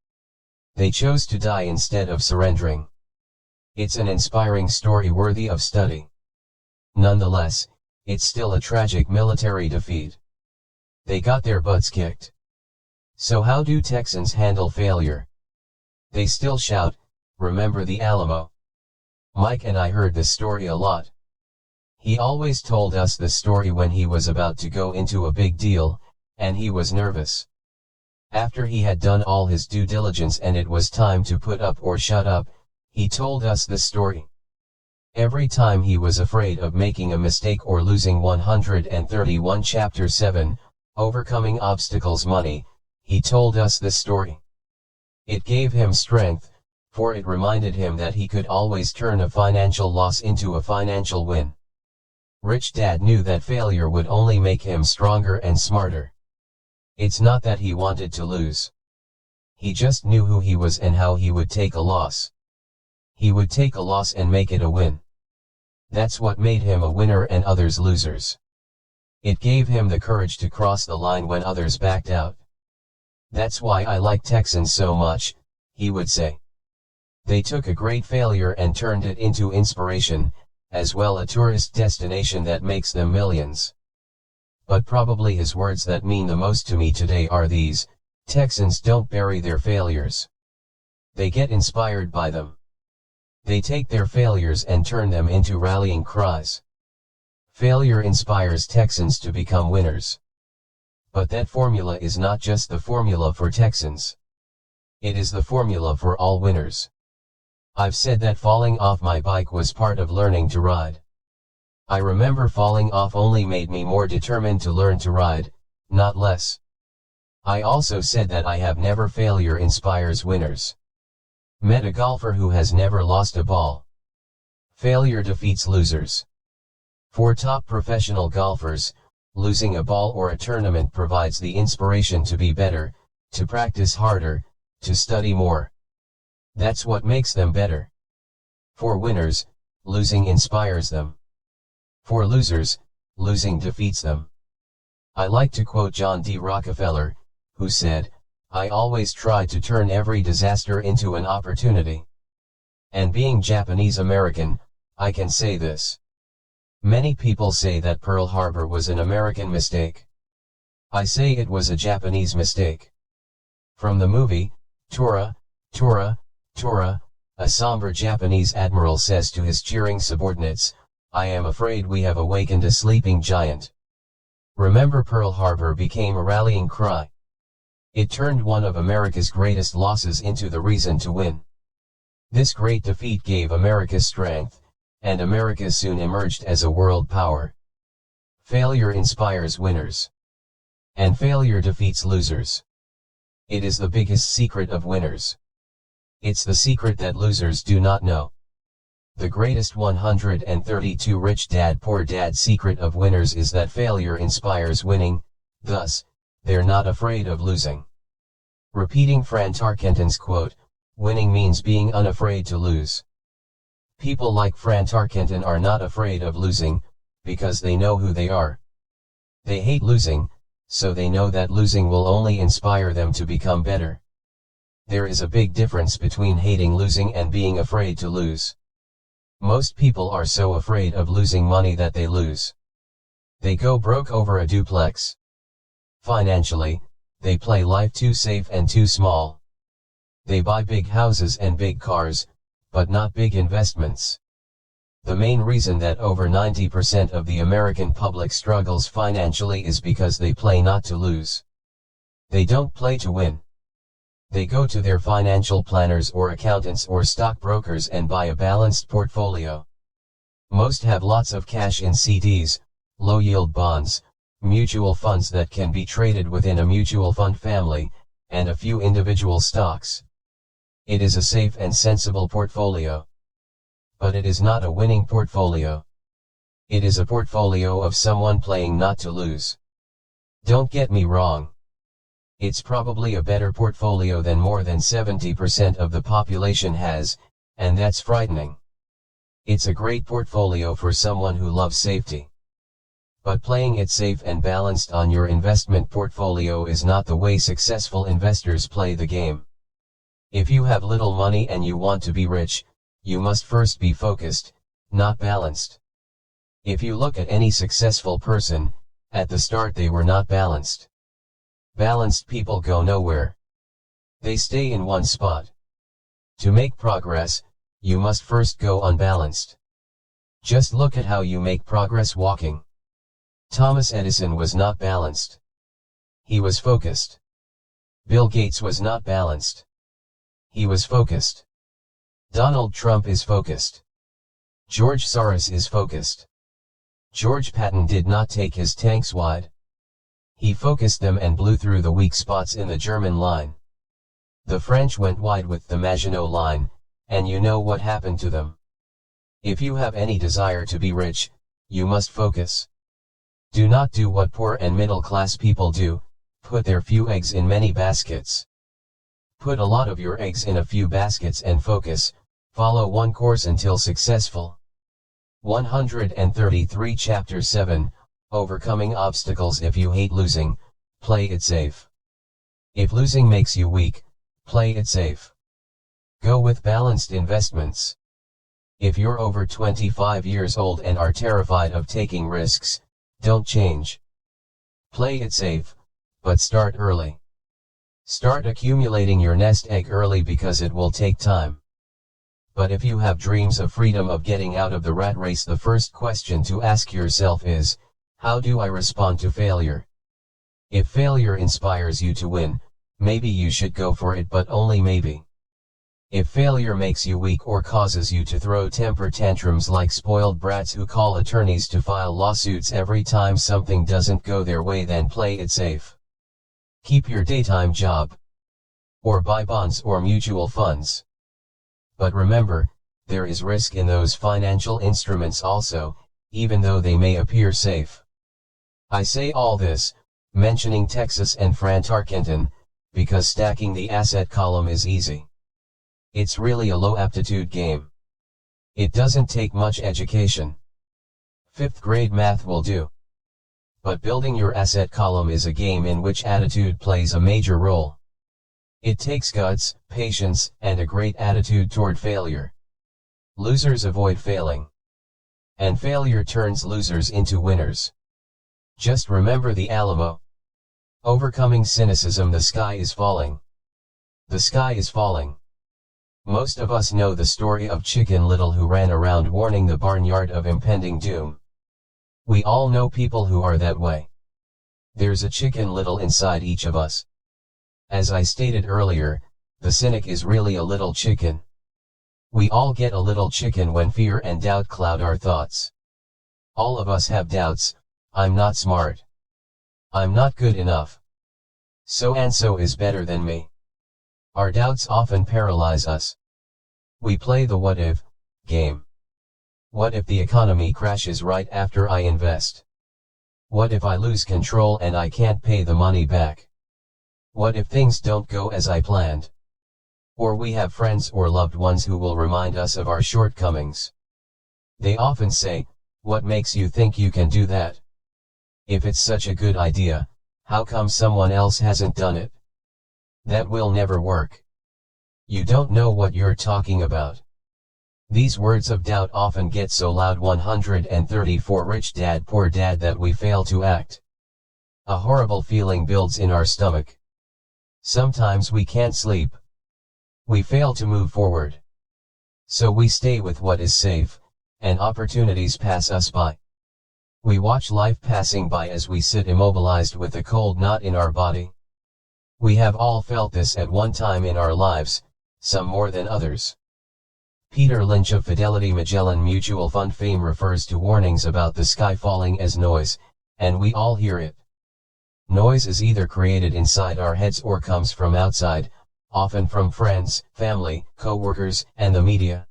They chose to die instead of surrendering. It's an inspiring story worthy of study. Nonetheless, it's still a tragic military defeat. They got their butts kicked. So how do Texans handle failure? They still shout, "Remember the Alamo." Mike and I heard this story a lot. He always told us this story when he was about to go into a big deal, and he was nervous. After he had done all his due diligence and it was time to put up or shut up, he told us this story. Every time he was afraid of making a mistake or losing 131 Chapter 7, Overcoming Obstacles Money, he told us this story. It gave him strength, for it reminded him that he could always turn a financial loss into a financial win. Rich Dad knew that failure would only make him stronger and smarter. It's not that he wanted to lose. He just knew who he was and how he would take a loss. He would take a loss and make it a win. That's what made him a winner and others losers. It gave him the courage to cross the line when others backed out. That's why I like Texans so much, he would say. They took a great failure and turned it into inspiration, as well a tourist destination that makes them millions. But probably his words that mean the most to me today are these: Texans don't bury their failures. They get inspired by them. They take their failures and turn them into rallying cries. Failure inspires Texans to become winners. But that formula is not just the formula for Texans. It is the formula for all winners. I've said that falling off my bike was part of learning to ride. I remember falling off only made me more determined to learn to ride, not less. I also said that I have never failure inspires winners. Met a golfer who has never lost a ball. Failure defeats losers. For top professional golfers, losing a ball or a tournament provides the inspiration to be better, to practice harder, to study more. That's what makes them better. For winners, losing inspires them. For losers, losing defeats them. I like to quote John D. Rockefeller, who said, "I always try to turn every disaster into an opportunity." And being Japanese American, I can say this. Many people say that Pearl Harbor was an American mistake. I say it was a Japanese mistake. From the movie, Tora, Tora, Tora, a somber Japanese admiral says to his cheering subordinates, "I am afraid we have awakened a sleeping giant." Remember, Pearl Harbor became a rallying cry. It turned one of America's greatest losses into the reason to win. This great defeat gave America strength, and America soon emerged as a world power. Failure inspires winners. And failure defeats losers. It is the biggest secret of winners. It's the secret that losers do not know. The greatest 132 Rich Dad Poor Dad secret of winners is that failure inspires winning, thus, they're not afraid of losing. Repeating Fran Tarkenton's quote, "Winning means being unafraid to lose." People like Fran Tarkenton are not afraid of losing, because they know who they are. They hate losing, so they know that losing will only inspire them to become better. There is a big difference between hating losing and being afraid to lose. Most people are so afraid of losing money that they lose. They go broke over a duplex. Financially, they play life too safe and too small. They buy big houses and big cars, but not big investments. The main reason that over 90% of the American public struggles financially is because they play not to lose. They don't play to win. They go to their financial planners or accountants or stockbrokers and buy a balanced portfolio. Most have lots of cash in CDs, low-yield bonds, mutual funds that can be traded within a mutual fund family, and a few individual stocks. It is a safe and sensible portfolio. But it is not a winning portfolio. It is a portfolio of someone playing not to lose. Don't get me wrong. It's probably a better portfolio than more than 70% of the population has, and that's frightening. It's a great portfolio for someone who loves safety. But playing it safe and balanced on your investment portfolio is not the way successful investors play the game. If you have little money and you want to be rich, you must first be focused, not balanced. If you look at any successful person, at the start they were not balanced. Balanced people go nowhere. They stay in one spot. To make progress, you must first go unbalanced. Just look at how you make progress walking. Thomas Edison was not balanced. He was focused. Bill Gates was not balanced. He was focused. Donald Trump is focused. George Soros is focused. George Patton did not take his tanks wide. He focused them and blew through the weak spots in the German line. The French went wide with the Maginot Line, and you know what happened to them. If you have any desire to be rich, you must focus. Do not do what poor and middle-class people do, put their few eggs in many baskets. Put a lot of your eggs in a few baskets and focus, follow one course until successful. 133 Chapter 7, Overcoming Obstacles. If you hate losing, play it safe. If losing makes you weak, play it safe. Go with balanced investments. If you're over 25 years old and are terrified of taking risks, don't change. Play it safe, but start early. Start accumulating your nest egg early because it will take time. But if you have dreams of freedom, of getting out of the rat race, the first question to ask yourself is, how do I respond to failure? If failure inspires you to win, maybe you should go for it, but only maybe. If failure makes you weak or causes you to throw temper tantrums like spoiled brats who call attorneys to file lawsuits every time something doesn't go their way, then play it safe. Keep your daytime job. Or buy bonds or mutual funds. But remember, there is risk in those financial instruments also, even though they may appear safe. I say all this, mentioning Texas and Fran Tarkenton, because stacking the asset column is easy. It's really a low aptitude game. It doesn't take much education. 5th grade math will do. But building your asset column is a game in which attitude plays a major role. It takes guts, patience, and a great attitude toward failure. Losers avoid failing. And failure turns losers into winners. Just remember the Alamo. Overcoming cynicism. The sky is falling. The sky is falling. Most of us know the story of Chicken Little, who ran around warning the barnyard of impending doom. We all know people who are that way. There's a Chicken Little inside each of us. As I stated earlier, the cynic is really a little chicken. We all get a little chicken when fear and doubt cloud our thoughts. All of us have doubts. I'm not smart. I'm not good enough. So and so is better than me. Our doubts often paralyze us. We play the what if game. What if the economy crashes right after I invest? What if I lose control and I can't pay the money back? What if things don't go as I planned? Or we have friends or loved ones who will remind us of our shortcomings. They often say, "What makes you think you can do that? If it's such a good idea, how come someone else hasn't done it? That will never work. You don't know what you're talking about." These words of doubt often get so loud. 134 Rich Dad Poor Dad that we fail to act. A horrible feeling builds in our stomach. Sometimes we can't sleep. We fail to move forward. So we stay with what is safe, and opportunities pass us by. We watch life passing by as we sit immobilized with a cold knot in our body. We have all felt this at one time in our lives, some more than others. Peter Lynch of Fidelity Magellan Mutual Fund fame refers to warnings about the sky falling as noise, and we all hear it. Noise is either created inside our heads or comes from outside, often from friends, family, co-workers, and the media.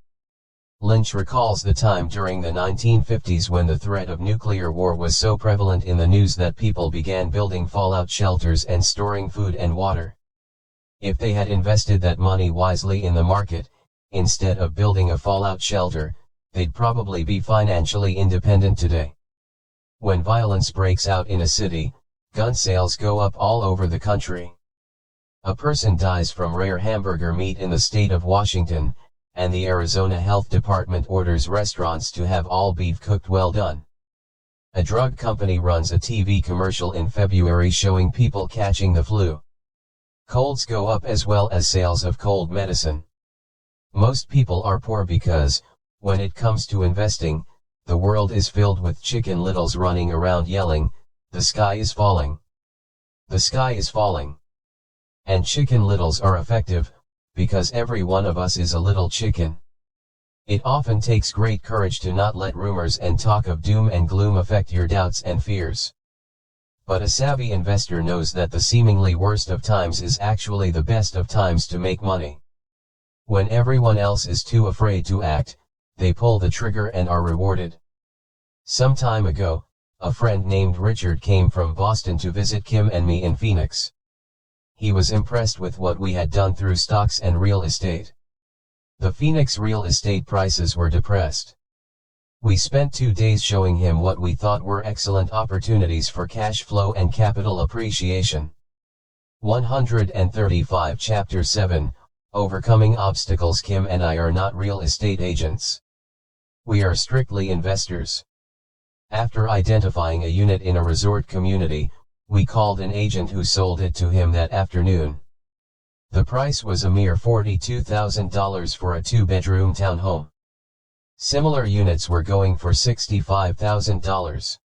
Lynch recalls the time during the 1950s when the threat of nuclear war was so prevalent in the news that people began building fallout shelters and storing food and water. If they had invested that money wisely in the market, instead of building a fallout shelter, they'd probably be financially independent today. When violence breaks out in a city, gun sales go up all over the country. A person dies from rare hamburger meat in the state of Washington, and the Arizona Health Department orders restaurants to have all beef cooked well done. A drug company runs a TV commercial in February showing people catching the flu. Colds go up as well as sales of cold medicine. Most people are poor because, when it comes to investing, the world is filled with chicken littles running around yelling, "The sky is falling. The sky is falling." And chicken littles are effective, because every one of us is a little chicken. It often takes great courage to not let rumors and talk of doom and gloom affect your doubts and fears. But a savvy investor knows that the seemingly worst of times is actually the best of times to make money. When everyone else is too afraid to act, they pull the trigger and are rewarded. Some time ago, a friend named Richard came from Boston to visit Kim and me in Phoenix. He was impressed with what we had done through stocks and real estate. The Phoenix real estate prices were depressed. We spent 2 days showing him what we thought were excellent opportunities for cash flow and capital appreciation. 135 Chapter 7, Overcoming Obstacles. Kim and I are not real estate agents. We are strictly investors. After identifying a unit in a resort community, we called an agent who sold it to him that afternoon. The price was a mere $42,000 for a 2-bedroom townhome. Similar units were going for $65,000.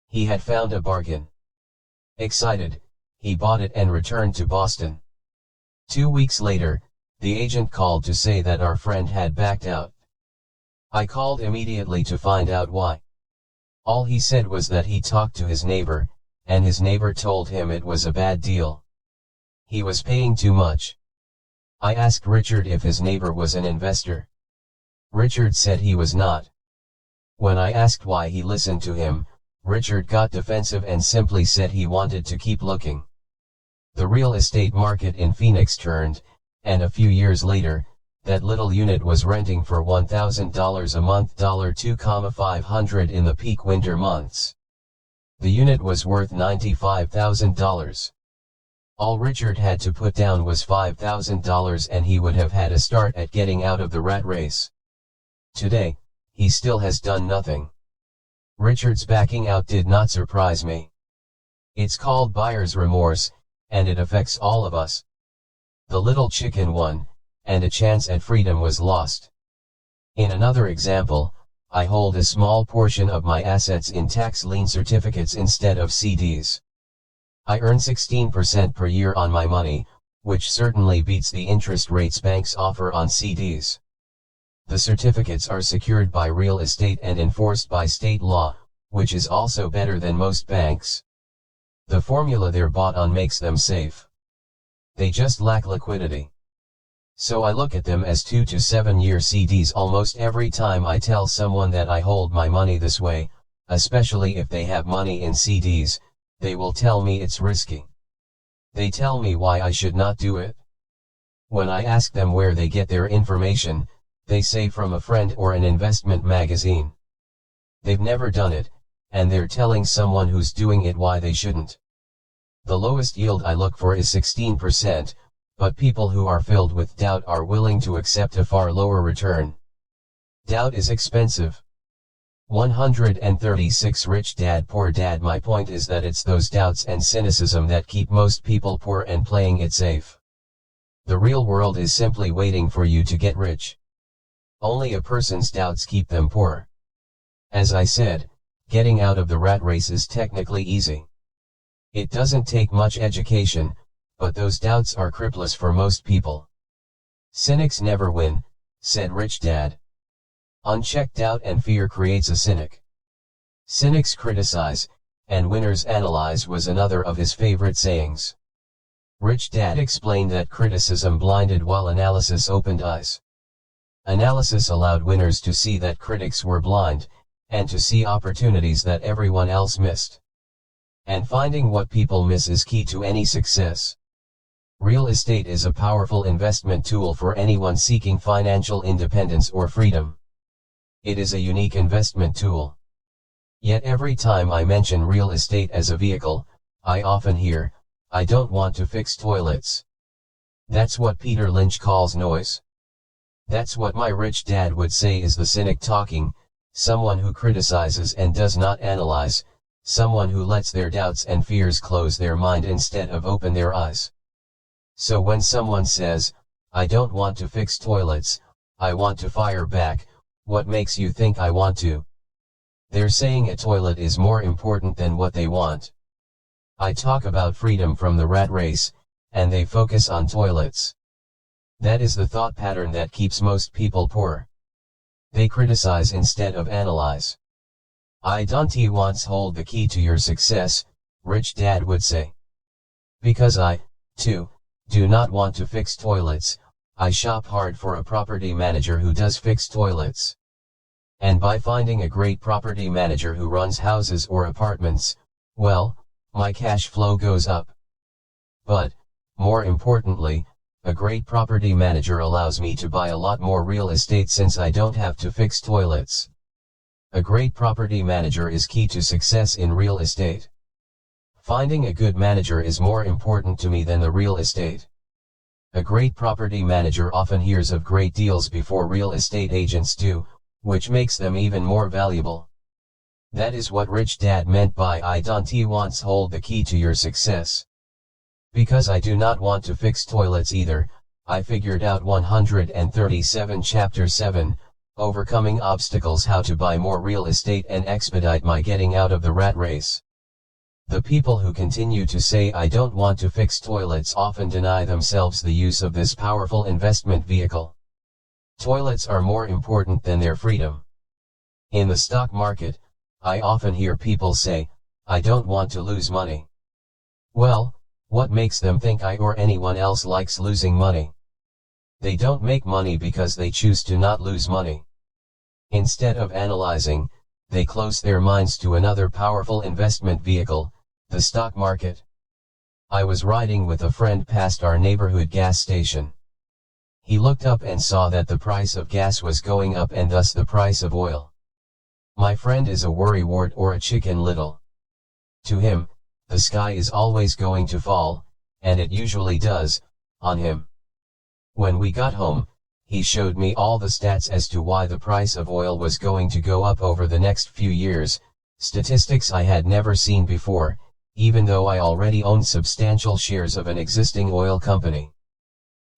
He had found a bargain. Excited, he bought it and returned to Boston. 2 weeks later, the agent called to say that our friend had backed out. I called immediately to find out why. All he said was that he talked to his neighbor, and his neighbor told him it was a bad deal. He was paying too much. I asked Richard if his neighbor was an investor. Richard said he was not. When I asked why he listened to him, Richard got defensive and simply said he wanted to keep looking. The real estate market in Phoenix turned, and a few years later, that little unit was renting for $1,000 a month, $2,500 in the peak winter months. The unit was worth $95,000. All Richard had to put down was $5,000 and he would have had a start at getting out of the rat race. Today, he still has done nothing. Richard's backing out did not surprise me. It's called buyer's remorse, and it affects all of us. The little chicken won, and a chance at freedom was lost. In another example, I hold a small portion of my assets in tax lien certificates instead of CDs. I earn 16% per year on my money, which certainly beats the interest rates banks offer on CDs. The certificates are secured by real estate and enforced by state law, which is also better than most banks. The formula they're bought on makes them safe. They just lack liquidity. So I look at them as 2 to 7 year CDs almost every time I tell someone that I hold my money this way, especially if they have money in CDs, they will tell me it's risky. They tell me why I should not do it. When I ask them where they get their information, they say from a friend or an investment magazine. They've never done it, and they're telling someone who's doing it why they shouldn't. The lowest yield I look for is 16%. But people who are filled with doubt are willing to accept a far lower return. Doubt is expensive. 136 Rich Dad Poor Dad. My point is that it's those doubts and cynicism that keep most people poor and playing it safe. The real world is simply waiting for you to get rich. Only a person's doubts keep them poor. As I said, getting out of the rat race is technically easy. It doesn't take much education, but those doubts are crippless for most people. Cynics never win, said Rich Dad. Unchecked doubt and fear creates a cynic. Cynics criticize, and winners analyze was another of his favorite sayings. Rich Dad explained that criticism blinded while analysis opened eyes. Analysis allowed winners to see that critics were blind, and to see opportunities that everyone else missed. And finding what people miss is key to any success. Real estate is a powerful investment tool for anyone seeking financial independence or freedom. It is a unique investment tool. Yet every time I mention real estate as a vehicle, I often hear, "I don't want to fix toilets." That's what Peter Lynch calls noise. That's what my rich dad would say is the cynic talking, someone who criticizes and does not analyze, someone who lets their doubts and fears close their mind instead of open their eyes. So when someone says, "I don't want to fix toilets, I want to fire back," what makes you think I want to? They're saying a toilet is more important than what they want. I talk about freedom from the rat race, and they focus on toilets. That is the thought pattern that keeps most people poor. They criticize instead of analyze. "I don't want hold the key to your success," rich dad would say. Because I, too, do not want to fix toilets, I shop hard for a property manager who does fix toilets. And by finding a great property manager who runs houses or apartments, well, my cash flow goes up. But, more importantly, a great property manager allows me to buy a lot more real estate since I don't have to fix toilets. A great property manager is key to success in real estate. Finding a good manager is more important to me than the real estate. A great property manager often hears of great deals before real estate agents do, which makes them even more valuable. That is what rich dad meant by "I don't want hold the key to your success." Because I do not want to fix toilets either, I figured out 137 Chapter 7, Overcoming Obstacles, how to buy more real estate and expedite my getting out of the rat race. The people who continue to say "I don't want to fix toilets" often deny themselves the use of this powerful investment vehicle. Toilets are more important than their freedom. In the stock market, I often hear people say, "I don't want to lose money." Well, what makes them think I or anyone else likes losing money? They don't make money because they choose to not lose money. Instead of analyzing, they close their minds to another powerful investment vehicle, the stock market. I was riding with a friend past our neighborhood gas station. He looked up and saw that the price of gas was going up and thus the price of oil. My friend is a worrywart or a chicken little. To him, the sky is always going to fall, and it usually does, on him. When we got home, he showed me all the stats as to why the price of oil was going to go up over the next few years, statistics I had never seen before, even though I already owned substantial shares of an existing oil company.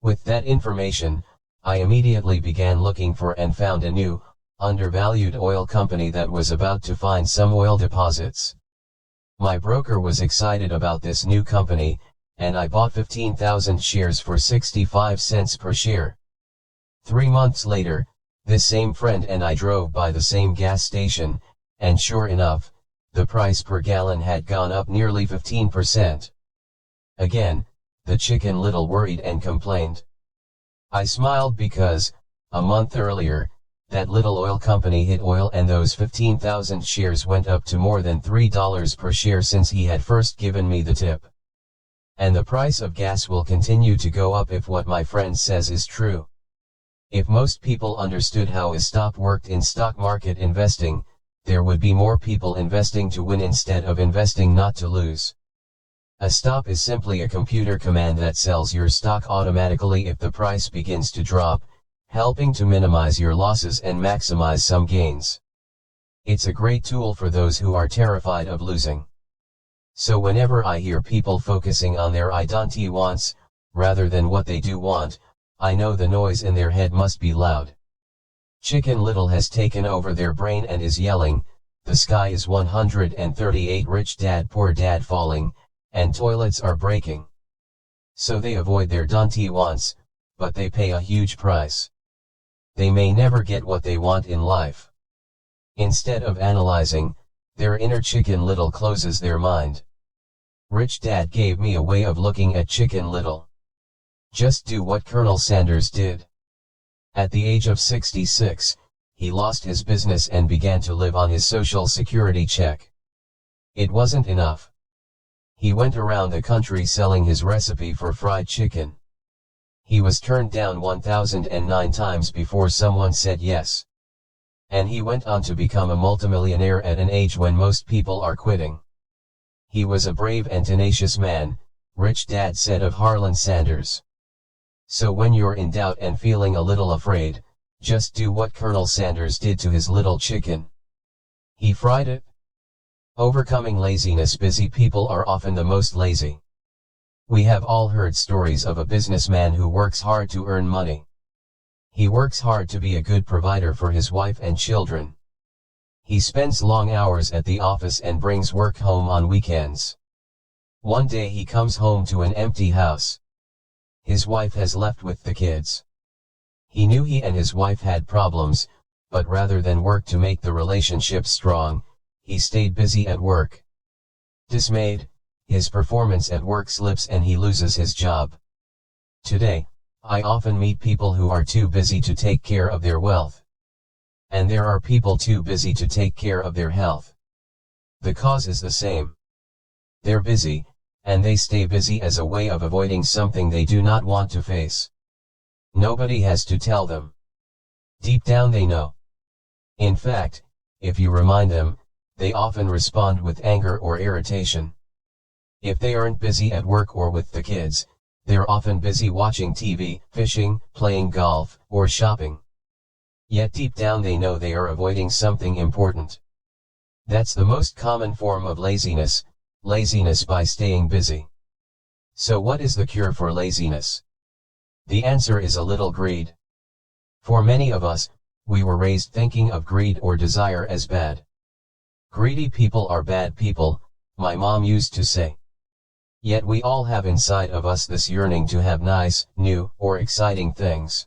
With that information, I immediately began looking for and found a new, undervalued oil company that was about to find some oil deposits. My broker was excited about this new company, and I bought 15,000 shares for 65 cents per share. 3 months later, this same friend and I drove by the same gas station, and sure enough, the price per gallon had gone up nearly 15%. Again, the chicken little worried and complained. I smiled because, a month earlier, that little oil company hit oil and those 15,000 shares went up to more than $3 per share since he had first given me the tip. And the price of gas will continue to go up if what my friend says is true. If most people understood how a stop worked in stock market investing, there would be more people investing to win instead of investing not to lose. A stop is simply a computer command that sells your stock automatically if the price begins to drop, helping to minimize your losses and maximize some gains. It's a great tool for those who are terrified of losing. So whenever I hear people focusing on their "I don't wants," rather than what they do want, I know the noise in their head must be loud. Chicken Little has taken over their brain and is yelling, "The sky is 138 rich dad poor dad falling, and toilets are breaking." So they avoid their "don't wants," but they pay a huge price. They may never get what they want in life. Instead of analyzing, their inner Chicken Little closes their mind. Rich Dad gave me a way of looking at Chicken Little. Just do what Colonel Sanders did. At the age of 66, he lost his business and began to live on his Social Security check. It wasn't enough. He went around the country selling his recipe for fried chicken. He was turned down 1009 times before someone said yes. And he went on to become a multimillionaire at an age when most people are quitting. He was a brave and tenacious man, Rich Dad said of Harlan Sanders. So when you're in doubt and feeling a little afraid, just do what Colonel Sanders did to his little chicken. He fried it. Overcoming laziness. Busy people are often the most lazy. We have all heard stories of a businessman who works hard to earn money. He works hard to be a good provider for his wife and children. He spends long hours at the office and brings work home on weekends. One day he comes home to an empty house. His wife has left with the kids. He knew he and his wife had problems, but rather than work to make the relationship strong, he stayed busy at work. Dismayed, his performance at work slips and he loses his job. Today, I often meet people who are too busy to take care of their wealth. And there are people too busy to take care of their health. The cause is the same. They're busy, and they stay busy as a way of avoiding something they do not want to face. Nobody has to tell them. Deep down they know. In fact, if you remind them, they often respond with anger or irritation. If they aren't busy at work or with the kids, they're often busy watching TV, fishing, playing golf, or shopping. Yet deep down they know they are avoiding something important. That's the most common form of laziness by staying busy. So what is the cure for laziness? The answer is a little greed. For many of us, we were raised thinking of greed or desire as bad. Greedy people are bad people, my mom used to say. Yet we all have inside of us this yearning to have nice, new, or exciting things.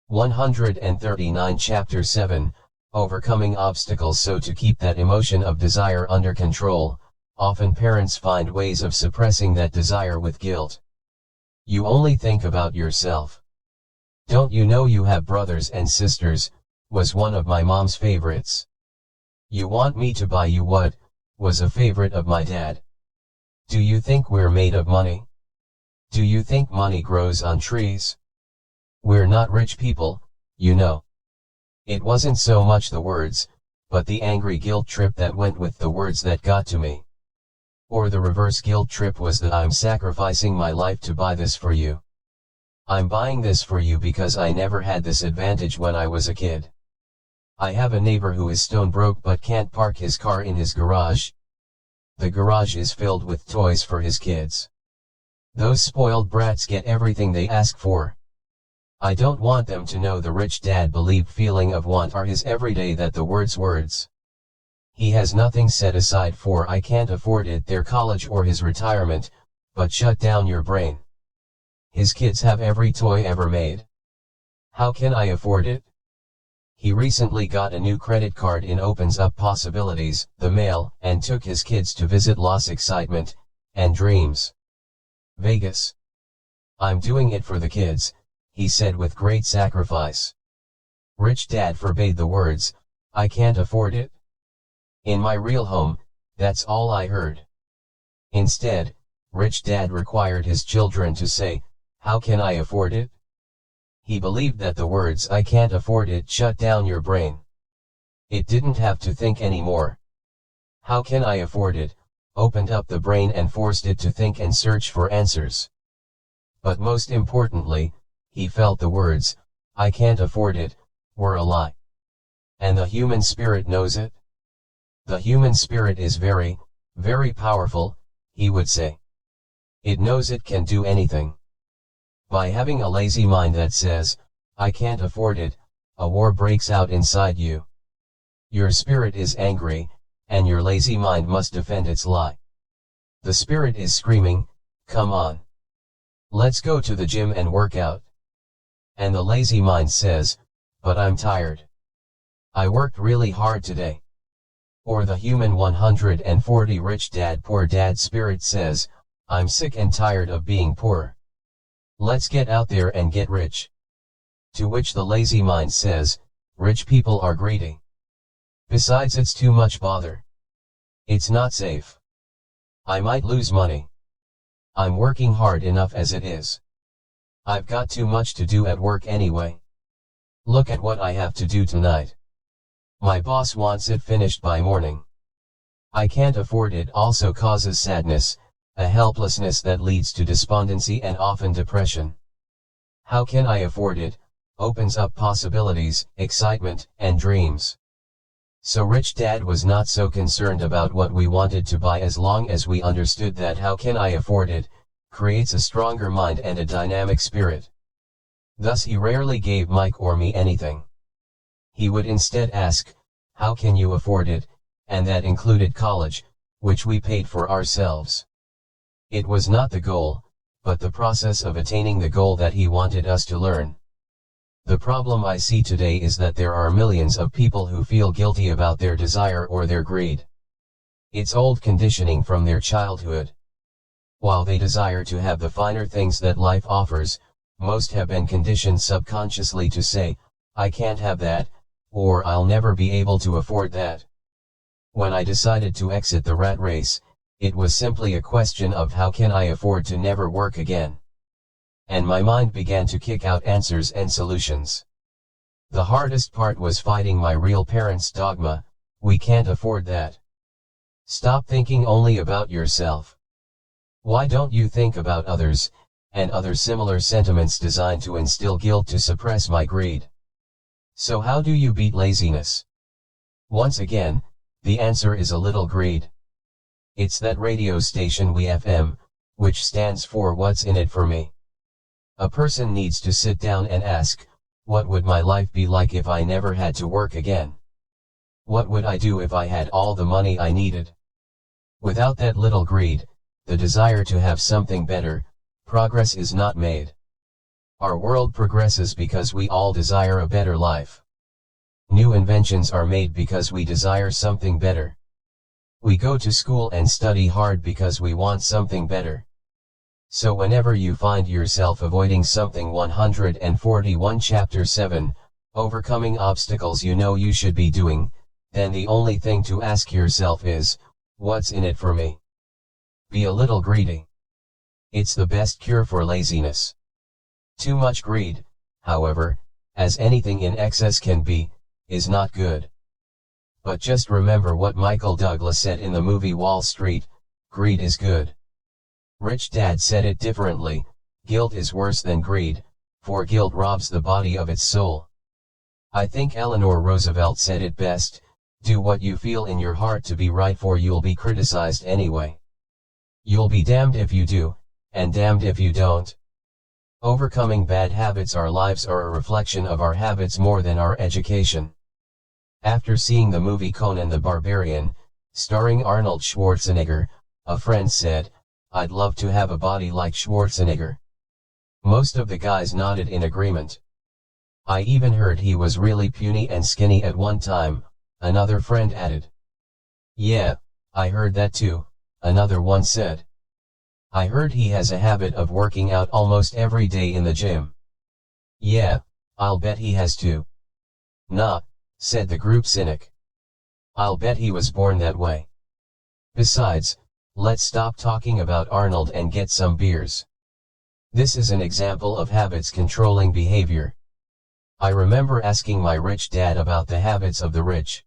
139 Chapter 7, Overcoming Obstacles. So to keep that emotion of desire under control, often parents find ways of suppressing that desire with guilt. You only think about yourself. Don't you know you have brothers and sisters, was one of my mom's favorites. You want me to buy you what, was a favorite of my dad. Do you think we're made of money? Do you think money grows on trees? We're not rich people, you know. It wasn't so much the words, but the angry guilt trip that went with the words that got to me. Or the reverse guilt trip was that I'm sacrificing my life to buy this for you. I'm buying this for you because I never had this advantage when I was a kid. I have a neighbor who is stone broke but can't park his car in his garage. The garage is filled with toys for his kids. Those spoiled brats get everything they ask for. I don't want them to know the rich dad believed feeling of want are his everyday, that the words. He has nothing set aside for I can't afford it, their college or his retirement, but shut down your brain. His kids have every toy ever made. How can I afford it? He recently got a new credit card in opens up possibilities, the mail, and took his kids to visit Las Excitement, and Dreams. Vegas. I'm doing it for the kids, he said with great sacrifice. Rich Dad forbade the words, I can't afford it. In my real home, that's all I heard. Instead, Rich Dad required his children to say, how can I afford it? He believed that the words I can't afford it shut down your brain. It didn't have to think anymore. How can I afford it opened up the brain and forced it to think and search for answers. But most importantly, he felt the words, I can't afford it, were a lie. And the human spirit knows it. The human spirit is very, very powerful, he would say. It knows it can do anything. By having a lazy mind that says, I can't afford it, a war breaks out inside you. Your spirit is angry, and your lazy mind must defend its lie. The spirit is screaming, come on. Let's go to the gym and work out. And the lazy mind says, but I'm tired. I worked really hard today. Or the human 140 rich dad poor dad spirit says, I'm sick and tired of being poor. Let's get out there and get rich. To which the lazy mind says, rich people are greedy. Besides, it's too much bother. It's not safe. I might lose money. I'm working hard enough as it is. I've got too much to do at work anyway. Look at what I have to do tonight. My boss wants it finished by morning. I can't afford it. Also causes sadness, a helplessness that leads to despondency and often depression. How can I afford it? Opens up possibilities, excitement, and dreams. So Rich Dad was not so concerned about what we wanted to buy as long as we understood that how can I afford it, creates a stronger mind and a dynamic spirit. Thus he rarely gave Mike or me anything. He would instead ask, how can you afford it? And that included college, which we paid for ourselves. It was not the goal, but the process of attaining the goal that he wanted us to learn. The problem I see today is that there are millions of people who feel guilty about their desire or their greed. It's old conditioning from their childhood. While they desire to have the finer things that life offers, most have been conditioned subconsciously to say, I can't have that, or I'll never be able to afford that. When I decided to exit the rat race, it was simply a question of how can I afford to never work again. And my mind began to kick out answers and solutions. The hardest part was fighting my real parents' dogma, we can't afford that. Stop thinking only about yourself. Why don't you think about others, and other similar sentiments designed to instill guilt to suppress my greed. So how do you beat laziness? Once again, the answer is a little greed. It's that radio station WFM, which stands for what's in it for me. A person needs to sit down and ask, what would my life be like if I never had to work again? What would I do if I had all the money I needed? Without that little greed, the desire to have something better, progress is not made. Our world progresses because we all desire a better life. New inventions are made because we desire something better. We go to school and study hard because we want something better. So whenever you find yourself avoiding something 141 Chapter 7, overcoming obstacles you know you should be doing, then the only thing to ask yourself is, what's in it for me? Be a little greedy. It's the best cure for laziness. Too much greed, however, as anything in excess can be, is not good. But just remember what Michael Douglas said in the movie Wall Street, greed is good. Rich Dad said it differently, guilt is worse than greed, for guilt robs the body of its soul. I think Eleanor Roosevelt said it best, do what you feel in your heart to be right, for you'll be criticized anyway. You'll be damned if you do, and damned if you don't. Overcoming bad habits. Our lives are a reflection of our habits more than our education. After seeing the movie Conan the Barbarian, starring Arnold Schwarzenegger, a friend said, I'd love to have a body like Schwarzenegger. Most of the guys nodded in agreement. I even heard he was really puny and skinny at one time, another friend added. Yeah, I heard that too, another one said. I heard he has a habit of working out almost every day in the gym. Yeah, I'll bet he has too. Nah, said the group cynic. I'll bet he was born that way. Besides, let's stop talking about Arnold and get some beers. This is an example of habits controlling behavior. I remember asking my rich dad about the habits of the rich.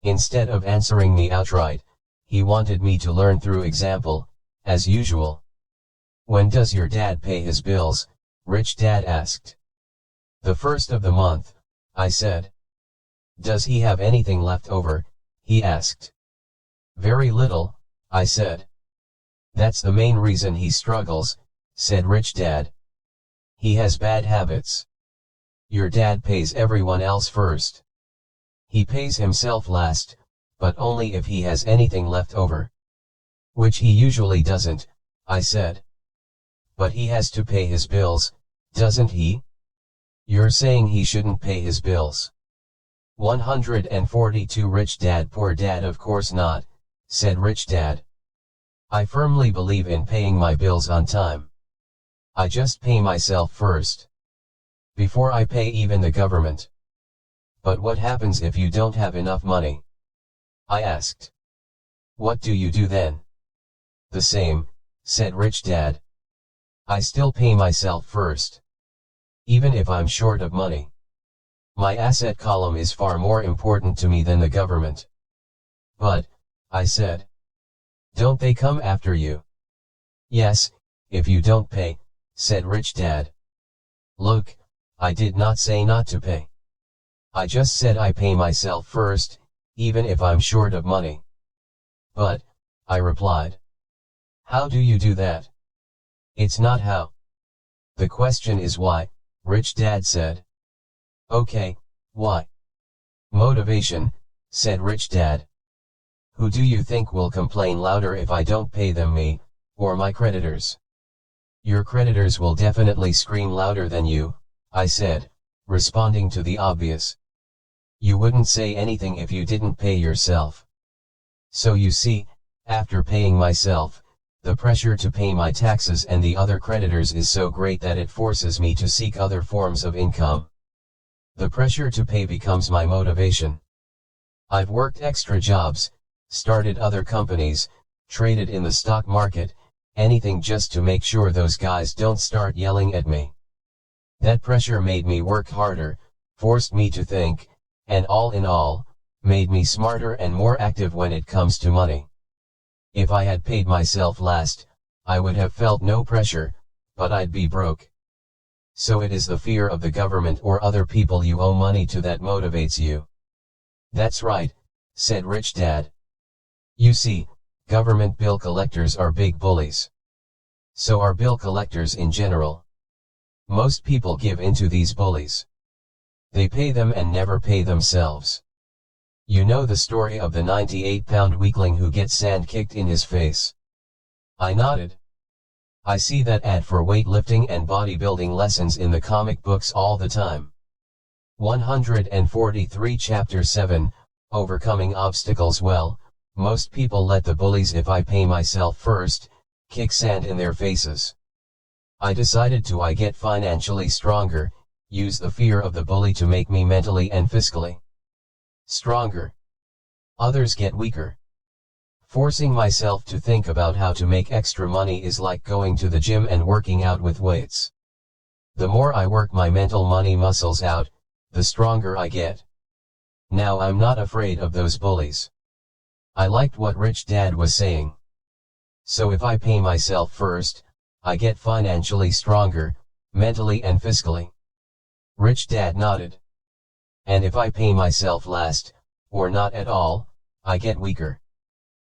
Instead of answering me outright, he wanted me to learn through example, as usual. When does your dad pay his bills? Rich Dad asked. The first of the month, I said. Does he have anything left over? He asked. Very little, I said. That's the main reason he struggles, said Rich Dad. He has bad habits. Your dad pays everyone else first. He pays himself last, but only if he has anything left over. Which he usually doesn't, I said. But he has to pay his bills, doesn't he? You're saying he shouldn't pay his bills. 142 Rich Dad Poor Dad. Of course not, said Rich Dad. I firmly believe in paying my bills on time. I just pay myself first. Before I pay even the government. But what happens if you don't have enough money? I asked. What do you do then? The same, said Rich Dad. I still pay myself first. Even if I'm short of money. My asset column is far more important to me than the government. But, I said. Don't they come after you? Yes, if you don't pay, said Rich Dad. Look, I did not say not to pay. I just said I pay myself first, even if I'm short of money. But, I replied. How do you do that? It's not how. The question is why, Rich Dad said. Okay, why? Motivation, said Rich Dad. Who do you think will complain louder if I don't pay them, me, or my creditors? Your creditors will definitely scream louder than you, I said, responding to the obvious. You wouldn't say anything if you didn't pay yourself. So you see, after paying myself, the pressure to pay my taxes and the other creditors is so great that it forces me to seek other forms of income. The pressure to pay becomes my motivation. I've worked extra jobs, started other companies, traded in the stock market, anything just to make sure those guys don't start yelling at me. That pressure made me work harder, forced me to think, and all in all, made me smarter and more active when it comes to money. If I had paid myself last, I would have felt no pressure, but I'd be broke. So it is the fear of the government or other people you owe money to that motivates you. That's right, said Rich Dad. You see, government bill collectors are big bullies. So are bill collectors in general. Most people give in to these bullies. They pay them and never pay themselves. You know the story of the 98-pound weakling who gets sand kicked in his face. I nodded. I see that ad for weightlifting and bodybuilding lessons in the comic books all the time. 143 Chapter 7, Overcoming Obstacles. Well, most people let the bullies, if I pay myself first, kick sand in their faces. I decided to get financially stronger, use the fear of the bully to make me mentally and fiscally stronger. Others get weaker. Forcing myself to think about how to make extra money is like going to the gym and working out with weights. The more I work my mental money muscles out, the stronger I get. Now I'm not afraid of those bullies. I liked what Rich Dad was saying. So if I pay myself first, I get financially stronger, mentally and fiscally. Rich Dad nodded. And if I pay myself last, or not at all, I get weaker.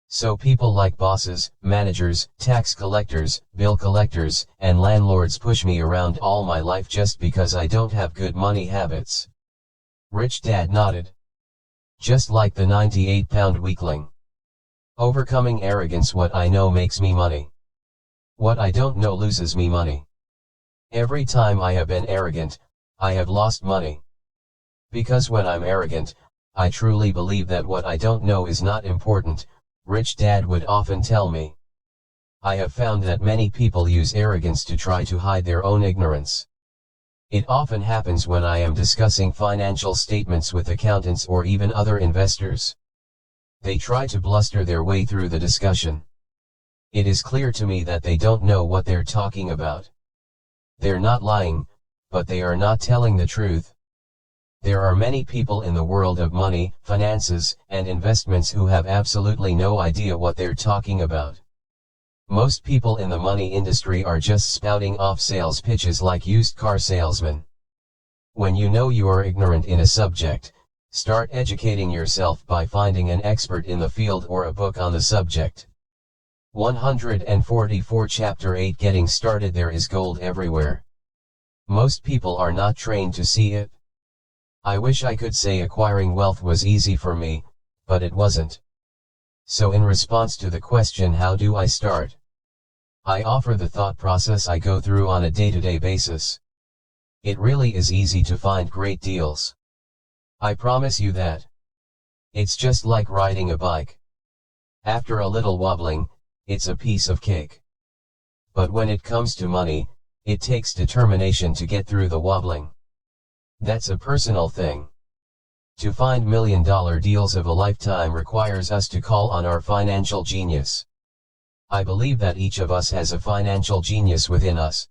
So people like bosses, managers, tax collectors, bill collectors, and landlords push me around all my life just because I don't have good money habits. Rich Dad nodded. Just like the 98-pound weakling. Overcoming arrogance. What I know makes me money. What I don't know loses me money. Every time I have been arrogant, I have lost money. Because when I'm arrogant, I truly believe that what I don't know is not important, Rich Dad would often tell me. I have found that many people use arrogance to try to hide their own ignorance. It often happens when I am discussing financial statements with accountants or even other investors. They try to bluster their way through the discussion. It is clear to me that they don't know what they're talking about. They're not lying, but they are not telling the truth. There are many people in the world of money, finances, and investments who have absolutely no idea what they're talking about. Most people in the money industry are just spouting off sales pitches like used car salesmen. When you know you are ignorant in a subject, start educating yourself by finding an expert in the field or a book on the subject. 144 Chapter 8 Getting Started. There is gold everywhere. Most people are not trained to see it. I wish I could say acquiring wealth was easy for me, but it wasn't. So in response to the question, how do I start? I offer the thought process I go through on a day-to-day basis. It really is easy to find great deals. I promise you that. It's just like riding a bike. After a little wobbling, it's a piece of cake. But when it comes to money, it takes determination to get through the wobbling. That's a personal thing. To find million-dollar deals of a lifetime requires us to call on our financial genius. I believe that each of us has a financial genius within us.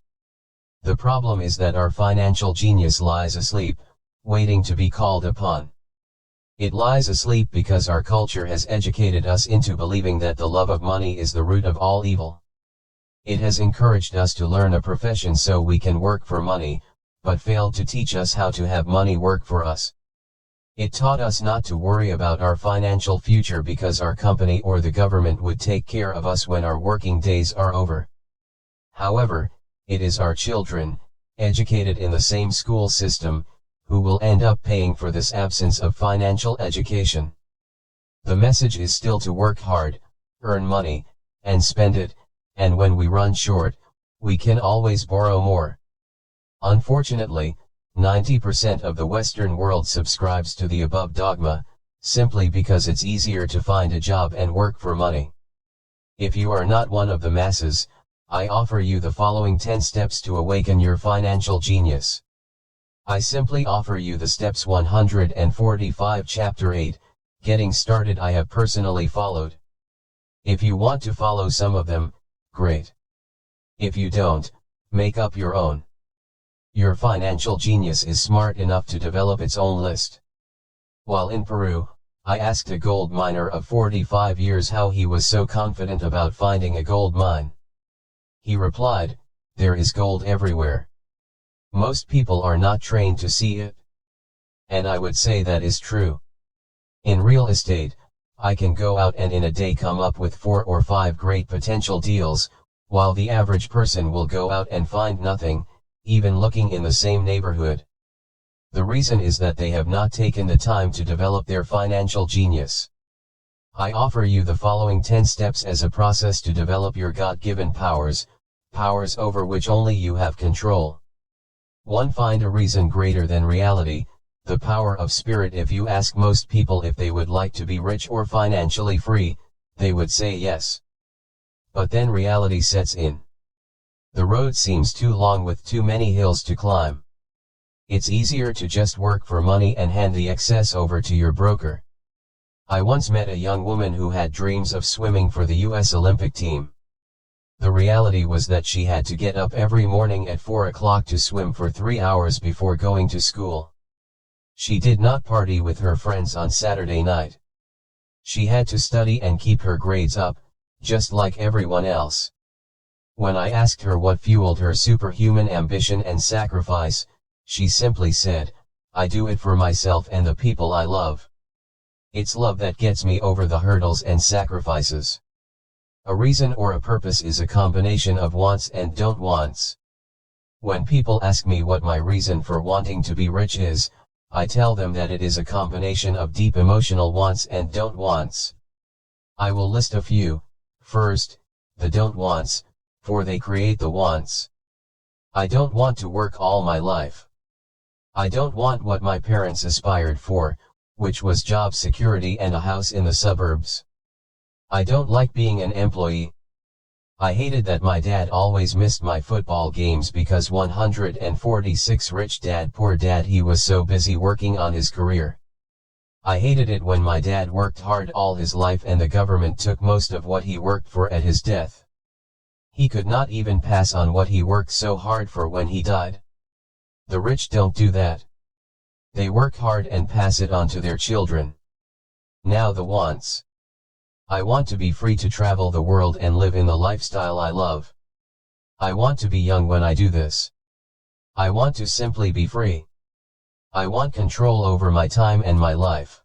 The problem is that our financial genius lies asleep, waiting to be called upon. It lies asleep because our culture has educated us into believing that the love of money is the root of all evil. It has encouraged us to learn a profession so we can work for money, but failed to teach us how to have money work for us. It taught us not to worry about our financial future because our company or the government would take care of us when our working days are over. However, it is our children, educated in the same school system, who will end up paying for this absence of financial education. The message is still to work hard, earn money, and spend it, and when we run short, we can always borrow more. Unfortunately, 90% of the Western world subscribes to the above dogma, simply because it's easier to find a job and work for money. If you are not one of the masses, I offer you the following 10 steps to awaken your financial genius. I simply offer you the steps 145 Chapter 8, Getting Started I have personally followed. If you want to follow some of them, great. If you don't, make up your own. Your financial genius is smart enough to develop its own list. While in Peru, I asked a gold miner of 45 years how he was so confident about finding a gold mine. He replied, "There is gold everywhere. Most people are not trained to see it." And I would say that is true. In real estate, I can go out and in a day come up with 4 or 5 great potential deals, while the average person will go out and find nothing, even looking in the same neighborhood. The reason is that they have not taken the time to develop their financial genius. I offer you the following 10 steps as a process to develop your God-given powers over which only you have control. 1. Find a reason greater than reality, the power of spirit. If you ask most people if they would like to be rich or financially free, they would say yes. But then reality sets in. The road seems too long with too many hills to climb. It's easier to just work for money and hand the excess over to your broker. I once met a young woman who had dreams of swimming for the US Olympic team. The reality was that she had to get up every morning at 4 o'clock to swim for 3 hours before going to school. She did not party with her friends on Saturday night. She had to study and keep her grades up, just like everyone else. When I asked her what fueled her superhuman ambition and sacrifice, she simply said, "I do it for myself and the people I love. It's love that gets me over the hurdles and sacrifices." A reason or a purpose is a combination of wants and don't wants. When people ask me what my reason for wanting to be rich is, I tell them that it is a combination of deep emotional wants and don't wants. I will list a few. First, the don't wants, for they create the wants. I don't want to work all my life. I don't want what my parents aspired for, which was job security and a house in the suburbs. I don't like being an employee. I hated that my dad always missed my football games because 146 Rich Dad Poor Dad, he was so busy working on his career. I hated it when my dad worked hard all his life and the government took most of what he worked for at his death. He could not even pass on what he worked so hard for when he died. The rich don't do that. They work hard and pass it on to their children. Now the wants. I want to be free to travel the world and live in the lifestyle I love. I want to be young when I do this. I want to simply be free. I want control over my time and my life.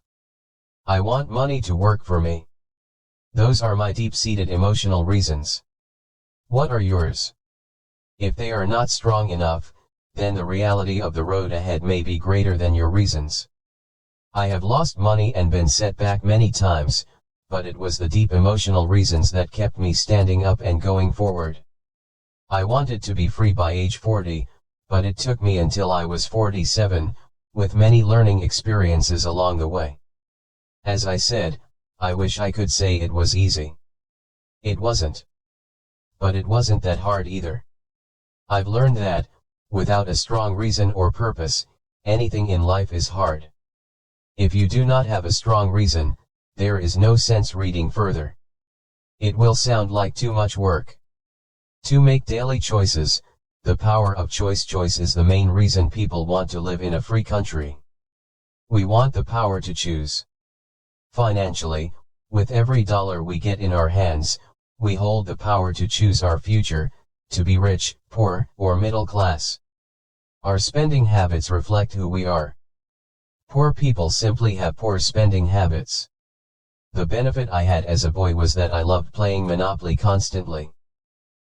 I want money to work for me. Those are my deep-seated emotional reasons. What are yours? If they are not strong enough, then the reality of the road ahead may be greater than your reasons. I have lost money and been set back many times, but it was the deep emotional reasons that kept me standing up and going forward. I wanted to be free by age 40, but it took me until I was 47, with many learning experiences along the way. As I said, I wish I could say it was easy. It wasn't. But it wasn't that hard either. I've learned that, without a strong reason or purpose, anything in life is hard. If you do not have a strong reason, there is no sense reading further. It will sound like too much work. To make daily choices, the power of choice. Choice is the main reason people want to live in a free country. We want the power to choose. Financially, with every dollar we get in our hands, we hold the power to choose our future, to be rich, poor, or middle class. Our spending habits reflect who we are. Poor people simply have poor spending habits. The benefit I had as a boy was that I loved playing Monopoly constantly.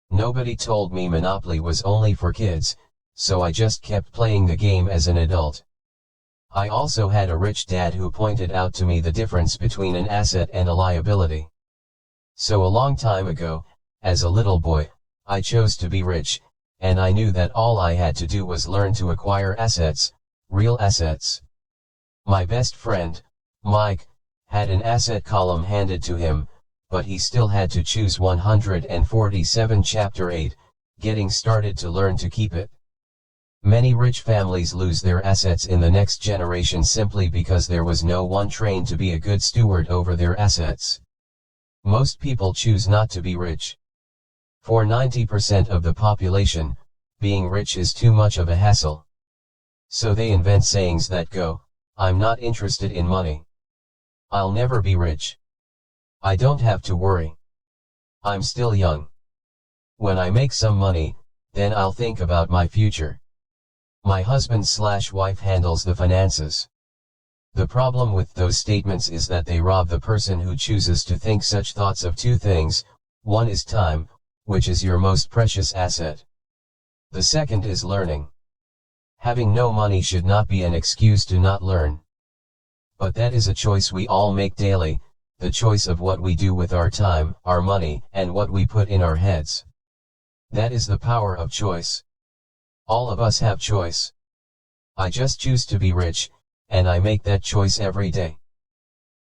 Nobody told me Monopoly was only for kids, so I just kept playing the game as an adult. I also had a rich dad who pointed out to me the difference between an asset and a liability. So a long time ago, as a little boy, I chose to be rich, and I knew that all I had to do was learn to acquire assets, real assets. My best friend, Mike, had an asset column handed to him, but he still had to choose 147 Chapter 8, getting started to learn to keep it. Many rich families lose their assets in the next generation simply because there was no one trained to be a good steward over their assets. Most people choose not to be rich. For 90% of the population, being rich is too much of a hassle. So they invent sayings that go, "I'm not interested in money. I'll never be rich. I don't have to worry. I'm still young. When I make some money, then I'll think about my future." My husband/wife handles the finances. The problem with those statements is that they rob the person who chooses to think such thoughts of two things. One is time, which is your most precious asset. The second is learning. Having no money should not be an excuse to not learn. But that is a choice we all make daily, the choice of what we do with our time, our money, and what we put in our heads. That is the power of choice. All of us have choice. I just choose to be rich, and I make that choice every day.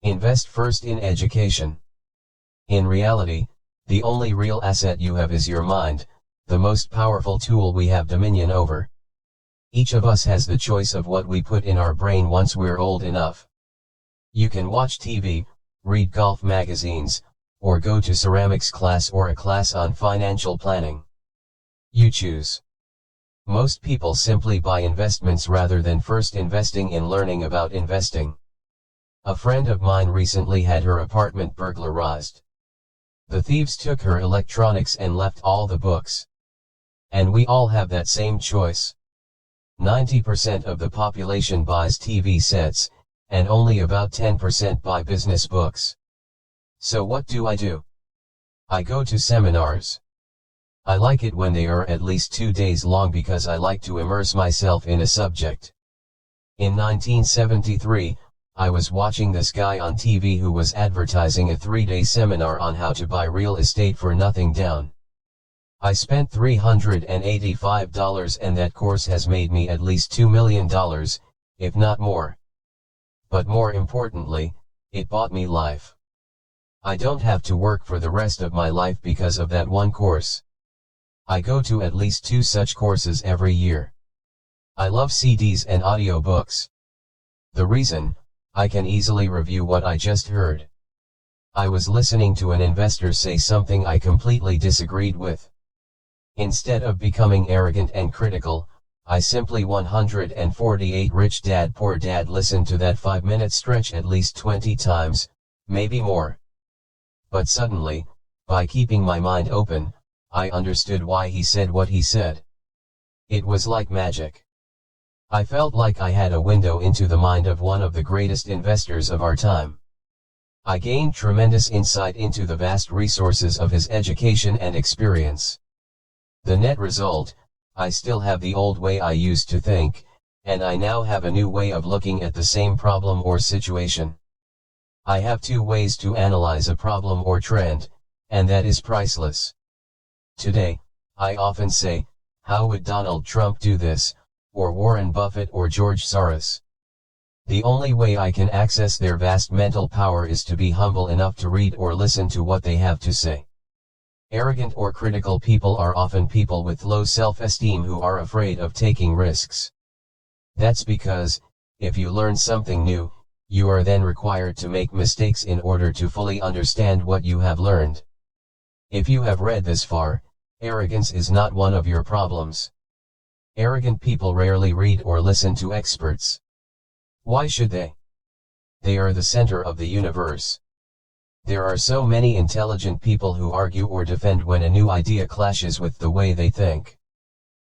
Invest first in education. In reality, the only real asset you have is your mind, the most powerful tool we have dominion over. Each of us has the choice of what we put in our brain once we're old enough. You can watch TV, read golf magazines, or go to ceramics class or a class on financial planning. You choose. Most people simply buy investments rather than first investing in learning about investing. A friend of mine recently had her apartment burglarized. The thieves took her electronics and left all the books. And we all have that same choice. 90% of the population buys TV sets, and only about 10% buy business books. So what do? I go to seminars. I like it when they are at least 2 days long because I like to immerse myself in a subject. In 1973, I was watching this guy on TV who was advertising a 3-day seminar on how to buy real estate for nothing down. I spent $385 and that course has made me at least $2 million, if not more. But more importantly, it bought me life. I don't have to work for the rest of my life because of that one course. I go to at least 2 such courses every year. I love CDs and audiobooks. The reason, I can easily review what I just heard. I was listening to an investor say something I completely disagreed with. Instead of becoming arrogant and critical, I simply 148 Rich Dad Poor Dad listened to that 5-minute stretch at least 20 times, maybe more. But suddenly, by keeping my mind open, I understood why he said what he said. It was like magic. I felt like I had a window into the mind of one of the greatest investors of our time. I gained tremendous insight into the vast resources of his education and experience. The net result, I still have the old way I used to think, and I now have a new way of looking at the same problem or situation. I have 2 ways to analyze a problem or trend, and that is priceless. Today, I often say, how would Donald Trump do this, or Warren Buffett or George Soros? The only way I can access their vast mental power is to be humble enough to read or listen to what they have to say. Arrogant or critical people are often people with low self-esteem who are afraid of taking risks. That's because, if you learn something new, you are then required to make mistakes in order to fully understand what you have learned. If you have read this far, arrogance is not one of your problems. Arrogant people rarely read or listen to experts. Why should they? They are the center of the universe. There are so many intelligent people who argue or defend when a new idea clashes with the way they think.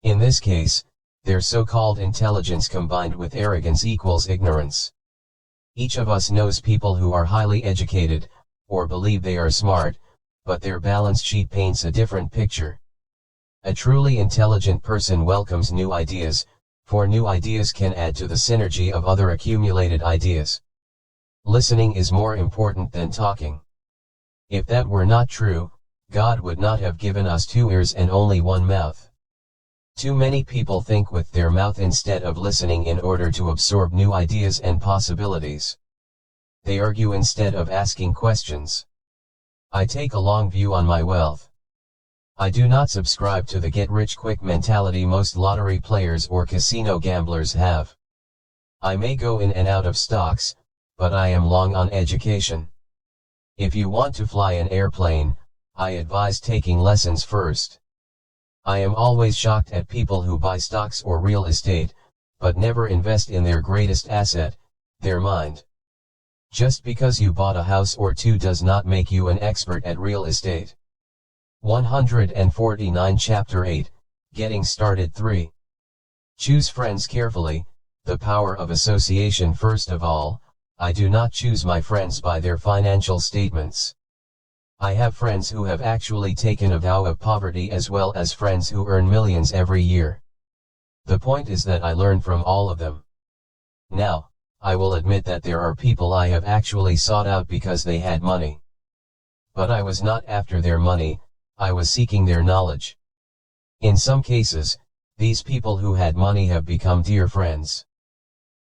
In this case, their so-called intelligence combined with arrogance equals ignorance. Each of us knows people who are highly educated, or believe they are smart, but their balance sheet paints a different picture. A truly intelligent person welcomes new ideas, for new ideas can add to the synergy of other accumulated ideas. Listening is more important than talking. If that were not true, God would not have given us 2 ears and only 1 mouth. Too many people think with their mouth instead of listening in order to absorb new ideas and possibilities. They argue instead of asking questions. I take a long view on my wealth. I do not subscribe to the get-rich-quick mentality most lottery players or casino gamblers have. I may go in and out of stocks, but I am long on education. If you want to fly an airplane, I advise taking lessons first. I am always shocked at people who buy stocks or real estate, but never invest in their greatest asset, their mind. Just because you bought a house or 2 does not make you an expert at real estate. 149 Chapter 8, Getting Started 3. Choose friends carefully, the power of association. First of all, I do not choose my friends by their financial statements. I have friends who have actually taken a vow of poverty as well as friends who earn millions every year. The point is that I learn from all of them. Now, I will admit that there are people I have actually sought out because they had money. But I was not after their money, I was seeking their knowledge. In some cases, these people who had money have become dear friends.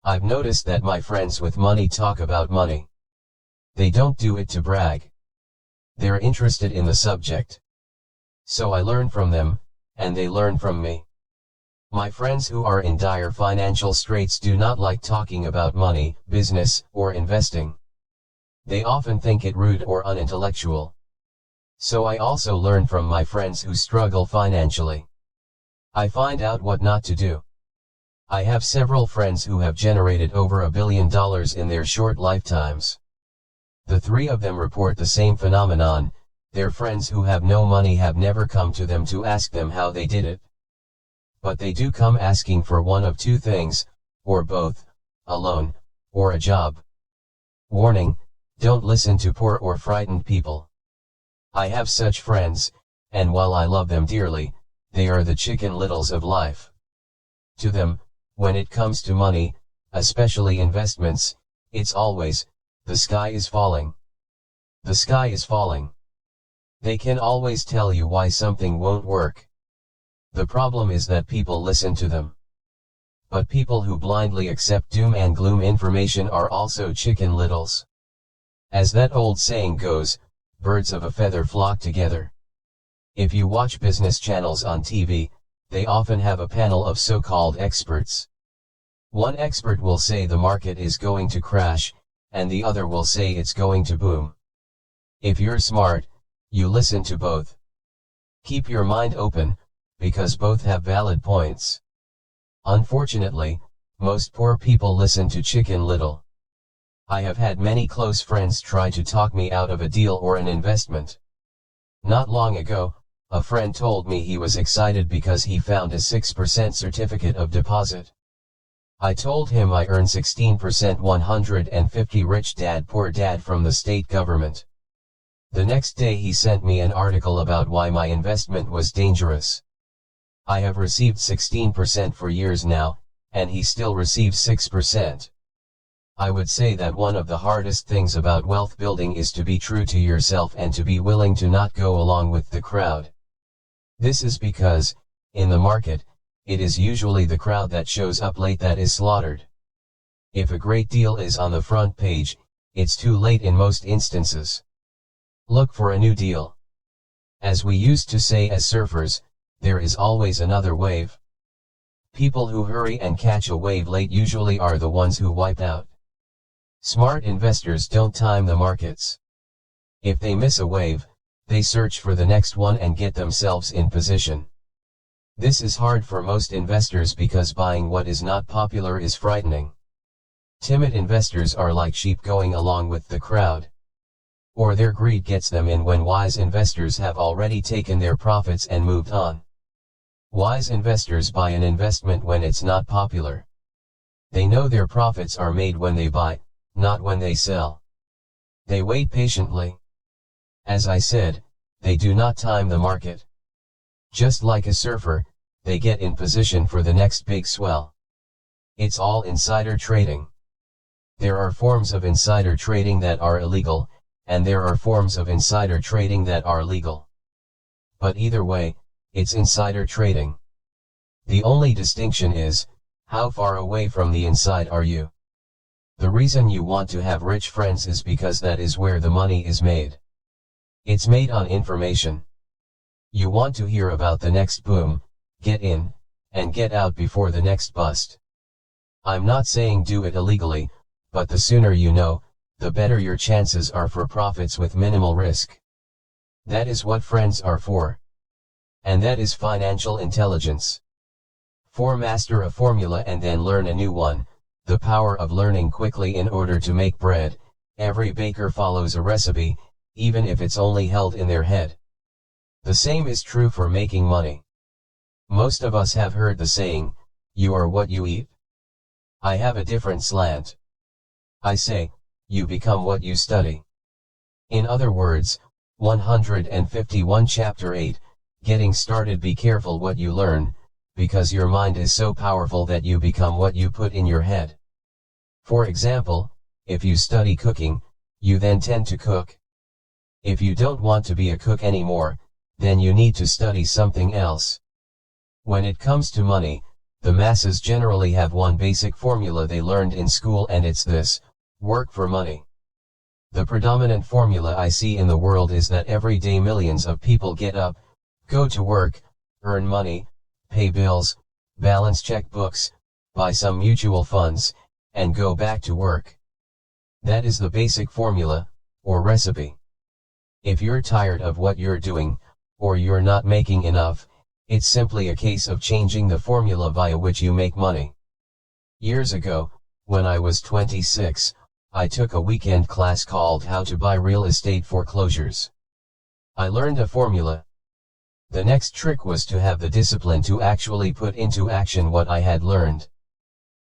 I've noticed that my friends with money talk about money. They don't do it to brag. They're interested in the subject. So I learn from them, and they learn from me. My friends who are in dire financial straits do not like talking about money, business, or investing. They often think it rude or unintellectual. So I also learn from my friends who struggle financially. I find out what not to do. I have several friends who have generated over $1 billion in their short lifetimes. The 3 of them report the same phenomenon. Their friends who have no money have never come to them to ask them how they did it. But they do come asking for one of 2 things, or both, a loan, or a job. Warning, don't listen to poor or frightened people. I have such friends, and while I love them dearly, they are the Chicken Littles of life. To them, when it comes to money, especially investments, it's always, the sky is falling. The sky is falling. They can always tell you why something won't work. The problem is that people listen to them. But people who blindly accept doom and gloom information are also chicken littles. As that old saying goes, birds of a feather flock together. If you watch business channels on TV, they often have a panel of so-called experts. One expert will say the market is going to crash, and the other will say it's going to boom. If you're smart, you listen to both. Keep your mind open, because both have valid points. Unfortunately, most poor people listen to Chicken Little. I have had many close friends try to talk me out of a deal or an investment. Not long ago, a friend told me he was excited because he found a 6% certificate of deposit. I told him I earn 16% 150 Rich Dad Poor Dad from the state government. The next day he sent me an article about why my investment was dangerous. I have received 16% for years now, and he still receives 6%. I would say that one of the hardest things about wealth building is to be true to yourself and to be willing to not go along with the crowd. This is because, in the market, it is usually the crowd that shows up late that is slaughtered. If a great deal is on the front page, it's too late in most instances. Look for a new deal. As we used to say as surfers, there is always another wave. People who hurry and catch a wave late usually are the ones who wipe out. Smart investors don't time the markets. If they miss a wave, They search for the next one and get themselves in position. This is hard for most investors because buying what is not popular is frightening. Timid investors are like sheep going along with the crowd. Or their greed gets them in when wise investors have already taken their profits and moved on. Wise investors buy an investment when it's not popular. They know their profits are made when they buy, not when they sell. They wait patiently. As I said, they do not time the market. Just like a surfer, they get in position for the next big swell. It's all insider trading. There are forms of insider trading that are illegal, and there are forms of insider trading that are legal. But either way, it's insider trading. The only distinction is, how far away from the inside are you? The reason you want to have rich friends is because that is where the money is made. It's made on information. You want to hear about the next boom, get in, and get out before the next bust. I'm not saying do it illegally, but the sooner you know, the better your chances are for profits with minimal risk. That is what friends are for. And that is financial intelligence. Master a formula and then learn a new one, the power of learning quickly in order to make bread. Every baker follows a recipe, even if it's only held in their head. The same is true for making money. Most of us have heard the saying, you are what you eat. I have a different slant. I say, you become what you study. In other words, 151 Chapter 8, Getting Started. Be careful what you learn, because your mind is so powerful that you become what you put in your head. For example, if you study cooking, you then tend to cook. If you don't want to be a cook anymore, then you need to study something else. When it comes to money, the masses generally have one basic formula they learned in school, and it's this: work for money. The predominant formula I see in the world is that every day millions of people get up, go to work, earn money, pay bills, balance checkbooks, buy some mutual funds, and go back to work. That is the basic formula, or recipe. If you're tired of what you're doing, or you're not making enough, it's simply a case of changing the formula via which you make money. Years ago, when I was 26, I took a weekend class called How to Buy Real Estate Foreclosures. I learned a formula. The next trick was to have the discipline to actually put into action what I had learned.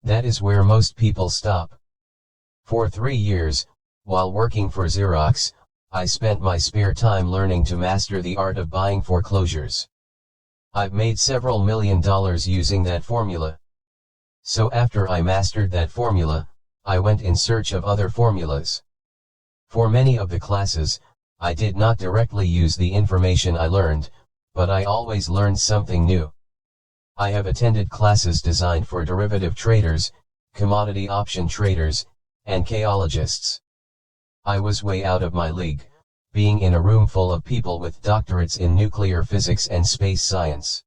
That is where most people stop. For 3 years, while working for Xerox, I spent my spare time learning to master the art of buying foreclosures. I've made several $1 million using that formula. So after I mastered that formula, I went in search of other formulas. For many of the classes, I did not directly use the information I learned, but I always learned something new. I have attended classes designed for derivative traders, commodity option traders, and chaologists. I was way out of my league, being in a room full of people with doctorates in nuclear physics and space science.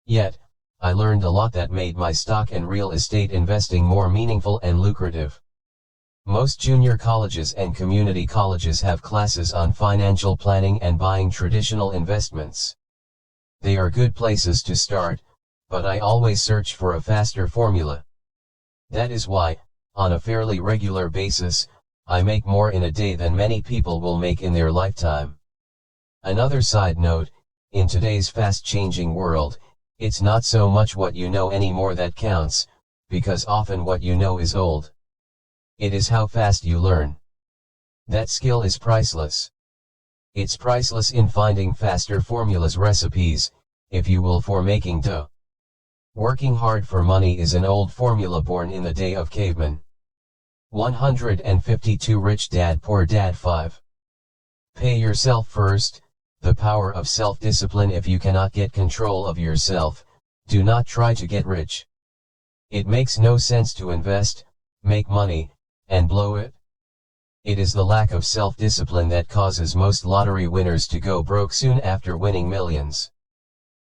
Yet, I learned a lot that made my stock and real estate investing more meaningful and lucrative. Most junior colleges and community colleges have classes on financial planning and buying traditional investments. They are good places to start, but I always search for a faster formula. That is why, on a fairly regular basis, I make more in a day than many people will make in their lifetime. Another side note, in today's fast-changing world, it's not so much what you know anymore that counts, because often what you know is old. It is how fast you learn. That skill is priceless. It's priceless in finding faster formulas, recipes, if you will, for making dough. Working hard for money is an old formula born in the day of cavemen. 152 Rich Dad Poor Dad 5. Pay yourself first. The power of self-discipline. If you cannot get control of yourself, do not try to get rich. It makes no sense to invest, make money, and blow it. It is the lack of self-discipline that causes most lottery winners to go broke soon after winning millions.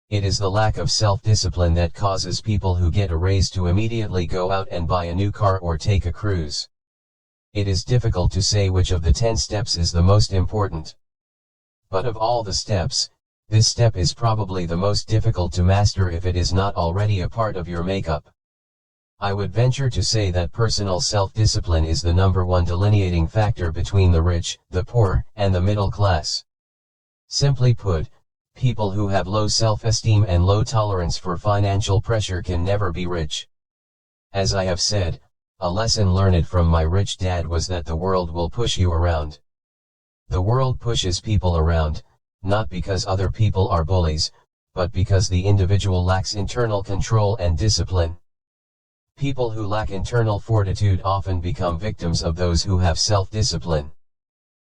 It is the lack of self-discipline that causes people who get a raise to immediately go out and buy a new car or take a cruise. It is difficult to say which of the 10 steps is the most important. But of all the steps, this step is probably the most difficult to master if it is not already a part of your makeup. I would venture to say that personal self-discipline is the #1 delineating factor between the rich, the poor, and the middle class. Simply put, people who have low self-esteem and low tolerance for financial pressure can never be rich. As I have said, a lesson learned from my rich dad was that the world will push you around. The world pushes people around, not because other people are bullies, but because the individual lacks internal control and discipline. People who lack internal fortitude often become victims of those who have self-discipline.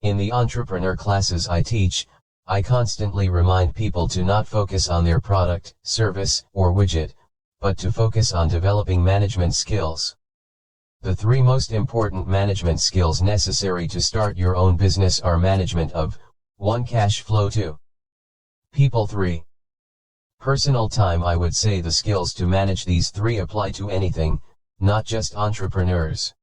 In the entrepreneur classes I teach, I constantly remind people to not focus on their product, service, or widget, but to focus on developing management skills. The 3 most important management skills necessary to start your own business are management of 1. Cash flow, 2. People, 3. Personal time. I would say the skills to manage these 3 apply to anything, not just entrepreneurs.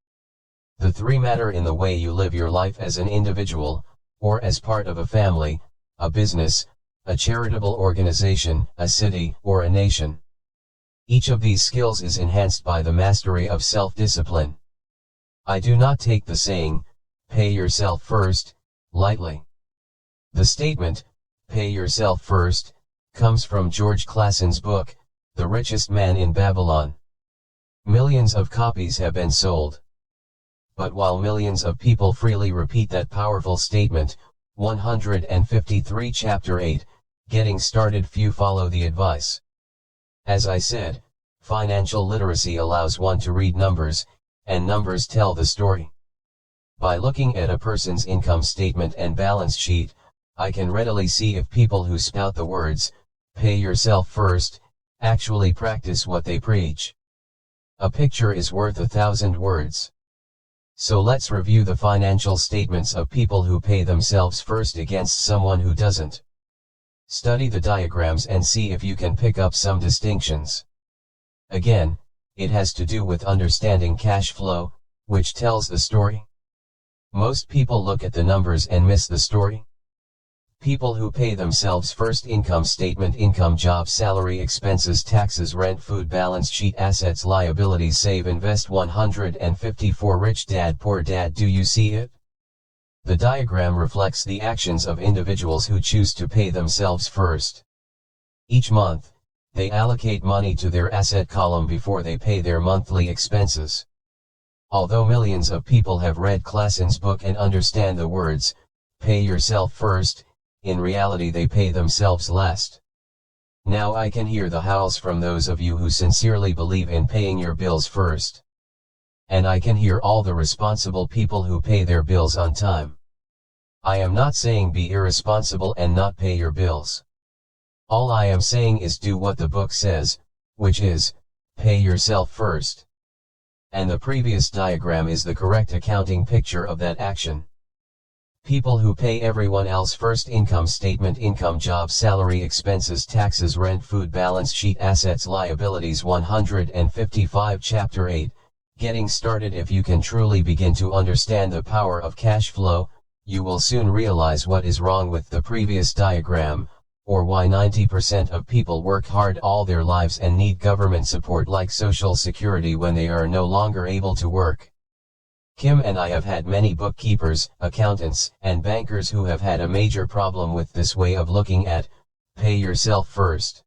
The 3 matter in the way you live your life as an individual, or as part of a family, a business, a charitable organization, a city, or a nation. Each of these skills is enhanced by the mastery of self-discipline. I do not take the saying, "Pay yourself first," lightly. The statement, "Pay yourself first," comes from George Clason's book, The Richest Man in Babylon. Millions of copies have been sold. But while millions of people freely repeat that powerful statement, 153 Chapter 8, Getting Started, few follow the advice. As I said, financial literacy allows one to read numbers, and numbers tell the story. By looking at a person's income statement and balance sheet, I can readily see if people who spout the words, "Pay yourself first," actually practice what they preach. A picture is worth 1,000 words. So let's review the financial statements of people who pay themselves first against someone who doesn't. Study the diagrams and see if you can pick up some distinctions. Again, it has to do with understanding cash flow, which tells the story. Most people look at the numbers and miss the story. People who pay themselves first: income statement, income, job, salary, expenses, taxes, rent, food, balance sheet, assets, liabilities, save, invest. 154 Rich Dad, Poor Dad. Do you see it? The diagram reflects the actions of individuals who choose to pay themselves first. Each month, they allocate money to their asset column before they pay their monthly expenses. Although millions of people have read Clason's book and understand the words, "Pay yourself first," in reality they pay themselves last. Now I can hear the howls from those of you who sincerely believe in paying your bills first. And I can hear all the responsible people who pay their bills on time. I am not saying be irresponsible and not pay your bills. All I am saying is do what the book says, which is, pay yourself first. And the previous diagram is the correct accounting picture of that action. People who pay everyone else first: income statement, income, job, salary, expenses, taxes, rent, food, balance sheet, assets, liabilities. 155 Chapter 8, Getting Started. If you can truly begin to understand the power of cash flow, you will soon realize what is wrong with the previous diagram, or why 90% of people work hard all their lives and need government support like Social Security when they are no longer able to work. Kim and I have had many bookkeepers, accountants, and bankers who have had a major problem with this way of looking at, pay yourself first.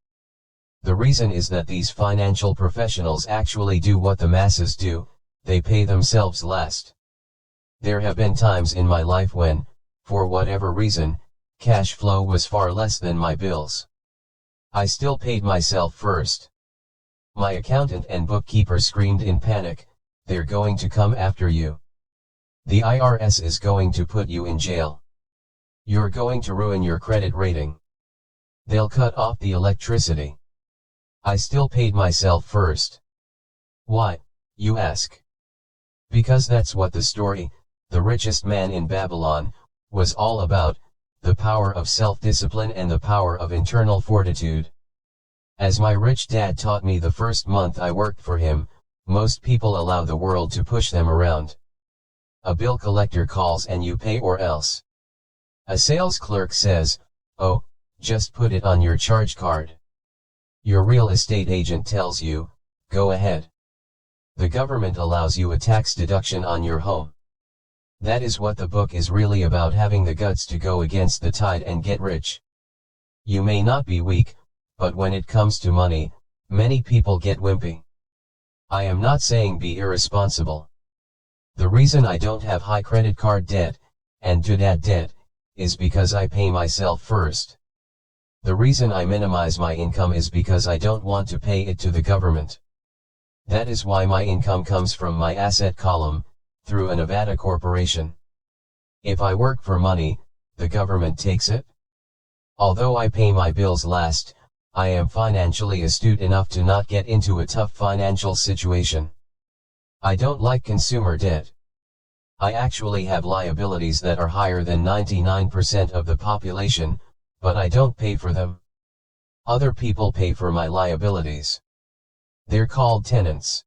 The reason is that these financial professionals actually do what the masses do, they pay themselves last. There have been times in my life when, for whatever reason, cash flow was far less than my bills. I still paid myself first. My accountant and bookkeeper screamed in panic, "They're going to come after you. The IRS is going to put you in jail. You're going to ruin your credit rating. They'll cut off the electricity." I still paid myself first. Why, you ask? Because that's what the story, The Richest Man in Babylon, was all about: the power of self-discipline and the power of internal fortitude. As my rich dad taught me the first month I worked for him, most people allow the world to push them around. A bill collector calls and you pay or else. A sales clerk says, "Oh, just put it on your charge card." Your real estate agent tells you, "Go ahead." The government allows you a tax deduction on your home. That is what the book is really about, having the guts to go against the tide and get rich. You may not be weak, but when it comes to money, many people get wimpy. I am not saying be irresponsible. The reason I don't have high credit card debt, and dad debt, is because I pay myself first. The reason I minimize my income is because I don't want to pay it to the government. That is why my income comes from my asset column, through a Nevada corporation. If I work for money, the government takes it. Although I pay my bills last, I am financially astute enough to not get into a tough financial situation. I don't like consumer debt. I actually have liabilities that are higher than 99% of the population, but I don't pay for them. Other people pay for my liabilities. They're called tenants.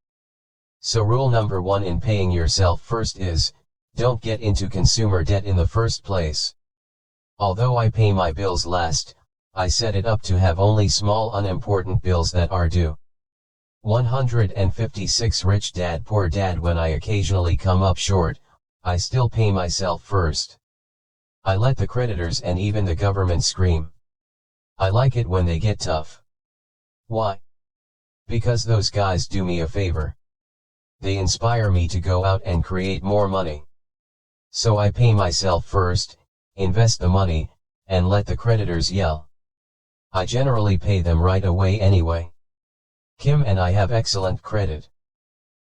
So rule number 1 in paying yourself first is, don't get into consumer debt in the first place. Although I pay my bills last, I set it up to have only small unimportant bills that are due. 156 Rich Dad Poor Dad. When I occasionally come up short, I still pay myself first. I let the creditors and even the government scream. I like it when they get tough. Why? Because those guys do me a favor. They inspire me to go out and create more money. So I pay myself first, invest the money, and let the creditors yell. I generally pay them right away anyway. Kim and I have excellent credit.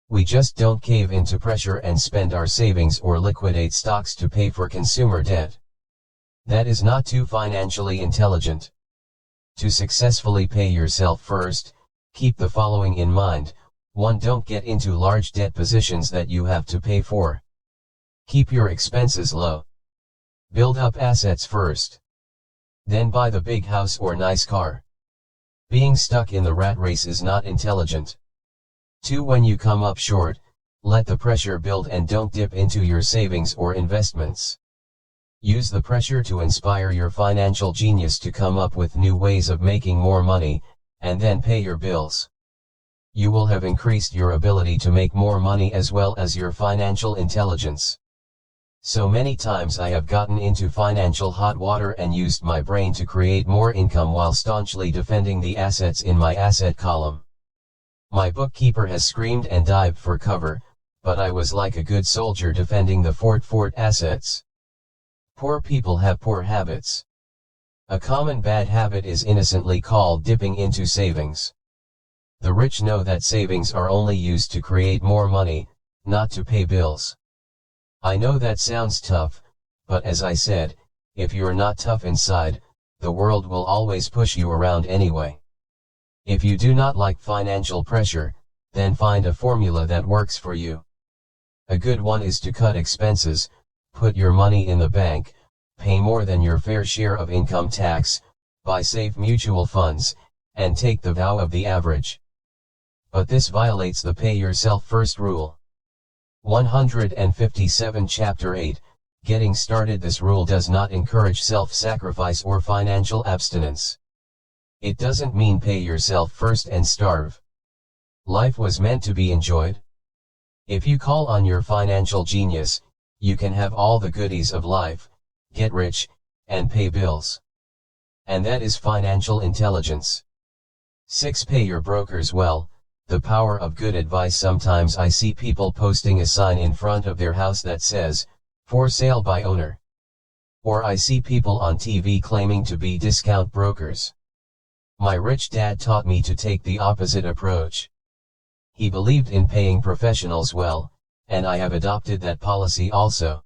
We just don't cave into pressure and spend our savings or liquidate stocks to pay for consumer debt. That is not too financially intelligent. To successfully pay yourself first, keep the following in mind. 1. Don't get into large debt positions that you have to pay for. Keep your expenses low. Build up assets first. Then buy the big house or nice car. Being stuck in the rat race is not intelligent. 2. When you come up short, let the pressure build and don't dip into your savings or investments. Use the pressure to inspire your financial genius to come up with new ways of making more money, and then pay your bills. You will have increased your ability to make more money as well as your financial intelligence. So many times I have gotten into financial hot water and used my brain to create more income while staunchly defending the assets in my asset column. My bookkeeper has screamed and dived for cover, but I was like a good soldier defending the fort assets. Poor people have poor habits. A common bad habit is innocently called dipping into savings. The rich know that savings are only used to create more money, not to pay bills. I know that sounds tough, but as I said, if you're not tough inside, the world will always push you around anyway. If you do not like financial pressure, then find a formula that works for you. A good one is to cut expenses, put your money in the bank, pay more than your fair share of income tax, buy safe mutual funds, and take the vow of the average. But this violates the pay yourself first rule. 157 Chapter 8, Getting Started. This rule does not encourage self-sacrifice or financial abstinence. It doesn't mean pay yourself first and starve. Life was meant to be enjoyed. If you call on your financial genius, you can have all the goodies of life, get rich, and pay bills. And that is financial intelligence. 6. Pay your brokers well. The power of good advice. Sometimes I see people posting a sign in front of their house that says, "For sale by owner." Or I see people on TV claiming to be discount brokers. My rich dad taught me to take the opposite approach. He believed in paying professionals well, and I have adopted that policy also.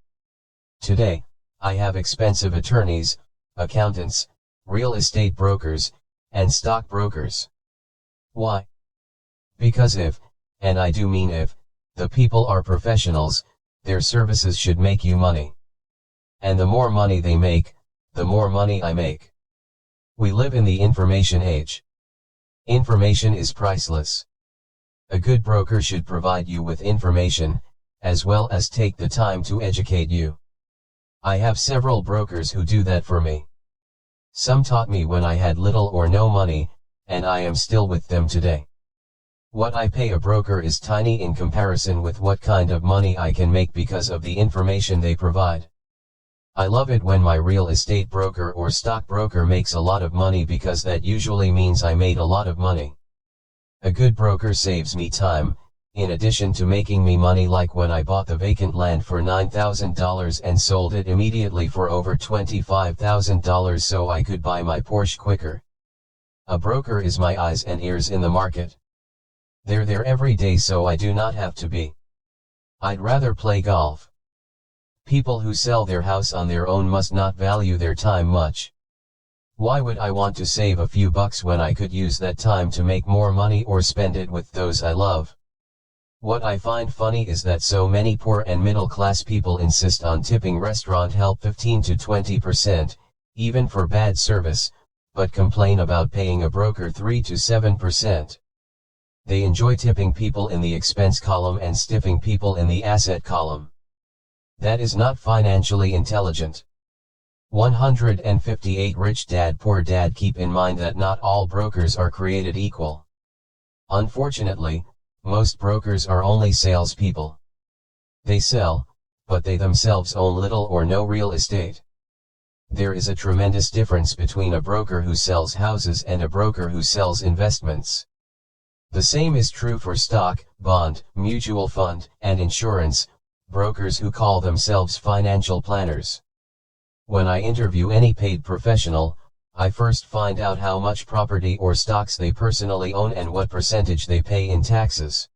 Today, I have expensive attorneys, accountants, real estate brokers, and stock brokers. Why? Because if, and I do mean if, the people are professionals, their services should make you money. And the more money they make, the more money I make. We live in the information age. Information is priceless. A good broker should provide you with information, as well as take the time to educate you. I have several brokers who do that for me. Some taught me when I had little or no money, and I am still with them today. What I pay a broker is tiny in comparison with what kind of money I can make because of the information they provide. I love it when my real estate broker or stockbroker makes a lot of money because that usually means I made a lot of money. A good broker saves me time, in addition to making me money, like when I bought the vacant land for $9,000 and sold it immediately for over $25,000 so I could buy my Porsche quicker. A broker is my eyes and ears in the market. They're there every day so I do not have to be. I'd rather play golf. People who sell their house on their own must not value their time much. Why would I want to save a few bucks when I could use that time to make more money or spend it with those I love? What I find funny is that so many poor and middle-class people insist on tipping restaurant help 15 to 20%, even for bad service, but complain about paying a broker 3 to 7%. They enjoy tipping people in the expense column and stiffing people in the asset column. That is not financially intelligent. 158 Rich Dad Poor Dad. Keep in mind that not all brokers are created equal. Unfortunately, most brokers are only salespeople. They sell, but they themselves own little or no real estate. There is a tremendous difference between a broker who sells houses and a broker who sells investments. The same is true for stock, bond, mutual fund, and insurance, brokers who call themselves financial planners. When I interview any paid professional, I first find out how much property or stocks they personally own and what percentage they pay in taxes.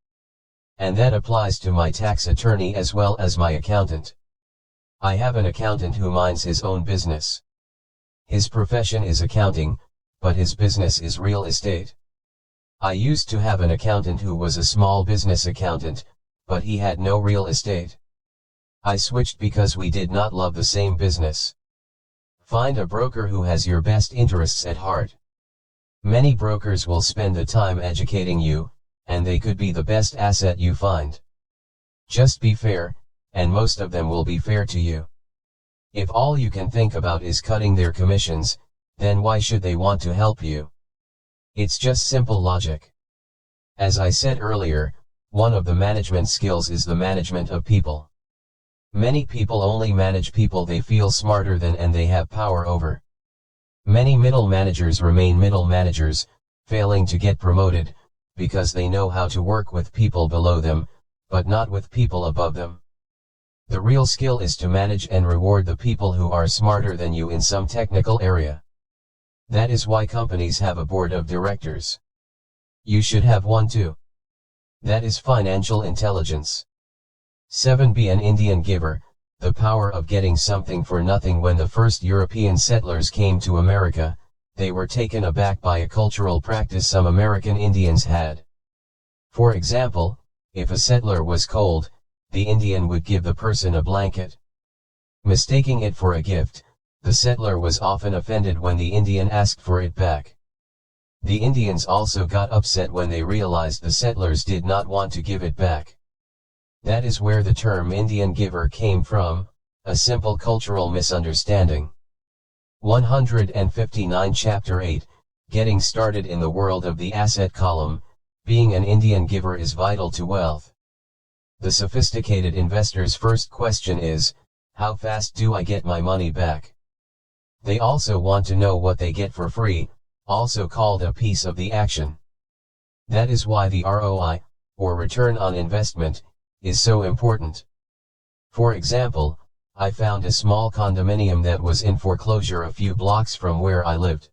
And that applies to my tax attorney as well as my accountant. I have an accountant who minds his own business. His profession is accounting, but his business is real estate. I used to have an accountant who was a small business accountant, but he had no real estate. I switched because we did not love the same business. Find a broker who has your best interests at heart. Many brokers will spend the time educating you, and they could be the best asset you find. Just be fair, and most of them will be fair to you. If all you can think about is cutting their commissions, then why should they want to help you? It's just simple logic. As I said earlier, one of the management skills is the management of people. Many people only manage people they feel smarter than and they have power over. Many middle managers remain middle managers, failing to get promoted, because they know how to work with people below them, but not with people above them. The real skill is to manage and reward the people who are smarter than you in some technical area. That is why companies have a board of directors. You should have one too. That is financial intelligence. 7. Be an Indian giver. The power of getting something for nothing. When the first European settlers came to America, they were taken aback by a cultural practice some American Indians had. For example, if a settler was cold, the Indian would give the person a blanket. Mistaking it for a gift, the settler was often offended when the Indian asked for it back. The Indians also got upset when they realized the settlers did not want to give it back. That is where the term Indian giver came from, a simple cultural misunderstanding. 159 Chapter 8, Getting Started in the World of the Asset Column. Being an Indian giver is vital to wealth. The sophisticated investor's first question is, how fast do I get my money back? They also want to know what they get for free, also called a piece of the action. That is why the ROI, or return on investment, is so important. For example, I found a small condominium that was in foreclosure a few blocks from where I lived.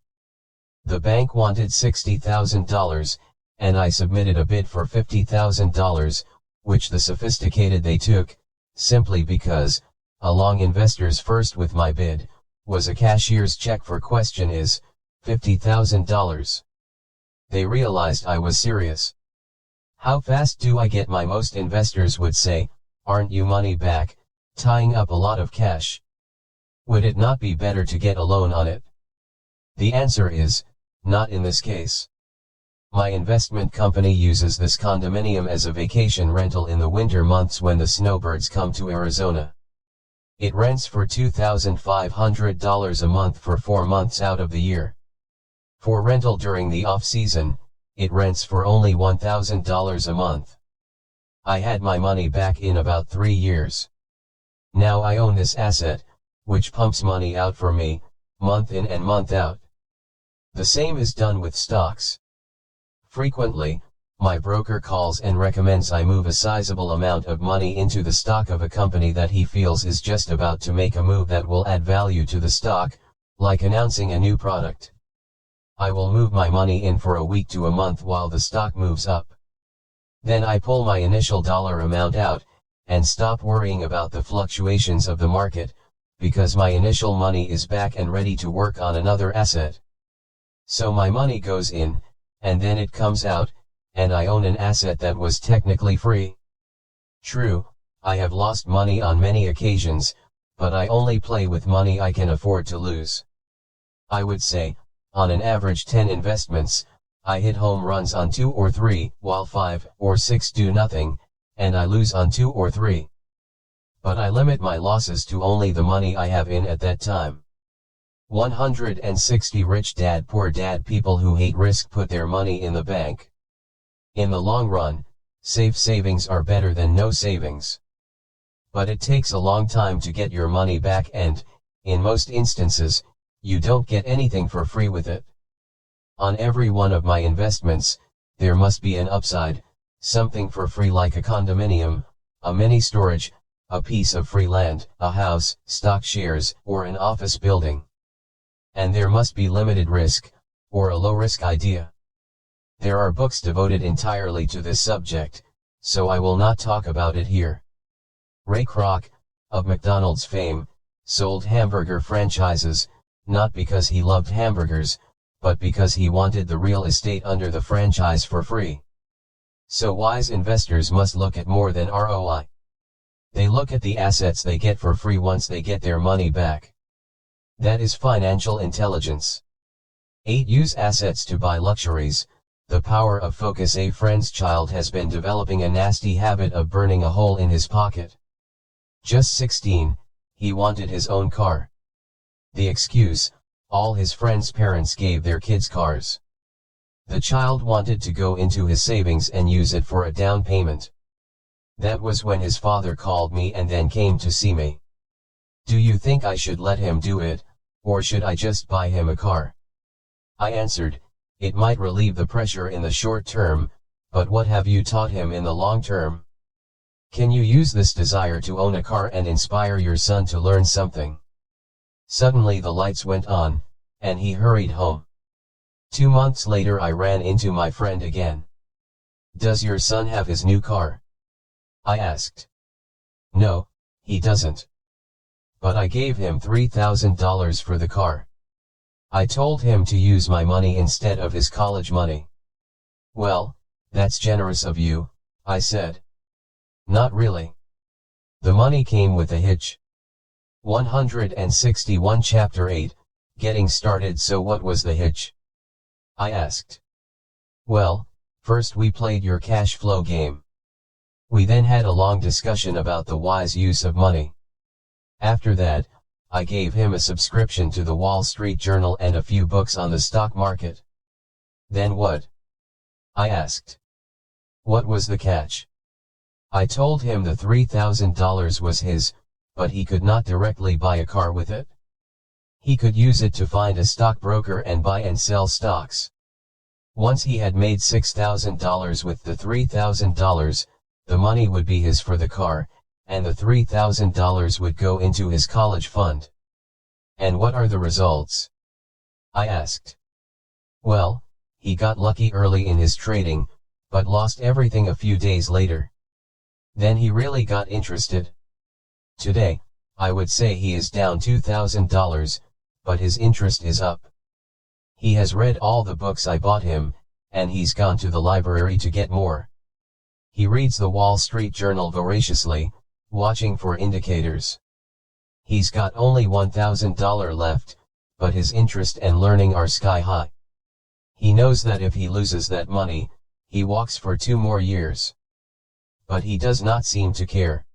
The bank wanted $60,000, and I submitted a bid for $50,000, which the sophisticated they took, simply because, along investors first with my bid, was a cashier's check for question is, $50,000. They realized I was serious. How fast do I get my? Most investors would say, aren't you money back, tying up a lot of cash? Would it not be better to get a loan on it? The answer is, not in this case. My investment company uses this condominium as a vacation rental in the winter months when the snowbirds come to Arizona. It rents for $2,500 a month for 4 months out of the year. For rental during the off-season, it rents for only $1,000 a month. I had my money back in about 3 years. Now I own this asset, which pumps money out for me, month in and month out. The same is done with stocks. Frequently, my broker calls and recommends I move a sizable amount of money into the stock of a company that he feels is just about to make a move that will add value to the stock, like announcing a new product. I will move my money in for a week to a month while the stock moves up. Then I pull my initial dollar amount out, and stop worrying about the fluctuations of the market, because my initial money is back and ready to work on another asset. So my money goes in, and then it comes out, and I own an asset that was technically free. True, I have lost money on many occasions, but I only play with money I can afford to lose. I would say, on an average 10 investments, I hit home runs on 2 or 3, while 5 or 6 do nothing, and I lose on 2 or 3. But I limit my losses to only the money I have in at that time. 160 Rich Dad Poor Dad. People who hate risk put their money in the bank. In the long run, safe savings are better than no savings. But it takes a long time to get your money back, and, in most instances, you don't get anything for free with it. On every one of my investments, there must be an upside, something for free like a condominium, a mini storage, a piece of free land, a house, stock shares, or an office building. And there must be limited risk, or a low-risk idea. There are books devoted entirely to this subject, so I will not talk about it here. Ray Kroc, of McDonald's fame, sold hamburger franchises, not because he loved hamburgers, but because he wanted the real estate under the franchise for free. So wise investors must look at more than ROI. They look at the assets they get for free once they get their money back. That is financial intelligence. 8. Use assets to buy luxuries. The power of focus. A friend's child has been developing a nasty habit of burning a hole in his pocket. Just 16, he wanted his own car. The excuse: all his friends' parents gave their kids cars. The child wanted to go into his savings and use it for a down payment. That was when his father called me and then came to see me. Do you think I should let him do it, or should I just buy him a car? I answered, it might relieve the pressure in the short term, but what have you taught him in the long term? Can you use this desire to own a car and inspire your son to learn something? Suddenly the lights went on, and he hurried home. 2 months later I ran into my friend again. Does your son have his new car? I asked. No, he doesn't. But I gave him $3,000 for the car. I told him to use my money instead of his college money. Well, that's generous of you, I said. Not really. The money came with a hitch. 161 Chapter 8, Getting Started. So what was the hitch? I asked. Well, first we played your cash flow game. We then had a long discussion about the wise use of money. After that, I gave him a subscription to the Wall Street Journal and a few books on the stock market. Then what? I asked. What was the catch? I told him the $3,000 was his, but he could not directly buy a car with it. He could use it to find a stockbroker and buy and sell stocks. Once he had made $6,000 with the $3,000, the money would be his for the car, and the $3,000 would go into his college fund. And what are the results? I asked. Well, he got lucky early in his trading, but lost everything a few days later. Then he really got interested. Today, I would say he is down $2,000, but his interest is up. He has read all the books I bought him, and he's gone to the library to get more. He reads the Wall Street Journal voraciously, watching for indicators. He's got only $1,000 left, but his interest and learning are sky high. He knows that if he loses that money, he walks for 2 more years. But he does not seem to care.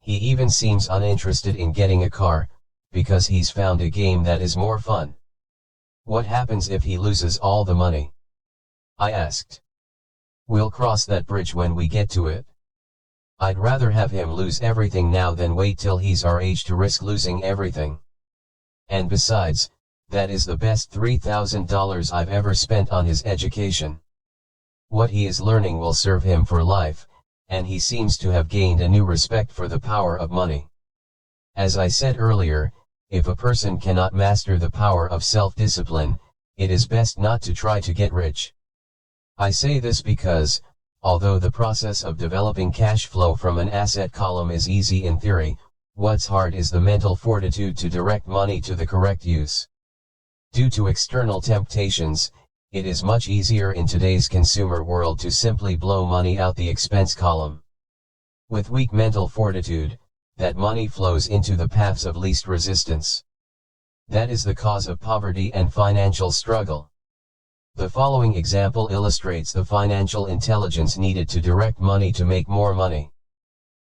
He even seems uninterested in getting a car, because he's found a game that is more fun. What happens if he loses all the money? I asked. We'll cross that bridge when we get to it. I'd rather have him lose everything now than wait till he's our age to risk losing everything. And besides, that is the best $3,000 I've ever spent on his education. What he is learning will serve him for life, and he seems to have gained a new respect for the power of money. As I said earlier, if a person cannot master the power of self-discipline, it is best not to try to get rich. I say this because, although the process of developing cash flow from an asset column is easy in theory, what's hard is the mental fortitude to direct money to the correct use. Due to external temptations, it is much easier in today's consumer world to simply blow money out the expense column. With weak mental fortitude, that money flows into the paths of least resistance. That is the cause of poverty and financial struggle. The following example illustrates the financial intelligence needed to direct money to make more money.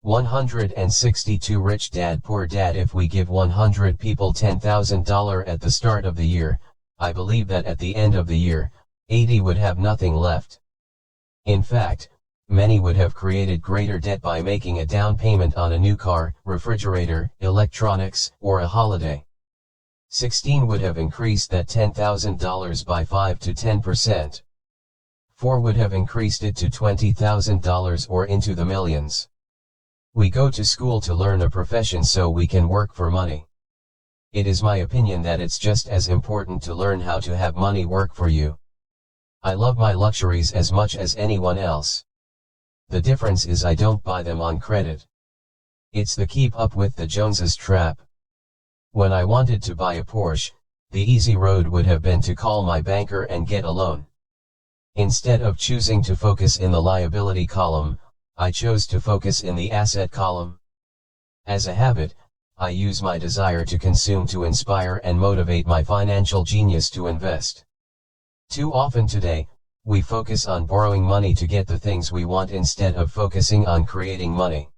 162 Rich Dad Poor Dad. If we give 100 people $10,000 at the start of the year, I believe that at the end of the year, 80 would have nothing left. In fact, many would have created greater debt by making a down payment on a new car, refrigerator, electronics, or a holiday. 16 would have increased that $10,000 by 5 to 10%. 4 would have increased it to $20,000 or into the millions. We go to school to learn a profession so we can work for money. It is my opinion that it's just as important to learn how to have money work for you. I love my luxuries as much as anyone else. The difference is I don't buy them on credit. It's the keep up with the Joneses trap. When I wanted to buy a Porsche, the easy road would have been to call my banker and get a loan. Instead of choosing to focus in the liability column, I chose to focus in the asset column. As a habit, I use my desire to consume to inspire and motivate my financial genius to invest. Too often today, we focus on borrowing money to get the things we want instead of focusing on creating money.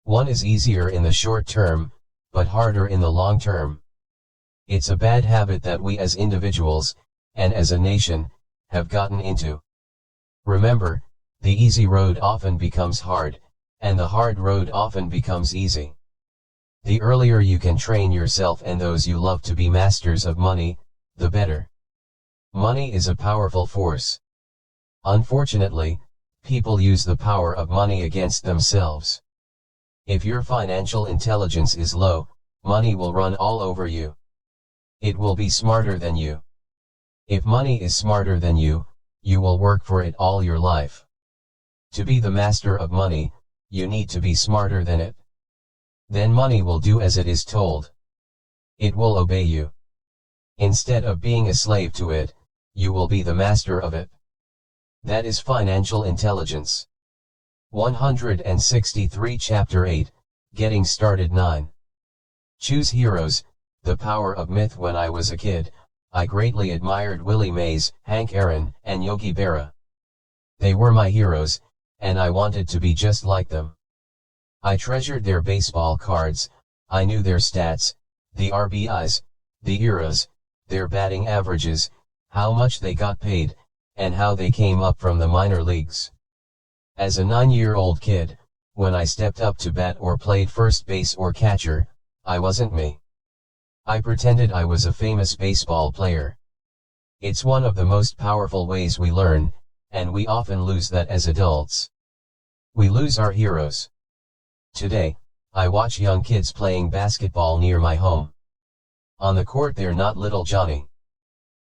One is easier in the short term, but harder in the long term. It's a bad habit that we as individuals, and as a nation, have gotten into. Remember, the easy road often becomes hard, and the hard road often becomes easy. The earlier you can train yourself and those you love to be masters of money, the better. Money is a powerful force. Unfortunately, people use the power of money against themselves. If your financial intelligence is low, money will run all over you. It will be smarter than you. If money is smarter than you, you will work for it all your life. To be the master of money, you need to be smarter than it. Then money will do as it is told. It will obey you. Instead of being a slave to it, you will be the master of it. That is financial intelligence. 163 Chapter 8, Getting Started 9. Choose Heroes, The Power of Myth. When I was a kid, I greatly admired Willie Mays, Hank Aaron, and Yogi Berra. They were my heroes, and I wanted to be just like them. I treasured their baseball cards, I knew their stats, the RBIs, the eras, their batting averages, how much they got paid, and how they came up from the minor leagues. As a 9-year-old kid, when I stepped up to bat or played first base or catcher, I wasn't me. I pretended I was a famous baseball player. It's one of the most powerful ways we learn, and we often lose that as adults. We lose our heroes. Today, I watch young kids playing basketball near my home. On the court they're not little Johnny.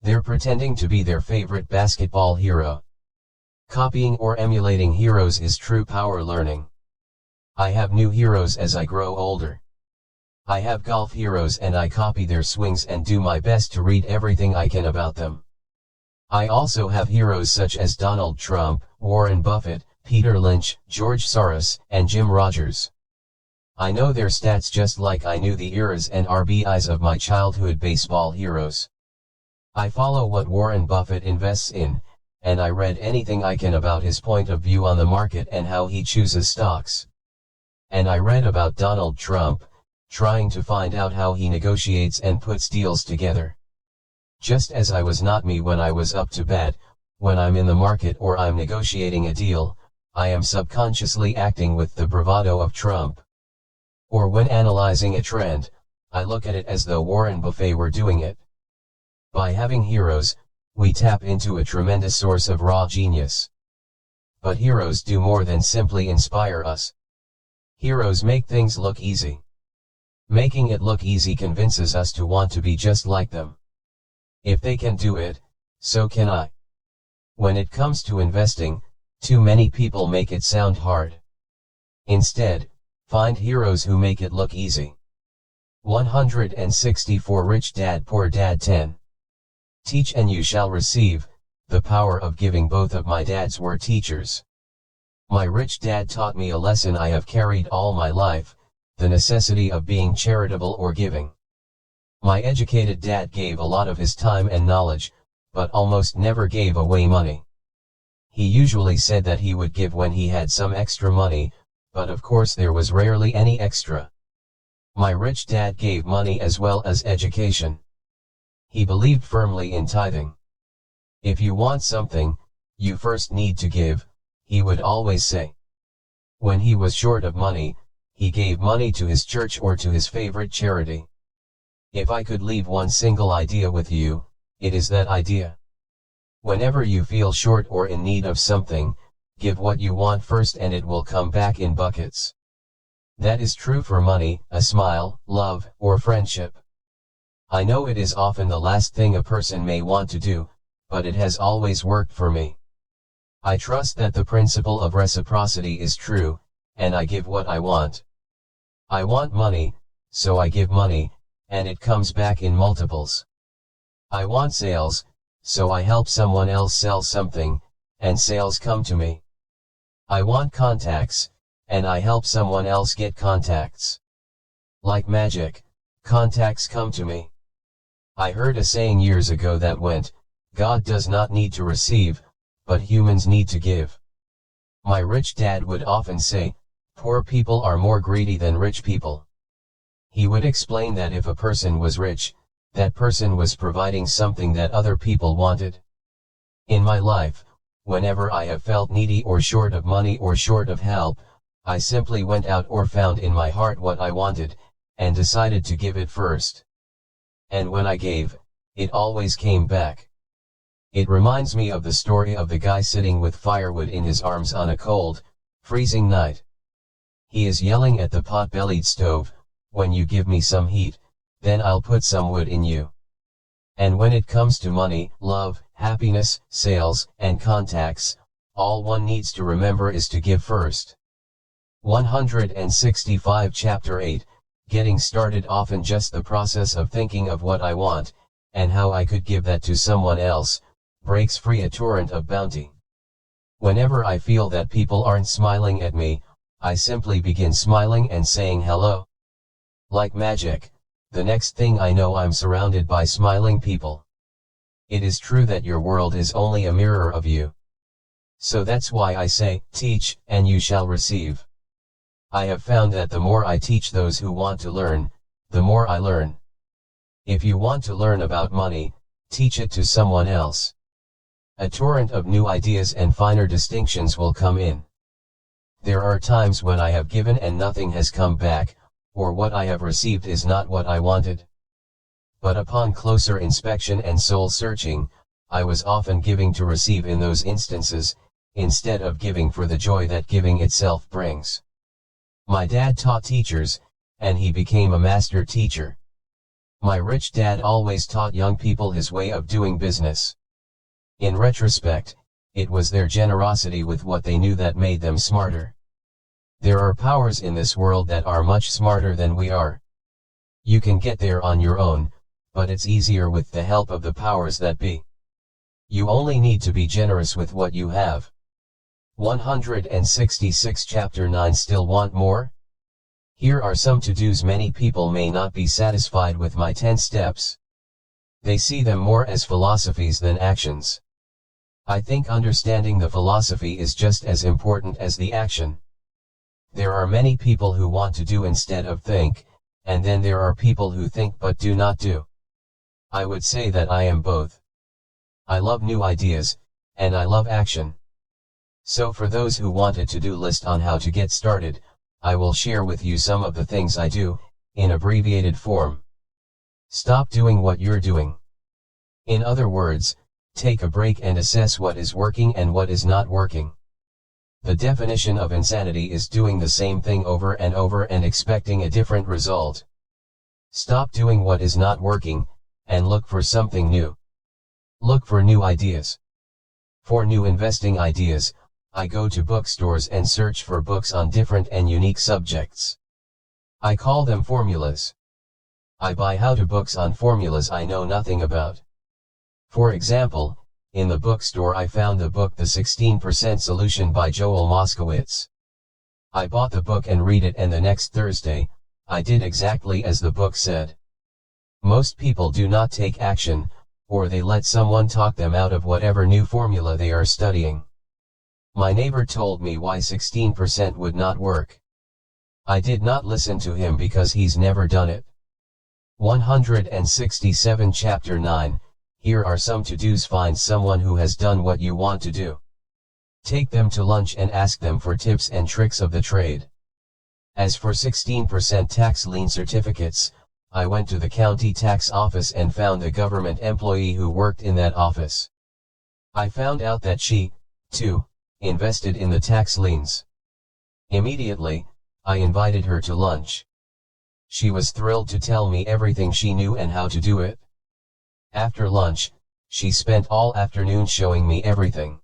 They're pretending to be their favorite basketball hero. Copying or emulating heroes is true power learning. I have new heroes as I grow older. I have golf heroes and I copy their swings and do my best to read everything I can about them. I also have heroes such as Donald Trump, Warren Buffett, Peter Lynch, George Soros, and Jim Rogers. I know their stats just like I knew the eras and RBIs of my childhood baseball heroes. I follow what Warren Buffett invests in, and I read anything I can about his point of view on the market and how he chooses stocks. And I read about Donald Trump, trying to find out how he negotiates and puts deals together. Just as I was not me when I was up to bat, when I'm in the market or I'm negotiating a deal, I am subconsciously acting with the bravado of Trump. Or when analyzing a trend, I look at it as though Warren Buffett were doing it. By having heroes, we tap into a tremendous source of raw genius. But heroes do more than simply inspire us. Heroes make things look easy. Making it look easy convinces us to want to be just like them. If they can do it, so can I. When it comes to investing, too many people make it sound hard. Instead, find heroes who make it look easy. 164 Rich Dad Poor Dad 10. Teach and you shall receive. The power of giving. Both of my dads were teachers. My rich dad taught me a lesson I have carried all my life, the necessity of being charitable or giving. My educated dad gave a lot of his time and knowledge, but almost never gave away money. He usually said that he would give when he had some extra money, but of course there was rarely any extra. My rich dad gave money as well as education. He believed firmly in tithing. If you want something, you first need to give, he would always say. When he was short of money, he gave money to his church or to his favorite charity. If I could leave one single idea with you, it is that idea. Whenever you feel short or in need of something, give what you want first and it will come back in buckets. That is true for money, a smile, love, or friendship. I know it is often the last thing a person may want to do, but it has always worked for me. I trust that the principle of reciprocity is true, and I give what I want. I want money, so I give money, and it comes back in multiples. I want sales, so I help someone else sell something, and sales come to me. I want contacts, and I help someone else get contacts. Like magic, contacts come to me. I heard a saying years ago that went, God does not need to receive, but humans need to give. My rich dad would often say, poor people are more greedy than rich people. He would explain that if a person was rich, that person was providing something that other people wanted. In my life, whenever I have felt needy or short of money or short of help, I simply went out or found in my heart what I wanted, and decided to give it first. And when I gave, it always came back. It reminds me of the story of the guy sitting with firewood in his arms on a cold, freezing night. He is yelling at the pot-bellied stove, when you give me some heat, then I'll put some wood in you. And when it comes to money, love, happiness, sales, and contacts, all one needs to remember is to give first. 165 Chapter 8, Getting Started. Often just the process of thinking of what I want, and how I could give that to someone else, breaks free a torrent of bounty. Whenever I feel that people aren't smiling at me, I simply begin smiling and saying hello. Like magic, the next thing I know I'm surrounded by smiling people. It is true that your world is only a mirror of you. So that's why I say, teach, and you shall receive. I have found that the more I teach those who want to learn, the more I learn. If you want to learn about money, teach it to someone else. A torrent of new ideas and finer distinctions will come in. There are times when I have given and nothing has come back, or what I have received is not what I wanted. But upon closer inspection and soul searching, I was often giving to receive in those instances, instead of giving for the joy that giving itself brings. My dad taught teachers, and he became a master teacher. My rich dad always taught young people his way of doing business. In retrospect, it was their generosity with what they knew that made them smarter. There are powers in this world that are much smarter than we are. You can get there on your own, but it's easier with the help of the powers that be. You only need to be generous with what you have. 166 Chapter 9. Still want more? Here are some to-dos. Many people may not be satisfied with my 10 steps. They see them more as philosophies than actions. I think understanding the philosophy is just as important as the action. There are many people who want to do instead of think, and then there are people who think but do not do. I would say that I am both. I love new ideas, and I love action. So for those who want a to-do list on how to get started, I will share with you some of the things I do, in abbreviated form. Stop doing what you're doing. In other words, take a break and assess what is working and what is not working. The definition of insanity is doing the same thing over and over and expecting a different result. Stop doing what is not working, and look for something new. Look for new ideas. For new investing ideas, I go to bookstores and search for books on different and unique subjects. I call them formulas. I buy how-to books on formulas I know nothing about. For example, in the bookstore I found the book The 16% Solution by Joel Moskowitz. I bought the book and read it, and the next Thursday, I did exactly as the book said. Most people do not take action, or they let someone talk them out of whatever new formula they are studying. My neighbor told me why 16% would not work. I did not listen to him because he's never done it. 167 Chapter 9, Here are some to-dos. Find someone who has done what you want to do. Take them to lunch and ask them for tips and tricks of the trade. As for 16% tax lien certificates, I went to the county tax office and found a government employee who worked in that office. I found out that she, too, invested in the tax liens. Immediately, I invited her to lunch. She was thrilled to tell me everything she knew and how to do it. After lunch, she spent all afternoon showing me everything.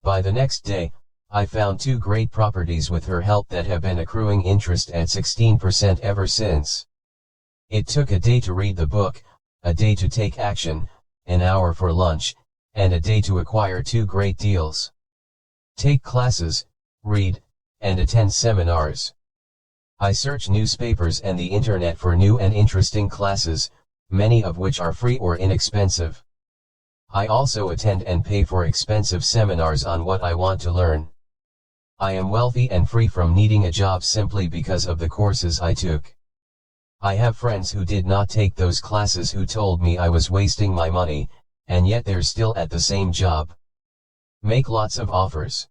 By the next day, I found 2 great properties with her help that have been accruing interest at 16% ever since. It took a day to read the book, a day to take action, an hour for lunch, and a day to acquire 2 great deals. Take classes, read, and attend seminars. I search newspapers and the internet for new and interesting classes, many of which are free or inexpensive. I also attend and pay for expensive seminars on what I want to learn. I am wealthy and free from needing a job simply because of the courses I took. I have friends who did not take those classes who told me I was wasting my money, and yet they're still at the same job. Make lots of offers.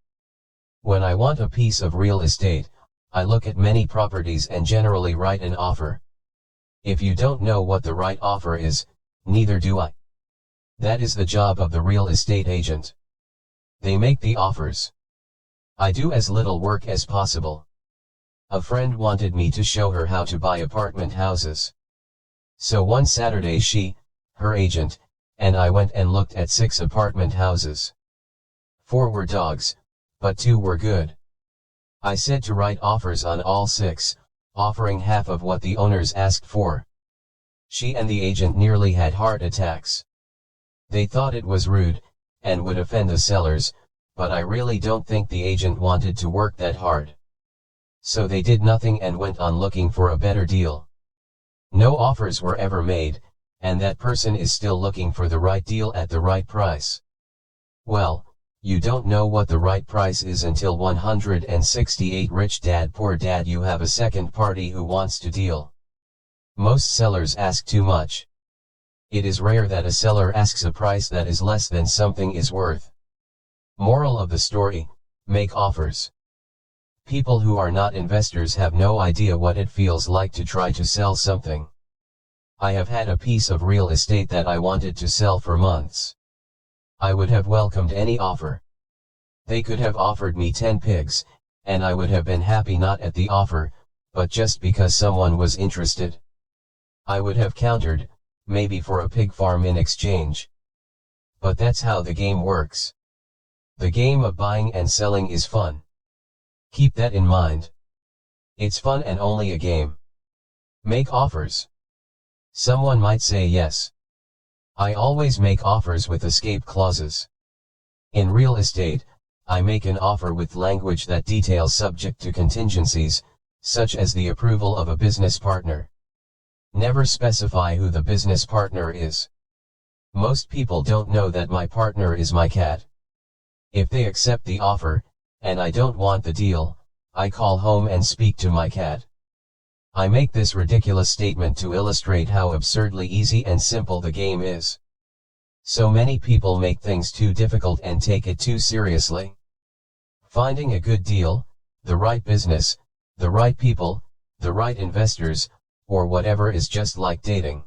When I want a piece of real estate, I look at many properties and generally write an offer. If you don't know what the right offer is, neither do I. That is the job of the real estate agent. They make the offers. I do as little work as possible. A friend wanted me to show her how to buy apartment houses. So one Saturday she, her agent, and I went and looked at 6 apartment houses. 4 were dogs, but 2 were good. I said to write offers on all 6, offering half of what the owners asked for. She and the agent nearly had heart attacks. They thought it was rude, and would offend the sellers, but I really don't think the agent wanted to work that hard. So they did nothing and went on looking for a better deal. No offers were ever made, and that person is still looking for the right deal at the right price. Well, you don't know what the right price is until 168 Rich Dad Poor Dad. You have a second party who wants to deal. Most sellers ask too much. It is rare that a seller asks a price that is less than something is worth. Moral of the story, make offers. People who are not investors have no idea what it feels like to try to sell something. I have had a piece of real estate that I wanted to sell for months. I would have welcomed any offer. They could have offered me 10 pigs, and I would have been happy not at the offer, but just because someone was interested. I would have countered, maybe for a pig farm in exchange. But that's how the game works. The game of buying and selling is fun. Keep that in mind. It's fun and only a game. Make offers. Someone might say yes. I always make offers with escape clauses. In real estate, I make an offer with language that details subject to contingencies, such as the approval of a business partner. Never specify who the business partner is. Most people don't know that my partner is my cat. If they accept the offer, and I don't want the deal, I call home and speak to my cat. I make this ridiculous statement to illustrate how absurdly easy and simple the game is. So many people make things too difficult and take it too seriously. Finding a good deal, the right business, the right people, the right investors, or whatever is just like dating.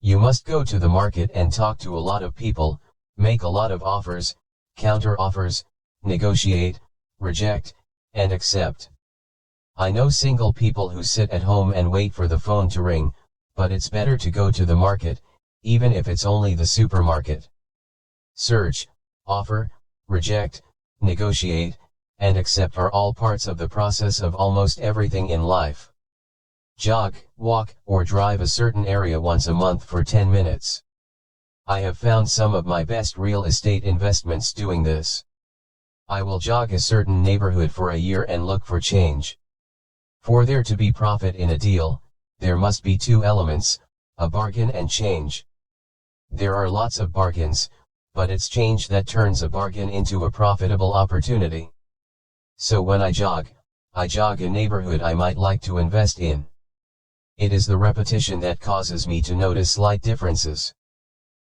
You must go to the market and talk to a lot of people, make a lot of offers, counter offers, negotiate, reject, and accept. I know single people who sit at home and wait for the phone to ring, but it's better to go to the market, even if it's only the supermarket. Search, offer, reject, negotiate, and accept are all parts of the process of almost everything in life. Jog, walk, or drive a certain area once a month for 10 minutes. I have found some of my best real estate investments doing this. I will jog a certain neighborhood for a year and look for change. For there to be profit in a deal, there must be two elements, a bargain and change. There are lots of bargains, but it's change that turns a bargain into a profitable opportunity. So when I jog a neighborhood I might like to invest in. It is the repetition that causes me to notice slight differences.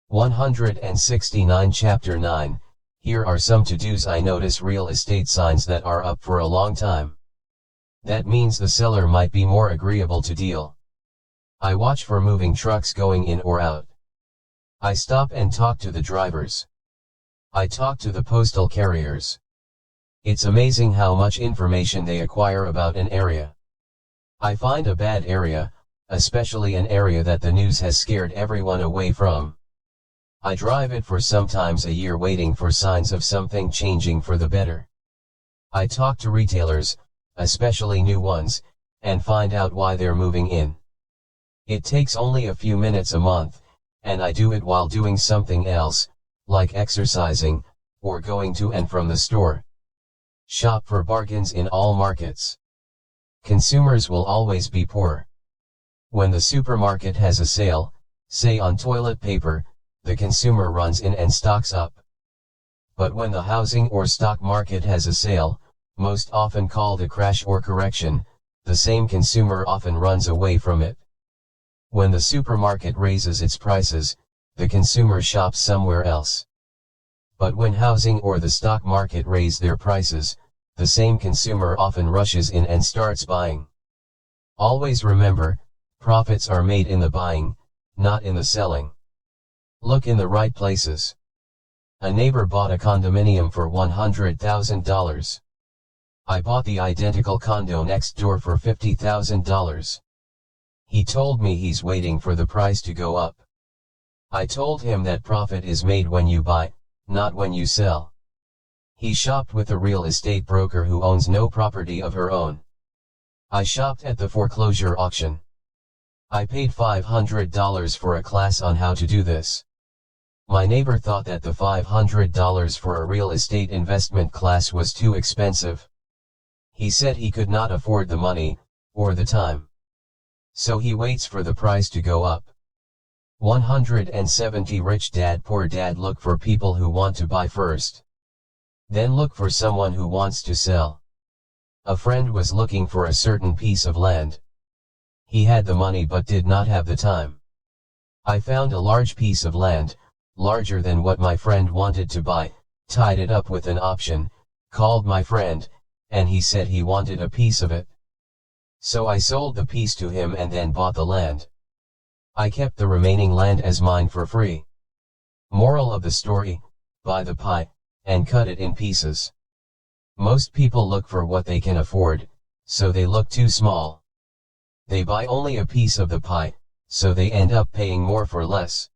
169 Chapter 9, Here are some to-dos. I notice real estate signs that are up for a long time. That means the seller might be more agreeable to deal. I watch for moving trucks going in or out. I stop and talk to the drivers. I talk to the postal carriers. It's amazing how much information they acquire about an area. I find a bad area, especially an area that the news has scared everyone away from. I drive it for sometimes a year waiting for signs of something changing for the better. I talk to retailers, especially new ones, and find out why they're moving in. It takes only a few minutes a month, and I do it while doing something else, like exercising, or going to and from the store. Shop for bargains in all markets. Consumers will always be poor. When the supermarket has a sale, say on toilet paper, the consumer runs in and stocks up. But when the housing or stock market has a sale, most often called a crash or correction, the same consumer often runs away from it. When the supermarket raises its prices, the consumer shops somewhere else. But when housing or the stock market raise their prices, the same consumer often rushes in and starts buying. Always remember, profits are made in the buying, not in the selling. Look in the right places. A neighbor bought a condominium for $100,000. I bought the identical condo next door for $50,000. He told me he's waiting for the price to go up. I told him that profit is made when you buy, not when you sell. He shopped with a real estate broker who owns no property of her own. I shopped at the foreclosure auction. I paid $500 for a class on how to do this. My neighbor thought that the $500 for a real estate investment class was too expensive. He said he could not afford the money, or the time. So he waits for the price to go up. 170 Rich Dad Poor Dad. Look for people who want to buy first. Then look for someone who wants to sell. A friend was looking for a certain piece of land. He had the money but did not have the time. I found a large piece of land, larger than what my friend wanted to buy, tied it up with an option, called my friend, and he said he wanted a piece of it. So I sold the piece to him and then bought the land. I kept the remaining land as mine for free. Moral of the story, buy the pie, and cut it in pieces. Most people look for what they can afford, so they look too small. They buy only a piece of the pie, so they end up paying more for less.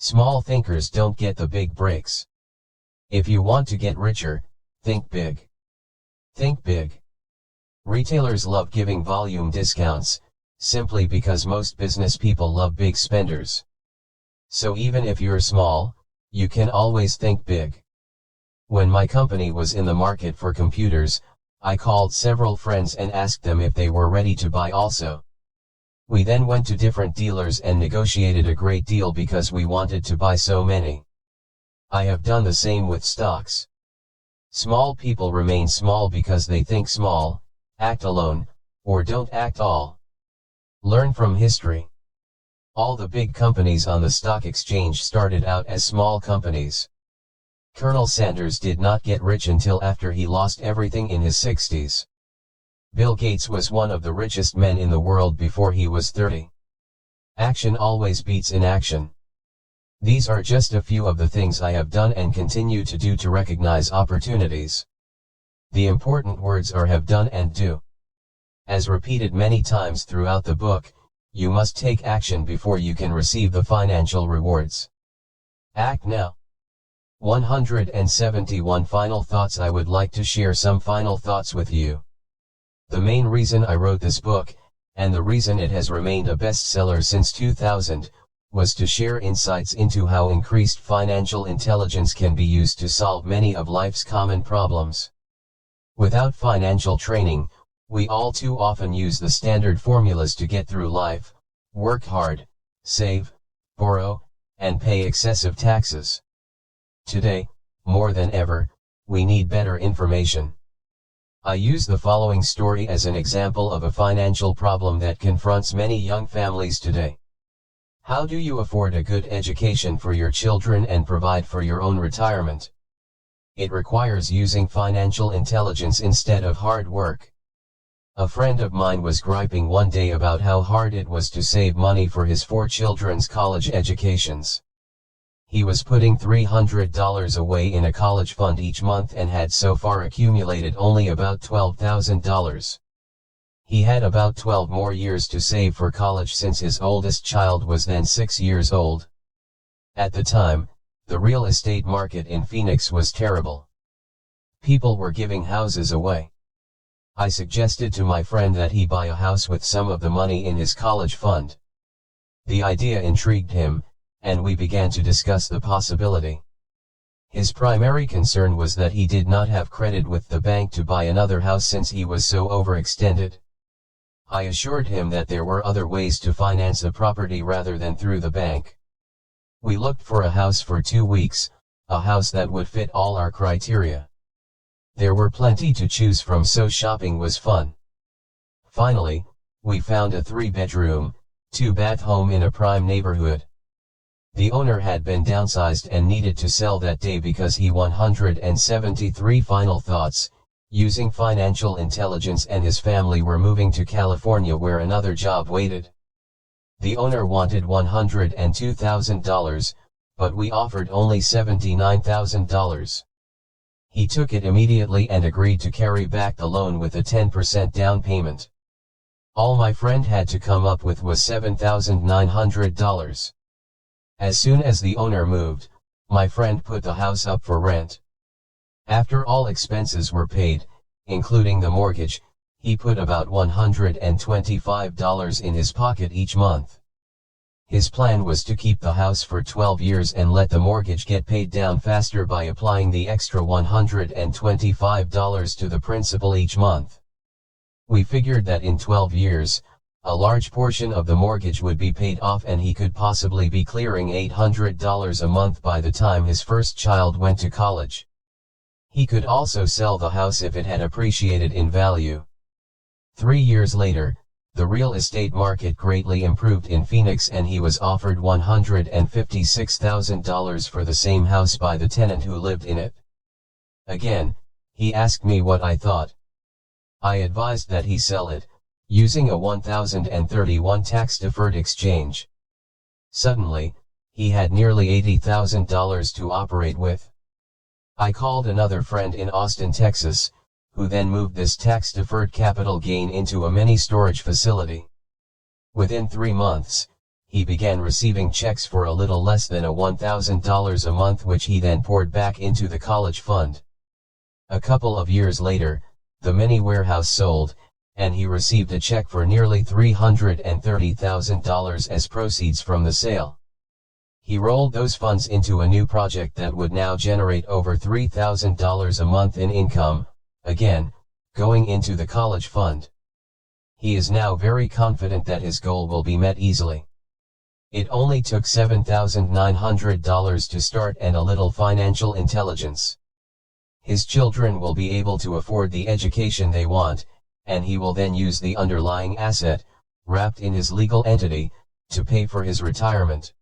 Small thinkers don't get the big breaks. If you want to get richer, think big. Think big. Retailers love giving volume discounts, simply because most business people love big spenders. So even if you're small, you can always think big. When my company was in the market for computers, I called several friends and asked them if they were ready to buy also. We then went to different dealers and negotiated a great deal because we wanted to buy so many. I have done the same with stocks. Small people remain small because they think small, act alone, or don't act all. Learn from history. All the big companies on the stock exchange started out as small companies. Colonel Sanders did not get rich until after he lost everything in his 60s. Bill Gates was one of the richest men in the world before he was 30. Action always beats inaction. These are just a few of the things I have done and continue to do to recognize opportunities. The important words are have done and do. As repeated many times throughout the book, you must take action before you can receive the financial rewards. Act now. 171 Final thoughts. I would like to share some final thoughts with you. The main reason I wrote this book, and the reason it has remained a bestseller since 2000, was to share insights into how increased financial intelligence can be used to solve many of life's common problems. Without financial training, we all too often use the standard formulas to get through life: work hard, save, borrow, and pay excessive taxes. Today, more than ever, we need better information. I use the following story as an example of a financial problem that confronts many young families today. How do you afford a good education for your children and provide for your own retirement? It requires using financial intelligence instead of hard work. A friend of mine was griping one day about how hard it was to save money for his 4 children's college educations. He was putting $300 away in a college fund each month and had so far accumulated only about $12,000. He had about 12 more years to save for college since his oldest child was then 6 years old. At the time, the real estate market in Phoenix was terrible. People were giving houses away. I suggested to my friend that he buy a house with some of the money in his college fund. The idea intrigued him, and we began to discuss the possibility. His primary concern was that he did not have credit with the bank to buy another house since he was so overextended. I assured him that there were other ways to finance a property rather than through the bank. We looked for a house for 2 weeks, a house that would fit all our criteria. There were plenty to choose from, so shopping was fun. Finally, we found a 3-bedroom, 2-bath home in a prime neighborhood. The owner had been downsized and needed to sell that day because he 173 Final thoughts. Using financial intelligence and his family were moving to California where another job waited. The owner wanted $102,000, but we offered only $79,000. He took it immediately and agreed to carry back the loan with a 10% down payment. All my friend had to come up with was $7,900. As soon as the owner moved, my friend put the house up for rent. After all expenses were paid, including the mortgage, he put about $125 in his pocket each month. His plan was to keep the house for 12 years and let the mortgage get paid down faster by applying the extra $125 to the principal each month. We figured that in 12 years, a large portion of the mortgage would be paid off and he could possibly be clearing $800 a month by the time his first child went to college. He could also sell the house if it had appreciated in value. 3 years later, the real estate market greatly improved in Phoenix and he was offered $156,000 for the same house by the tenant who lived in it. Again, he asked me what I thought. I advised that he sell it, using a 1031 tax-deferred exchange. Suddenly, he had nearly $80,000 to operate with. I called another friend in Austin, Texas, who then moved this tax-deferred capital gain into a mini storage facility. Within 3 months, he began receiving checks for a little less than $1,000 a month, which he then poured back into the college fund. A couple of years later, the mini warehouse sold, and he received a check for nearly $330,000 as proceeds from the sale. He rolled those funds into a new project that would now generate over $3,000 a month in income, again, going into the college fund. He is now very confident that his goal will be met easily. It only took $7,900 to start and a little financial intelligence. His children will be able to afford the education they want, and he will then use the underlying asset, wrapped in his legal entity, to pay for his retirement.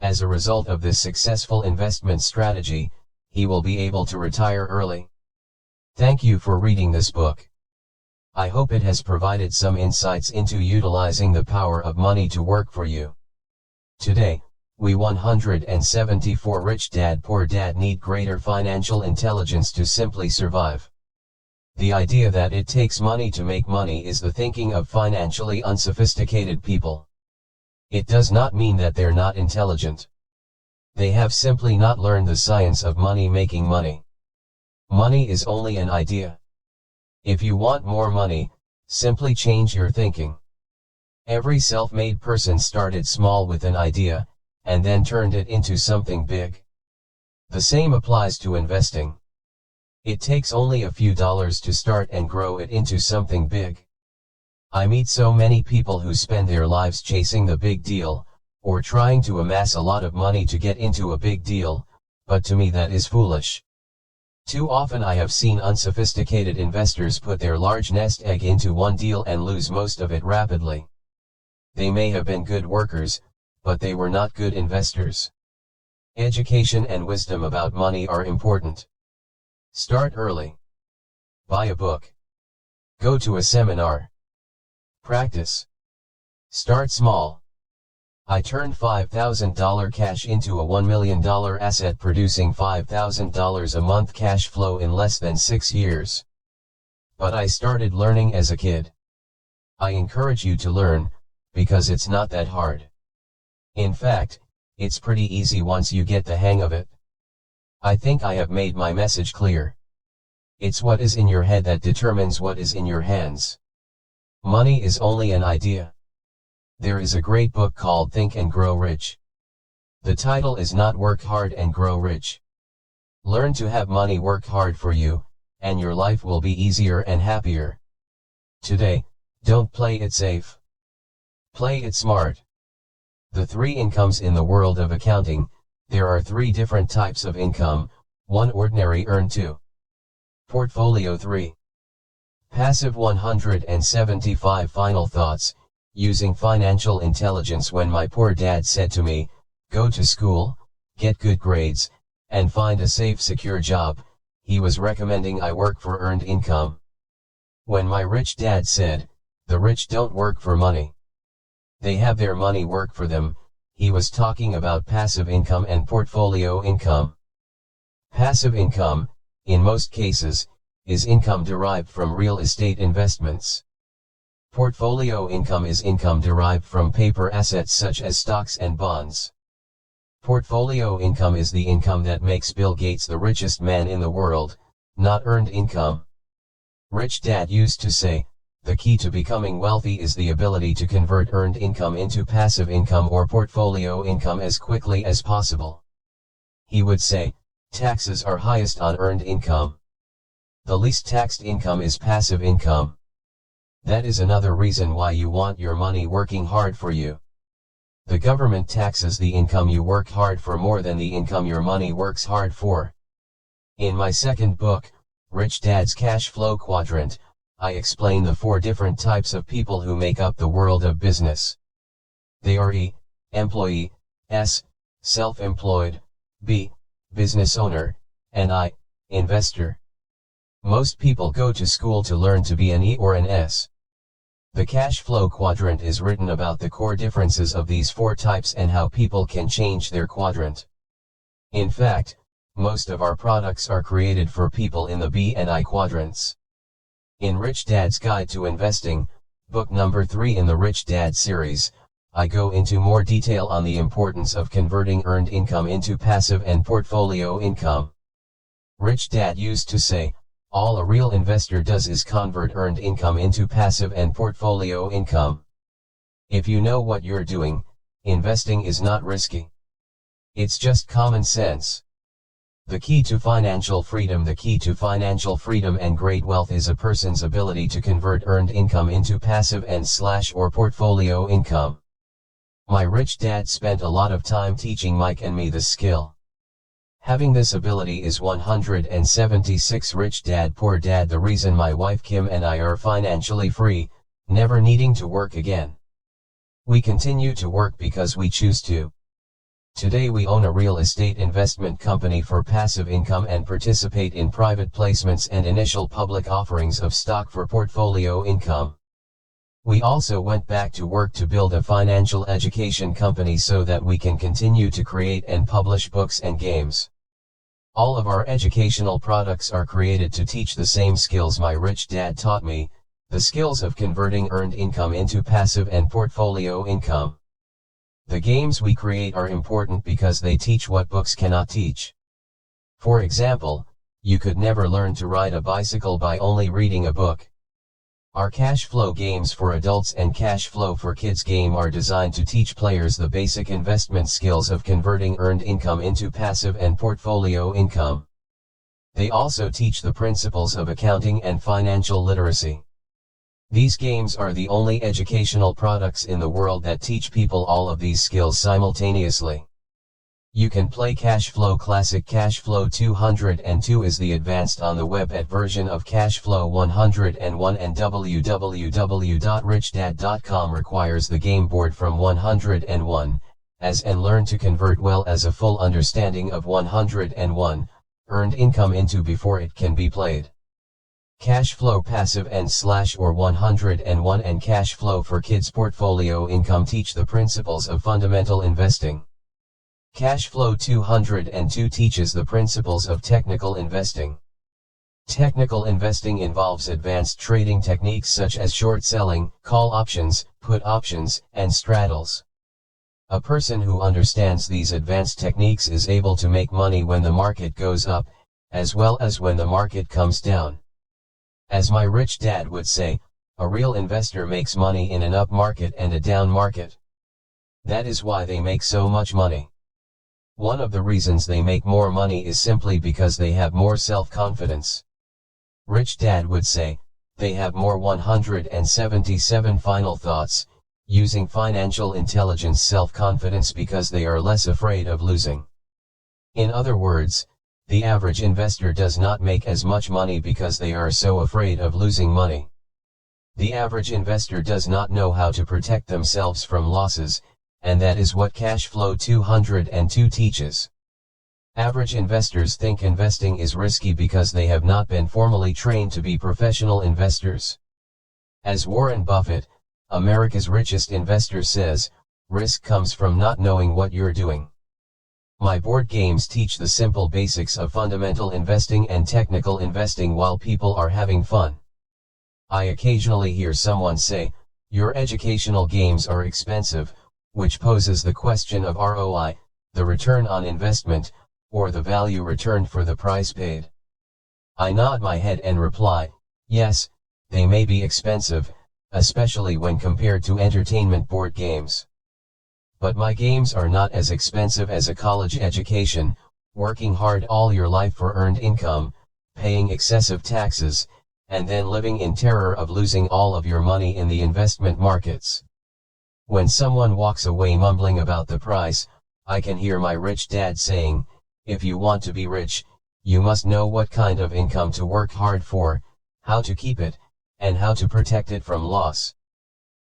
As a result of this successful investment strategy, he will be able to retire early. Thank you for reading this book. I hope it has provided some insights into utilizing the power of money to work for you. Today, we 174 Rich Dad Poor Dad need greater financial intelligence to simply survive. The idea that it takes money to make money is the thinking of financially unsophisticated people. It does not mean that they're not intelligent. They have simply not learned the science of money making money. Money is only an idea. If you want more money, simply change your thinking. Every self-made person started small with an idea, and then turned it into something big. The same applies to investing. It takes only a few dollars to start and grow it into something big. I meet so many people who spend their lives chasing the big deal, or trying to amass a lot of money to get into a big deal, but to me that is foolish. Too often I have seen unsophisticated investors put their large nest egg into one deal and lose most of it rapidly. They may have been good workers, but they were not good investors. Education and wisdom about money are important. Start early. Buy a book. Go to a seminar. Practice. Start small. I turned $5,000 cash into a $1 million asset, producing $5,000 a month cash flow in less than 6 years. But I started learning as a kid. I encourage you to learn, because it's not that hard. In fact, it's pretty easy once you get the hang of it. I think I have made my message clear. It's what is in your head that determines what is in your hands. Money is only an idea. There is a great book called Think and Grow Rich. The title is not Work Hard and Grow Rich. Learn to have money work hard for you, and your life will be easier and happier. Today, don't play it safe. Play it smart. The 3 incomes in the world of accounting. There are 3 different types of income, 1 ordinary earned, 2 portfolio, 3 passive. 175 Final thoughts. Using financial intelligence. When my poor dad said to me, go to school, get good grades, and find a safe secure job, he was recommending I work for earned income. When my rich dad said, the rich don't work for money. They have their money work for them, he was talking about passive income and portfolio income. Passive income, in most cases, is income derived from real estate investments. Portfolio income is income derived from paper assets such as stocks and bonds. Portfolio income is the income that makes Bill Gates the richest man in the world, not earned income. Rich Dad used to say, the key to becoming wealthy is the ability to convert earned income into passive income or portfolio income as quickly as possible. He would say, taxes are highest on earned income. The least taxed income is passive income. That is another reason why you want your money working hard for you. The government taxes the income you work hard for more than the income your money works hard for. In my second book, Rich Dad's Cash Flow Quadrant, I explain the 4 different types of people who make up the world of business. They are E, employee, S, self-employed, B, business owner, and I, investor. Most people go to school to learn to be an E or an S. The cash flow quadrant is written about the core differences of these 4 types and how people can change their quadrant. In fact, most of our products are created for people in the B and I quadrants. In Rich Dad's Guide to Investing, book number 3 in the Rich Dad series, I go into more detail on the importance of converting earned income into passive and portfolio income. Rich Dad used to say, all a real investor does is convert earned income into passive and portfolio income. If you know what you're doing, investing is not risky. It's just common sense. The key to financial freedom and great wealth is a person's ability to convert earned income into passive and/or portfolio income. My rich dad spent a lot of time teaching Mike and me this skill. Having this ability is 176. Rich Dad Poor Dad. The reason my wife Kim and I are financially free, never needing to work again. We continue to work because we choose to. Today we own a real estate investment company for passive income and participate in private placements and initial public offerings of stock for portfolio income. We also went back to work to build a financial education company so that we can continue to create and publish books and games. All of our educational products are created to teach the same skills my rich dad taught me, the skills of converting earned income into passive and portfolio income. The games we create are important because they teach what books cannot teach. For example, you could never learn to ride a bicycle by only reading a book. Our cash flow games for adults and cash flow for kids game are designed to teach players the basic investment skills of converting earned income into passive and portfolio income. They also teach the principles of accounting and financial literacy. These games are the only educational products in the world that teach people all of these skills simultaneously. You can play Cashflow Classic. Cashflow 202 is the advanced on the web at version of Cashflow 101, and www.richdad.com requires the game board from 101, and learn to convert well as a full understanding of 101, earned income into before it can be played. Cashflow Passive and/or 101 and Cashflow for Kids Portfolio Income teach the principles of fundamental investing. Cashflow 202 teaches the principles of technical investing. Technical investing involves advanced trading techniques such as short selling, call options, put options, and straddles. A person who understands these advanced techniques is able to make money when the market goes up, as well as when the market comes down. As my rich dad would say, a real investor makes money in an up market and a down market. That is why they make so much money. One of the reasons they make more money is simply because they have more self-confidence. Rich Dad would say, they have more 177 final thoughts, using financial intelligence self-confidence because they are less afraid of losing. In other words, the average investor does not make as much money because they are so afraid of losing money. The average investor does not know how to protect themselves from losses, and that is what Cashflow 202 teaches. Average investors think investing is risky because they have not been formally trained to be professional investors. As Warren Buffett, America's richest investor, says, risk comes from not knowing what you're doing. My board games teach the simple basics of fundamental investing and technical investing while people are having fun. I occasionally hear someone say, your educational games are expensive, which poses the question of ROI, the return on investment, or the value returned for the price paid. I nod my head and reply, yes, they may be expensive, especially when compared to entertainment board games. But my games are not as expensive as a college education, working hard all your life for earned income, paying excessive taxes, and then living in terror of losing all of your money in the investment markets. When someone walks away mumbling about the price, I can hear my rich dad saying, if you want to be rich, you must know what kind of income to work hard for, how to keep it, and how to protect it from loss.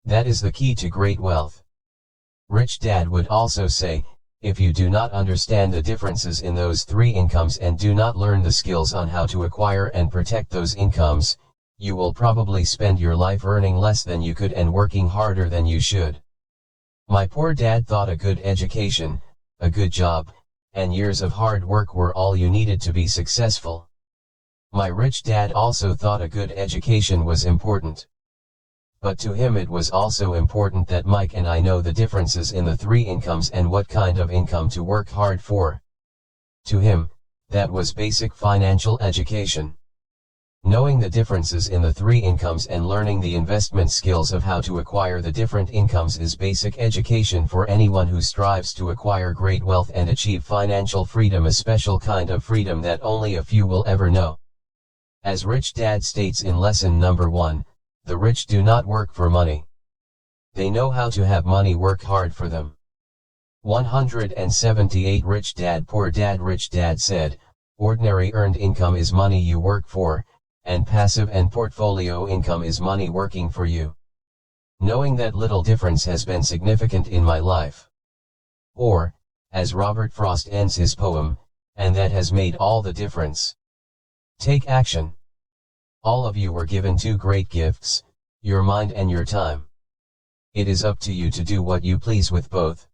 That is the key to great wealth. Rich Dad would also say, if you do not understand the differences in those three incomes and do not learn the skills on how to acquire and protect those incomes, you will probably spend your life earning less than you could and working harder than you should. My poor dad thought a good education, a good job, and years of hard work were all you needed to be successful. My rich dad also thought a good education was important. But to him it was also important that Mike and I know the differences in the three incomes and what kind of income to work hard for. To him, that was basic financial education. Knowing the differences in the three incomes and learning the investment skills of how to acquire the different incomes is basic education for anyone who strives to acquire great wealth and achieve financial freedom, a special kind of freedom that only a few will ever know. As Rich Dad states in lesson number 1, the rich do not work for money. They know how to have money work hard for them. 178 Rich Dad Poor Dad. Rich Dad said, ordinary earned income is money you work for, and passive and portfolio income is money working for you. Knowing that little difference has been significant in my life. Or, as Robert Frost ends his poem, and that has made all the difference. Take action. All of you were given two great gifts, your mind and your time. It is up to you to do what you please with both.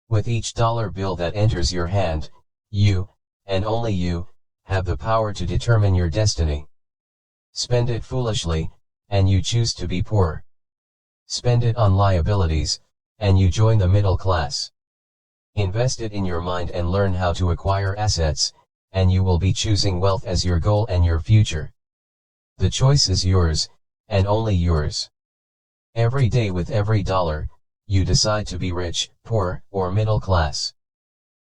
With each dollar bill that enters your hand, you, and only you, have the power to determine your destiny. Spend it foolishly, and you choose to be poor. Spend it on liabilities, and you join the middle class. Invest it in your mind and learn how to acquire assets, and you will be choosing wealth as your goal and your future. The choice is yours, and only yours. Every day with every dollar, you decide to be rich, poor, or middle class.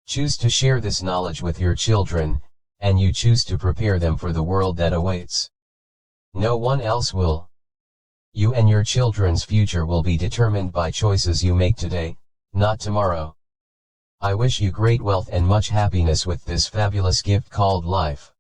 Choose to share this knowledge with your children, and you choose to prepare them for the world that awaits. No one else will. You and your children's future will be determined by choices you make today, not tomorrow. I wish you great wealth and much happiness with this fabulous gift called life.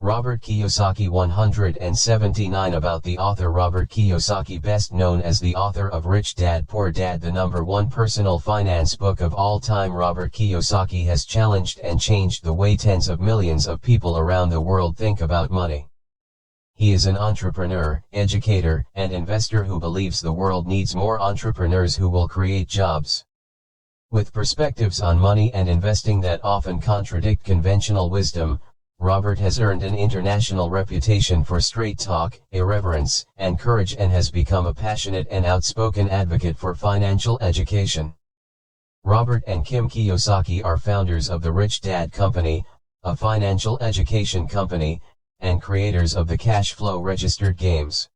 Robert Kiyosaki. 179 About the author Robert Kiyosaki, best known as the author of Rich Dad Poor Dad, the #1 personal finance book of all time. Robert Kiyosaki has challenged and changed the way tens of millions of people around the world think about money. He is an entrepreneur, educator, and investor who believes the world needs more entrepreneurs who will create jobs. With perspectives on money and investing that often contradict conventional wisdom, Robert has earned an international reputation for straight talk, irreverence, and courage, and has become a passionate and outspoken advocate for financial education. Robert and Kim Kiyosaki are founders of the Rich Dad Company, a financial education company, and creators of the cash flow registered games.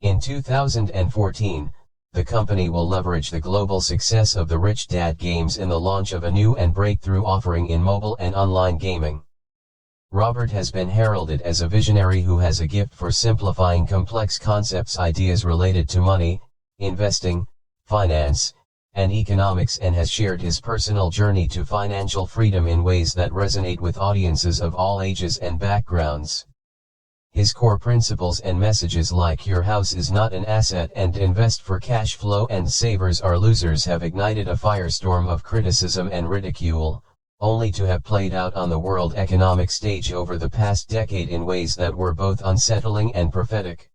In 2014, the company will leverage the global success of the Rich Dad games in the launch of a new and breakthrough offering in mobile and online gaming. Robert has been heralded as a visionary who has a gift for simplifying complex concepts, ideas related to money, investing, finance, and economics, and has shared his personal journey to financial freedom in ways that resonate with audiences of all ages and backgrounds. His core principles and messages like "your house is not an asset" and "invest for cash flow" and "savers are losers" have ignited a firestorm of criticism and ridicule, only to have played out on the world economic stage over the past decade in ways that were both unsettling and prophetic.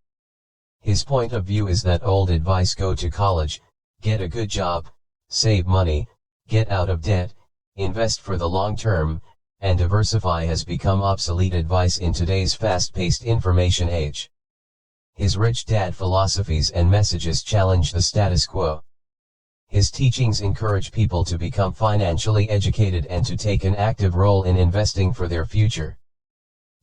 His point of view is that old advice, go to college, get a good job, save money, get out of debt, invest for the long term, and diversify has become obsolete advice in today's fast-paced information age. His Rich Dad philosophies and messages challenge the status quo. His teachings encourage people to become financially educated and to take an active role in investing for their future.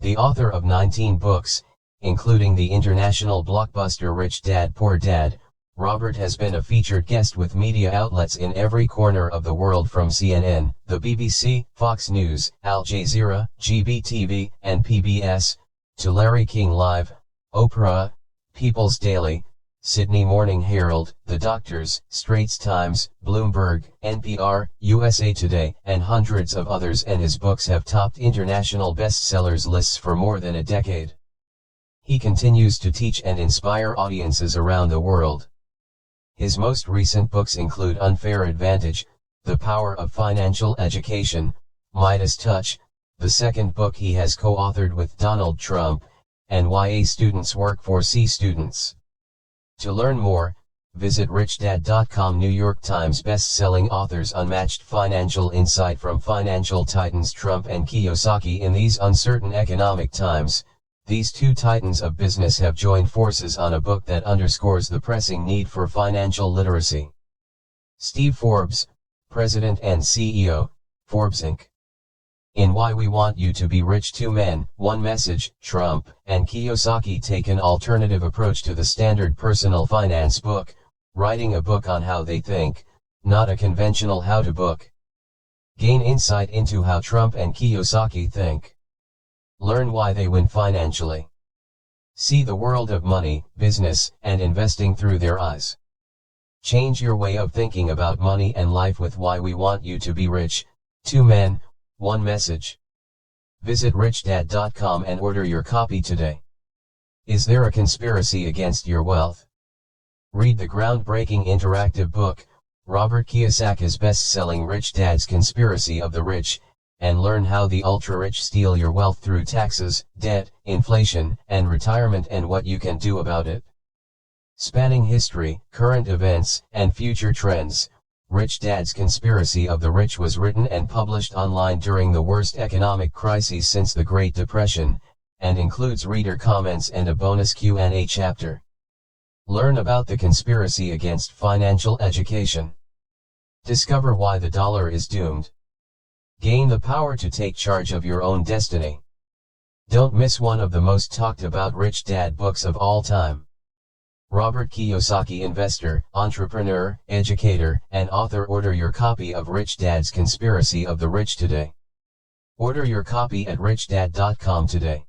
The author of 19 books, including the international blockbuster Rich Dad Poor Dad, Robert has been a featured guest with media outlets in every corner of the world, from CNN, the BBC, Fox News, Al Jazeera, GBTV, and PBS, to Larry King Live, Oprah, People's Daily, Sydney Morning Herald, The Doctors, Straits Times, Bloomberg, NPR, USA Today, and hundreds of others, and his books have topped international bestsellers lists for more than a decade. He continues to teach and inspire audiences around the world. His most recent books include Unfair Advantage, The Power of Financial Education, Midas Touch, the second book he has co-authored with Donald Trump, and Why A Students Work for C Students. To learn more, visit richdad.com. New York Times best-selling authors. Unmatched financial insight from financial titans Trump and Kiyosaki. In these uncertain economic times, these two titans of business have joined forces on a book that underscores the pressing need for financial literacy. Steve Forbes, President and CEO, Forbes Inc. In Why We Want You to Be Rich, Two Men, One Message, Trump and Kiyosaki take an alternative approach to the standard personal finance book, writing a book on how they think, not a conventional how-to book. Gain insight into how Trump and Kiyosaki think. Learn why they win financially. See the world of money, business, and investing through their eyes. Change your way of thinking about money and life with Why We Want You to Be Rich, 2 Men, 1 Message. Visit richdad.com and order your copy today. Is there a conspiracy against your wealth? Read the groundbreaking interactive book, Robert Kiyosaki's best-selling Rich Dad's Conspiracy of the Rich, and learn how the ultra-rich steal your wealth through taxes, debt, inflation, and retirement, and what you can do about it. Spanning history, current events, and future trends, Rich Dad's Conspiracy of the Rich was written and published online during the worst economic crisis since the Great Depression, and includes reader comments and a bonus Q&A chapter. Learn about the conspiracy against financial education. Discover why the dollar is doomed. Gain the power to take charge of your own destiny. Don't miss one of the most talked about Rich Dad books of all time. Robert Kiyosaki, investor, entrepreneur, educator, and author. Order your copy of Rich Dad's Conspiracy of the Rich today. Order your copy at richdad.com today.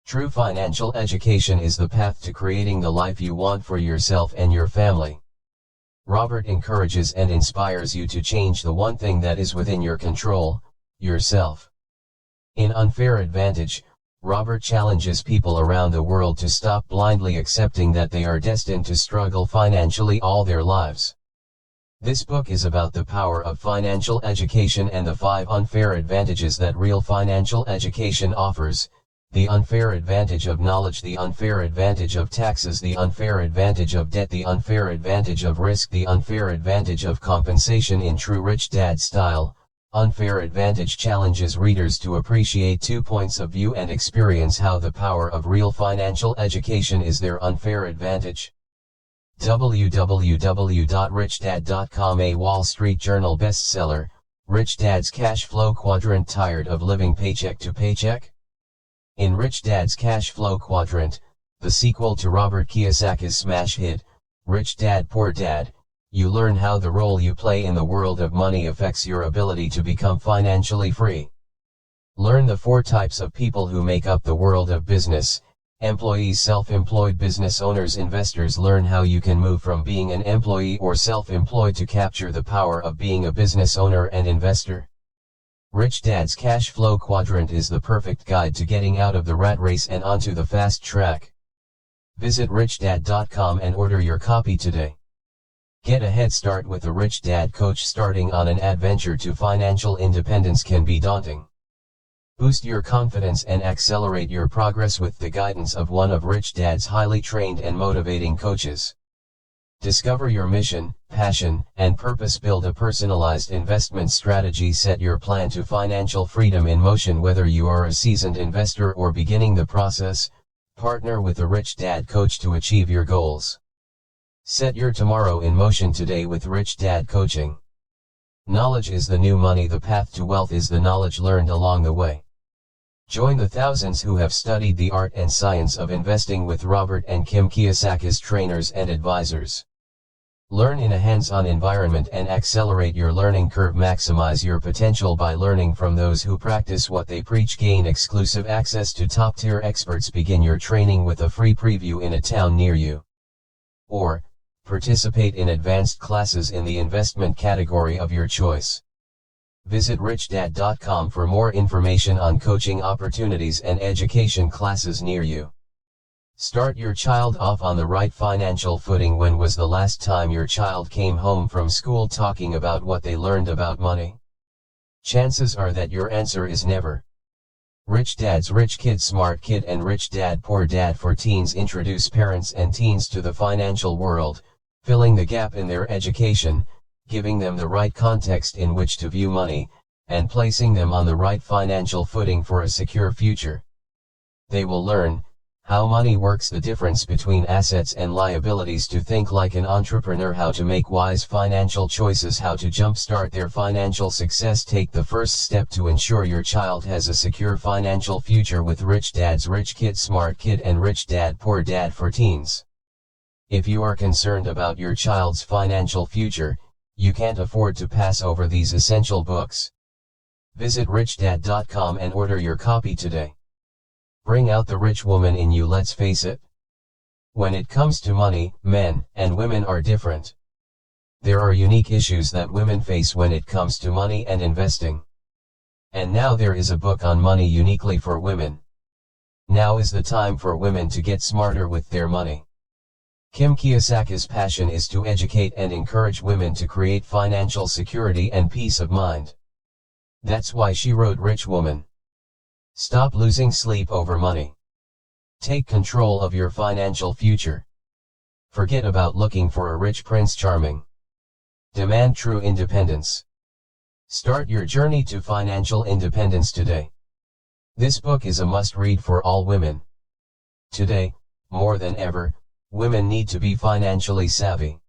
True financial education is the path to creating the life you want for yourself and your family. Robert encourages and inspires you to change the one thing that is within your control, yourself. In Unfair Advantage, Robert challenges people around the world to stop blindly accepting that they are destined to struggle financially all their lives. This book is about the power of financial education and the 5 unfair advantages that real financial education offers: the unfair advantage of knowledge, the unfair advantage of taxes, the unfair advantage of debt, the unfair advantage of risk, the unfair advantage of compensation. In true Rich Dad style, Unfair Advantage challenges readers to appreciate 2 points of view and experience how the power of real financial education is their unfair advantage. www.richdad.com. A Wall Street Journal bestseller, Rich Dad's Cash Flow Quadrant. Tired of living paycheck to paycheck? In Rich Dad's Cash Flow Quadrant, the sequel to Robert Kiyosaki's smash hit, Rich Dad Poor Dad, you learn how the role you play in the world of money affects your ability to become financially free. Learn the 4 types of people who make up the world of business: employees, self-employed business owners, investors. Learn how you can move from being an employee or self-employed to capture the power of being a business owner and investor. Rich Dad's Cash Flow Quadrant is the perfect guide to getting out of the rat race and onto the fast track. Visit richdad.com and order your copy today. Get a head start with a Rich Dad coach. Starting on an adventure to financial independence can be daunting. Boost your confidence and accelerate your progress with the guidance of one of Rich Dad's highly trained and motivating coaches. Discover your mission, passion, and purpose. Build a personalized investment strategy. Set your plan to financial freedom in motion. Whether you are a seasoned investor or beginning the process, partner with a Rich Dad coach to achieve your goals. Set your tomorrow in motion today with Rich Dad Coaching. Knowledge is the new money. The path to wealth is the knowledge learned along the way. Join the thousands who have studied the art and science of investing with Robert and Kim Kiyosaki's trainers and advisors. Learn in a hands-on environment and accelerate your learning curve. Maximize your potential by learning from those who practice what they preach. Gain exclusive access to top-tier experts. Begin your training with a free preview in a town near you. Or, participate in advanced classes in the investment category of your choice. Visit richdad.com for more information on coaching opportunities and education classes near you. Start your child off on the right financial footing. When was the last time your child came home from school talking about what they learned about money? Chances are that your answer is never. Rich Dad's Rich Kid Smart Kid and Rich Dad Poor Dad for Teens introduce parents and teens to the financial world, filling the gap in their education, giving them the right context in which to view money, and placing them on the right financial footing for a secure future. They will learn how money works, the difference between assets and liabilities, to think like an entrepreneur, how to make wise financial choices, how to jumpstart their financial success. Take the first step to ensure your child has a secure financial future with Rich Dad's Rich Kid Smart Kid and Rich Dad Poor Dad for Teens. If you are concerned about your child's financial future, you can't afford to pass over these essential books. Visit richdad.com and order your copy today. Bring out the rich woman in you. Let's face it. When it comes to money, men and women are different. There are unique issues that women face when it comes to money and investing. And now there is a book on money uniquely for women. Now is the time for women to get smarter with their money. Kim Kiyosaki's passion is to educate and encourage women to create financial security and peace of mind. That's why she wrote Rich Woman. Stop losing sleep over money. Take control of your financial future. Forget about looking for a rich Prince Charming. Demand true independence. Start your journey to financial independence today. This book is a must-read for all women. Today, more than ever, women need to be financially savvy.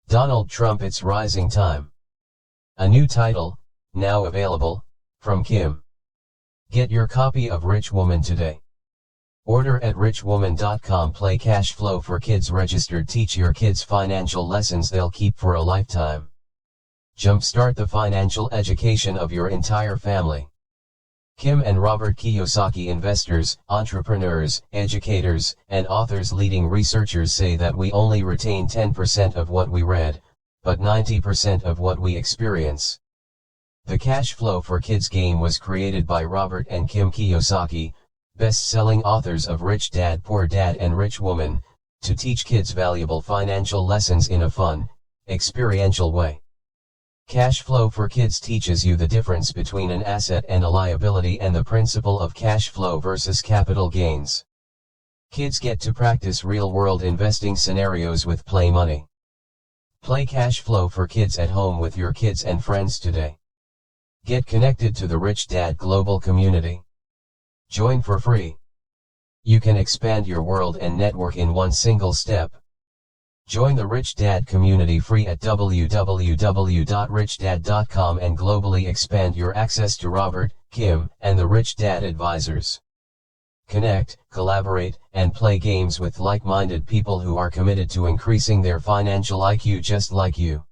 Donald Trump, It's Rising Time. A new title, now available, from Kim. Get your copy of Rich Woman today. Order at richwoman.com. Play Cash Flow for Kids registered. Teach your kids financial lessons they'll keep for a lifetime. Jumpstart the financial education of your entire family. Kim and Robert Kiyosaki, investors, entrepreneurs, educators, and authors. Leading researchers say that we only retain 10% of what we read, but 90% of what we experience. The Cash Flow for Kids game was created by Robert and Kim Kiyosaki, best-selling authors of Rich Dad, Poor Dad and Rich Woman, to teach kids valuable financial lessons in a fun, experiential way. Cash Flow for Kids teaches you the difference between an asset and a liability and the principle of cash flow versus capital gains. Kids get to practice real-world investing scenarios with Play Money. Play Cash Flow for Kids at home with your kids and friends today. Get connected to the Rich Dad global community. Join for free. You can expand your world and network in one single step. Join the Rich Dad community free at www.richdad.com and globally expand your access to Robert, Kim, and the Rich Dad advisors. Connect, collaborate, and play games with like-minded people who are committed to increasing their financial IQ just like you.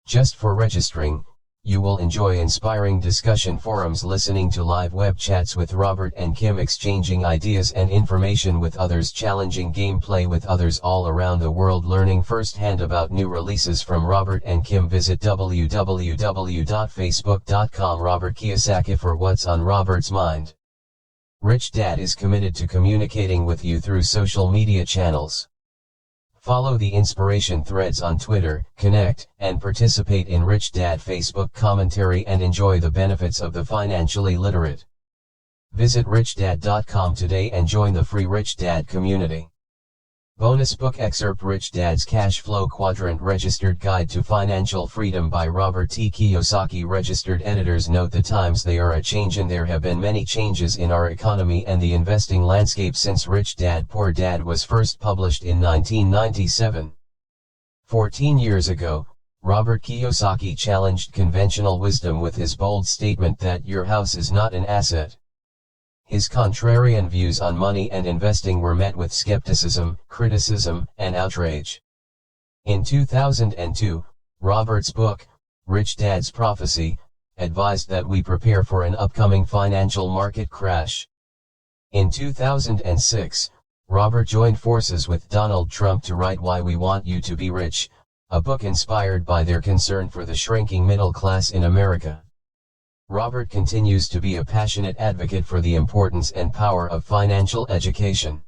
Just for registering, you will enjoy inspiring discussion forums, listening to live web chats with Robert and Kim, exchanging ideas and information with others, challenging gameplay with others all around the world, learning firsthand about new releases from Robert and Kim. Visit www.facebook.com Robert Kiyosaki for what's on Robert's mind. Rich Dad is committed to communicating with you through social media channels. Follow the inspiration threads on Twitter, connect, and participate in Rich Dad Facebook commentary and enjoy the benefits of the financially literate. Visit richdad.com today and join the free Rich Dad community. Bonus book excerpt: Rich Dad's Cash Flow Quadrant, Registered Guide to Financial Freedom by Robert T. Kiyosaki. Registered editors note the times they are a change, and there have been many changes in our economy and the investing landscape since Rich Dad Poor Dad was first published in 1997. 14 years ago, Robert Kiyosaki challenged conventional wisdom with his bold statement that your house is not an asset. His contrarian views on money and investing were met with skepticism, criticism, and outrage. In 2002, Robert's book, Rich Dad's Prophecy, advised that we prepare for an upcoming financial market crash. In 2006, Robert joined forces with Donald Trump to write Why We Want You to Be Rich, a book inspired by their concern for the shrinking middle class in America. Robert continues to be a passionate advocate for the importance and power of financial education.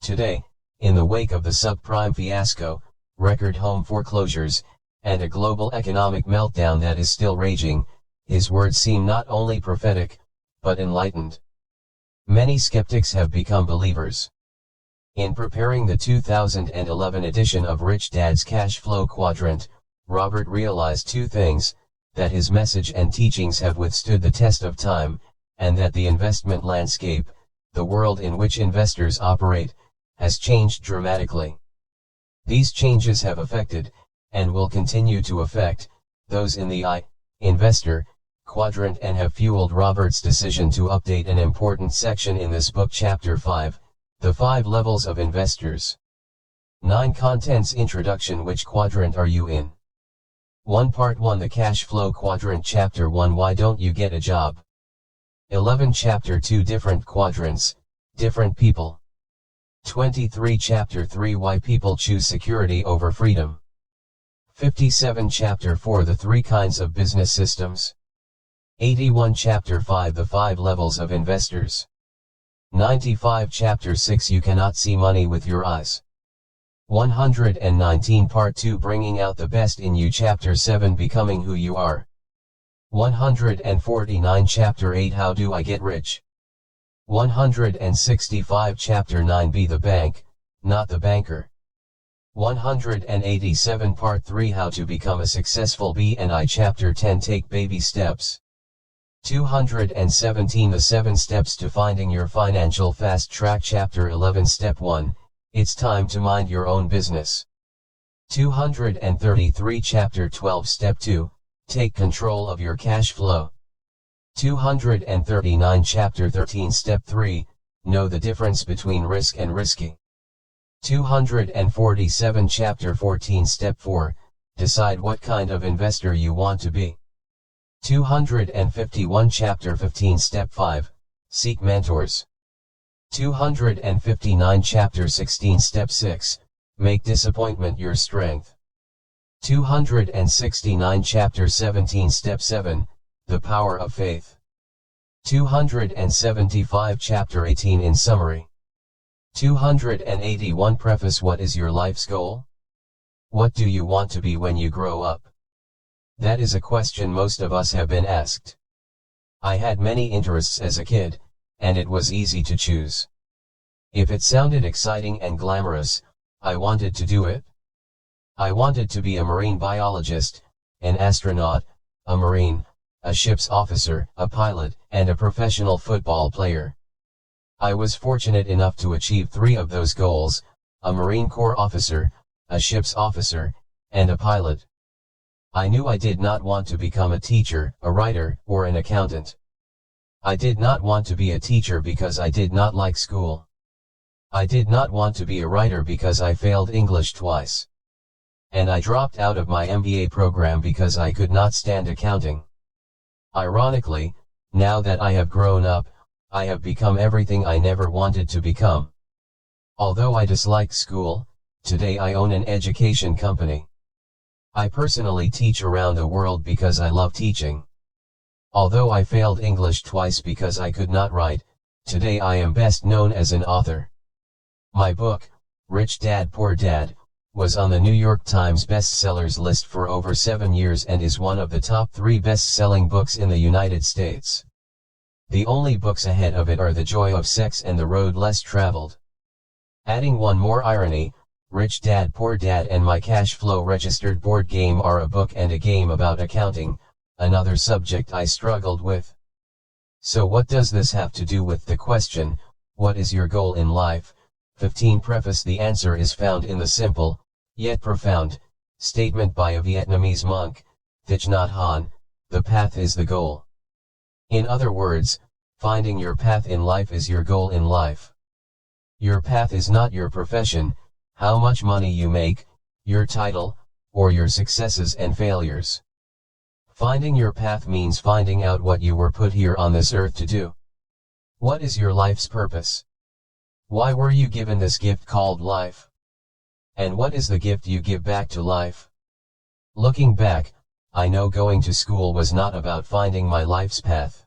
Today, in the wake of the subprime fiasco, record home foreclosures, and a global economic meltdown that is still raging, his words seem not only prophetic, but enlightened. Many skeptics have become believers. In preparing the 2011 edition of Rich Dad's Cash Flow Quadrant, Robert realized two things: that his message and teachings have withstood the test of time, and that the investment landscape, the world in which investors operate, has changed dramatically. These changes have affected, and will continue to affect, those in the investor quadrant, and have fueled Robert's decision to update an important section in this book. Chapter 5, The 5 Levels of Investors. 9 Contents. Introduction. Which quadrant are you in? 1. Part 1, The Cash Flow Quadrant. Chapter 1, Why Don't You Get a Job? 11. Chapter 2, Different Quadrants, Different People. 23. Chapter 3, Why People Choose Security Over Freedom. 57 Chapter 4 The 3 Kinds of Business Systems. 81 Chapter 5 The 5 Levels of Investors. 95 Chapter 6 You Cannot See Money with Your Eyes. 119 Part 2 Bringing Out the Best in You. Chapter 7 Becoming Who You Are. 149 Chapter 8 How Do I Get Rich? 165 Chapter 9 Be the Bank, Not the Banker. 187 Part 3 How to Become a Successful B&I. Chapter 10 Take Baby Steps. 217 The 7 Steps to Finding Your Financial Fast Track. Chapter 11 Step 1, It's Time to Mind Your Own Business. 233 Chapter 12 Step 2, Take Control of Your Cash Flow. 239 Chapter 13 Step 3, Know the Difference Between Risk and Risky. 247 Chapter 14 Step 4, Decide what kind of investor you want to be. 251 Chapter 15 Step 5, Seek Mentors. 259 Chapter 16 Step 6, Make Disappointment Your Strength. 269 Chapter 17 Step 7, The Power of Faith. 275 Chapter 18 In Summary. 281 Preface What is your life's goal? What do you want to be when you grow up? That is a question most of us have been asked. I had many interests as a kid, and it was easy to choose. If it sounded exciting and glamorous, I wanted to do it. I wanted to be a marine biologist, an astronaut, a marine, a ship's officer, a pilot, and a professional football player. I was fortunate enough to achieve 3 of those goals, a Marine Corps officer, a ship's officer, and a pilot. I knew I did not want to become a teacher, a writer, or an accountant. I did not want to be a teacher because I did not like school. I did not want to be a writer because I failed English twice. And I dropped out of my MBA program because I could not stand accounting. Ironically, now that I have grown up, I have become everything I never wanted to become. Although I dislike school, today I own an education company. I personally teach around the world because I love teaching. Although I failed English twice because I could not write, today I am best known as an author. My book, Rich Dad Poor Dad, was on the New York Times bestsellers list for over 7 years and is one of the top 3 best-selling books in the United States. The only books ahead of it are The Joy of Sex and The Road Less Traveled. Adding one more irony, Rich Dad Poor Dad and My Cash Flow Registered Board Game are a book and a game about accounting, another subject I struggled with. So what does this have to do with the question, what is your goal in life? 15 Preface The answer is found in the simple, yet profound, statement by a Vietnamese monk, Thich Nhat Hanh, the path is the goal. In other words, finding your path in life is your goal in life. Your path is not your profession, how much money you make, your title, or your successes and failures. Finding your path means finding out what you were put here on this earth to do. What is your life's purpose? Why were you given this gift called life? And what is the gift you give back to life? Looking back, I know going to school was not about finding my life's path.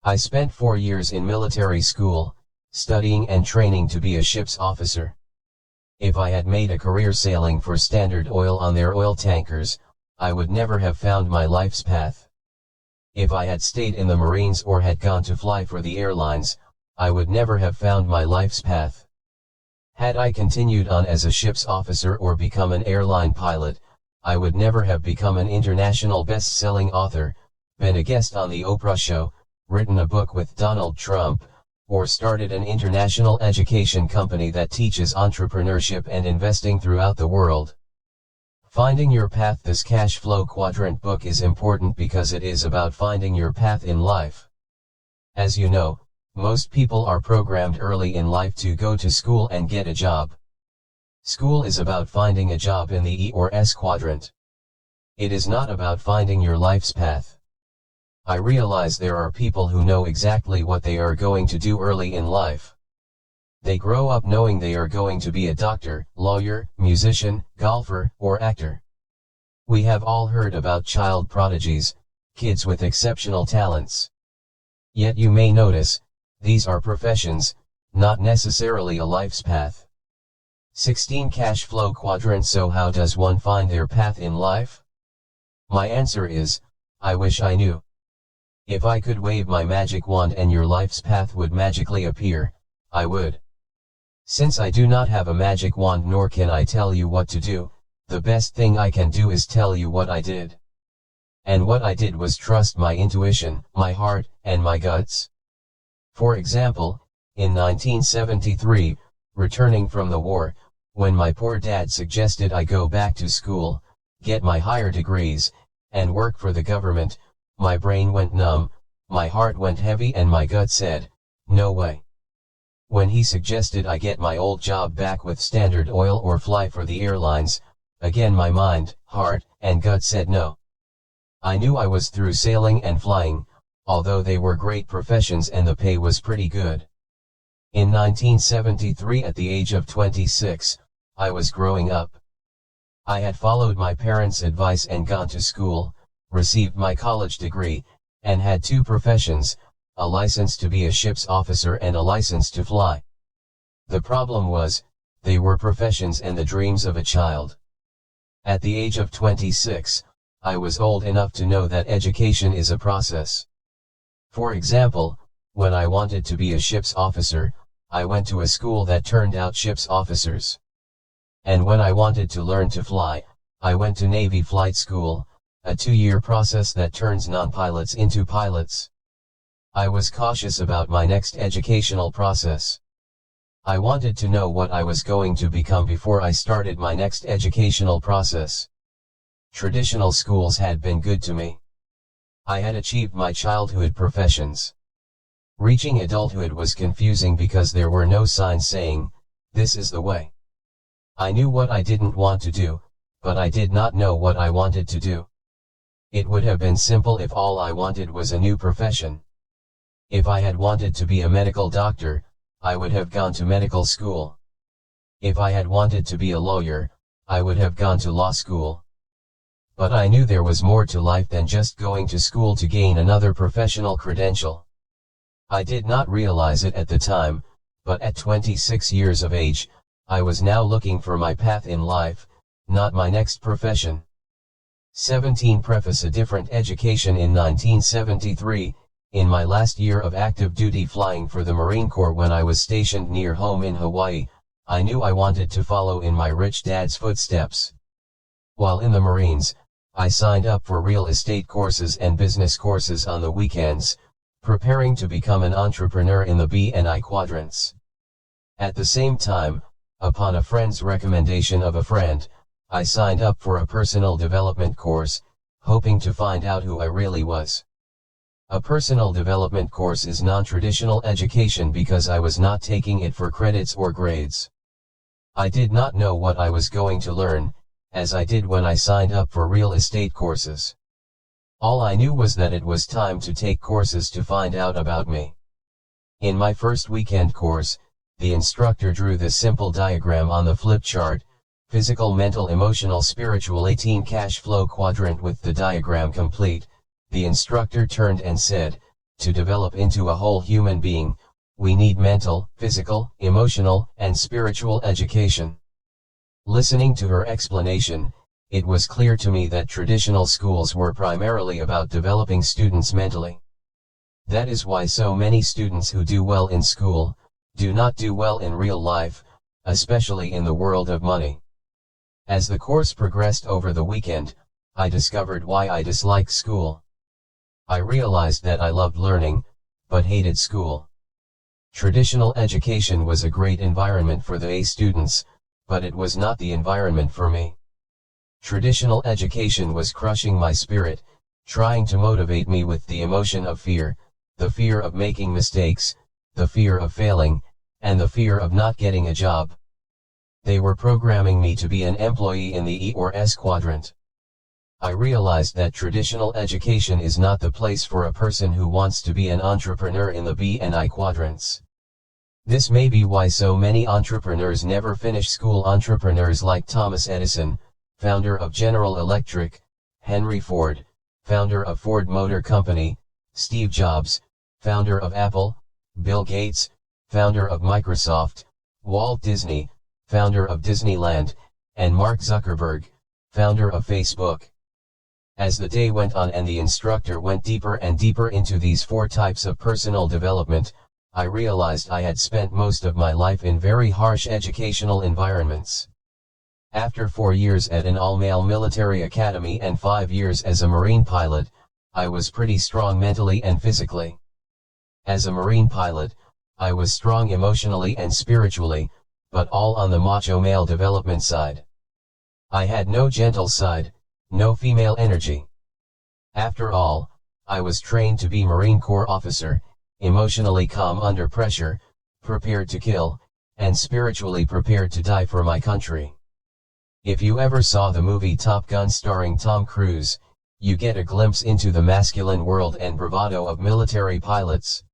I spent 4 years in military school, studying and training to be a ship's officer. If I had made a career sailing for Standard Oil on their oil tankers, I would never have found my life's path. If I had stayed in the Marines or had gone to fly for the airlines, I would never have found my life's path. Had I continued on as a ship's officer or become an airline pilot, I would never have become an international best-selling author, been a guest on the Oprah show, written a book with Donald Trump, or started an international education company that teaches entrepreneurship and investing throughout the world. Finding your path. This cash flow quadrant book is important because it is about finding your path in life. As you know, most people are programmed early in life to go to school and get a job. School is about finding a job in the E or S quadrant. It is not about finding your life's path. I realize there are people who know exactly what they are going to do early in life. They grow up knowing they are going to be a doctor, lawyer, musician, golfer, or actor. We have all heard about child prodigies, kids with exceptional talents. Yet you may notice, these are professions, not necessarily a life's path. 16 cash flow quadrants. So how does one find their path in life? My answer is, I wish I knew. If I could wave my magic wand and your life's path would magically appear, I would. Since I do not have a magic wand nor can I tell you what to do, the best thing I can do is tell you what I did. And what I did was trust my intuition, my heart, and my guts. For example, in 1973, returning from the war, when my poor dad suggested I go back to school, get my higher degrees, and work for the government, my brain went numb, my heart went heavy and my gut said, no way. When he suggested I get my old job back with Standard Oil or fly for the airlines, again my mind, heart, and gut said no. I knew I was through sailing and flying, although they were great professions and the pay was pretty good. In 1973 at the age of 26, I was growing up. I had followed my parents' advice and gone to school, received my college degree, and had two professions, a license to be a ship's officer and a license to fly. The problem was, they were professions and the dreams of a child. At the age of 26, I was old enough to know that education is a process. For example, when I wanted to be a ship's officer, I went to a school that turned out ship's officers. And when I wanted to learn to fly, I went to Navy flight school, a 2-year process that turns non-pilots into pilots. I was cautious about my next educational process. I wanted to know what I was going to become before I started my next educational process. Traditional schools had been good to me. I had achieved my childhood professions. Reaching adulthood was confusing because there were no signs saying, this is the way. I knew what I didn't want to do, but I did not know what I wanted to do. It would have been simple if all I wanted was a new profession. If I had wanted to be a medical doctor, I would have gone to medical school. If I had wanted to be a lawyer, I would have gone to law school. But I knew there was more to life than just going to school to gain another professional credential. I did not realize it at the time, but at 26 years of age, I was now looking for my path in life, not my next profession. 17 Preface a different education. In 1973, in my last year of active duty flying for the Marine Corps when I was stationed near home in Hawaii, I knew I wanted to follow in my rich dad's footsteps. While in the Marines, I signed up for real estate courses and business courses on the weekends, preparing to become an entrepreneur in the B and I quadrants. At the same time, upon a friend's recommendation of a friend, I signed up for a personal development course, hoping to find out who I really was. A personal development course is non-traditional education because I was not taking it for credits or grades. I did not know what I was going to learn, as I did when I signed up for real estate courses. All I knew was that it was time to take courses to find out about me. In my first weekend course, the instructor drew this simple diagram on the flip chart: physical, mental, emotional, spiritual, 18 cash flow quadrant. With the diagram complete, the instructor turned and said, to develop into a whole human being, we need mental, physical, emotional, and spiritual education. Listening to her explanation, it was clear to me that traditional schools were primarily about developing students mentally. That is why so many students who do well in school, do not do well in real life, especially in the world of money. As the course progressed over the weekend, I discovered why I disliked school. I realized that I loved learning, but hated school. Traditional education was a great environment for the A students, but it was not the environment for me. Traditional education was crushing my spirit, trying to motivate me with the emotion of fear, the fear of making mistakes, the fear of failing, and the fear of not getting a job. They were programming me to be an employee in the E or S quadrant. I realized that traditional education is not the place for a person who wants to be an entrepreneur in the B and I quadrants. This may be why so many entrepreneurs never finish school. Entrepreneurs like Thomas Edison, founder of General Electric; Henry Ford, founder of Ford Motor Company; Steve Jobs, founder of Apple; Bill Gates, founder of Microsoft; Walt Disney, founder of Disneyland; and Mark Zuckerberg, founder of Facebook. As the day went on and the instructor went deeper and deeper into these 4 types of personal development, I realized I had spent most of my life in very harsh educational environments. After 4 years at an all-male military academy and 5 years as a Marine pilot, I was pretty strong mentally and physically. As a Marine pilot, I was strong emotionally and spiritually, but all on the macho male development side. I had no gentle side, no female energy. After all, I was trained to be Marine Corps officer, emotionally calm under pressure, prepared to kill, and spiritually prepared to die for my country. If you ever saw the movie Top Gun starring Tom Cruise, you get a glimpse into the masculine world and bravado of military pilots.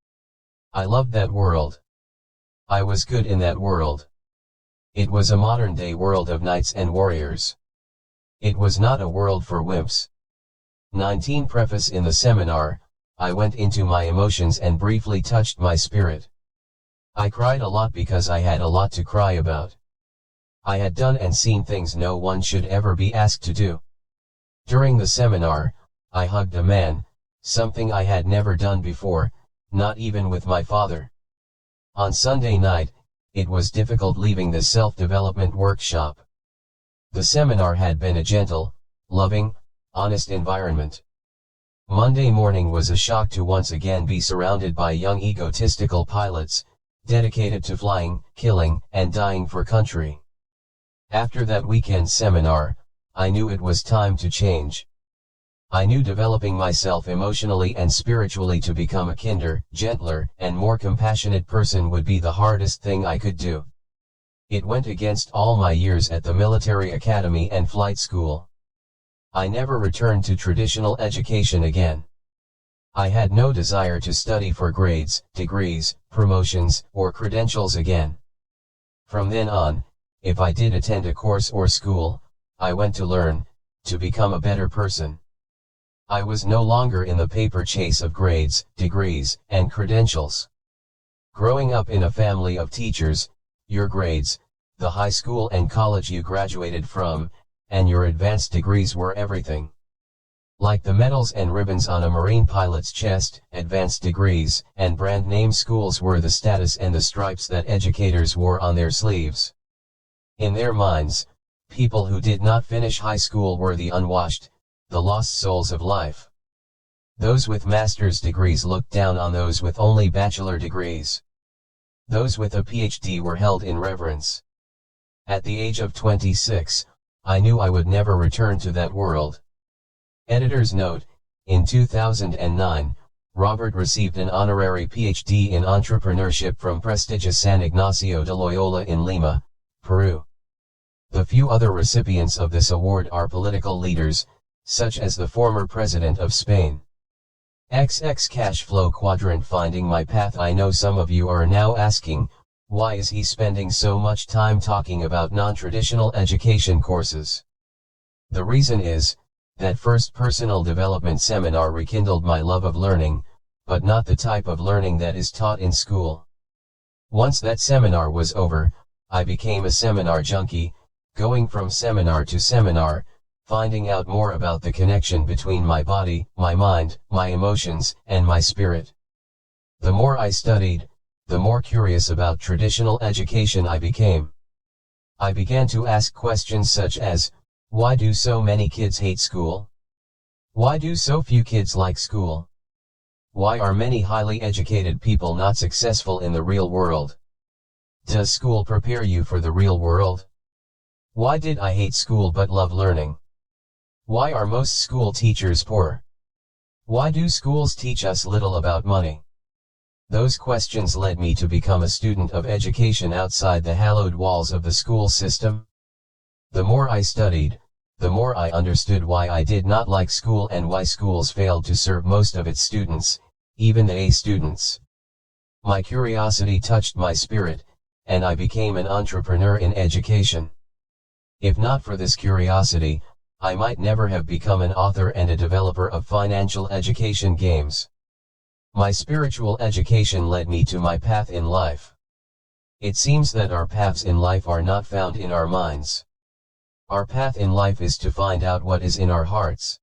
I loved that world. I was good in that world. It was a modern-day world of knights and warriors. It was not a world for wimps. 19 Preface. In the seminar, I went into my emotions and briefly touched my spirit. I cried a lot because I had a lot to cry about. I had done and seen things no one should ever be asked to do. During the seminar, I hugged a man, something I had never done before, not even with my father. On Sunday night, it was difficult leaving the self-development workshop. The seminar had been a gentle, loving, honest environment. Monday morning was a shock to once again be surrounded by young egotistical pilots, dedicated to flying, killing, and dying for country. After that weekend seminar, I knew it was time to change. I knew developing myself emotionally and spiritually to become a kinder, gentler, and more compassionate person would be the hardest thing I could do. It went against all my years at the military academy and flight school. I never returned to traditional education again. I had no desire to study for grades, degrees, promotions, or credentials again. From then on, if I did attend a course or school, I went to learn, to become a better person. I was no longer in the paper chase of grades, degrees, and credentials. Growing up in a family of teachers, your grades, the high school and college you graduated from, and your advanced degrees were everything. Like the medals and ribbons on a Marine pilot's chest, advanced degrees and brand name schools were the status and the stripes that educators wore on their sleeves. In their minds, people who did not finish high school were the unwashed, the lost souls of life. Those with master's degrees looked down on those with only bachelor degrees. Those with a PhD were held in reverence. At the age of 26, I knew I would never return to that world. Editor's note: in 2009, Robert received an honorary PhD in entrepreneurship from prestigious San Ignacio de Loyola in Lima, Peru. The few other recipients of this award are political leaders, such as the former president of Spain. XX Cash Flow Quadrant. Finding my path. I know some of you are now asking, why is he spending so much time talking about non-traditional education courses? The reason is, that first personal development seminar rekindled my love of learning, but not the type of learning that is taught in school. Once that seminar was over, I became a seminar junkie, going from seminar to seminar, finding out more about the connection between my body, my mind, my emotions, and my spirit. The more I studied, the more curious about traditional education I became. I began to ask questions such as, why do so many kids hate school? Why do so few kids like school? Why are many highly educated people not successful in the real world? Does school prepare you for the real world? Why did I hate school but love learning? Why are most school teachers poor? Why do schools teach us little about money? Those questions led me to become a student of education outside the hallowed walls of the school system. The more I studied, the more I understood why I did not like school and why schools failed to serve most of its students, even the A students. My curiosity touched my spirit, and I became an entrepreneur in education. If not for this curiosity, I might never have become an author and a developer of financial education games. My spiritual education led me to my path in life. It seems that our paths in life are not found in our minds. Our path in life is to find out what is in our hearts.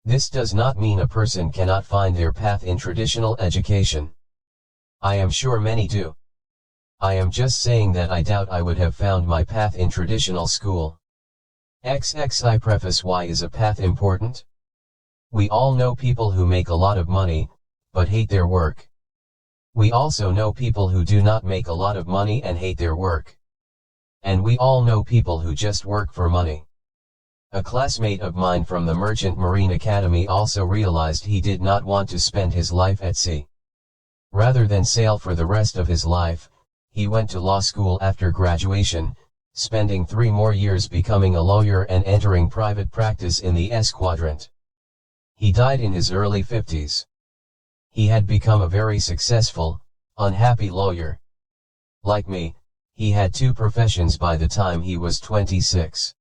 This does not mean a person cannot find their path in traditional education. I am sure many do. I am just saying that I doubt I would have found my path in traditional school. XXI preface. Why is a path important? We all know people who make a lot of money, but hate their work. We also know people who do not make a lot of money and hate their work. And we all know people who just work for money. A classmate of mine from the Merchant Marine Academy also realized he did not want to spend his life at sea. Rather than sail for the rest of his life, he went to law school after graduation, spending 3 more years becoming a lawyer and entering private practice in the S quadrant. He died in his early 50s. He had become a very successful, unhappy lawyer. Like me, he had 2 professions by the time he was 26.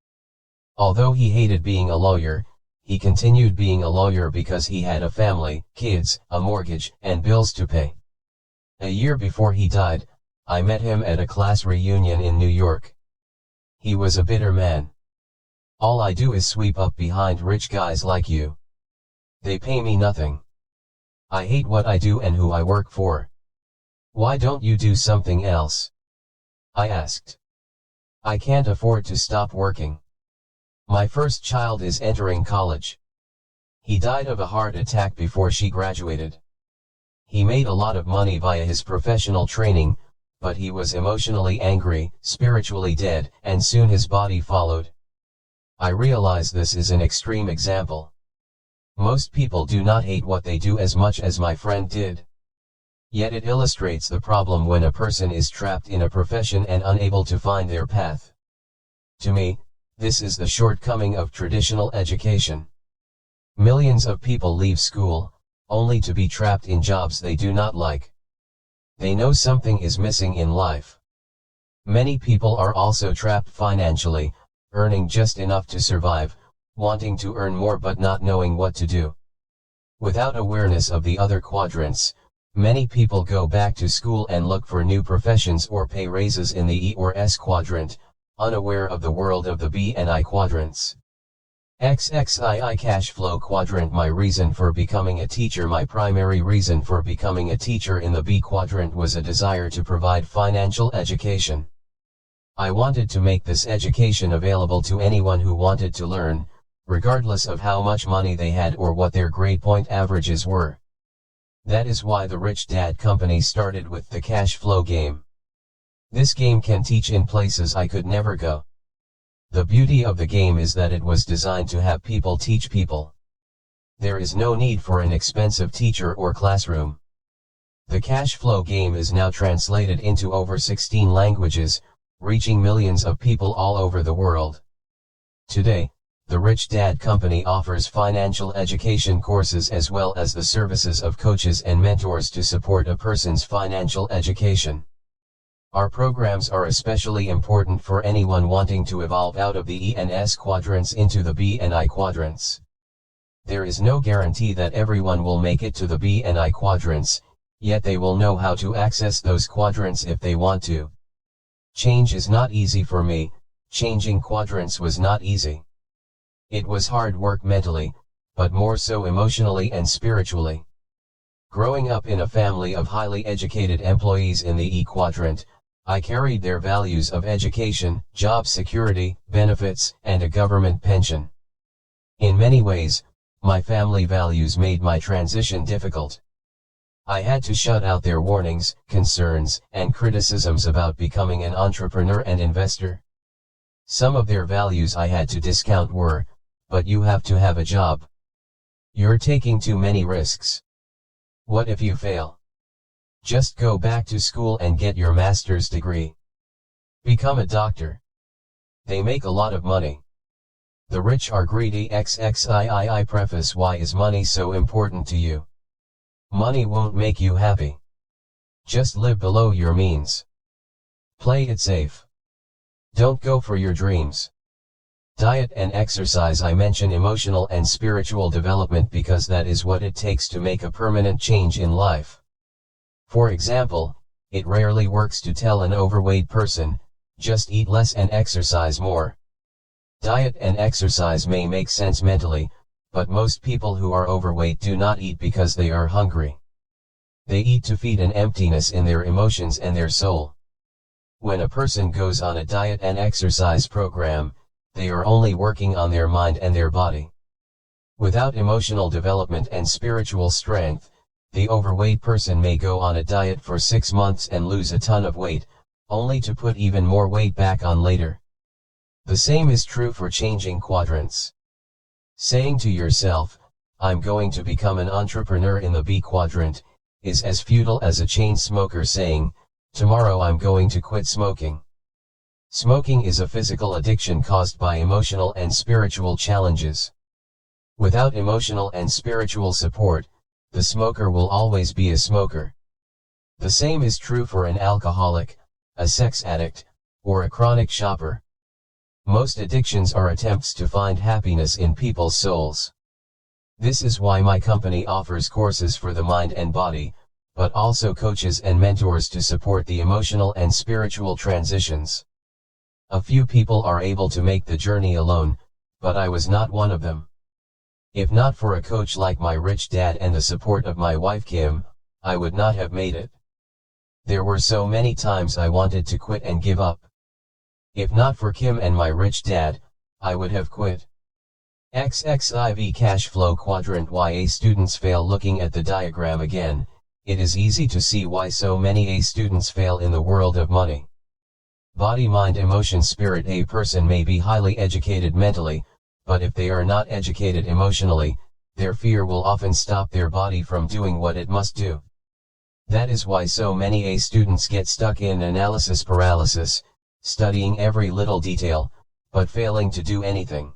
Although he hated being a lawyer, he continued being a lawyer because he had a family, kids, a mortgage, and bills to pay. A year before he died, I met him at a class reunion in New York. He was a bitter man. All I do is sweep up behind rich guys like you. They pay me nothing. I hate what I do and who I work for. Why don't you do something else? I asked. I can't afford to stop working. My first child is entering college. He died of a heart attack before she graduated. He made a lot of money via his professional training, but he was emotionally angry, spiritually dead, and soon his body followed. I realize this is an extreme example. Most people do not hate what they do as much as my friend did. Yet it illustrates the problem when a person is trapped in a profession and unable to find their path. To me, this is the shortcoming of traditional education. Millions of people leave school, only to be trapped in jobs they do not like. They know something is missing in life. Many people are also trapped financially, earning just enough to survive, wanting to earn more but not knowing what to do. Without awareness of the other quadrants, many people go back to school and look for new professions or pay raises in the E or S quadrant, unaware of the world of the B and I quadrants. XXII cash flow quadrant. My reason for becoming a teacher. My primary reason for becoming a teacher in the B quadrant was a desire to provide financial education. I wanted to make this education available to anyone who wanted to learn, regardless of how much money they had or what their grade point averages were. That is why the Rich Dad Company started with the cash flow game. This game can teach in places I could never go. The beauty of the game is that it was designed to have people teach people. There is no need for an expensive teacher or classroom. The cash flow game is now translated into over 16 languages, reaching millions of people all over the world. Today, the Rich Dad Company offers financial education courses as well as the services of coaches and mentors to support a person's financial education. Our programs are especially important for anyone wanting to evolve out of the E and S quadrants into the B and I quadrants. There is no guarantee that everyone will make it to the B and I quadrants, yet they will know how to access those quadrants if they want to. Change is not easy for me. Changing quadrants was not easy. It was hard work mentally, but more so emotionally and spiritually. Growing up in a family of highly educated employees in the E quadrant, I carried their values of education, job security, benefits, and a government pension. In many ways, my family values made my transition difficult. I had to shut out their warnings, concerns, and criticisms about becoming an entrepreneur and investor. Some of their values I had to discount were, but you have to have a job. You're taking too many risks. What if you fail? Just go back to school and get your master's degree. Become a doctor. They make a lot of money. The rich are greedy. XXII preface. Why is money so important to you? Money won't make you happy. Just live below your means. Play it safe. Don't go for your dreams. Diet and exercise. I mention emotional and spiritual development because that is what it takes to make a permanent change in life. For example, it rarely works to tell an overweight person, just eat less and exercise more. Diet and exercise may make sense mentally, but most people who are overweight do not eat because they are hungry. They eat to feed an emptiness in their emotions and their soul. When a person goes on a diet and exercise program, they are only working on their mind and their body. Without emotional development and spiritual strength, the overweight person may go on a diet for 6 months and lose a ton of weight, only to put even more weight back on later. The same is true for changing quadrants. Saying to yourself, "I'm going to become an entrepreneur in the B quadrant," is as futile as a chain smoker saying, "Tomorrow I'm going to quit smoking." Smoking is a physical addiction caused by emotional and spiritual challenges. Without emotional and spiritual support, the smoker will always be a smoker. The same is true for an alcoholic, a sex addict, or a chronic shopper. Most addictions are attempts to find happiness in people's souls. This is why my company offers courses for the mind and body, but also coaches and mentors to support the emotional and spiritual transitions. A few people are able to make the journey alone, but I was not one of them. If not for a coach like my rich dad and the support of my wife Kim, I would not have made it. There were so many times I wanted to quit and give up. If not for Kim and my rich dad, I would have quit. XXIV Cash Flow Quadrant. Why A students fail. Looking at the diagram again, it is easy to see why so many A students fail in the world of money. Body, mind, emotion, spirit. A person may be highly educated mentally, but if they are not educated emotionally, their fear will often stop their body from doing what it must do. That is why so many A students get stuck in analysis paralysis, studying every little detail, but failing to do anything.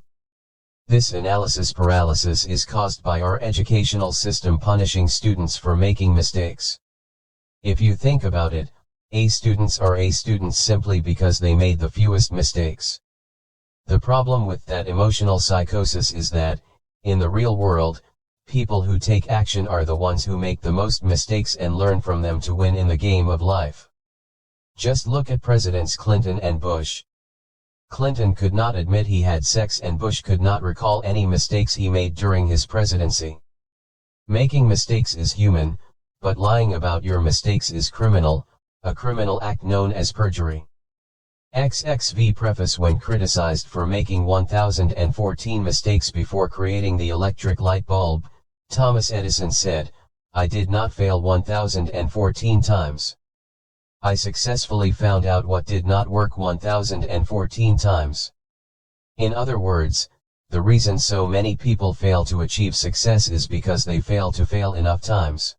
This analysis paralysis is caused by our educational system punishing students for making mistakes. If you think about it, A students are A students simply because they made the fewest mistakes. The problem with that emotional psychosis is that, in the real world, people who take action are the ones who make the most mistakes and learn from them to win in the game of life. Just look at Presidents Clinton and Bush. Clinton could not admit he had sex and Bush could not recall any mistakes he made during his presidency. Making mistakes is human, but lying about your mistakes is criminal, a criminal act known as perjury. XXV Preface. When criticized for making 1014 mistakes before creating the electric light bulb, Thomas Edison said, "I did not fail 1014 times. I successfully found out what did not work 1014 times." In other words, the reason so many people fail to achieve success is because they fail to fail enough times.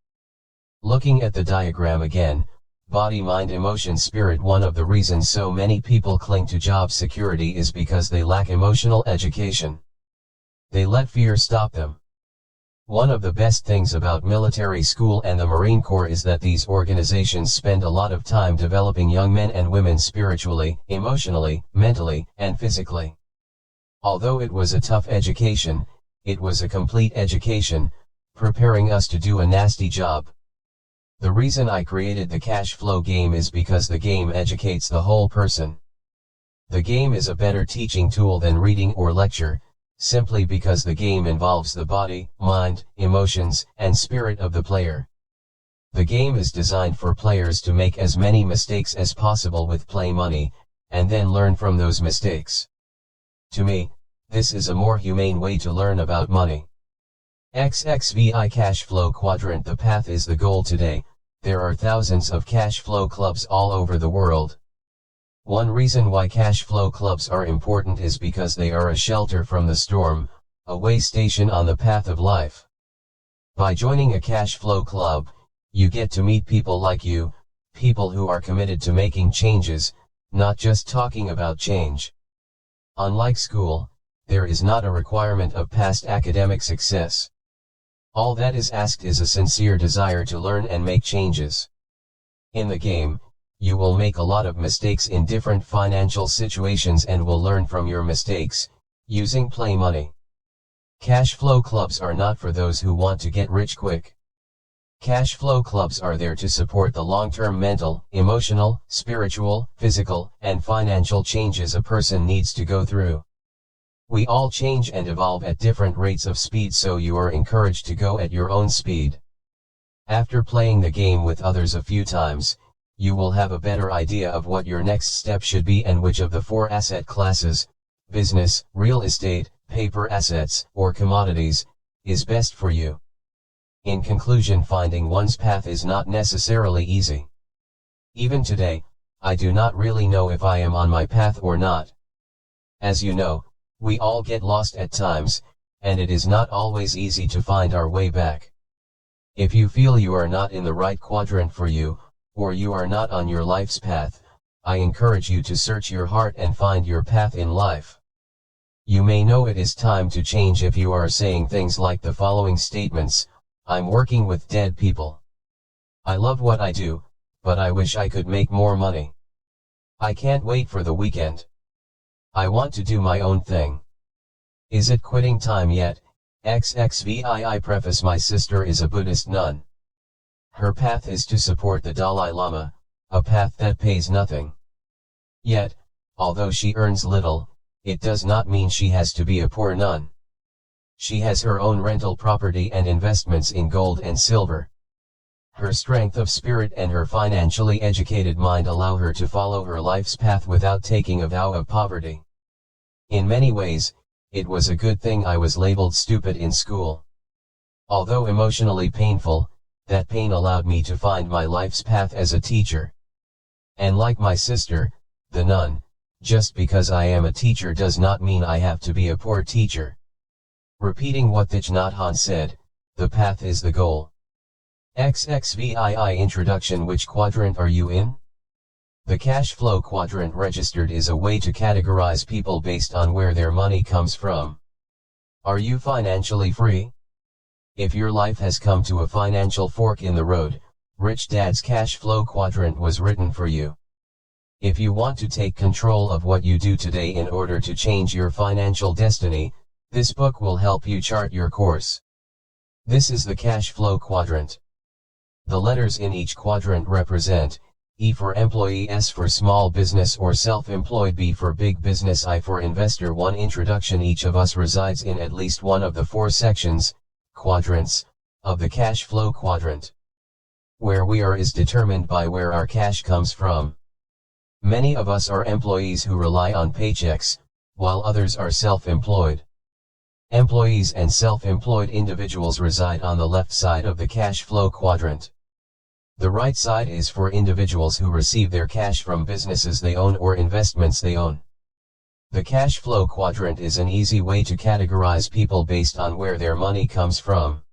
Looking at the diagram again, body, mind, emotion, spirit. One of the reasons so many people cling to job security is because they lack emotional education. They let fear stop them. One of the best things about military school and the Marine Corps is that these organizations spend a lot of time developing young men and women spiritually, emotionally, mentally, and physically. Although it was a tough education, it was a complete education, preparing us to do a nasty job. The reason I created the cash flow game is because the game educates the whole person. The game is a better teaching tool than reading or lecture, simply because the game involves the body, mind, emotions, and spirit of the player. The game is designed for players to make as many mistakes as possible with play money, and then learn from those mistakes. To me, this is a more humane way to learn about money. XXVI Cash Flow Quadrant. The path is the goal. Today, there are thousands of cash flow clubs all over the world. One reason why cash flow clubs are important is because they are a shelter from the storm, a way station on the path of life. By joining a cash flow club, you get to meet people like you, people who are committed to making changes, not just talking about change. Unlike school, there is not a requirement of past academic success. All that is asked is a sincere desire to learn and make changes. In the game, you will make a lot of mistakes in different financial situations and will learn from your mistakes, Using play money. Cash flow clubs are not for those who want to get rich quick. Cash flow clubs are there to support the long-term mental, emotional, spiritual, physical, and financial changes a person needs to go through. We all change and evolve at different rates of speed, so you are encouraged to go at your own speed. After playing the game with others a few times, you will have a better idea of what your next step should be and which of the 4 asset classes, business, real estate, paper assets, or commodities, is best for you. In conclusion, finding one's path is not necessarily easy. Even today, I do not really know if I am on my path or not. As you know, we all get lost at times, and it is not always easy to find our way back. If you feel you are not in the right quadrant for you, or you are not on your life's path, I encourage you to search your heart and find your path in life. You may know it is time to change if you are saying things like the following statements: I'm working with dead people. I love what I do, but I wish I could make more money. I can't wait for the weekend. I want to do my own thing. Is it quitting time yet? XXVII. Preface: my sister is a Buddhist nun. Her path is to support the Dalai Lama, a path that pays nothing. Yet, although she earns little, it does not mean she has to be a poor nun. She has her own rental property and investments in gold and silver. Her strength of spirit and her financially educated mind allow her to follow her life's path without taking a vow of poverty. In many ways, it was a good thing I was labeled stupid in school. Although emotionally painful, that pain allowed me to find my life's path as a teacher. And like my sister, the nun, just because I am a teacher does not mean I have to be a poor teacher. Repeating what Thich Nhat Hanh said, the path is the goal. XXVII. Introduction. Which quadrant are you in? The cash flow quadrant registered is a way to categorize people based on where their money comes from. Are you financially free? If your life has come to a financial fork in the road, Rich Dad's cash flow quadrant was written for you. If you want to take control of what you do today in order to change your financial destiny, this book will help you chart your course. This is the cash flow quadrant. The letters in each quadrant represent: E for employee, S for small business or self-employed, B for big business, I for investor. 1. Introduction. Each of us resides in at least one of the 4 sections, quadrants, of the cash flow quadrant. Where we are is determined by where our cash comes from. Many of us are employees who rely on paychecks, while others are self-employed. Employees and self-employed individuals reside on the left side of the cash flow quadrant. The right side is for individuals who receive their cash from businesses they own or investments they own. The cash flow quadrant is an easy way to categorize people based on where their money comes from.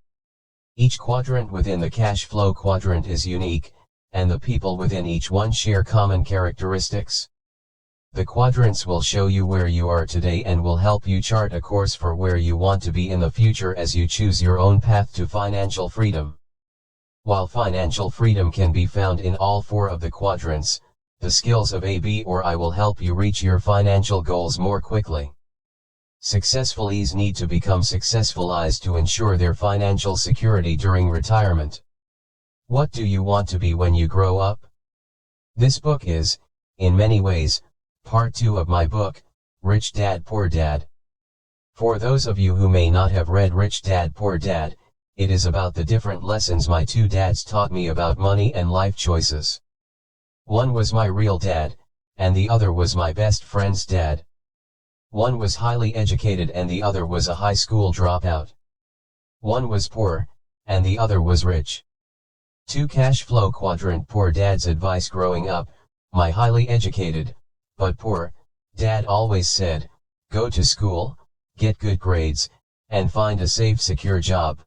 Each quadrant within the cash flow quadrant is unique, and the people within each one share common characteristics. The quadrants will show you where you are today and will help you chart a course for where you want to be in the future as you choose your own path to financial freedom. While financial freedom can be found in all 4 of the quadrants, the skills of A, B, or I will help you reach your financial goals more quickly. Successfulees need to become successfulize to ensure their financial security during retirement. What do you want to be when you grow up? This book is, in many ways, part 2 of my book, Rich Dad Poor Dad. For those of you who may not have read Rich Dad Poor Dad, it is about the different lessons my 2 dads taught me about money and life choices. One was my real dad, and the other was my best friend's dad. One was highly educated and the other was a high school dropout. One was poor, and the other was rich. 2. Cash flow quadrant. Poor dad's advice growing up: my highly educated, but poor, dad always said, go to school, get good grades, and find a safe, secure job.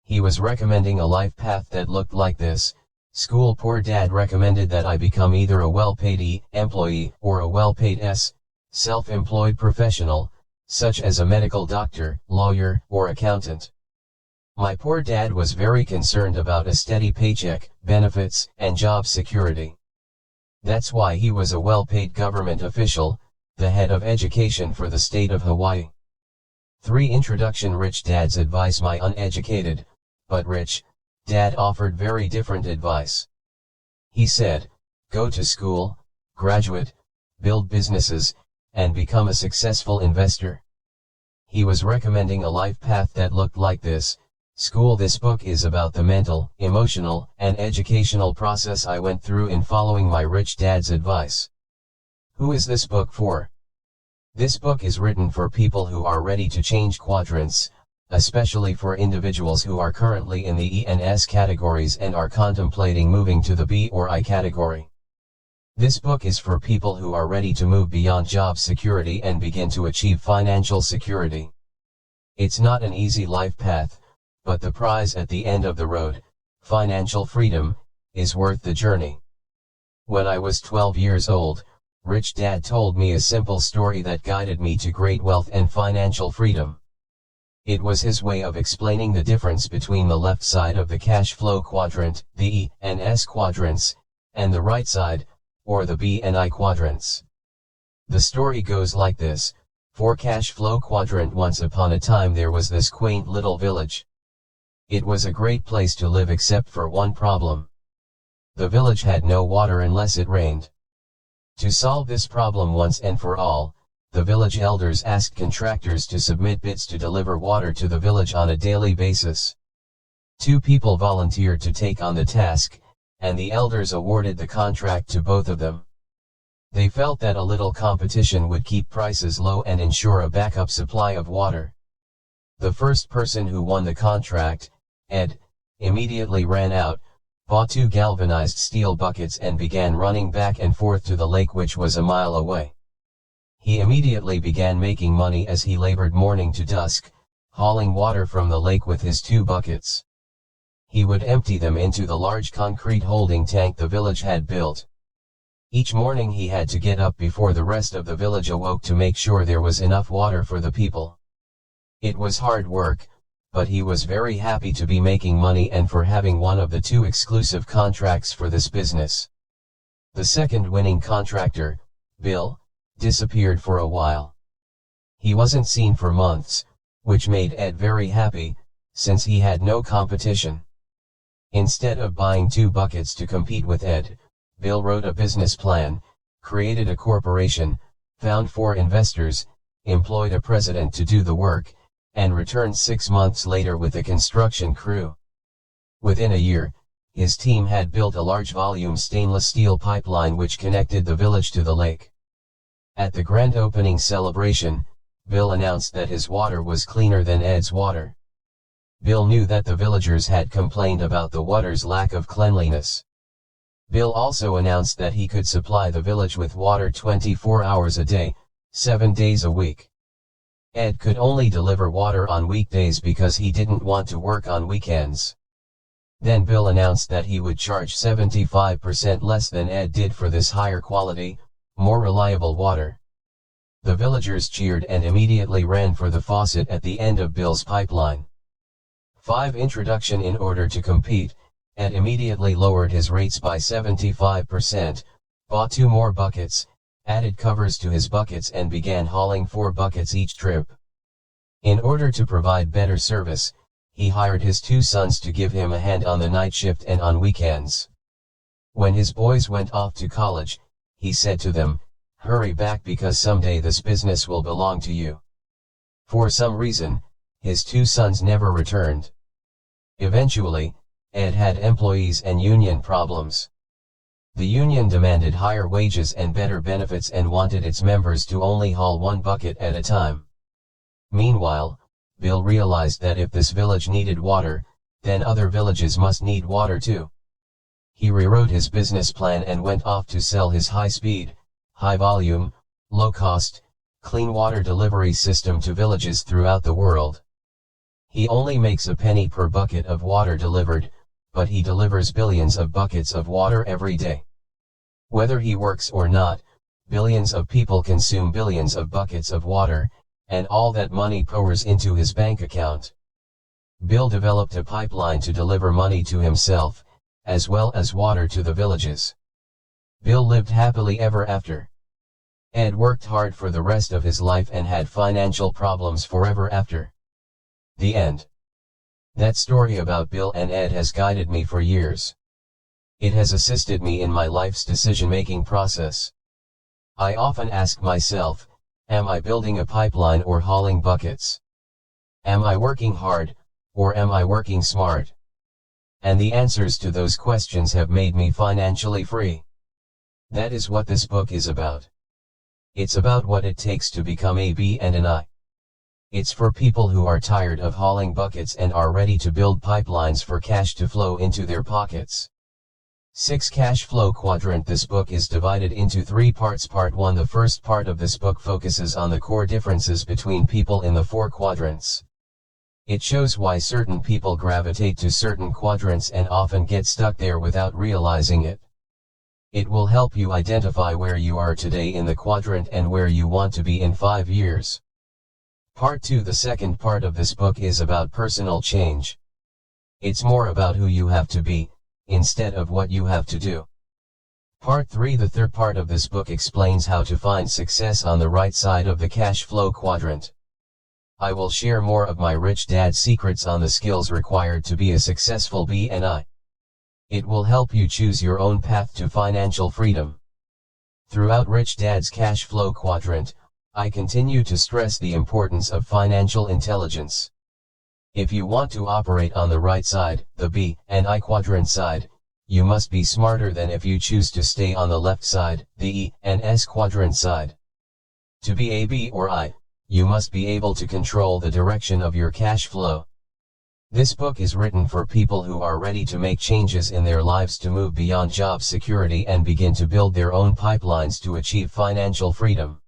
He was recommending a life path that looked like this. School. Poor dad recommended that I become either a well-paid E employee or a well-paid S self-employed professional, such as a medical doctor, lawyer, or accountant. My poor dad was very concerned about a steady paycheck, benefits, and job security. That's why he was a well-paid government official, the head of education for the state of Hawaii. 3. Introduction. Rich Dad's advice. My uneducated, but rich, dad offered very different advice. He said, go to school, graduate, build businesses, and become a successful investor. He was recommending a life path that looked like this. School. This book is about the mental, emotional, and educational process I went through in following my rich dad's advice. Who is this book for? This book is written for people who are ready to change quadrants, especially for individuals who are currently in the E and S categories and are contemplating moving to the B or I category. This book is for people who are ready to move beyond job security and begin to achieve financial security. It's not an easy life path, but the prize at the end of the road, financial freedom, is worth the journey. When I was 12 years old, Rich Dad told me a simple story that guided me to great wealth and financial freedom. It was his way of explaining the difference between the left side of the cash flow quadrant, the E and S quadrants, and the right side, or the B and I quadrants. The story goes like this. For cash flow quadrant. Once upon a time there was this quaint little village. It was a great place to live except for one problem. The village had no water unless it rained. To solve this problem once and for all, the village elders asked contractors to submit bids to deliver water to the village on a daily basis. 2 people volunteered to take on the task, and the elders awarded the contract to both of them. They felt that a little competition would keep prices low and ensure a backup supply of water. The first person who won the contract, Ed, immediately ran out, bought 2 galvanized steel buckets and began running back and forth to the lake, which was a mile away. He immediately began making money as he labored morning to dusk, hauling water from the lake with his 2 buckets. He would empty them into the large concrete holding tank the village had built. Each morning he had to get up before the rest of the village awoke to make sure there was enough water for the people. It was hard work, but he was very happy to be making money and for having one of the 2 exclusive contracts for this business. The second winning contractor, Bill, disappeared for a while. He wasn't seen for months, which made Ed very happy, since he had no competition. Instead of buying 2 buckets to compete with Ed, Bill wrote a business plan, created a corporation, found 4 investors, employed a president to do the work, and returned 6 months later with a construction crew. Within a year, his team had built a large volume stainless steel pipeline which connected the village to the lake. At the grand opening celebration, Bill announced that his water was cleaner than Ed's water. Bill knew that the villagers had complained about the water's lack of cleanliness. Bill also announced that he could supply the village with water 24 hours a day, 7 days a week. Ed could only deliver water on weekdays because he didn't want to work on weekends. Then Bill announced that he would charge 75% less than Ed did for this higher quality, more reliable water. The villagers cheered and immediately ran for the faucet at the end of Bill's pipeline. 5. Introduction. In order to compete, Ed immediately lowered his rates by 75%, bought 2 more buckets, added covers to his buckets and began hauling 4 buckets each trip. In order to provide better service, he hired his 2 sons to give him a hand on the night shift and on weekends. When his boys went off to college, he said to them, "Hurry back because someday this business will belong to you." For some reason, his 2 sons never returned. Eventually, Ed had employees and union problems. The union demanded higher wages and better benefits and wanted its members to only haul 1 bucket at a time. Meanwhile, Bill realized that if this village needed water, then other villages must need water too. He rewrote his business plan and went off to sell his high-speed, high-volume, low-cost, clean water delivery system to villages throughout the world. He only makes a penny per bucket of water delivered, but he delivers billions of buckets of water every day. Whether he works or not, billions of people consume billions of buckets of water, and all that money pours into his bank account. Bill developed a pipeline to deliver money to himself, as well as water to the villages. Bill lived happily ever after. Ed worked hard for the rest of his life and had financial problems forever after. The end. That story about Bill and Ed has guided me for years. It has assisted me in my life's decision-making process. I often ask myself, am I building a pipeline or hauling buckets? Am I working hard, or am I working smart? And the answers to those questions have made me financially free. That is what this book is about. It's about what it takes to become a B and an I. It's for people who are tired of hauling buckets and are ready to build pipelines for cash to flow into their pockets. 6 Cash Flow Quadrant. This book is divided into 3 parts. Part 1. The first part of this book focuses on the core differences between people in the 4 quadrants. It shows why certain people gravitate to certain quadrants and often get stuck there without realizing it. It will help you identify where you are today in the quadrant and where you want to be in 5 years. Part 2. The second part of this book is about personal change. It's more about who you have to be, instead of what you have to do. Part 3. The third part of this book explains how to find success on the right side of the cash flow quadrant. I will share more of my Rich Dad secrets on the skills required to be a successful B and I. It will help you choose your own path to financial freedom. Throughout Rich Dad's cash flow quadrant, I continue to stress the importance of financial intelligence. If you want to operate on the right side, the B and I quadrant side, you must be smarter than if you choose to stay on the left side, the E and S quadrant side. To be a B or I, you must be able to control the direction of your cash flow. This book is written for people who are ready to make changes in their lives to move beyond job security and begin to build their own pipelines to achieve financial freedom.